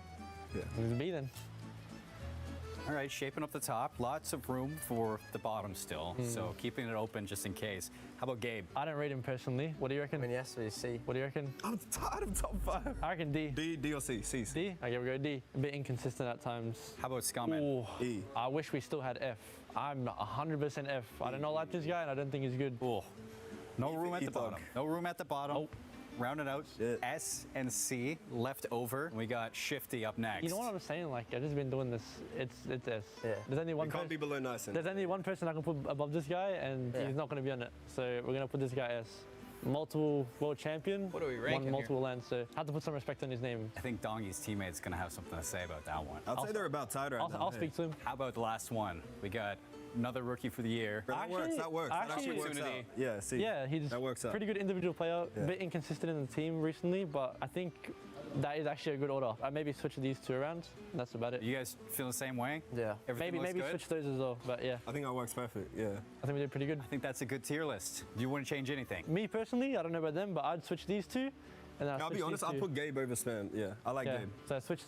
Yeah. It's B then. All right, shaping up the top. Lots of room for the bottom still, so keeping it open just in case. How about Gabe? I don't rate him personally. What do you reckon? I mean, yes, we C. What do you reckon? I'm tired of top 5. I reckon D. D or C? C. D? Okay, we go D. A bit inconsistent at times. How about Scummit? E. I wish we still had F. I'm 100% F. I do not like this guy, and I don't think he's good. No room at the bottom. No room at the bottom. Oh. Round it out. S and C left over. We got Shifty up next. You know what I'm saying? Like, I've just been doing this. It's S. Yeah. There's only one. Can't be below Nyson. There's only one person I can put above this guy, and he's not going to be on it. So we're going to put this guy S. multiple world champion. What are we won ranking multiple lands, so had to put some respect on his name. I think Dongy's teammate's going to have something to say about that one. I'll say they're about tied right now. I'll speak to him. How about the last one? We got another rookie for the year. That works. That works. That actually works out. Yeah, see. Yeah, he's that works out. Pretty good individual player. A bit inconsistent in the team recently, but I think that is actually a good order. I maybe switch these two around. That's about it. You guys feel the same way? Yeah. Everything maybe good? switch those as well. But yeah. I think that works perfect. Yeah. I think we did pretty good. I think that's a good tier list. Do you want to change anything? Me personally, I don't know about them, but I'd switch these two. And I'll be honest, I'll put Gabe over Span. Yeah, I like Gabe. So switch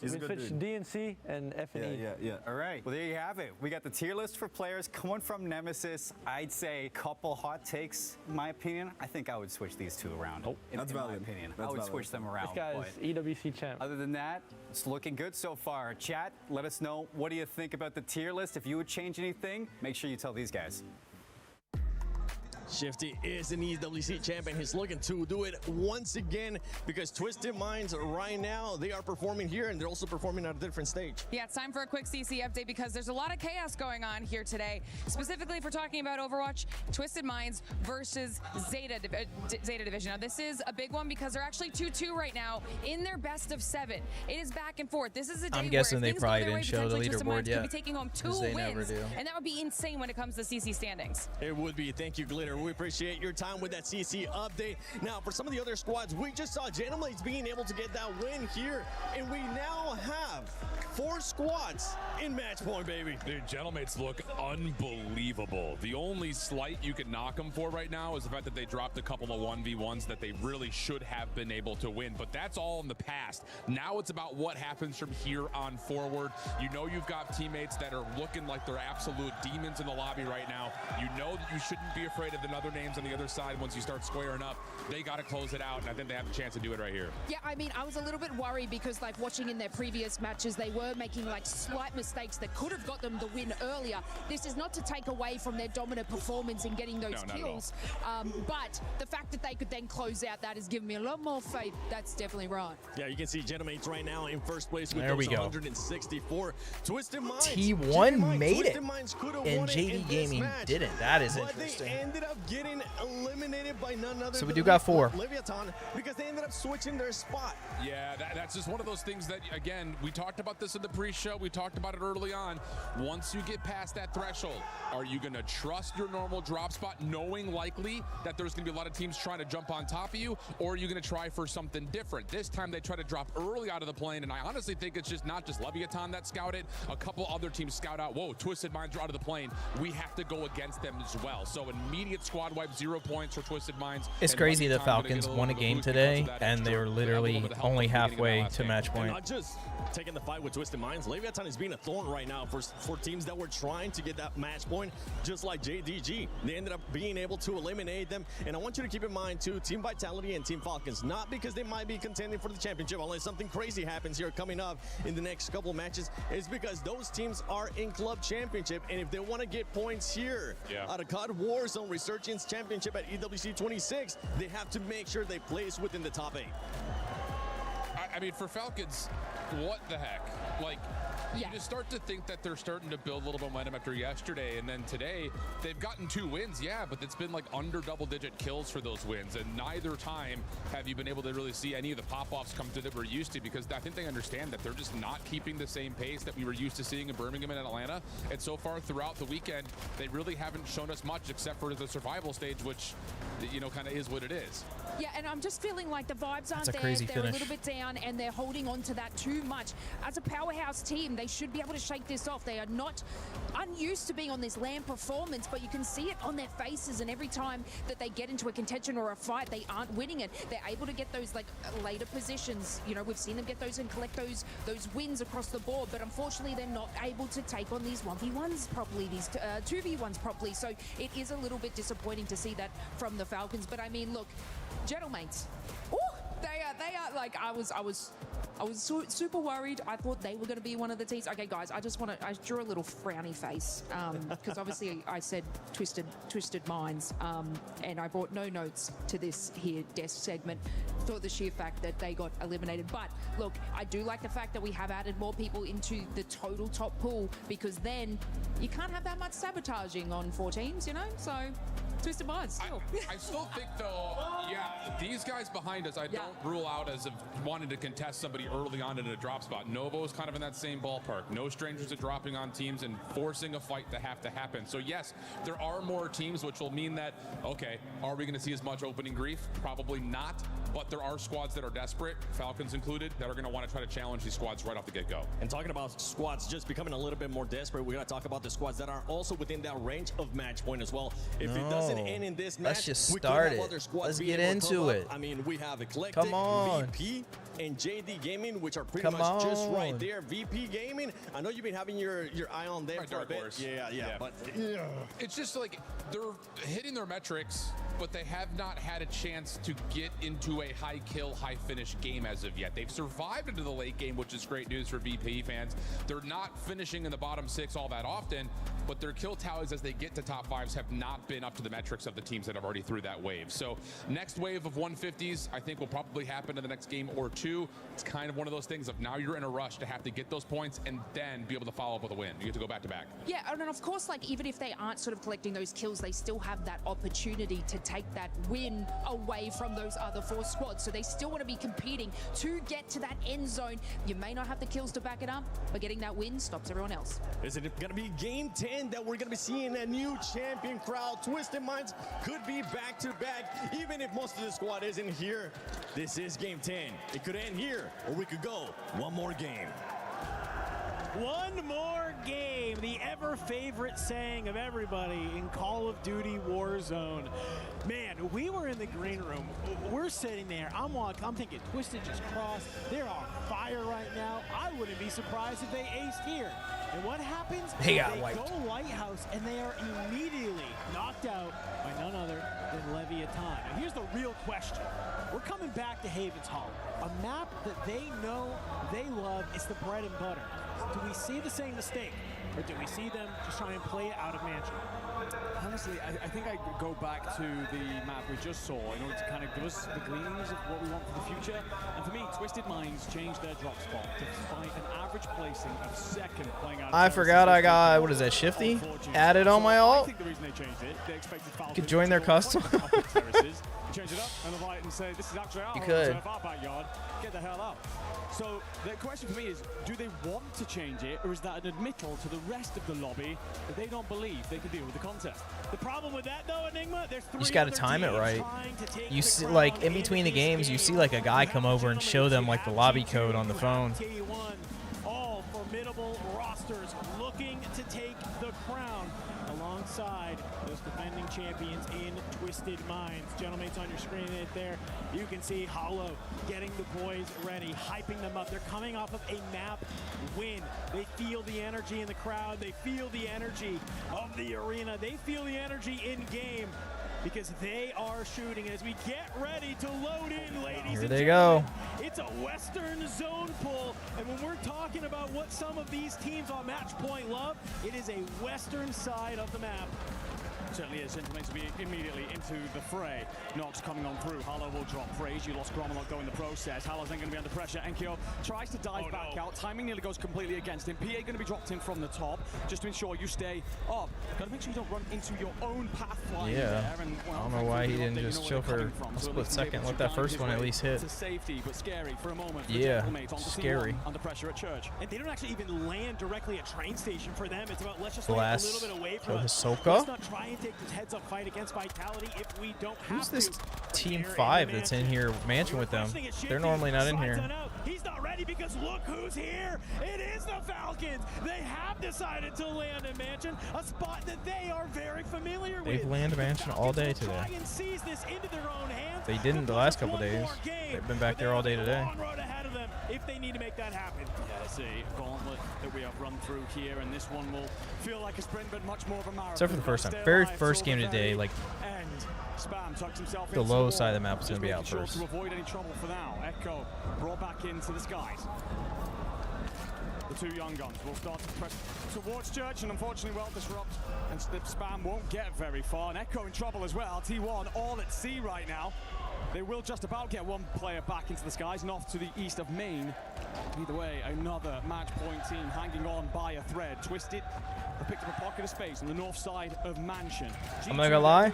D and C and F and E. Yeah. All right. Well, there you have it. We got the tier list for players coming from Nemesis. I'd say a couple hot takes, in my opinion. I think I would switch these two around. That's in valid. my opinion. That's I would valid. switch them around. This guy's EWC champ. Other than that, it's looking good so far. Chat, let us know. What do you think about the tier list? If you would change anything, make sure you tell these guys. Shifty is an EWC champion. He's looking to do it once again because Twisted Minds right now, they are performing here and they're also performing at a different stage. Yeah, it's time for a quick CC update because there's a lot of chaos going on here today. Specifically, if we're talking about Overwatch, Twisted Minds versus Zeta Division. Now, this is a big one because they're actually 2-2 right now in their best of 7. It is back and forth. This is a day I'm guessing where they probably didn't show the Twisted leaderboard Minds yet. could be taking home 2 they never wins, do. and that would be insane when it comes to CC standings. It would be. Thank you, Glitter. We appreciate your time with that CC update. Now, for some of the other squads, we just saw Genoblades being able to get that win here, and we now have 4 squads in match point, baby. Dude, Genoblades look unbelievable. The only slight you can knock them for right now is the fact that they dropped a couple of 1v1s that they really should have been able to win, but that's all in the past. Now it's about what happens from here on forward. You know you've got teammates that are looking like they're absolute demons in the lobby right now. You know that you shouldn't be afraid of the other names on the other side once you start squaring up. They got to close it out, and I think they have a chance to do it right here. Yeah, I mean, I was a little bit worried because, like, watching in their previous matches, they were making, like, slight mistakes that could have got them the win earlier. This is not to take away from their dominant performance in getting those kills, but the fact that they could then close out, that has given me a lot more faith. That's definitely right. Yeah, you can see Genoblades right now in first place with There we those go. 164. Twisted Minds. T1 made it, and and JD Gaming didn't. That is but interesting. They ended up getting eliminated by none other So we than do got 4. Leviathan because they ended up switching their spot. Yeah, that's just one of those things that, again, we talked about this in the pre-show. We talked about it early on. Once you get past that threshold, are you going to trust your normal drop spot, knowing likely that there's going to be a lot of teams trying to jump on top of you, or are you going to try for something different? This time they try to drop early out of the plane, and I honestly think it's just not just Leviathan that scouted. A couple other teams scout out, whoa, Twisted Minds are out of the plane. We have to go against them as well. So immediate squad wipe, 0 points for Twisted Minds. It's crazy the Falcons won a game today, and they were literally only halfway to match point. Not just taking the fight with Twisted Minds, Leviathan is being a thorn right now for teams that were trying to get that match point, just like JDG. They ended up being able to eliminate them. And I want you to keep in mind, too, Team Vitality and Team Falcons, not because they might be contending for the championship, unless something crazy happens here coming up in the next couple matches, is because those teams are in club championship. And if they want to get points here out of COD Warzone Resurgence Championship at EWC 26, they have to make sure they place within the top 8. I mean, for Falcons, what the heck? Like, you just start to think that they're starting to build a little momentum after yesterday, and then today they've gotten 2 wins, but it's been like under double-digit kills for those wins, and neither time have you been able to really see any of the pop-offs come through that we're used to, because I think they understand that they're just not keeping the same pace that we were used to seeing in Birmingham and Atlanta, and so far throughout the weekend, they really haven't shown us much except for the survival stage, which, you know, kind of is what it is. Yeah, and I'm just feeling like the vibes aren't That's a there. crazy They're finish. a little bit down, and they're holding on to that too much. As a powerhouse team, they should be able to shake this off. They are not unused to being on this LAN performance, but you can see it on their faces, and every time that they get into a contention or a fight, they aren't winning it. They're able to get those like later positions. You know, we've seen them get those and collect those wins across the board, but unfortunately they're not able to take on these 1v1s properly, these 2v1s properly. So it is a little bit disappointing to see that from the Falcons. But I mean, look, Gentlemates. Ooh, they are like, I was super worried. I thought they were going to be one of the teams. Okay, guys, I drew a little frowny face because obviously I said twisted minds, and I brought no notes to this here desk segment for the sheer fact that they got eliminated. But look, I do like the fact that we have added more people into the total top pool, because then you can't have that much sabotaging on 4 teams, you know? So Twisted Minds still. I still think, though, yeah, these guys behind us, I don't rule out as of wanting to contest somebody early on in a drop spot. Novo's kind of in that same ballpark. No strangers to dropping on teams and forcing a fight to have to happen. So, yes, there are more teams, which will mean that, okay, are we going to see as much opening grief? Probably not. But there are squads that are desperate, Falcons included, that are going to want to try to challenge these squads right off the get-go. And talking about squads just becoming a little bit more desperate, we're going to talk about the squads that are also within that range of match point as well. If it doesn't end in this match, let's just we start could have it. other squads Let's being get able to into come up. it. I mean, we have Eclectic, Come on. VP, and JD Gaming, which are pretty Come much just on. right there. VP Gaming, I know you've been having your eye on them for a bit. Yeah, but it's just like they're hitting their metrics, but they have not had a chance to get into a high kill, high finish game as of yet. They've survived into the late game, which is great news for VP fans. They're not finishing in the bottom 6 all that often, but their kill tallies as they get to top 5s have not been up to the metrics of the teams that have already through that wave. So next wave of 150s, I think will probably happen in the next game or two. It's kind of one of those things of now you're in a rush to have to get those points and then be able to follow up with a win. You get to go back to back. Yeah, and of course, like, even if they aren't sort of collecting those kills, they still have that opportunity to take that win away from those other 4 squads. So they still want to be competing to get to that end zone. You may not have the kills to back it up, but getting that win stops everyone else. is it going to be game 10 that we're going to be seeing a new champion crowd? Twisted Minds could be back to back, even if most of the squad isn't here. This is game 10. It could end here, or we could go one more game. One more game, the ever-favorite saying of everybody in Call of Duty Warzone. Man, we were in the green room. We're sitting there. I'm thinking Twisted just crossed. They're on fire right now. I wouldn't be surprised if they aced here. And what happens? They got wiped. Go Lighthouse, and they are immediately knocked out by none other than Leviathan. And here's the real question. We're coming back to Haven's Hall, a map that they know, they love. It's the bread and butter. Do we see the same mistake, or do we see them just try and play it out of Mansion? Honestly, I think I go back to the map we just saw in order to kind of give us the gleanings of what we want for the future. And for me, Twisted Minds changed their drop spot despite an average placing of second playing out. I forgot I got, what is that, Shifty? Added on my I ult? think the reason they changed it, they expected Falcons Could join their custom. change it up and invite and say, this is actually our You home could. turf, our backyard. Get the hell out. So the question for me is, do they want to change it, or is that an admittal to the rest of the lobby that they don't believe they can deal with the contest? The problem with that, though, Enigma, there's 3 You just got to other time it teams right. trying to take You the see, crown like, in in between the this games, you game. see, like, a guy come over and show them, like, the lobby code on the phone. T1, all formidable rosters looking to take the crown alongside those defending champions in Twisted Minds. Gentlemen, it's on your screen right there. You can see Hollow getting the boys ready, hyping them up. They're coming off of a map win. They feel the energy in the crowd. They feel the energy of the arena. They feel the energy in game, because they are shooting. As we get ready to load in, ladies Here and they gentlemen, go. it's a Western zone pull, and when we're talking about what some of these teams on match point love, it is a Western side of the map. Certainly is. Implements to be immediately into the fray. Nox coming on through. Harlow will drop Phrase. You lost Gromelot go in the process. Hallow's then going to be under pressure. Enkyo tries to dive back out. Timing nearly goes completely against him. PA going to be dropped in from the top just to ensure you stay up. Got to make sure you don't run into your own path line there. And, well, I don't know why he didn't you just know chill where they're for coming from. a So at split least he's second. able Let to that guide first his one at way least hit. to safety, but scary for a moment. For Yeah, Gentlemates on scary. T1 under pressure at Church. And they don't actually even land directly at train station for them. It's about, let's just Blast. land a little bit away Kill from his us. Soka. Let's not try and take this heads-up fight against Vitality if we don't have Who's this to. Team Here 5 in that's in here mansion with them? They're normally not in here. He's not ready because look who's here. It is the Falcons. They have decided to land in Mansion, a spot that they are very familiar with. They've landed mansion all day today. Try and seize this into their own hands. They didn't the last couple days. They've been back there all day today. Long road ahead of them if they need to make that happen. Yeah, it's a gauntlet that we have run through here, and this one will feel like a sprint, but much more of a marathon. Except for the first time. Stay Very alive first till game the today, very like, end. Spam tucks himself the into low wall. side of the map was Just going to be out making sure first. to avoid any trouble for now. Echo brought back into the skies. The 2 young guns will start to press towards Church, and unfortunately, well, disrupt, and Spam won't get very far. And Echo in trouble as well. T1 all at sea right now. They will just about get one player back into the skies and off to the east of Maine. Either way, another match point team hanging on by a thread. Twisted have picked up a pocket of space on the north side of Mansion. I'm not gonna lie,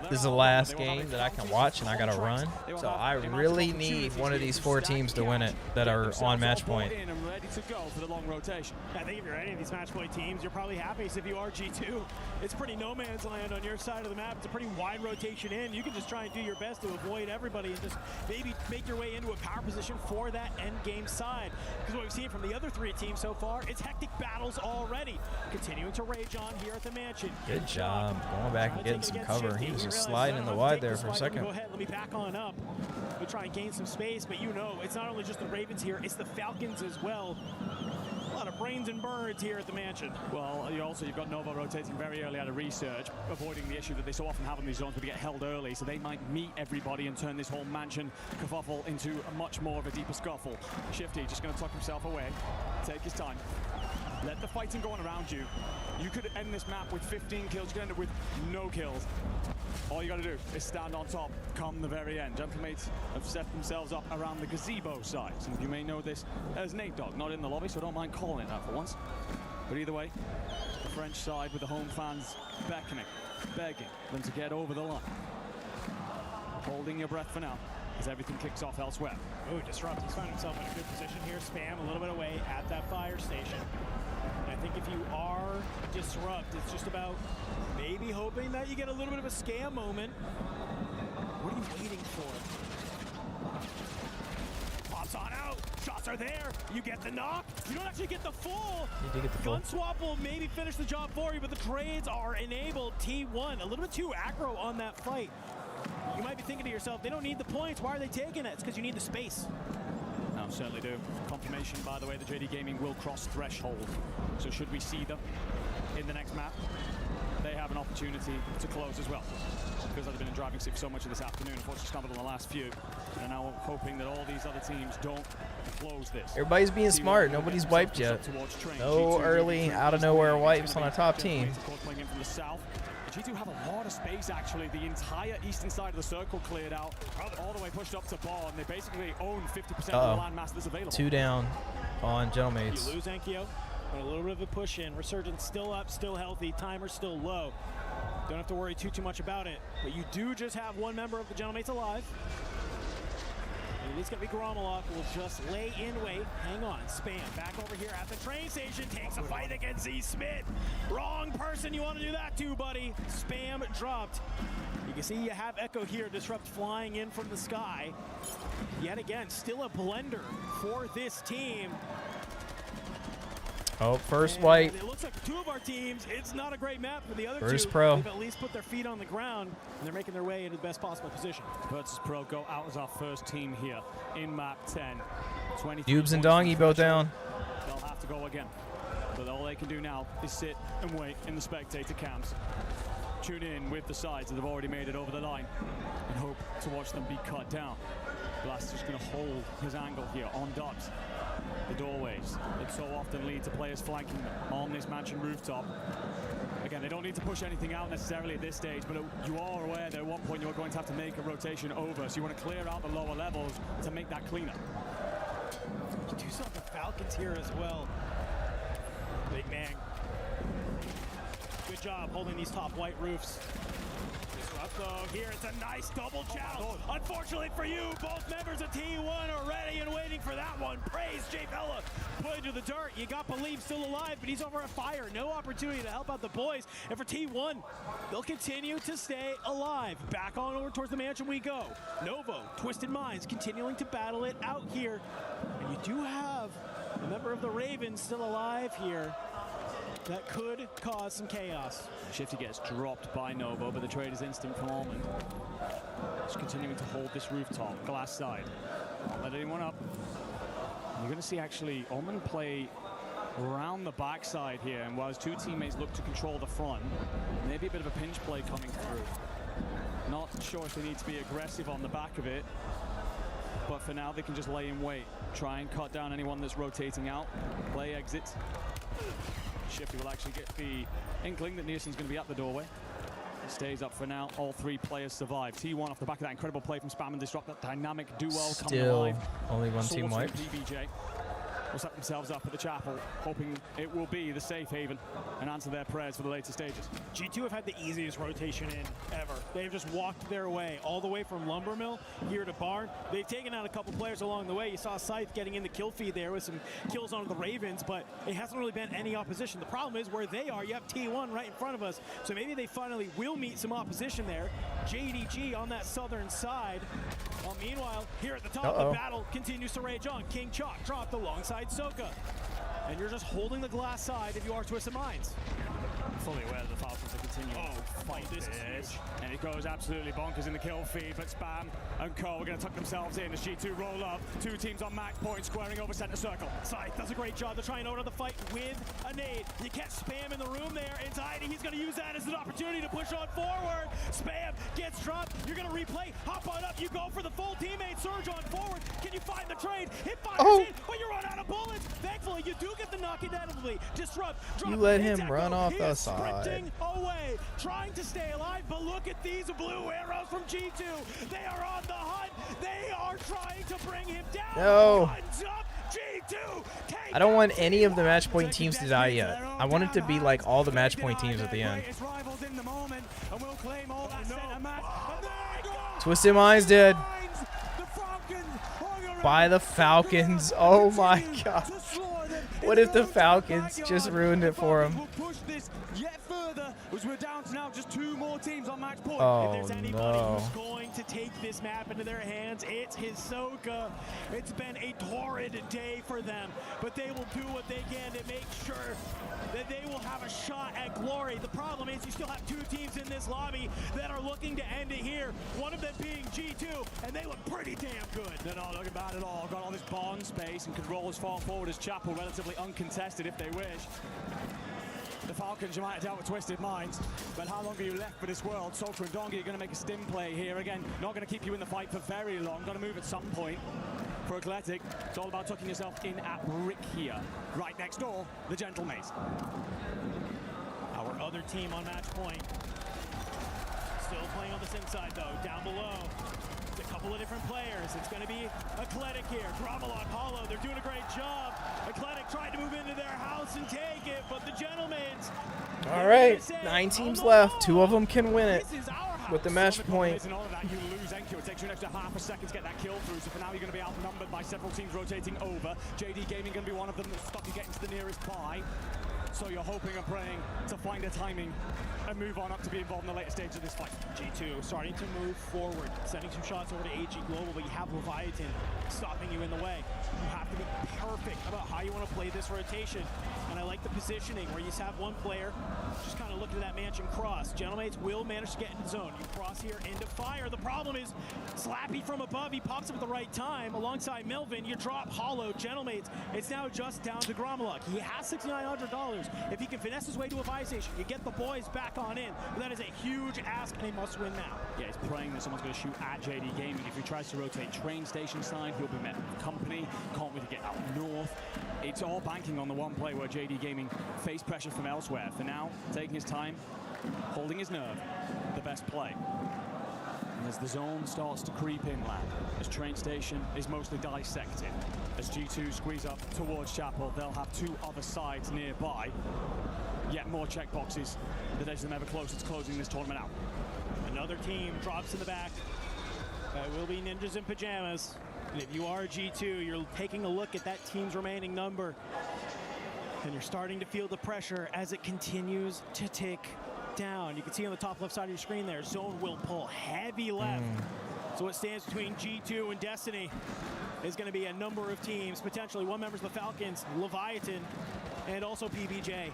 this is the last game that I can watch and I gotta run. So I really need one of these 4 teams to win it that are on match point. Ready to go for the long rotation. I think if you're any of these match point teams, you're probably happiest if you are G2. It's pretty no man's land on your side of the map. It's a pretty wide rotation in. You can just try and do your best to avoid everybody and just maybe make your way into a power position for that end game side. Because what we've seen from the other 3 teams so far, it's hectic battles already. Continuing to rage on here at the Mansion. Good job going back and getting some cover. He was just sliding in the wide there for a second. Go ahead, let me back on up. We'll try and gain some space, but you know, it's not only just the Ravens here, it's the Falcons as well. A lot of brains and birds here at the Mansion. Well, you've got Nova rotating very early out of research, avoiding the issue that they so often have in these zones where they get held early, so they might meet everybody and turn this whole Mansion kerfuffle into a much more of a deeper scuffle. Shifty just going to tuck himself away, take his time. Let the fighting go on around you. You could end this map with 15 kills. You could end up with no kills. All you got to do is stand on top come the very end. Gentlemates have set themselves up around the gazebo side. Some of you may know this as Nate Dogg, not in the lobby, so I don't mind calling it that for once. But either way, the French side with the home fans beckoning, begging them to get over the line. Holding your breath for now as everything kicks off elsewhere. Ooh, Disrupt, he's found himself in a good position here. Spam a little bit away at that fire station. And I think if you are Disrupt, it's just about maybe hoping that you get a little bit of a scam moment. What are you waiting for? Pops on out, shots are there, you get the knock, you don't actually get the full. You did get the full. Gun swap will maybe finish the job for you, but the trades are enabled. T1, a little bit too aggro on that fight. You might be thinking to yourself, they don't need the points, why are they taking it? It's because you need the space. No, certainly do. Confirmation, by the way, the JD Gaming will cross threshold. So should we see them in the next map, they have an opportunity to close as well. Because they've been in driving seat for so much of this afternoon, unfortunately stumbled on the last few. And now we're hoping that all these other teams don't close this. Everybody's being smart. Nobody's wiped yet. No early, out of nowhere wipes on a top team. Playing in from the south. G2 have a lot of space, actually. The entire eastern side of the circle cleared out, all the way pushed up to bar, and they basically own 50% of the land mass that's available. 2 down on Gentlemates. You lose Enkyo, but a little bit of a push in. Resurgence still up, still healthy, timer still low. Don't have to worry too much about it, but you do just have one member of the Gentlemates alive. It is going to be Gromalok. Will just lay in wait. Hang on. Spam back over here at the train station. Takes a fight against Z Smith. Wrong person you want to do that to, buddy. Spam dropped. You can see you have Echo here. Disrupt flying in from the sky. Yet again, still a blender for this team. Oh, first white. It looks like 2 of our teams. It's not a great map for the other First 2. pro. They've at least put their feet on the ground, and they're making their way into the best possible position. Virtus Pro go out as our first team here in map 10. Dubes and Dongy both down. They'll have to go again. But all they can do now is sit and wait in the spectator camps. Tune in with the sides that have already made it over the line and hope to watch them be cut down. Blaster's going to hold his angle here on dots. The doorways that so often lead to players flanking them on this Mansion rooftop. Again, they don't need to push anything out necessarily at this stage, but you are aware that at one point you're going to have to make a rotation over, so you want to clear out the lower levels to make that cleaner. You do still have the Falcons here as well. Big man. Good job holding these top white roofs. Disrupt though, here it's a nice double chow. Unfortunately for you, both members of T1 are ready and waiting for that one. Praise Jay Fella. Put into the dirt. You got Believe still alive, but he's over a fire. No opportunity to help out the boys. And for T1, they'll continue to stay alive. Back on over towards the Mansion we go. Novo, Twisted Minds, continuing to battle it out here. And you do have a member of the Ravens still alive here. That could cause some chaos. Shifty gets dropped by Novo, but the trade is instant from Almond. Just continuing to hold this rooftop, glass side. Not let anyone up. You're going to see actually Almond play around the backside here, and while his 2 teammates look to control the front, maybe a bit of a pinch play coming through. Not sure if they need to be aggressive on the back of it, but for now they can just lay in wait. Try and cut down anyone that's rotating out. Play exits. Shifty will actually get the inkling that Nielsen's going to be at the doorway. Stays up for now. All 3 players survive. T1 off the back of that incredible play from Spam and Disrupt. That dynamic duo coming Still alive. only one team Swords from wiped. PBJ will set themselves up at the chapel, hoping it will be the safe haven and answer their prayers for the later stages. G2 have had the easiest rotation in ever. They've just walked their way all the way from Lumber Mill here to Barn. They've taken out a couple players along the way. You saw Scythe getting in the kill feed there with some kills on the Ravens, but it hasn't really been any opposition. The problem is where they are, you have T1 right in front of us, so maybe they finally will meet some opposition there. JDG on that southern side. Well, meanwhile, here at the top, the battle continues to rage on. King Chalk dropped alongside Soka. And you're just holding the glass side if you are Twisted Minds. Fully aware that the Falcons are continuing to fight this. And it goes absolutely bonkers in the kill feed, but Spam and Co are going to tuck themselves in as G2 roll up. 2 teams on match point, squaring over center circle. Scythe does a great job. They're trying to order the fight with a nade. You catch Spam in the room there. Anxiety, he's going to use that as an opportunity to push on forward. Spam gets dropped. You're going to replay. Hop on up. You go for the full teammate. Surge on forward. Can you find the trade? Hit fires in, but you run out of bullets. Thankfully, you do get the knock inevitably. Disrupt. You let him run off the side. Sprinting away, trying to stay alive, but look at these blue arrows from G2. They are on the hunt. They are trying to bring him down. No. Runs up. G2. I don't want any of the match point teams to die yet. I want it to be like all the match point teams at the end. Twisted Minds did. By the Falcons. Oh my god. What if the Falcons just ruined it for him? As we're down to now just 2 more teams on match point. Oh, if there's anybody no. who's going to take this map into their hands, it's Hisoka. It's been a torrid day for them, but they will do what they can to make sure that they will have a shot at glory. The problem is you still have 2 teams in this lobby that are looking to end it here, one of them being G2, and they look pretty damn good. They're not looking bad at all. Got all this bond space and can roll as far forward as Chapel, relatively uncontested if they wish. The Falcons, you might have dealt with Twisted Minds, but how long are you left for this world? Soka and Dongi are going to make a stim play here. Again, not going to keep you in the fight for very long. Got to move at some point. For Athletic, it's all about tucking yourself in at Rick here. Right next door, the Gentle Mace. Our other team on match point. Still playing on this inside though, down below. It's a couple of different players. It's going to be Athletic here. Gravelot, Hollow, they're doing a great job. Athletic tried to move into their house and take it, but the Gentlemen's. All right, 9 teams left. 2 of them can win it with the match point. And all of that, you lose Enkyo. It takes you an extra half a second to get that kill through. So for now, you're going to be outnumbered by several teams rotating over. JD Gaming going to be one of them that's stuck to getting to the nearest buy. So you're hoping and praying to find a timing and move on up to be involved in the later stage of this fight. G2 starting to move forward, sending some shots over to AG Global, but you have Leviathan stopping you in the way. You have to be perfect about how you want to play this rotation. And I like the positioning where you just have one player just kind of looking at that mansion cross. Gentlemates will manage to get into zone. You cross here into fire. The problem is Slappy from above. He pops up at the right time alongside Melvin. You drop Hollow. Gentlemates, it's now just down to Grommeluk. He has $6,900. If he can finesse his way to a buy station, you get the boys back on in. But that is a huge ask and a must win now. Yeah, he's praying that someone's going to shoot at JD Gaming. If he tries to rotate train station side, he'll be met with company. Can't really get out north. It's all banking on the one play where JD Gaming face pressure from elsewhere. For now, taking his time, holding his nerve, the best play. And as the zone starts to creep inland, as train station is mostly dissected, as G2 squeeze up towards Chapel, they'll have 2 other sides nearby. Yet more checkboxes that edge them ever closer to closing this tournament out. Another team drops in the back. That will be Ninjas in Pajamas. And if you are G2, you're taking a look at that team's remaining number. And you're starting to feel the pressure as it continues to tick down. You can see on the top left side of your screen there, Zone will pull heavy left. So what stands between G2 and Destiny is going to be a number of teams, potentially 1 member of the Falcons, Leviathan, and also PBJ.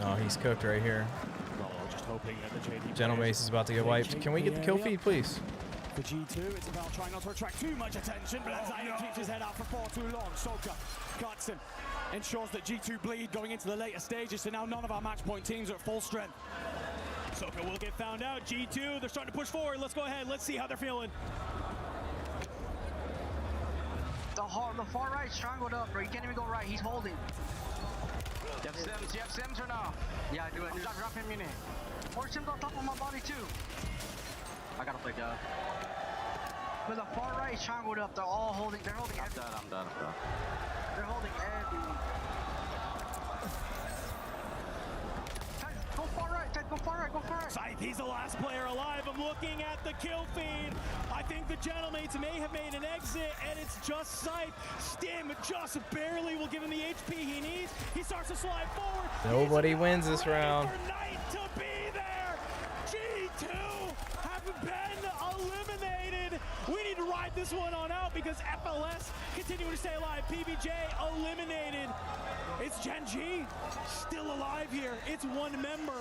Oh, he's cooked right here. Well, just hoping that the JD Gentle Mace is about to get wiped. Can we get the kill feed, please? For G2, it's about trying not to attract too much attention, but as Zion keeps his head out for far too long. Soka cuts him, ensures that G2 bleed going into the later stages, so now none of our match point teams are at full strength. Soka will get found out. G2, they're starting to push forward. Let's go ahead. Let's see how they're feeling. The far right strangled up, bro. You can't even go right. He's holding. You have Sims or no? Yeah, I do. I'm dropping muni. Or Sims on top of my body too. I gotta play Dev. But the far right is triangled up. They're holding everyone. I'm dead. They're holding everyone. Guys, go far right. Guys, go far right. Scythe, he's the last player alive. I'm looking at the kill feed. I think the Gentlemates may have made an exit, and it's just Scythe. Stim just barely will give him the HP he needs. He starts to slide forward. Nobody wins this round. For Knight to be there. G2 have been eliminated. We need to ride this one on out because FLS continuing to stay alive. PBJ eliminated. It's Gen G still alive here. It's one member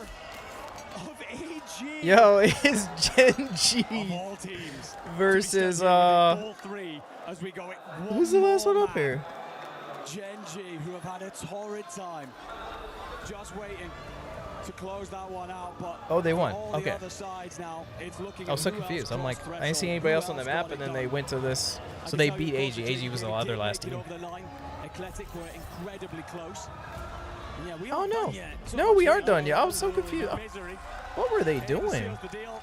of AG. Yo, it's Gen G versus who's the last one up here? Gen G, who have had a torrid time, just waiting to close that one out. But oh, they won. all the Okay. other sides now, it's looking I was so confused. I'm like, I didn't see anybody else on the map, and then they went to this. So they beat AG. AG was the other last team. Eclectic were incredibly close. Yeah, we Oh aren't no, done yet. So no, we much aren't done yet. I was so confused. What were they doing? seals the deal.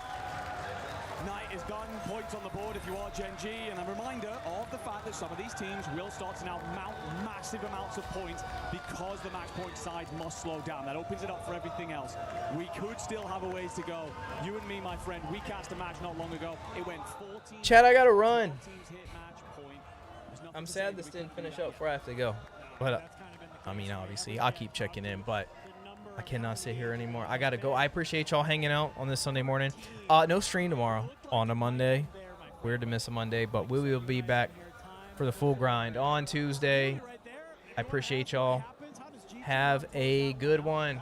Knight is done. Points on the board if you are Gen G. And a reminder of the fact that some of these teams will start to now mount massive amounts of points because the match point side must slow down. That opens it up for everything else. We could still have a ways to go. You and me, my friend, we cast a match not long ago. It went 14. Chad, I gotta run. 14 hit match point. There's nothing I'm to sad say this that we didn't can finish do up before I have to go. But I mean, obviously, I'll keep checking in, but I cannot sit here anymore. I gotta go. I appreciate y'all hanging out on this Sunday morning. No stream tomorrow on a Monday. Weird to miss a Monday, but we will be back for the full grind on Tuesday. I appreciate y'all. Have a good one.